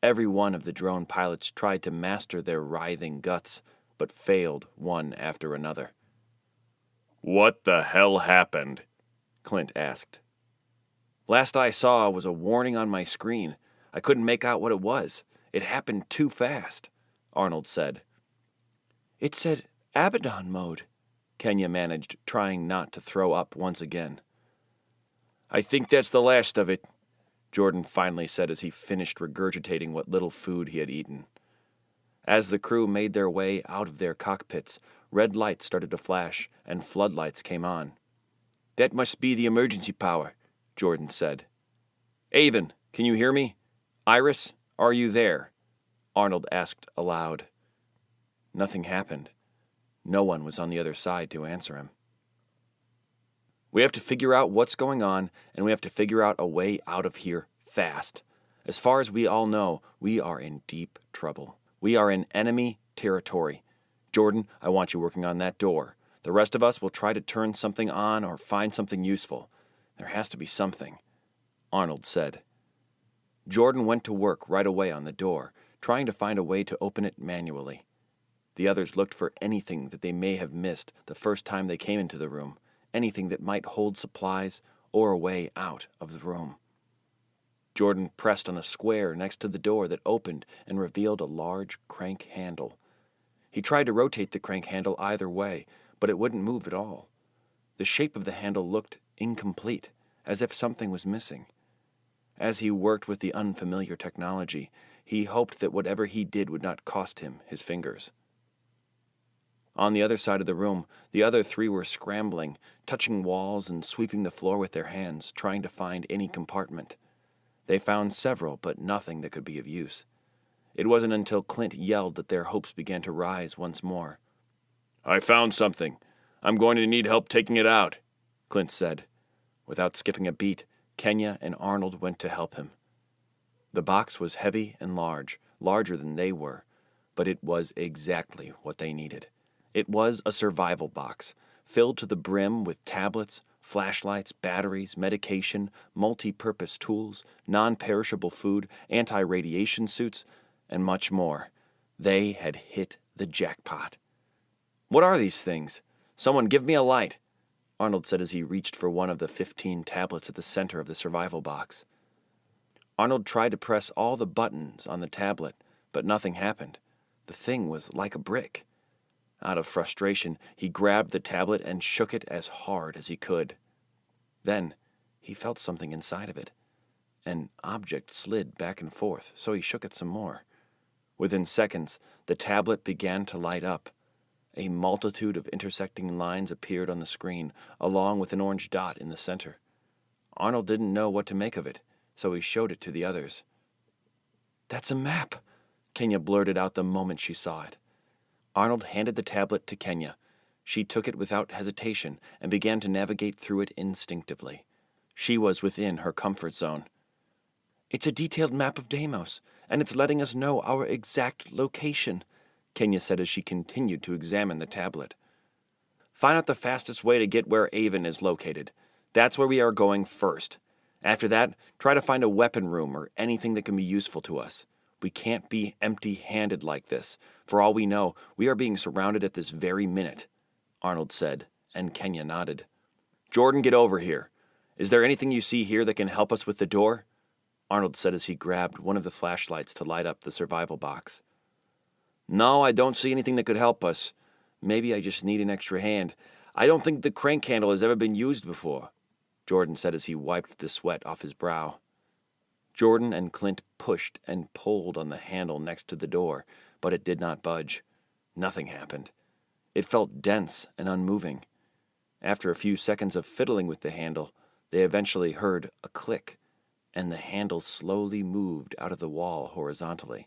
Every one of the drone pilots tried to master their writhing guts, but failed one after another. "What the hell happened?" Clint asked. "Last I saw was a warning on my screen. I couldn't make out what it was. It happened too fast," Arnold said. "It said Abaddon mode," Kenya managed, trying not to throw up once again. "I think that's the last of it," Jordan finally said as he finished regurgitating what little food he had eaten. As the crew made their way out of their cockpits, red lights started to flash and floodlights came on. "That must be the emergency power," Jordan said. "Avon, can you hear me? Iris, are you there?" Arnold asked aloud. Nothing happened. No one was on the other side to answer him. "We have to figure out what's going on, and we have to figure out a way out of here fast. As far as we all know, we are in deep trouble. We are in enemy territory. Jordan, I want you working on that door. The rest of us will try to turn something on or find something useful. There has to be something," Arnold said. Jordan went to work right away on the door, trying to find a way to open it manually. The others looked for anything that they may have missed the first time they came into the room, anything that might hold supplies or a way out of the room. Jordan pressed on a square next to the door that opened and revealed a large crank handle. He tried to rotate the crank handle either way, but it wouldn't move at all. The shape of the handle looked incomplete, as if something was missing. As he worked with the unfamiliar technology, he hoped that whatever he did would not cost him his fingers. On the other side of the room, the other three were scrambling, touching walls and sweeping the floor with their hands, trying to find any compartment. They found several, but nothing that could be of use. It wasn't until Clint yelled that their hopes began to rise once more. "I found something. I'm going to need help taking it out," Clint said. Without skipping a beat, Kenya and Arnold went to help him. The box was heavy and large, larger than they were, but it was exactly what they needed. It was a survival box, filled to the brim with tablets, flashlights, batteries, medication, multi-purpose tools, non-perishable food, anti-radiation suits, and much more. They had hit the jackpot. "What are these things? Someone give me a light," Arnold said as he reached for one of the 15 tablets at the center of the survival box. Arnold tried to press all the buttons on the tablet, but nothing happened. The thing was like a brick. Out of frustration, he grabbed the tablet and shook it as hard as he could. Then he felt something inside of it. An object slid back and forth, so he shook it some more. Within seconds, the tablet began to light up. A multitude of intersecting lines appeared on the screen, along with an orange dot in the center. Arnold didn't know what to make of it, so he showed it to the others. "That's a map," Kenya blurted out the moment she saw it. Arnold handed the tablet to Kenya. She took it without hesitation and began to navigate through it instinctively. She was within her comfort zone. "It's a detailed map of Deimos, and it's letting us know our exact location," Kenya said as she continued to examine the tablet. "Find out the fastest way to get where Avon is located. That's where we are going first. After that, try to find a weapon room or anything that can be useful to us. We can't be empty-handed like this. For all we know, we are being surrounded at this very minute," Arnold said, and Kenya nodded. "Jordan, get over here. Is there anything you see here that can help us with the door?" Arnold said as he grabbed one of the flashlights to light up the survival box. "No, I don't see anything that could help us. Maybe I just need an extra hand. I don't think the crank handle has ever been used before," Jordan said as he wiped the sweat off his brow. Jordan and Clint pushed and pulled on the handle next to the door, but it did not budge. Nothing happened. It felt dense and unmoving. After a few seconds of fiddling with the handle, they eventually heard a click, and the handle slowly moved out of the wall horizontally.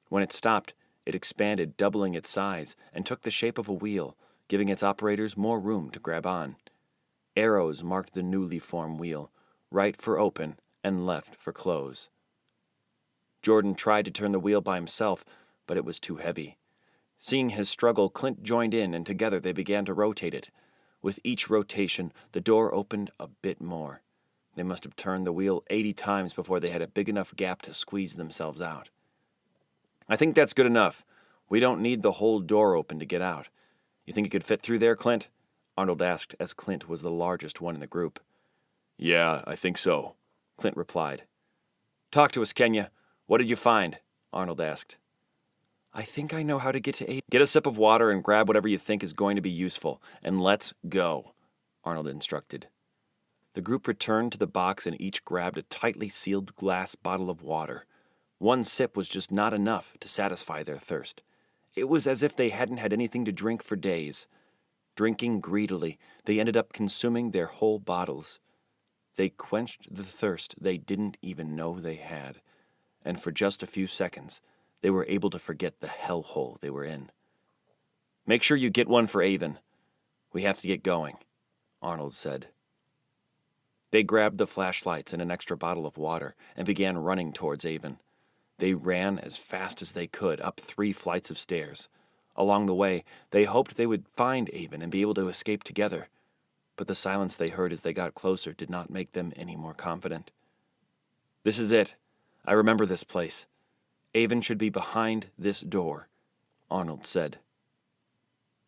When it stopped, it expanded, doubling its size, and took the shape of a wheel, giving its operators more room to grab on. Arrows marked the newly formed wheel, right for open and left for close. Jordan tried to turn the wheel by himself, but it was too heavy. Seeing his struggle, Clint joined in, and together they began to rotate it. With each rotation, the door opened a bit more. They must have turned the wheel 80 times before they had a big enough gap to squeeze themselves out. "I think that's good enough. We don't need the whole door open to get out. You think you could fit through there, Clint?" Arnold asked, as Clint was the largest one in the group. "Yeah, I think so," Clint replied. "Talk to us, Kenya. What did you find?" Arnold asked. "I think I know how to get to Avon." "Get a sip of water and grab whatever you think is going to be useful, and let's go," Arnold instructed. The group returned to the box and each grabbed a tightly sealed glass bottle of water. One sip was just not enough to satisfy their thirst. It was as if they hadn't had anything to drink for days. Drinking greedily, they ended up consuming their whole bottles. They quenched the thirst they didn't even know they had, and for just a few seconds, they were able to forget the hellhole they were in. "Make sure you get one for Avon. We have to get going," Arnold said. They grabbed the flashlights and an extra bottle of water and began running towards Avon. They ran as fast as they could up 3 flights of stairs. Along the way, they hoped they would find Avon and be able to escape together. But the silence they heard as they got closer did not make them any more confident. "This is it. I remember this place. Avon should be behind this door," Arnold said.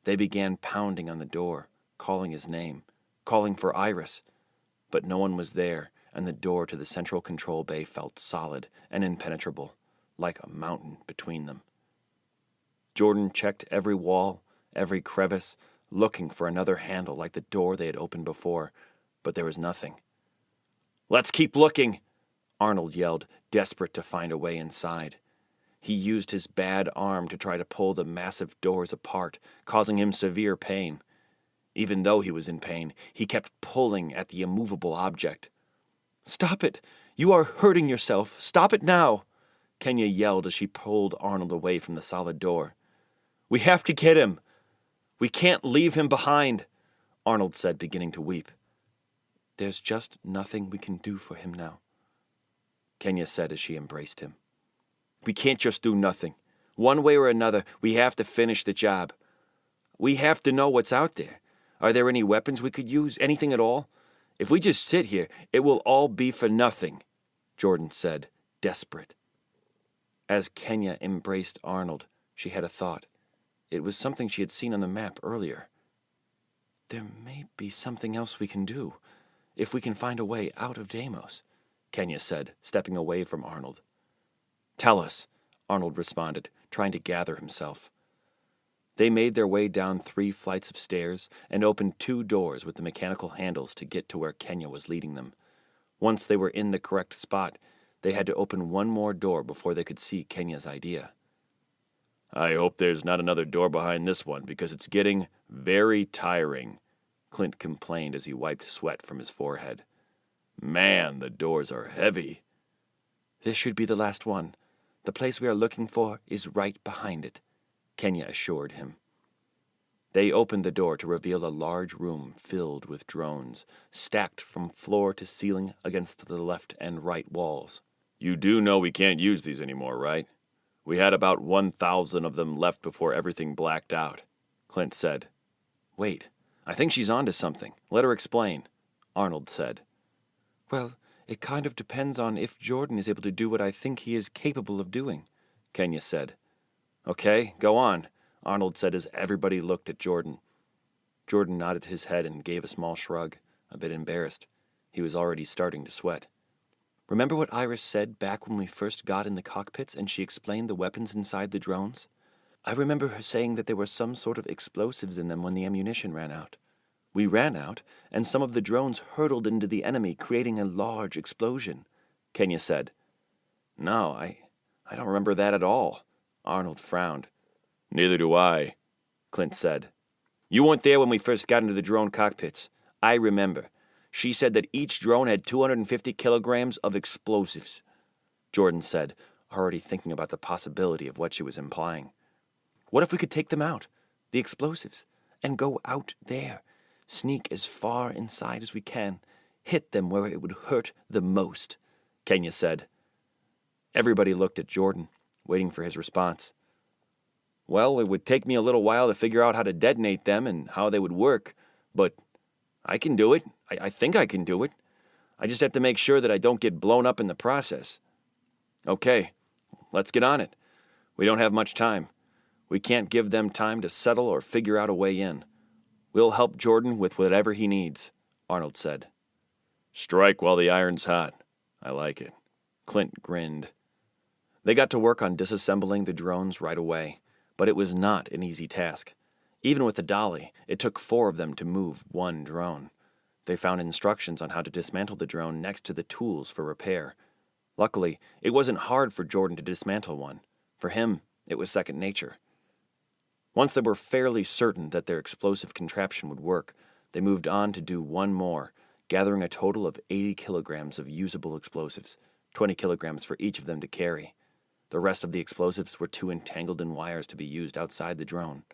They began pounding on the door, calling his name, calling for Iris. But no one was there, and the door to the central control bay felt solid and impenetrable, like a mountain between them. Jordan checked every wall, every crevice, looking for another handle like the door they had opened before, but there was nothing. "Let's keep looking!" Arnold yelled, desperate to find a way inside. He used his bad arm to try to pull the massive doors apart, causing him severe pain. Even though he was in pain, he kept pulling at the immovable object. "Stop it! You are hurting yourself! Stop it now!" Kenya yelled as she pulled Arnold away from the solid door. "We have to get him! We can't leave him behind!" Arnold said, beginning to weep. "There's just nothing we can do for him now," Kenya said as she embraced him. "We can't just do nothing. One way or another, we have to finish the job. We have to know what's out there. Are there any weapons we could use? Anything at all? If we just sit here, it will all be for nothing," Jordan said, desperate. As Kenya embraced Arnold, she had a thought. It was something she had seen on the map earlier. "There may be something else we can do, if we can find a way out of Deimos," Kenya said, stepping away from Arnold. "Tell us," Arnold responded, trying to gather himself. They made their way down 3 flights of stairs and opened 2 doors with the mechanical handles to get to where Kenya was leading them. Once they were in the correct spot, they had to open 1 more door before they could see Kenya's idea. "I hope there's not another door behind this one, because it's getting very tiring," Clint complained as he wiped sweat from his forehead. "Man, the doors are heavy." "This should be the last one. The place we are looking for is right behind it," Kenya assured him. They opened the door to reveal a large room filled with drones, stacked from floor to ceiling against the left and right walls. "You do know we can't use these anymore, right? We had about 1,000 of them left before everything blacked out," Clint said. "Wait, I think she's onto something. Let her explain," Arnold said. "Well, it kind of depends on if Jordan is able to do what I think he is capable of doing," Kenya said. "Okay, go on," Arnold said as everybody looked at Jordan. Jordan nodded his head and gave a small shrug, a bit embarrassed. He was already starting to sweat. "Remember what Iris said back when we first got in the cockpits and she explained the weapons inside the drones? I remember her saying that there were some sort of explosives in them when the ammunition ran out. We ran out, and some of the drones hurtled into the enemy, creating a large explosion," Kenya said. "No, I don't remember that at all," Arnold frowned. "Neither do I," Clint said. "You weren't there when we first got into the drone cockpits. I remember. She said that each drone had 250 kilograms of explosives," Jordan said, already thinking about the possibility of what she was implying. "What if we could take them out, the explosives, and go out there? Sneak as far inside as we can, hit them where it would hurt the most," Kenya said. Everybody looked at Jordan, waiting for his response. "Well, it would take me a little while to figure out how to detonate them and how they would work, but I can do it. I think I can do it. I just have to make sure that I don't get blown up in the process." "Okay, let's get on it. We don't have much time. We can't give them time to settle or figure out a way in. We'll help Jordan with whatever he needs," Arnold said. "Strike while the iron's hot. I like it." Clint grinned. They got to work on disassembling the drones right away, but it was not an easy task. Even with the dolly, it took 4 of them to move 1 drone. They found instructions on how to dismantle the drone next to the tools for repair. Luckily, it wasn't hard for Jordan to dismantle one. For him, it was second nature. Once they were fairly certain that their explosive contraption would work, they moved on to do 1 more, gathering a total of 80 kilograms of usable explosives, 20 kilograms for each of them to carry. The rest of the explosives were too entangled in wires to be used outside the drone.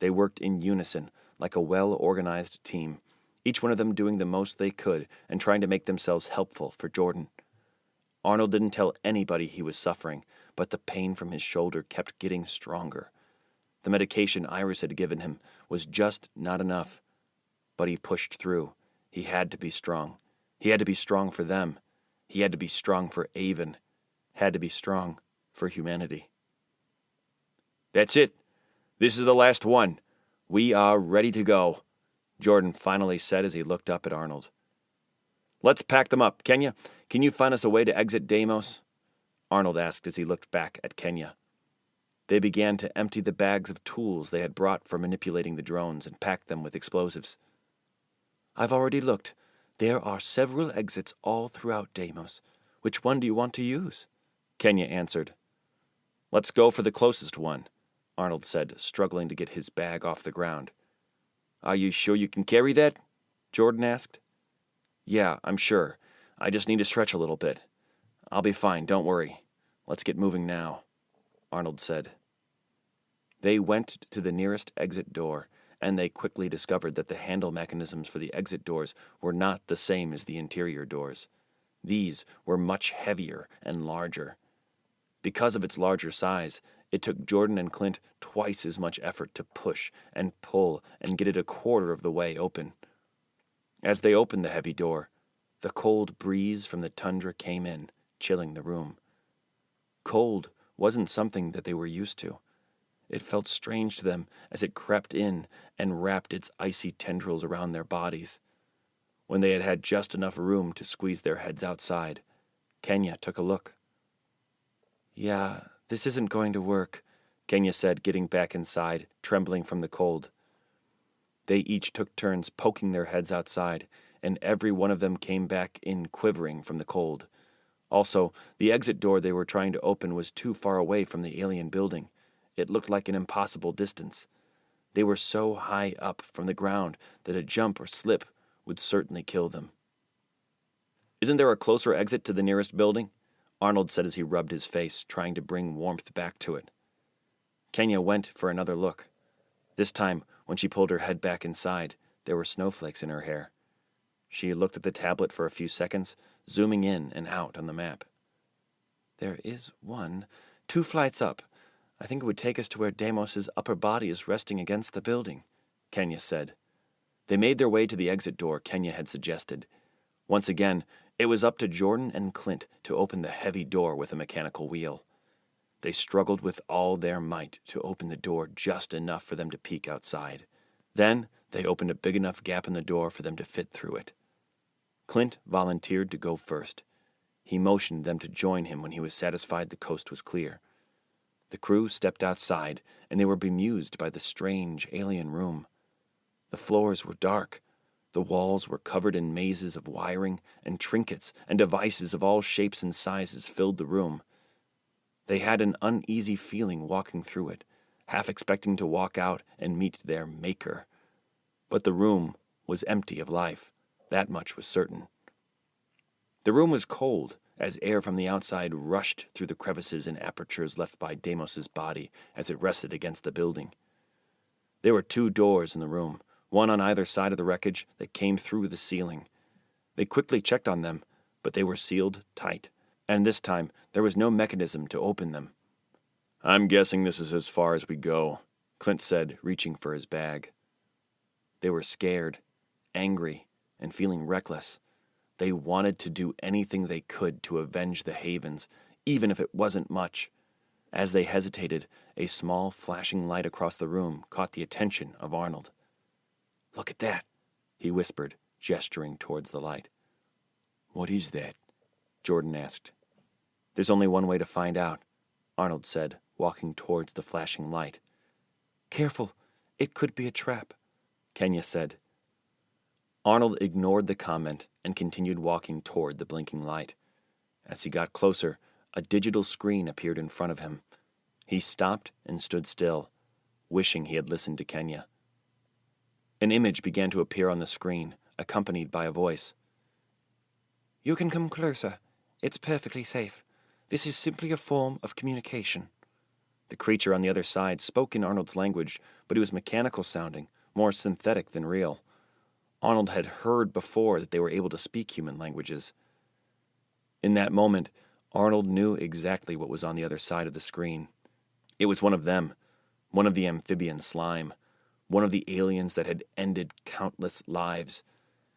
They worked in unison, like a well-organized team, each one of them doing the most they could and trying to make themselves helpful for Jordan. Arnold didn't tell anybody he was suffering, but the pain from his shoulder kept getting stronger. The medication Iris had given him was just not enough. But he pushed through. He had to be strong. He had to be strong for them. He had to be strong for Avon. Had to be strong for humanity. "That's it. This is the last one. We are ready to go," Jordan finally said as he looked up at Arnold. "Let's pack them up. Kenya, can you find us a way to exit Deimos?" Arnold asked as he looked back at Kenya. They began to empty the bags of tools they had brought for manipulating the drones and pack them with explosives. "I've already looked. There are several exits all throughout Deimos. Which one do you want to use?" Kenya answered. "Let's go for the closest one," Arnold said, struggling to get his bag off the ground. "Are you sure you can carry that?" Jordan asked. "Yeah, I'm sure. I just need to stretch a little bit. I'll be fine, don't worry. Let's get moving now," Arnold said. They went to the nearest exit door, and they quickly discovered that the handle mechanisms for the exit doors were not the same as the interior doors. These were much heavier and larger. Because of its larger size, it took Jordan and Clint twice as much effort to push and pull and get it a quarter of the way open. As they opened the heavy door, the cold breeze from the tundra came in, chilling the room. Cold wasn't something that they were used to. It felt strange to them as it crept in and wrapped its icy tendrils around their bodies. When they had had just enough room to squeeze their heads outside, Kenya took a look. "Yeah, this isn't going to work," Kenya said, getting back inside, trembling from the cold. They each took turns poking their heads outside, and every one of them came back in quivering from the cold. Also, the exit door they were trying to open was too far away from the alien building. It looked like an impossible distance. They were so high up from the ground that a jump or slip would certainly kill them. "Isn't there a closer exit to the nearest building?" Arnold said as he rubbed his face, trying to bring warmth back to it. Kenya went for another look. This time, when she pulled her head back inside, there were snowflakes in her hair. She looked at the tablet for a few seconds, zooming in and out on the map. "There is one, 2 flights up. I think it would take us to where Deimos' upper body is resting against the building," Kenya said. They made their way to the exit door Kenya had suggested. Once again, it was up to Jordan and Clint to open the heavy door with a mechanical wheel. They struggled with all their might to open the door just enough for them to peek outside. Then they opened a big enough gap in the door for them to fit through it. Clint volunteered to go first. He motioned them to join him when he was satisfied the coast was clear. The crew stepped outside, and they were bemused by the strange alien room. The floors were dark. The walls were covered in mazes of wiring, and trinkets and devices of all shapes and sizes filled the room. They had an uneasy feeling walking through it, half expecting to walk out and meet their maker. But the room was empty of life. That much was certain. The room was cold, as air from the outside rushed through the crevices and apertures left by Deimos' body as it rested against the building. There were 2 doors in the room, one on either side of the wreckage that came through the ceiling. They quickly checked on them, but they were sealed tight, and this time there was no mechanism to open them. "I'm guessing this is as far as we go," Clint said, reaching for his bag. They were scared, angry, and feeling reckless. They wanted to do anything they could to avenge the Havens, even if it wasn't much. As they hesitated, a small flashing light across the room caught the attention of Arnold. "Look at that," he whispered, gesturing towards the light. "What is that?" Jordan asked. "There's only one way to find out," Arnold said, walking towards the flashing light. "Careful, it could be a trap," Kenya said. Arnold ignored the comment and continued walking toward the blinking light. As he got closer, a digital screen appeared in front of him. He stopped and stood still, wishing he had listened to Kenya. An image began to appear on the screen, accompanied by a voice. "You can come closer. It's perfectly safe. This is simply a form of communication." The creature on the other side spoke in Arnold's language, but it was mechanical sounding, more synthetic than real. Arnold had heard before that they were able to speak human languages. In that moment, Arnold knew exactly what was on the other side of the screen. It was one of them, one of the amphibian slime, one of the aliens that had ended countless lives.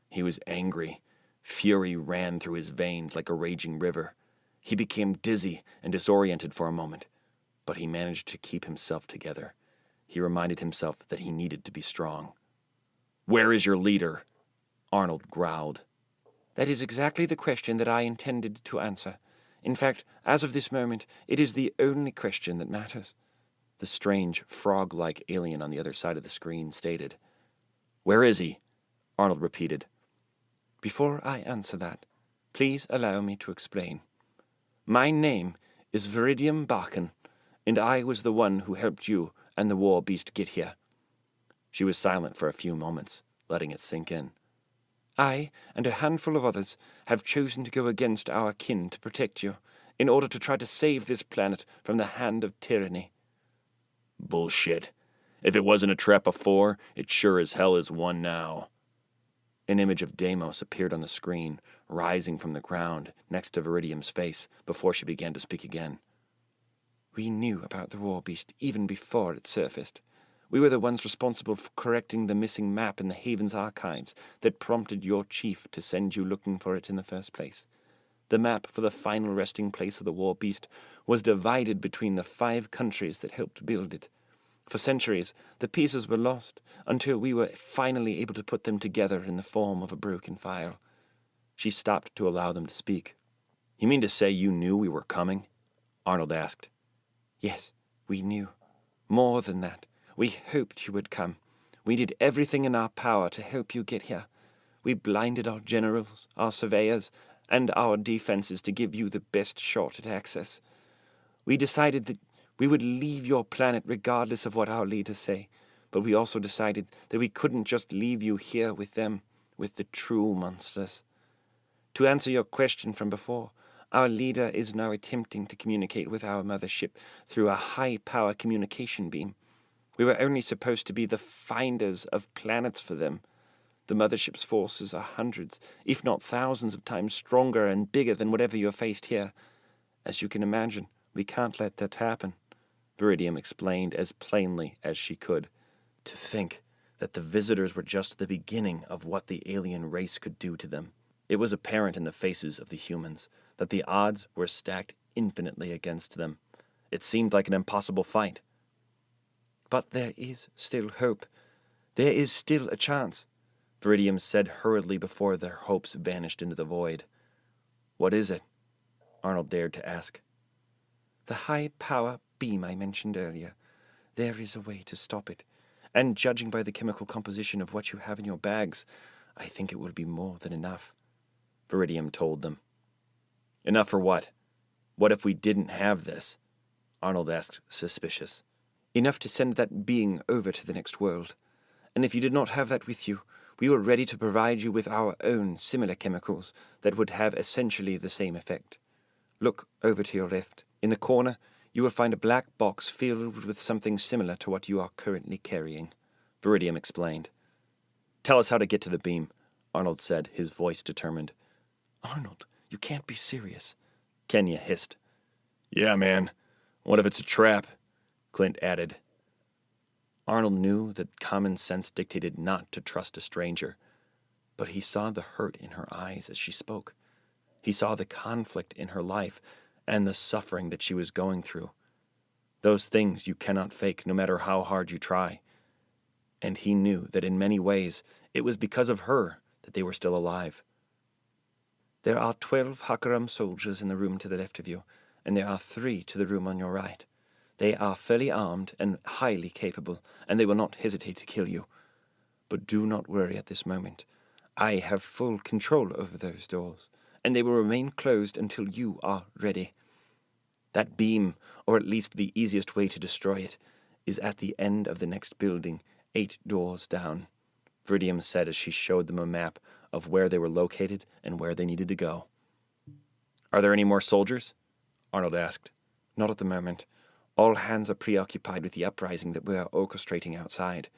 He was angry. Fury ran through his veins like a raging river. He became dizzy and disoriented for a moment, but he managed to keep himself together. He reminded himself that he needed to be strong. "Where is your leader?" Arnold growled. That is exactly the question that I intended to answer. In fact, as of this moment, it is the only question that matters. The strange, frog-like alien on the other side of the screen stated. "Where is he?" Arnold repeated. Before I answer that, please allow me to explain. My name is Viridium Barkan, and I was the one who helped you and the war beast get here. She was silent for a few moments, letting it sink in. I and a handful of others have chosen to go against our kin to protect you, in order to try to save this planet from the hand of tyranny. Bullshit. If it wasn't a trap before, it sure as hell is one now. An image of Deimos appeared on the screen, rising from the ground next to Viridium's face before she began to speak again. We knew about the war beast even before it surfaced. We were the ones responsible for correcting the missing map in the Haven's archives that prompted your chief to send you looking for it in the first place. The map for the final resting place of the war beast was divided between the 5 countries that helped build it. For centuries, the pieces were lost until we were finally able to put them together in the form of a broken file. She stopped to allow them to speak. "You mean to say you knew we were coming?" Arnold asked. Yes, we knew. More than that, we hoped you would come. We did everything in our power to help you get here. We blinded our generals, our surveyors, and our defenses to give you the best shot at access. We decided that we would leave your planet regardless of what our leaders say, but we also decided that we couldn't just leave you here with them, with the true monsters. To answer your question from before, our leader is now attempting to communicate with our mothership through a high-power communication beam. We were only supposed to be the finders of planets for them. The mothership's forces are hundreds, if not thousands of times stronger and bigger than whatever you have faced here. As you can imagine, we can't let that happen. Viridium explained as plainly as she could. To think that the visitors were just the beginning of what the alien race could do to them. It was apparent in the faces of the humans that the odds were stacked infinitely against them. It seemed like an impossible fight. But there is still hope. There is still a chance, Viridium said hurriedly before their hopes vanished into the void. "What is it?" Arnold dared to ask. The high-power beam I mentioned earlier. There is a way to stop it, and judging by the chemical composition of what you have in your bags, I think it will be more than enough, Viridium told them. "Enough for what? What if we didn't have this?" Arnold asked, suspicious. Enough to send that being over to the next world. And if you did not have that with you, we were ready to provide you with our own similar chemicals that would have essentially the same effect. Look over to your left. In the corner, you will find a black box filled with something similar to what you are currently carrying, Viridium explained. "Tell us how to get to the beam," Arnold said, his voice determined. Arnold, you can't be serious, Kenya hissed. "Yeah, man. What if it's a trap?" Clint added. Arnold knew that common sense dictated not to trust a stranger, but he saw the hurt in her eyes as she spoke. He saw the conflict in her life and the suffering that she was going through. Those things you cannot fake no matter how hard you try. And he knew that in many ways it was because of her that they were still alive. There are 12 Hakaram soldiers in the room to the left of you, and there are 3 to the room on your right. They are fully armed and highly capable, and they will not hesitate to kill you. But do not worry at this moment. I have full control over those doors, and they will remain closed until you are ready. That beam, or at least the easiest way to destroy it, is at the end of the next building, 8 doors down, Viridium said as she showed them a map of where they were located and where they needed to go. "Are there any more soldiers?" Arnold asked. Not at the moment. All hands are preoccupied with the uprising that we are orchestrating outside.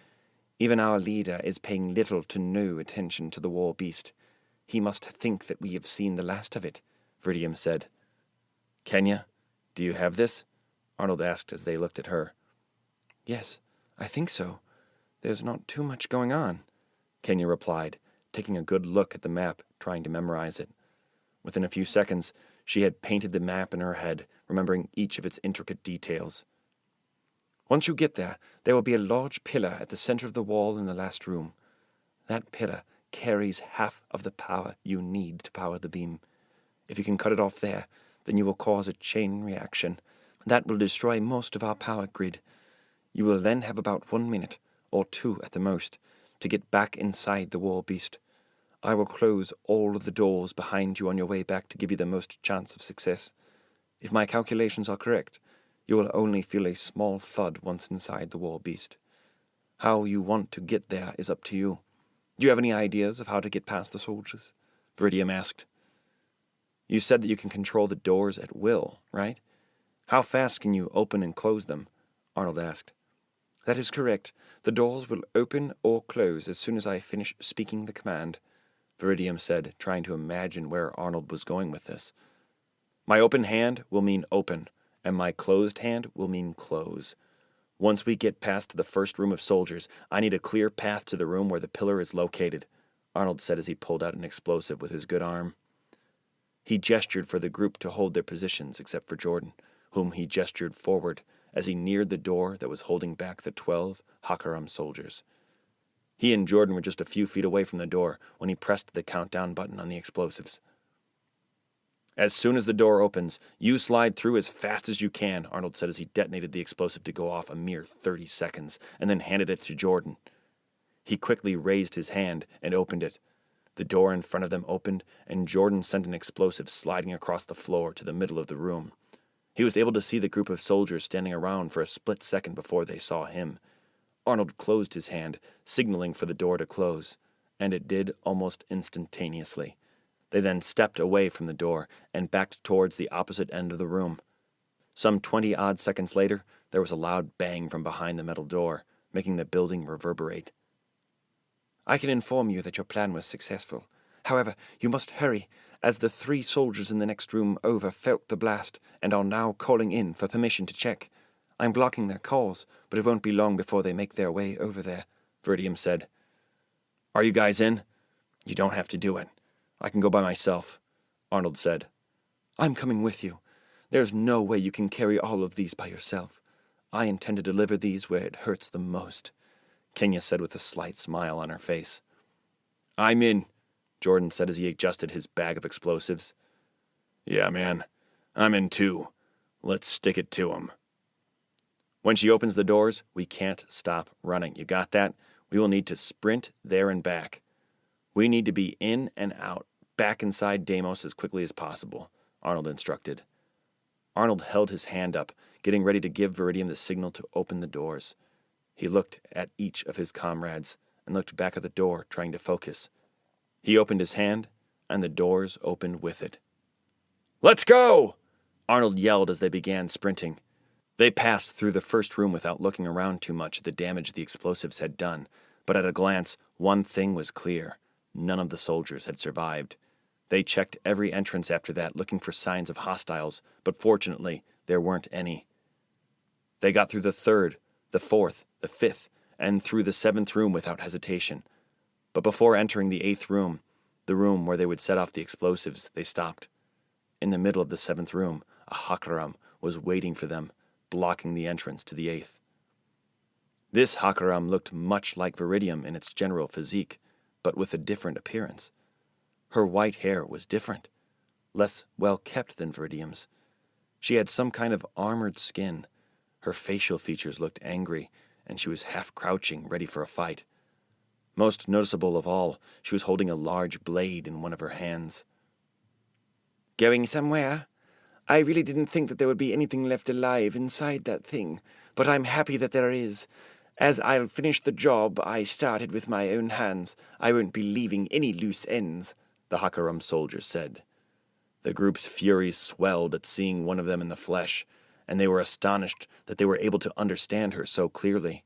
Even our leader is paying little to no attention to the war beast. He must think that we have seen the last of it, Viridium said. Kenya, do you have this? Arnold asked as they looked at her. Yes, I think so. There's not too much going on, Kenya replied, taking a good look at the map, trying to memorize it. Within a few seconds, she had painted the map in her head, remembering each of its intricate details. Once you get there, there will be a large pillar at the center of the wall in the last room. That pillar carries half of the power you need to power the beam. If you can cut it off there, then you will cause a chain reaction. That will destroy most of our power grid. You will then have about 1 minute, or 2 at the most, to get back inside the war beast. I will close all of the doors behind you on your way back to give you the most chance of success. If my calculations are correct, you will only feel a small thud once inside the war beast. How you want to get there is up to you. Do you have any ideas of how to get past the soldiers? Viridium asked. You said that you can control the doors at will, right? How fast can you open and close them? Arnold asked. That is correct. The doors will open or close as soon as I finish speaking the command, Viridium said, trying to imagine where Arnold was going with this. My open hand will mean open, and my closed hand will mean close. Once we get past the first room of soldiers, I need a clear path to the room where the pillar is located, Arnold said as he pulled out an explosive with his good arm. He gestured for the group to hold their positions except for Jordan, whom he gestured forward as he neared the door that was holding back the 12 Hakaram soldiers. He and Jordan were just a few feet away from the door when he pressed the countdown button on the explosives. As soon as the door opens, you slide through as fast as you can, Arnold said as he detonated the explosive to go off a mere 30 seconds, and then handed it to Jordan. He quickly raised his hand and opened it. The door in front of them opened, and Jordan sent an explosive sliding across the floor to the middle of the room. He was able to see the group of soldiers standing around for a split second before they saw him. Arnold closed his hand, signaling for the door to close, and it did almost instantaneously. They then stepped away from the door and backed towards the opposite end of the room. Some 20-odd seconds later, there was a loud bang from behind the metal door, making the building reverberate. I can inform you that your plan was successful. However, you must hurry, as the 3 soldiers in the next room over felt the blast and are now calling in for permission to check. I'm blocking their calls, but it won't be long before they make their way over there, Viridium said. Are you guys in? You don't have to do it. I can go by myself, Arnold said. I'm coming with you. There's no way you can carry all of these by yourself. I intend to deliver these where it hurts the most, Kenya said with a slight smile on her face. I'm in, Jordan said as he adjusted his bag of explosives. Yeah, man. I'm in too. Let's stick it to 'em. When she opens the doors, we can't stop running. You got that? We will need to sprint there and back. We need to be in and out, back inside Deimos as quickly as possible, Arnold instructed. Arnold held his hand up, getting ready to give Viridium the signal to open the doors. He looked at each of his comrades and looked back at the door, trying to focus. He opened his hand, and the doors opened with it. Let's go! Arnold yelled as they began sprinting. They passed through the first room without looking around too much at the damage the explosives had done, but at a glance, one thing was clear. None of the soldiers had survived. They checked every entrance after that, looking for signs of hostiles, but fortunately, there weren't any. They got through the 3rd, the 4th, the 5th, and through the 7th room without hesitation. But before entering the 8th room, the room where they would set off the explosives, they stopped. In the middle of the 7th room, a Hakaram was waiting for them, blocking the entrance to the 8th. This Hakaram looked much like Viridium in its general physique, but with a different appearance. Her white hair was different, less well-kept than Viridium's. She had some kind of armored skin. Her facial features looked angry, and she was half-crouching, ready for a fight. Most noticeable of all, she was holding a large blade in one of her hands. Going somewhere? I really didn't think that there would be anything left alive inside that thing, but I'm happy that there is. As I'll finish the job I started with my own hands, I won't be leaving any loose ends, the Hakaram soldier said. The group's fury swelled at seeing one of them in the flesh, and they were astonished that they were able to understand her so clearly.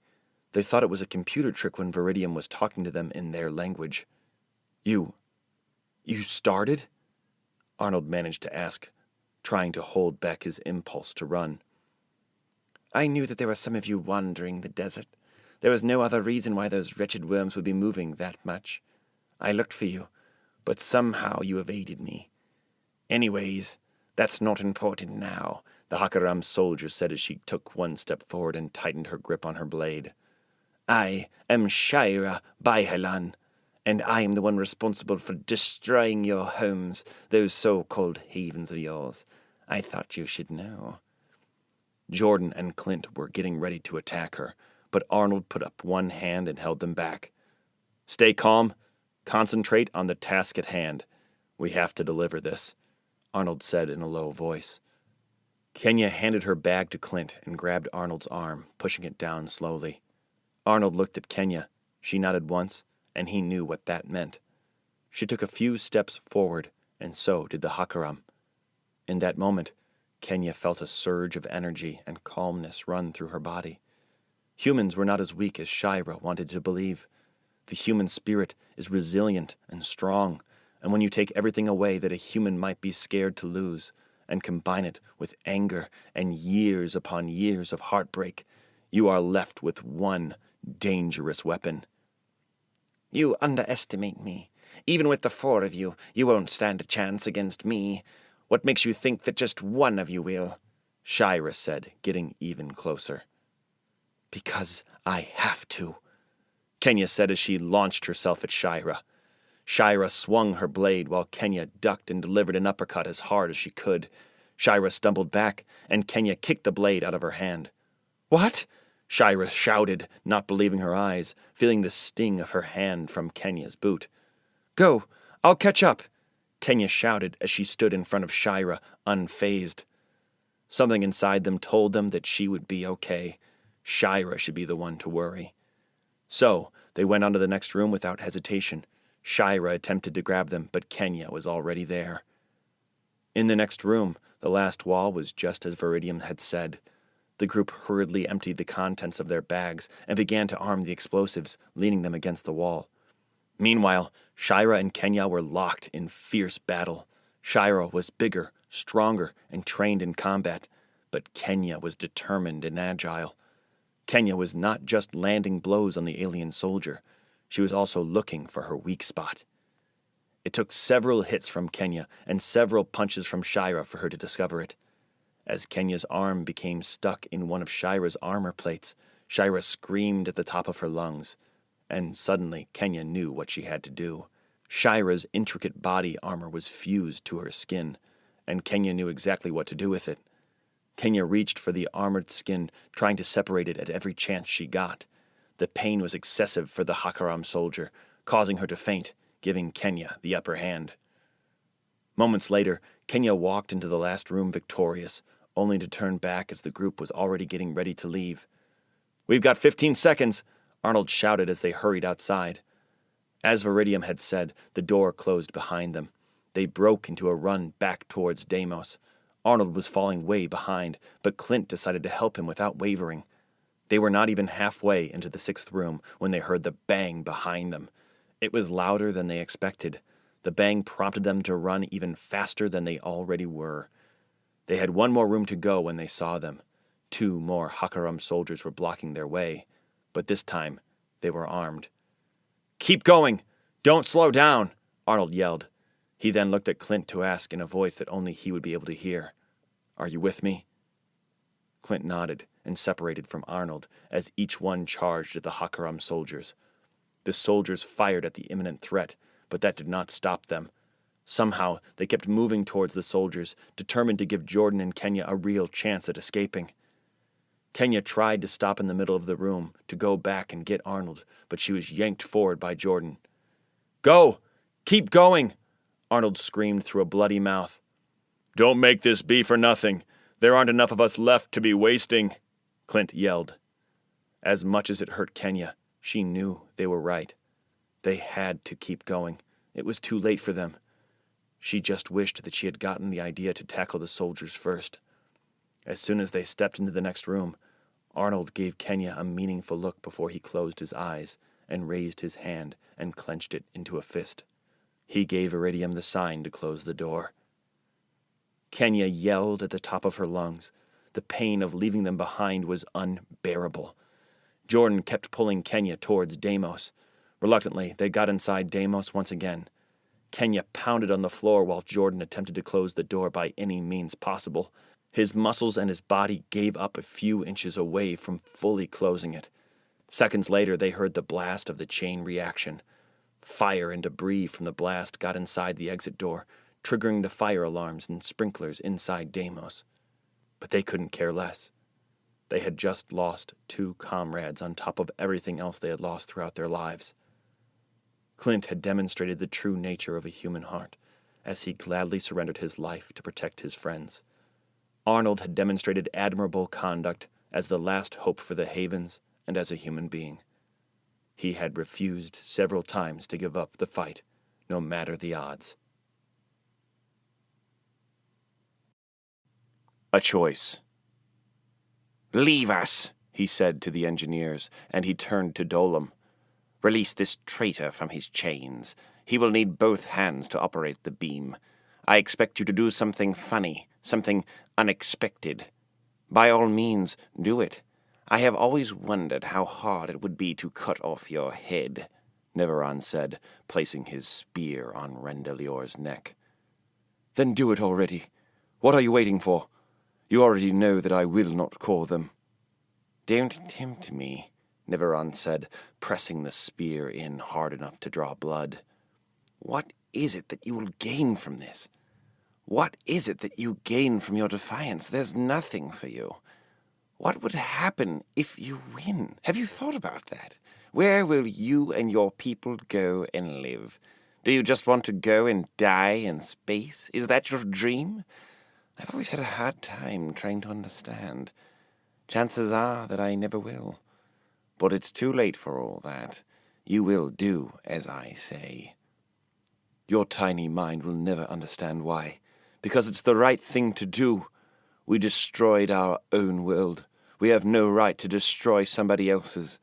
They thought it was a computer trick when Viridium was talking to them in their language. You started? Arnold managed to ask, trying to hold back his impulse to run. I knew that there were some of you wandering the desert. There was no other reason why those wretched worms would be moving that much. I looked for you, but somehow you evaded me. Anyways, that's not important now, the Hakaram soldier said as she took one step forward and tightened her grip on her blade. I am Shaira Baihalan, and I am the one responsible for destroying your homes, those so-called havens of yours. I thought you should know. Jordan and Clint were getting ready to attack her, but Arnold put up one hand and held them back. Stay calm. Concentrate on the task at hand. We have to deliver this, Arnold said in a low voice. Kenya handed her bag to Clint and grabbed Arnold's arm, pushing it down slowly. Arnold looked at Kenya. She nodded once, and he knew what that meant. She took a few steps forward, and so did the Hakaram. In that moment, Kenya felt a surge of energy and calmness run through her body. Humans were not as weak as Shaira wanted to believe. The human spirit is resilient and strong, and when you take everything away that a human might be scared to lose, and combine it with anger and years upon years of heartbreak, you are left with one dangerous weapon. You underestimate me. Even with the 4 of you, you won't stand a chance against me. What makes you think that just one of you will? Shaira said, getting even closer. Because I have to, Kenya said as she launched herself at Shaira. Shaira swung her blade while Kenya ducked and delivered an uppercut as hard as she could. Shaira stumbled back, and Kenya kicked the blade out of her hand. What? Shaira shouted, not believing her eyes, feeling the sting of her hand from Kenya's boot. Go! I'll catch up! Kenya shouted as she stood in front of Shaira, unfazed. Something inside them told them that she would be okay. Shaira should be the one to worry. So, they went on to the next room without hesitation. Shaira attempted to grab them, but Kenya was already there. In the next room, the last wall was just as Viridium had said. The group hurriedly emptied the contents of their bags and began to arm the explosives, leaning them against the wall. Meanwhile, Shaira and Kenya were locked in fierce battle. Shaira was bigger, stronger, and trained in combat, but Kenya was determined and agile. Kenya was not just landing blows on the alien soldier. She was also looking for her weak spot. It took several hits from Kenya and several punches from Shaira for her to discover it. As Kenya's arm became stuck in one of Shaira's armor plates, Shaira screamed at the top of her lungs. And suddenly, Kenya knew what she had to do. Shaira's intricate body armor was fused to her skin, and Kenya knew exactly what to do with it. Kenya reached for the armored skin, trying to separate it at every chance she got. The pain was excessive for the Hakaram soldier, causing her to faint, giving Kenya the upper hand. Moments later, Kenya walked into the last room victorious, only to turn back as the group was already getting ready to leave. "We've got 15 seconds!" Arnold shouted as they hurried outside. As Viridium had said, the door closed behind them. They broke into a run back towards Deimos. Arnold was falling way behind, but Clint decided to help him without wavering. They were not even halfway into the 6th room when they heard the bang behind them. It was louder than they expected. The bang prompted them to run even faster than they already were. They had one more room to go when they saw them. 2 more Hakaram soldiers were blocking their way, but this time they were armed. "Keep going! Don't slow down!" Arnold yelled. He then looked at Clint to ask in a voice that only he would be able to hear, "Are you with me?" Clint nodded and separated from Arnold as each one charged at the Hakaram soldiers. The soldiers fired at the imminent threat, but that did not stop them. Somehow, they kept moving towards the soldiers, determined to give Jordan and Kenya a real chance at escaping. Kenya tried to stop in the middle of the room, to go back and get Arnold, but she was yanked forward by Jordan. "Go! Keep going!" Arnold screamed through a bloody mouth. "Don't make this be for nothing. There aren't enough of us left to be wasting," Clint yelled. As much as it hurt Kenya, she knew they were right. They had to keep going. It was too late for them. She just wished that she had gotten the idea to tackle the soldiers first. As soon as they stepped into the next room, Arnold gave Kenya a meaningful look before he closed his eyes and raised his hand and clenched it into a fist. He gave Iridium the sign to close the door. Kenya yelled at the top of her lungs. The pain of leaving them behind was unbearable. Jordan kept pulling Kenya towards Deimos. Reluctantly, they got inside Deimos once again. Kenya pounded on the floor while Jordan attempted to close the door by any means possible. His muscles and his body gave up a few inches away from fully closing it. Seconds later, they heard the blast of the chain reaction. Fire and debris from the blast got inside the exit door, triggering the fire alarms and sprinklers inside Deimos. But they couldn't care less. They had just lost 2 comrades on top of everything else they had lost throughout their lives. Clint had demonstrated the true nature of a human heart, as he gladly surrendered his life to protect his friends. Arnold had demonstrated admirable conduct as the last hope for the Havens and as a human being. He had refused several times to give up the fight, no matter the odds. A choice. "Leave us," he said to the engineers, and he turned to Dolam. "Release this traitor from his chains. He will need both hands to operate the beam. I expect you to do something funny, something unexpected. By all means, do it. I have always wondered how hard it would be to cut off your head," Neveron said, placing his spear on Rendelior's neck. "Then do it already. What are you waiting for? You already know that I will not call them." "Don't tempt me," Neveron said, pressing the spear in hard enough to draw blood. "What is it that you will gain from this? What is it that you gain from your defiance? There's nothing for you. What would happen if you win? Have you thought about that? Where will you and your people go and live? Do you just want to go and die in space? Is that your dream? I've always had a hard time trying to understand. Chances are that I never will. But it's too late for all that. You will do as I say." "Your tiny mind will never understand why. Because it's the right thing to do. We destroyed our own world. We have no right to destroy somebody else's."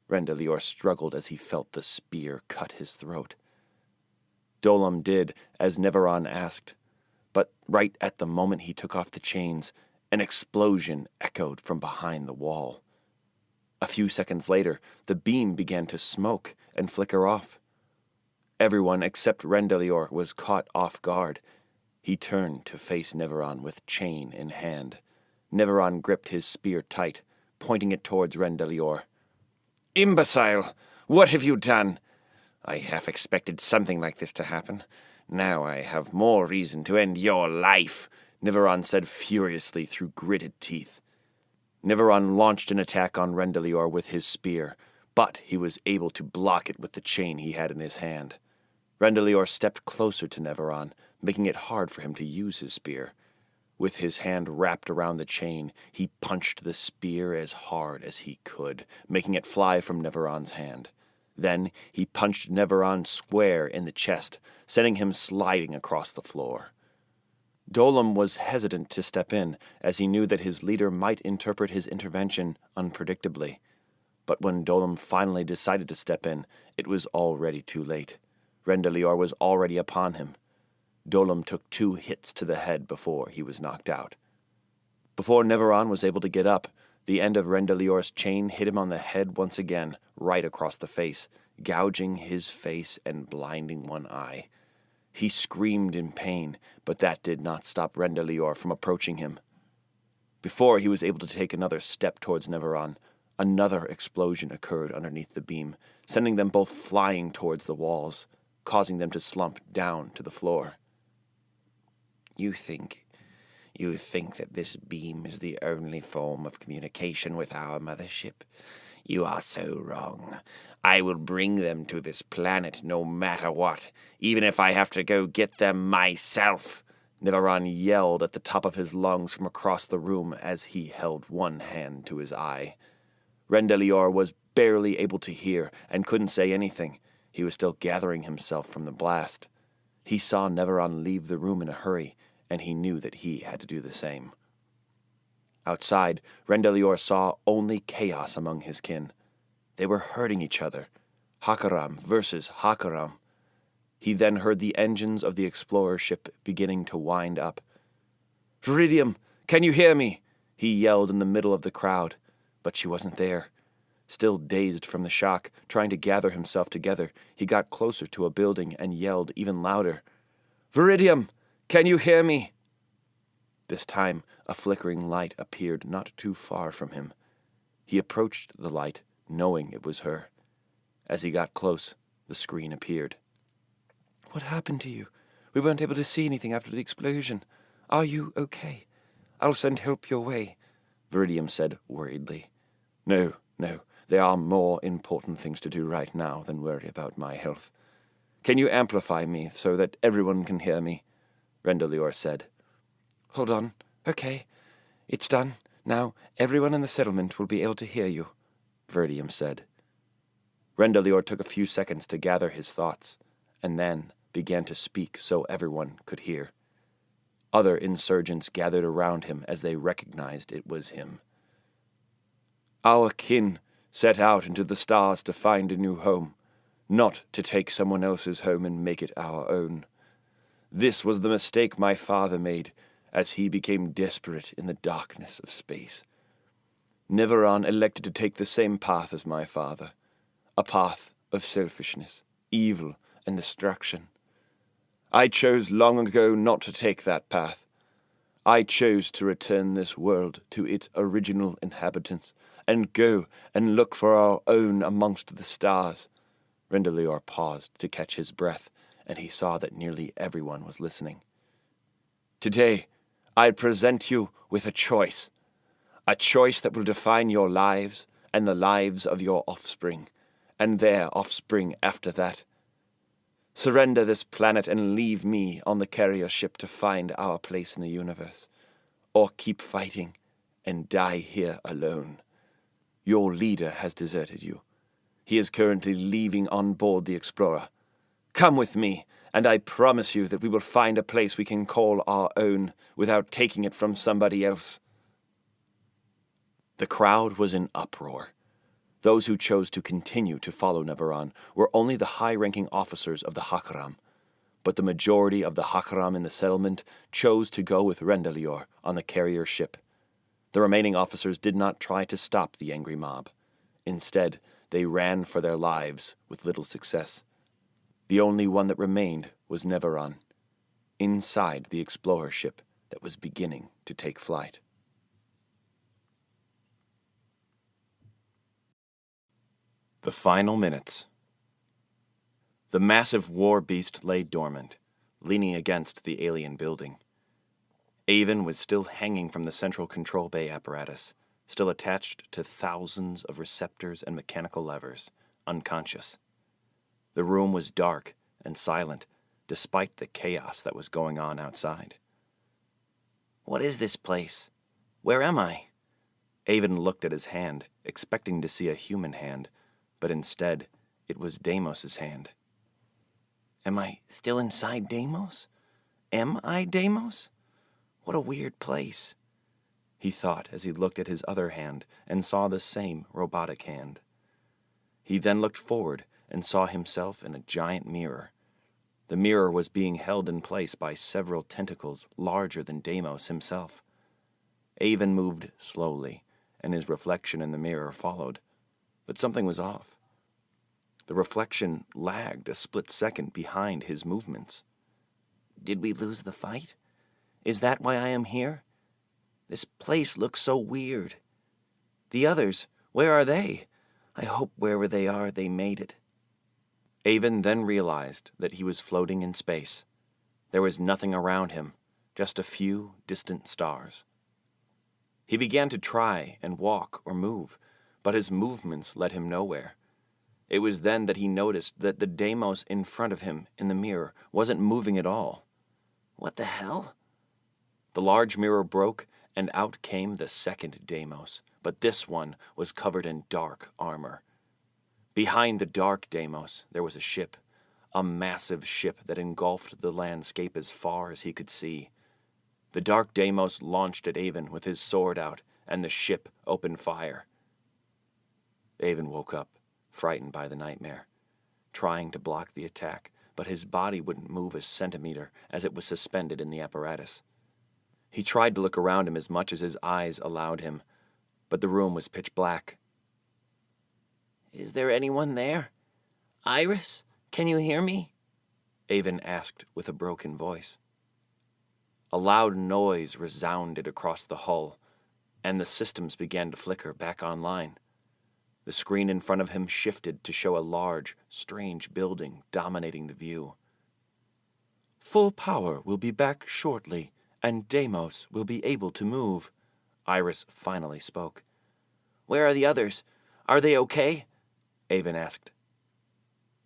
Rendelior struggled as he felt the spear cut his throat. Dolam did as Neveron asked, but right at the moment he took off the chains, an explosion echoed from behind the wall. A few seconds later, the beam began to smoke and flicker off. Everyone except Rendelior was caught off guard. He turned to face Neveron with chain in hand. Neveron gripped his spear tight, pointing it towards Rendelior. "Imbecile! What have you done? I half expected something like this to happen. Now I have more reason to end your life," Neveron said furiously through gritted teeth. Neveron launched an attack on Rendelior with his spear, but he was able to block it with the chain he had in his hand. Rendelior stepped closer to Neveron, making it hard for him to use his spear. With his hand wrapped around the chain, he punched the spear as hard as he could, making it fly from Neveron's hand. Then he punched Neveron square in the chest, sending him sliding across the floor. Dolam was hesitant to step in, as he knew that his leader might interpret his intervention unpredictably. But when Dolam finally decided to step in, it was already too late. Rendelior was already upon him. Dolam took 2 hits to the head before he was knocked out. Before Neveron was able to get up, the end of Rendelior's chain hit him on the head once again, right across the face, gouging his face and blinding one eye. He screamed in pain, but that did not stop Rendelior from approaching him. Before he was able to take another step towards Neveron, another explosion occurred underneath the beam, sending them both flying towards the walls, causing them to slump down to the floor. You think that this beam is the only form of communication with our mothership? You are so wrong. I will bring them to this planet no matter what, even if I have to go get them myself," Neveron yelled at the top of his lungs from across the room as he held one hand to his eye. Rendelior was barely able to hear and couldn't say anything. He was still gathering himself from the blast. He saw Neveron leave the room in a hurry, and he knew that he had to do the same. Outside, Rendelior saw only chaos among his kin. They were hurting each other. Hakaram versus Hakaram. He then heard the engines of the explorer ship beginning to wind up. "Viridium, can you hear me?" he yelled in the middle of the crowd, but she wasn't there. Still dazed from the shock, trying to gather himself together, he got closer to a building and yelled even louder. "Viridium, can you hear me?" This time, a flickering light appeared not too far from him. He approached the light, knowing it was her. As he got close, the screen appeared. What happened to you? We weren't able to see anything after the explosion. Are you okay? I'll send help your way, Viridium said worriedly. No, there are more important things to do right now than worry about my health. Can you amplify me so that everyone can hear me? Rendelior said. Hold on. Okay. It's done. Now everyone in the settlement will be able to hear you, Viridium said. Rendelior took a few seconds to gather his thoughts, and then began to speak so everyone could hear. Other insurgents gathered around him as they recognized it was him. Our kin set out into the stars to find a new home, not to take someone else's home and make it our own. This was the mistake my father made as he became desperate in the darkness of space. Neveron elected to take the same path as my father, a path of selfishness, evil, and destruction. I chose long ago not to take that path. I chose to return this world to its original inhabitants and go and look for our own amongst the stars. Rendelior paused to catch his breath, and he saw that nearly everyone was listening. Today, I present you with a choice that will define your lives and the lives of your offspring, and their offspring after that. Surrender this planet and leave me on the carrier ship to find our place in the universe, or keep fighting and die here alone. Your leader has deserted you. He is currently leaving on board the Explorer. Come with me, and I promise you that we will find a place we can call our own without taking it from somebody else. The crowd was in uproar. Those who chose to continue to follow Neveron were only the high-ranking officers of the Hakaram, but the majority of the Hakaram in the settlement chose to go with Rendelior on the carrier ship. The remaining officers did not try to stop the angry mob. Instead, they ran for their lives with little success. The only one that remained was Neveron, inside the explorer ship that was beginning to take flight. The final minutes. The massive war beast lay dormant, leaning against the alien building. Avon was still hanging from the central control bay apparatus, still attached to thousands of receptors and mechanical levers, unconscious. The room was dark and silent, despite the chaos that was going on outside. What is this place? Where am I? Avon looked at his hand, expecting to see a human hand, but instead, it was Deimos's hand. Am I still inside Deimos? Am I Deimos? What a weird place, he thought as he looked at his other hand and saw the same robotic hand. He then looked forward and saw himself in a giant mirror. The mirror was being held in place by several tentacles larger than Deimos himself. Avon moved slowly, and his reflection in the mirror followed. But something was off. The reflection lagged a split second behind his movements. Did we lose the fight? Is that why I am here? This place looks so weird. The others, where are they? I hope wherever they are, they made it. Avon then realized that he was floating in space. There was nothing around him, just a few distant stars. He began to try and walk or move, but his movements led him nowhere. It was then that he noticed that the Deimos in front of him in the mirror wasn't moving at all. What the hell? The large mirror broke, and out came the second Deimos, but this one was covered in dark armor. Behind the dark Deimos, there was a ship, a massive ship that engulfed the landscape as far as he could see. The dark Deimos launched at Avon with his sword out and the ship opened fire. Avon woke up, frightened by the nightmare, trying to block the attack, but his body wouldn't move a centimeter as it was suspended in the apparatus. He tried to look around him as much as his eyes allowed him, but the room was pitch black. Is there anyone there? Iris, can you hear me? Avon asked with a broken voice. A loud noise resounded across the hull, and the systems began to flicker back online. The screen in front of him shifted to show a large, strange building dominating the view. Full power will be back shortly, and Deimos will be able to move, Iris finally spoke. Where are the others? Are they okay? Avon asked.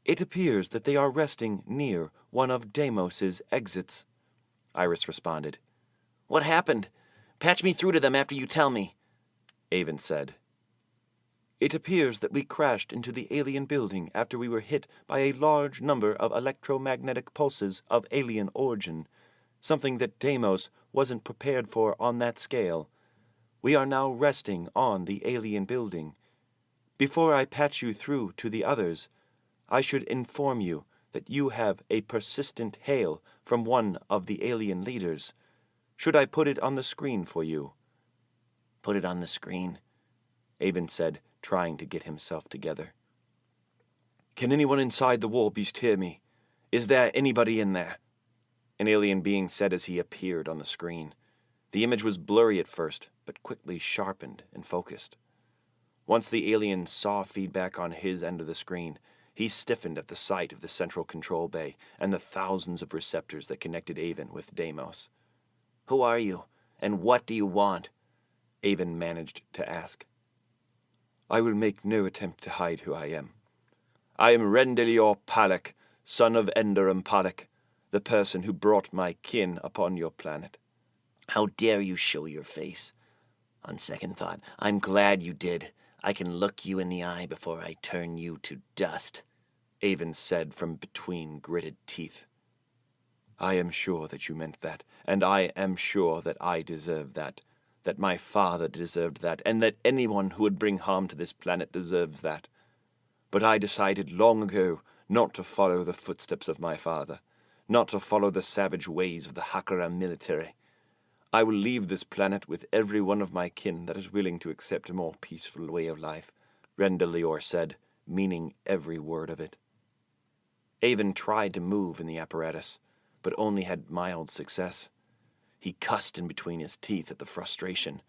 It appears that they are resting near one of Deimos's exits, Iris responded. What happened? Patch me through to them after you tell me, Avon said. It appears that we crashed into the alien building after we were hit by a large number of electromagnetic pulses of alien origin, something that Deimos wasn't prepared for on that scale. We are now resting on the alien building. Before I patch you through to the others, I should inform you that you have a persistent hail from one of the alien leaders. Should I put it on the screen for you? Put it on the screen, Avon said, trying to get himself together. Can anyone inside the war beast hear me? Is there anybody in there? An alien being said as he appeared on the screen. The image was blurry at first, but quickly sharpened and focused. Once the alien saw feedback on his end of the screen, he stiffened at the sight of the central control bay and the thousands of receptors that connected Avon with Deimos. Who are you, and what do you want? Avon managed to ask. I will make no attempt to hide who I am. I am Rendelior Palak, son of Ender and Palak, the person who brought my kin upon your planet. How dare you show your face? On second thought, I'm glad you did. I can look you in the eye before I turn you to dust, Avon said from between gritted teeth. I am sure that you meant that, and I am sure that I deserve that my father deserved that, and that anyone who would bring harm to this planet deserves that. But I decided long ago not to follow the footsteps of my father, not to follow the savage ways of the Hakaram military. I will leave this planet with every one of my kin that is willing to accept a more peaceful way of life, Rendelior said, meaning every word of it. Avon tried to move in the apparatus, but only had mild success. He cussed in between his teeth at the frustration.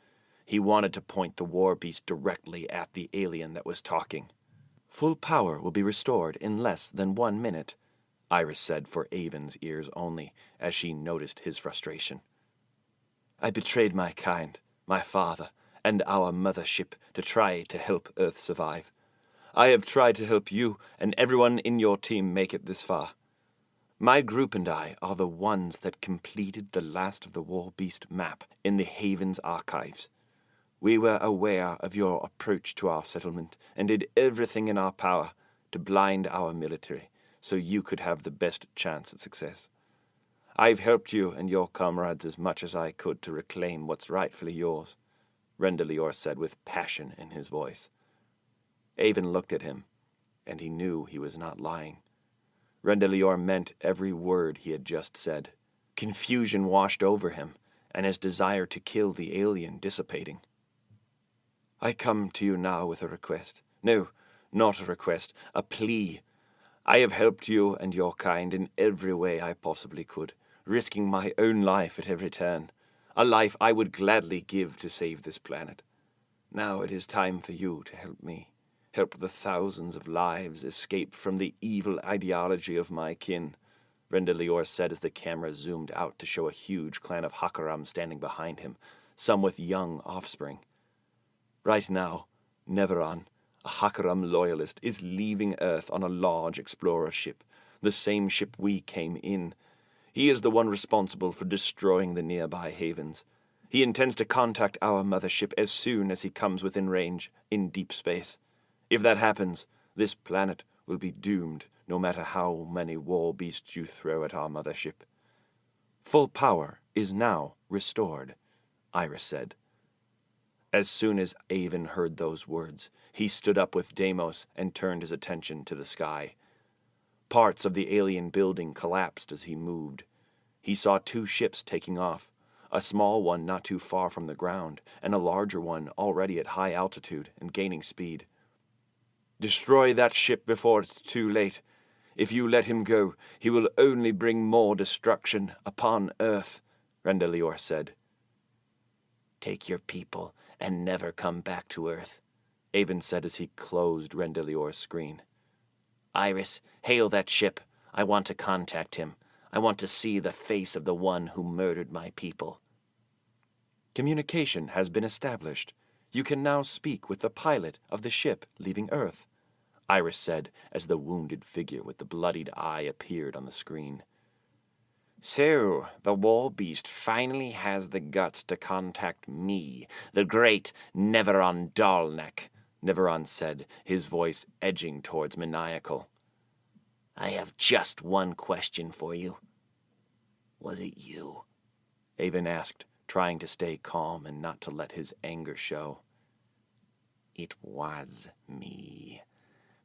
He wanted to point the war beast directly at the alien that was talking. Full power will be restored in less than 1 minute, Iris said for Avon's ears only, as she noticed his frustration. I betrayed my kind, my father, and our mothership to try to help Earth survive. I have tried to help you and everyone in your team make it this far. My group and I are the ones that completed the last of the War Beast map in the Haven's archives. We were aware of your approach to our settlement and did everything in our power to blind our military so you could have the best chance at success. I've helped you and your comrades as much as I could to reclaim what's rightfully yours, Rendelior said with passion in his voice. Avon looked at him, and he knew he was not lying. Rendelior meant every word he had just said. Confusion washed over him, and his desire to kill the alien dissipating. I come to you now with a request. No, not a request, a plea. I have helped you and your kind in every way I possibly could, risking my own life at every turn, a life I would gladly give to save this planet. Now it is time for you to help me. Help the thousands of lives escape from the evil ideology of my kin, Rendelior said as the camera zoomed out to show a huge clan of Hakaram standing behind him, some with young offspring. Right now, Neveron, a Hakaram loyalist, is leaving Earth on a large explorer ship, the same ship we came in. He is the one responsible for destroying the nearby havens. He intends to contact our mothership as soon as he comes within range in deep space. If that happens, this planet will be doomed no matter how many war beasts you throw at our mothership. Full power is now restored, Iris said. As soon as Avon heard those words, he stood up with Deimos and turned his attention to the sky. Parts of the alien building collapsed as he moved. He saw 2 ships taking off, a small one not too far from the ground, and a larger one already at high altitude and gaining speed. "Destroy that ship before it's too late. If you let him go, he will only bring more destruction upon Earth," Rendelior said. Take your people and never come back to Earth. Avon said as he closed Rendelior's screen. Iris, hail that ship. I want to contact him. I want to see the face of the one who murdered my people. Communication has been established. You can now speak with the pilot of the ship leaving Earth, Iris said as the wounded figure with the bloodied eye appeared on the screen. So, the war beast finally has the guts to contact me, the great Neveron Dalnek, Neveron said, his voice edging towards maniacal. I have just one question for you. Was it you? Avon asked, trying to stay calm and not to let his anger show. It was me.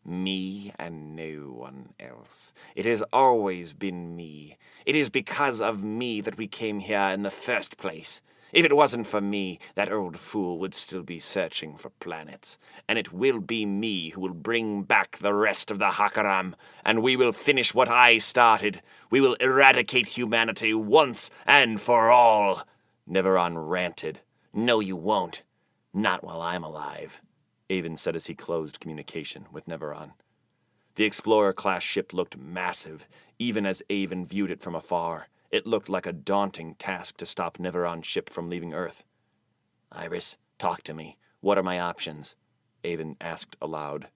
Me and no one else. It has always been me. It is because of me that we came here in the first place. If it wasn't for me, that old fool would still be searching for planets. And it will be me who will bring back the rest of the Hakaram, and we will finish what I started. We will eradicate humanity once and for all. Neveron ranted. No, you won't. Not while I'm alive, Avon said as he closed communication with Neveron. The Explorer-class ship looked massive, even as Avon viewed it from afar. It looked like a daunting task to stop Neveron's ship from leaving Earth. Iris, talk to me. What are my options? Avon asked aloud.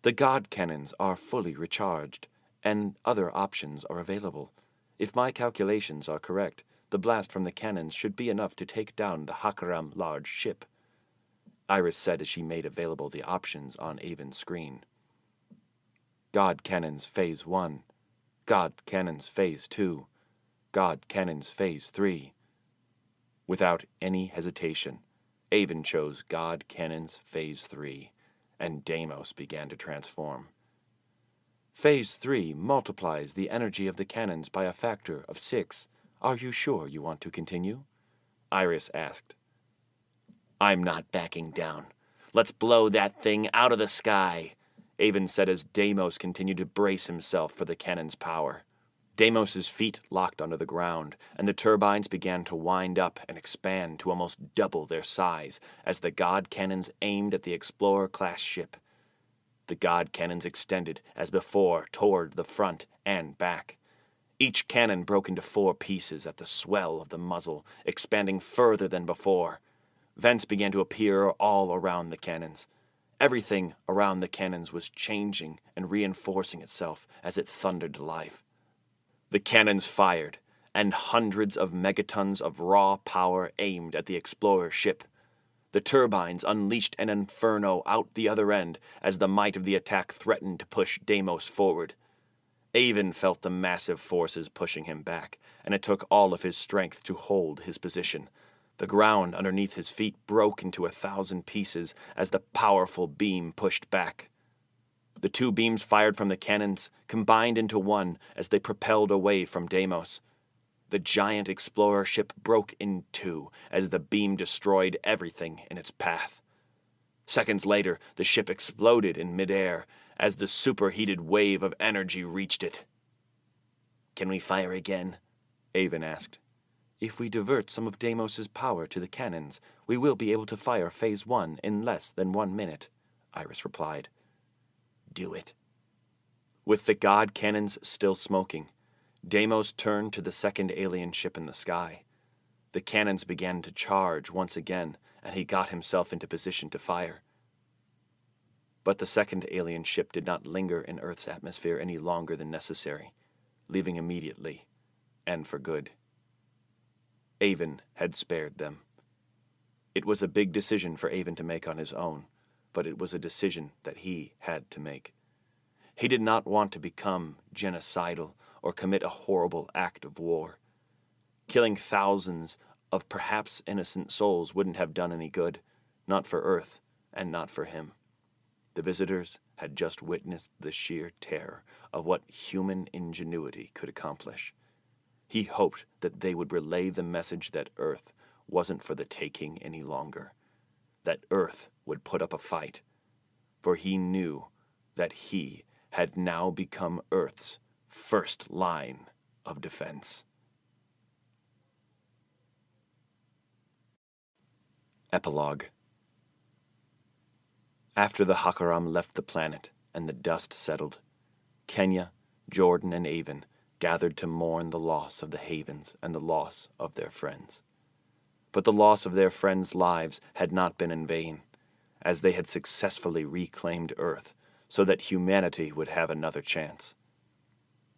The God cannons are fully recharged, and other options are available. If my calculations are correct, the blast from the cannons should be enough to take down the Hakaram large ship, Iris said as she made available the options on Avon's screen. God cannons Phase 1, God cannons Phase 2, God cannons Phase 3. Without any hesitation, Avon chose God cannons Phase 3, and Deimos began to transform. Phase 3 multiplies the energy of the cannons by a factor of 6. Are you sure you want to continue? Iris asked. I'm not backing down. Let's blow that thing out of the sky, Avon said as Deimos continued to brace himself for the cannon's power. Deimos's feet locked onto the ground, and the turbines began to wind up and expand to almost double their size as the God cannons aimed at the Explorer-class ship. The God cannons extended, as before, toward the front and back. Each cannon broke into 4 pieces at the swell of the muzzle, expanding further than before. Vents began to appear all around the cannons. Everything around the cannons was changing and reinforcing itself as it thundered to life. The cannons fired, and hundreds of megatons of raw power aimed at the Explorer ship. The turbines unleashed an inferno out the other end as the might of the attack threatened to push Deimos forward. Avon felt the massive forces pushing him back, and it took all of his strength to hold his position. The ground underneath his feet broke into 1,000 pieces as the powerful beam pushed back. The 2 beams fired from the cannons combined into one as they propelled away from Deimos. The giant Explorer ship broke in 2 as the beam destroyed everything in its path. Seconds later, the ship exploded in midair as the superheated wave of energy reached it. Can we fire again? Avon asked. If we divert some of Deimos's power to the cannons, we will be able to fire Phase 1 in less than 1 minute, Iris replied. Do it. With the God cannons still smoking, Deimos turned to the second alien ship in the sky. The cannons began to charge once again, and he got himself into position to fire. But the second alien ship did not linger in Earth's atmosphere any longer than necessary, leaving immediately, and for good. Avon had spared them. It was a big decision for Avon to make on his own, but it was a decision that he had to make. He did not want to become genocidal or commit a horrible act of war. Killing thousands of perhaps innocent souls wouldn't have done any good. not for Earth and not for him. The visitors had just witnessed the sheer terror of what human ingenuity could accomplish. He hoped that they would relay the message that Earth wasn't for the taking any longer, that Earth would put up a fight, for he knew that he had now become Earth's first line of defense. Epilogue. After the Hakaram left the planet and the dust settled, Kenya, Jordan, and Avon gathered to mourn the loss of the Havens and the loss of their friends. But the loss of their friends' lives had not been in vain, as they had successfully reclaimed Earth so that humanity would have another chance.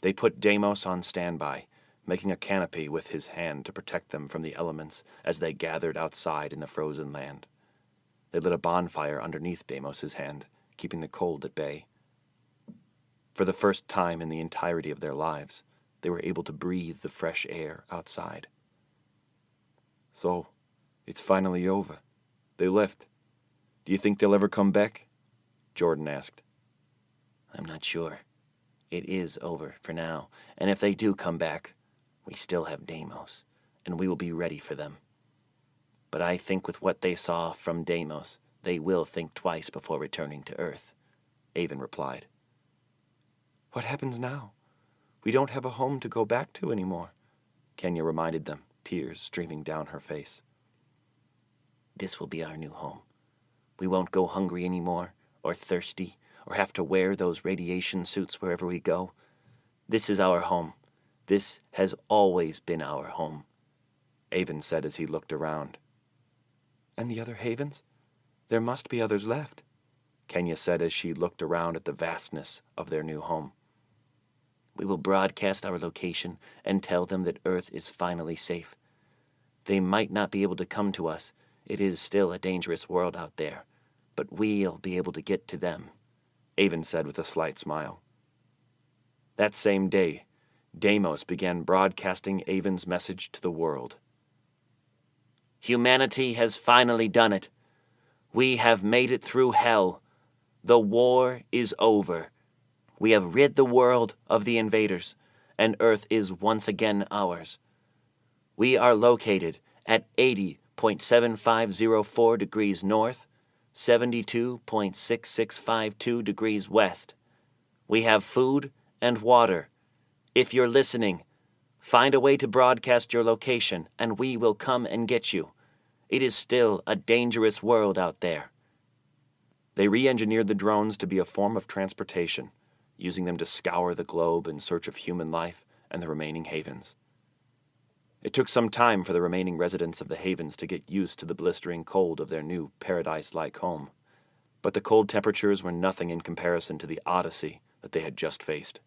They put Deimos on standby, making a canopy with his hand to protect them from the elements as they gathered outside in the frozen land. They lit a bonfire underneath Deimos's hand, keeping the cold at bay. For the first time in the entirety of their lives, they were able to breathe the fresh air outside. So, it's finally over. They left. Do you think they'll ever come back? Jordan asked. I'm not sure. It is over for now, and if they do come back, we still have Deimos, and we will be ready for them. But I think with what they saw from Deimos, they will think twice before returning to Earth, Avon replied. What happens now? We don't have a home to go back to anymore, Kenya reminded them, tears streaming down her face. This will be our new home. We won't go hungry anymore, or thirsty, or have to wear those radiation suits wherever we go. This is our home. This has always been our home, Avon said as he looked around. And the other havens? There must be others left, Kenya said as she looked around at the vastness of their new home. We will broadcast our location and tell them that Earth is finally safe. They might not be able to come to us. It is still a dangerous world out there, but we'll be able to get to them, Avon said with a slight smile. That same day, Deimos began broadcasting Avon's message to the world. Humanity has finally done it. We have made it through hell. The war is over. We have rid the world of the invaders, and Earth is once again ours. We are located at 80.7504 degrees north, 72.6652 degrees west. We have food and water. If you're listening, find a way to broadcast your location, and we will come and get you. It is still a dangerous world out there. They re-engineered the drones to be a form of transportation, using them to scour the globe in search of human life and the remaining havens. It took some time for the remaining residents of the havens to get used to the blistering cold of their new paradise-like home, but the cold temperatures were nothing in comparison to the odyssey that they had just faced.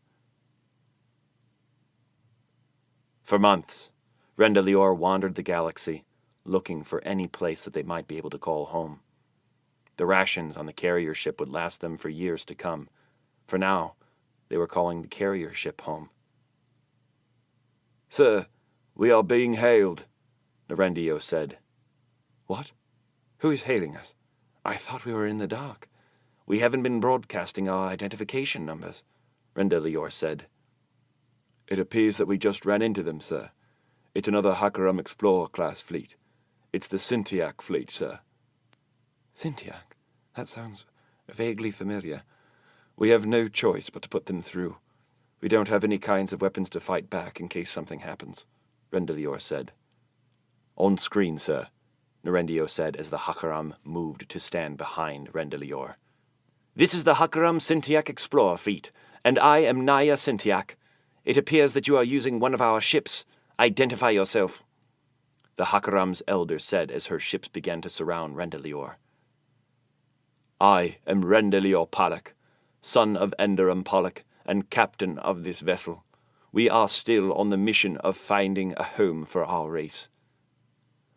For months, Rendelior wandered the galaxy, looking for any place that they might be able to call home. The rations on the carrier ship would last them for years to come. For now, they were calling the carrier ship home. Sir, we are being hailed, Nerendio said. What? Who is hailing us? I thought we were in the dark. We haven't been broadcasting our identification numbers, Rendelior said. It appears that we just ran into them, sir. It's another Hakaram Explorer-class fleet. It's the Sintiac fleet, sir. Sintiac? That sounds vaguely familiar. We have no choice but to put them through. We don't have any kinds of weapons to fight back in case something happens, Rendelior said. On screen, sir, Nerendio said as the Hakaram moved to stand behind Rendelior. This is the Hakaram Sintiac Explorer fleet, and I am Naya Sintiac. It appears that you are using one of our ships. Identify yourself, the Hakaram's elder said as her ships began to surround Rendelior. I am Rendelior Pollock, son of Enderam Pollock and captain of this vessel. We are still on the mission of finding a home for our race.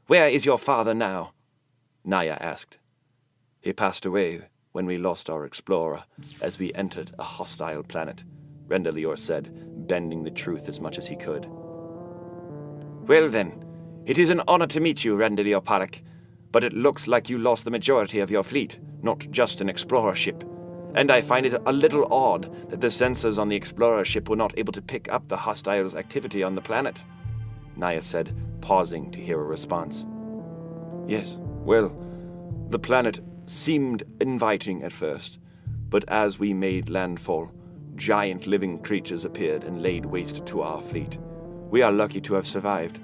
Where is your father now? Naya asked. He passed away when we lost our explorer as we entered a hostile planet, Rendelior said, bending the truth as much as he could. Well then, it is an honor to meet you, Rendelior Pollock. but it looks like you lost the majority of your fleet, not just an explorer ship. And I find it a little odd that the sensors on the explorer ship were not able to pick up the hostiles' activity on the planet," Naya said, pausing to hear a response. Yes, well, the planet seemed inviting at first, but as we made landfall, giant living creatures appeared and laid waste to our fleet. We are lucky to have survived.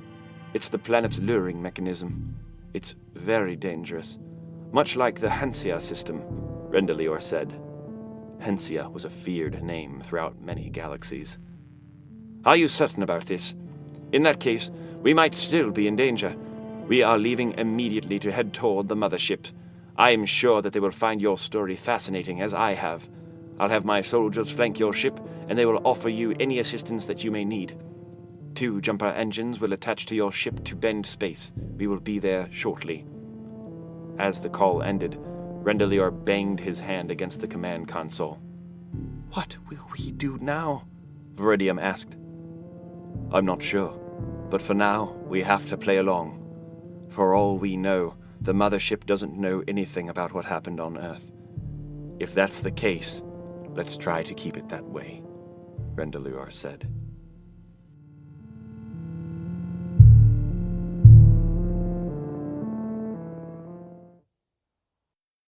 It's the planet's luring mechanism. It's very dangerous. Much like the Hansia system, Rendelior said. Hansia was a feared name throughout many galaxies. "Are you certain about this? In that case, we might still be in danger. We are leaving immediately to head toward the mothership. I am sure that they will find your story fascinating, as I have. I'll have my soldiers flank your ship, and they will offer you any assistance that you may need. 2 jumper engines will attach to your ship to bend space. We will be there shortly." As the call ended, Rendelior banged his hand against the command console. What will we do now? Viridium asked. "I'm not sure, but for now, we have to play along. For all we know, the mothership doesn't know anything about what happened on Earth. If that's the case, let's try to keep it that way," Rendelior said.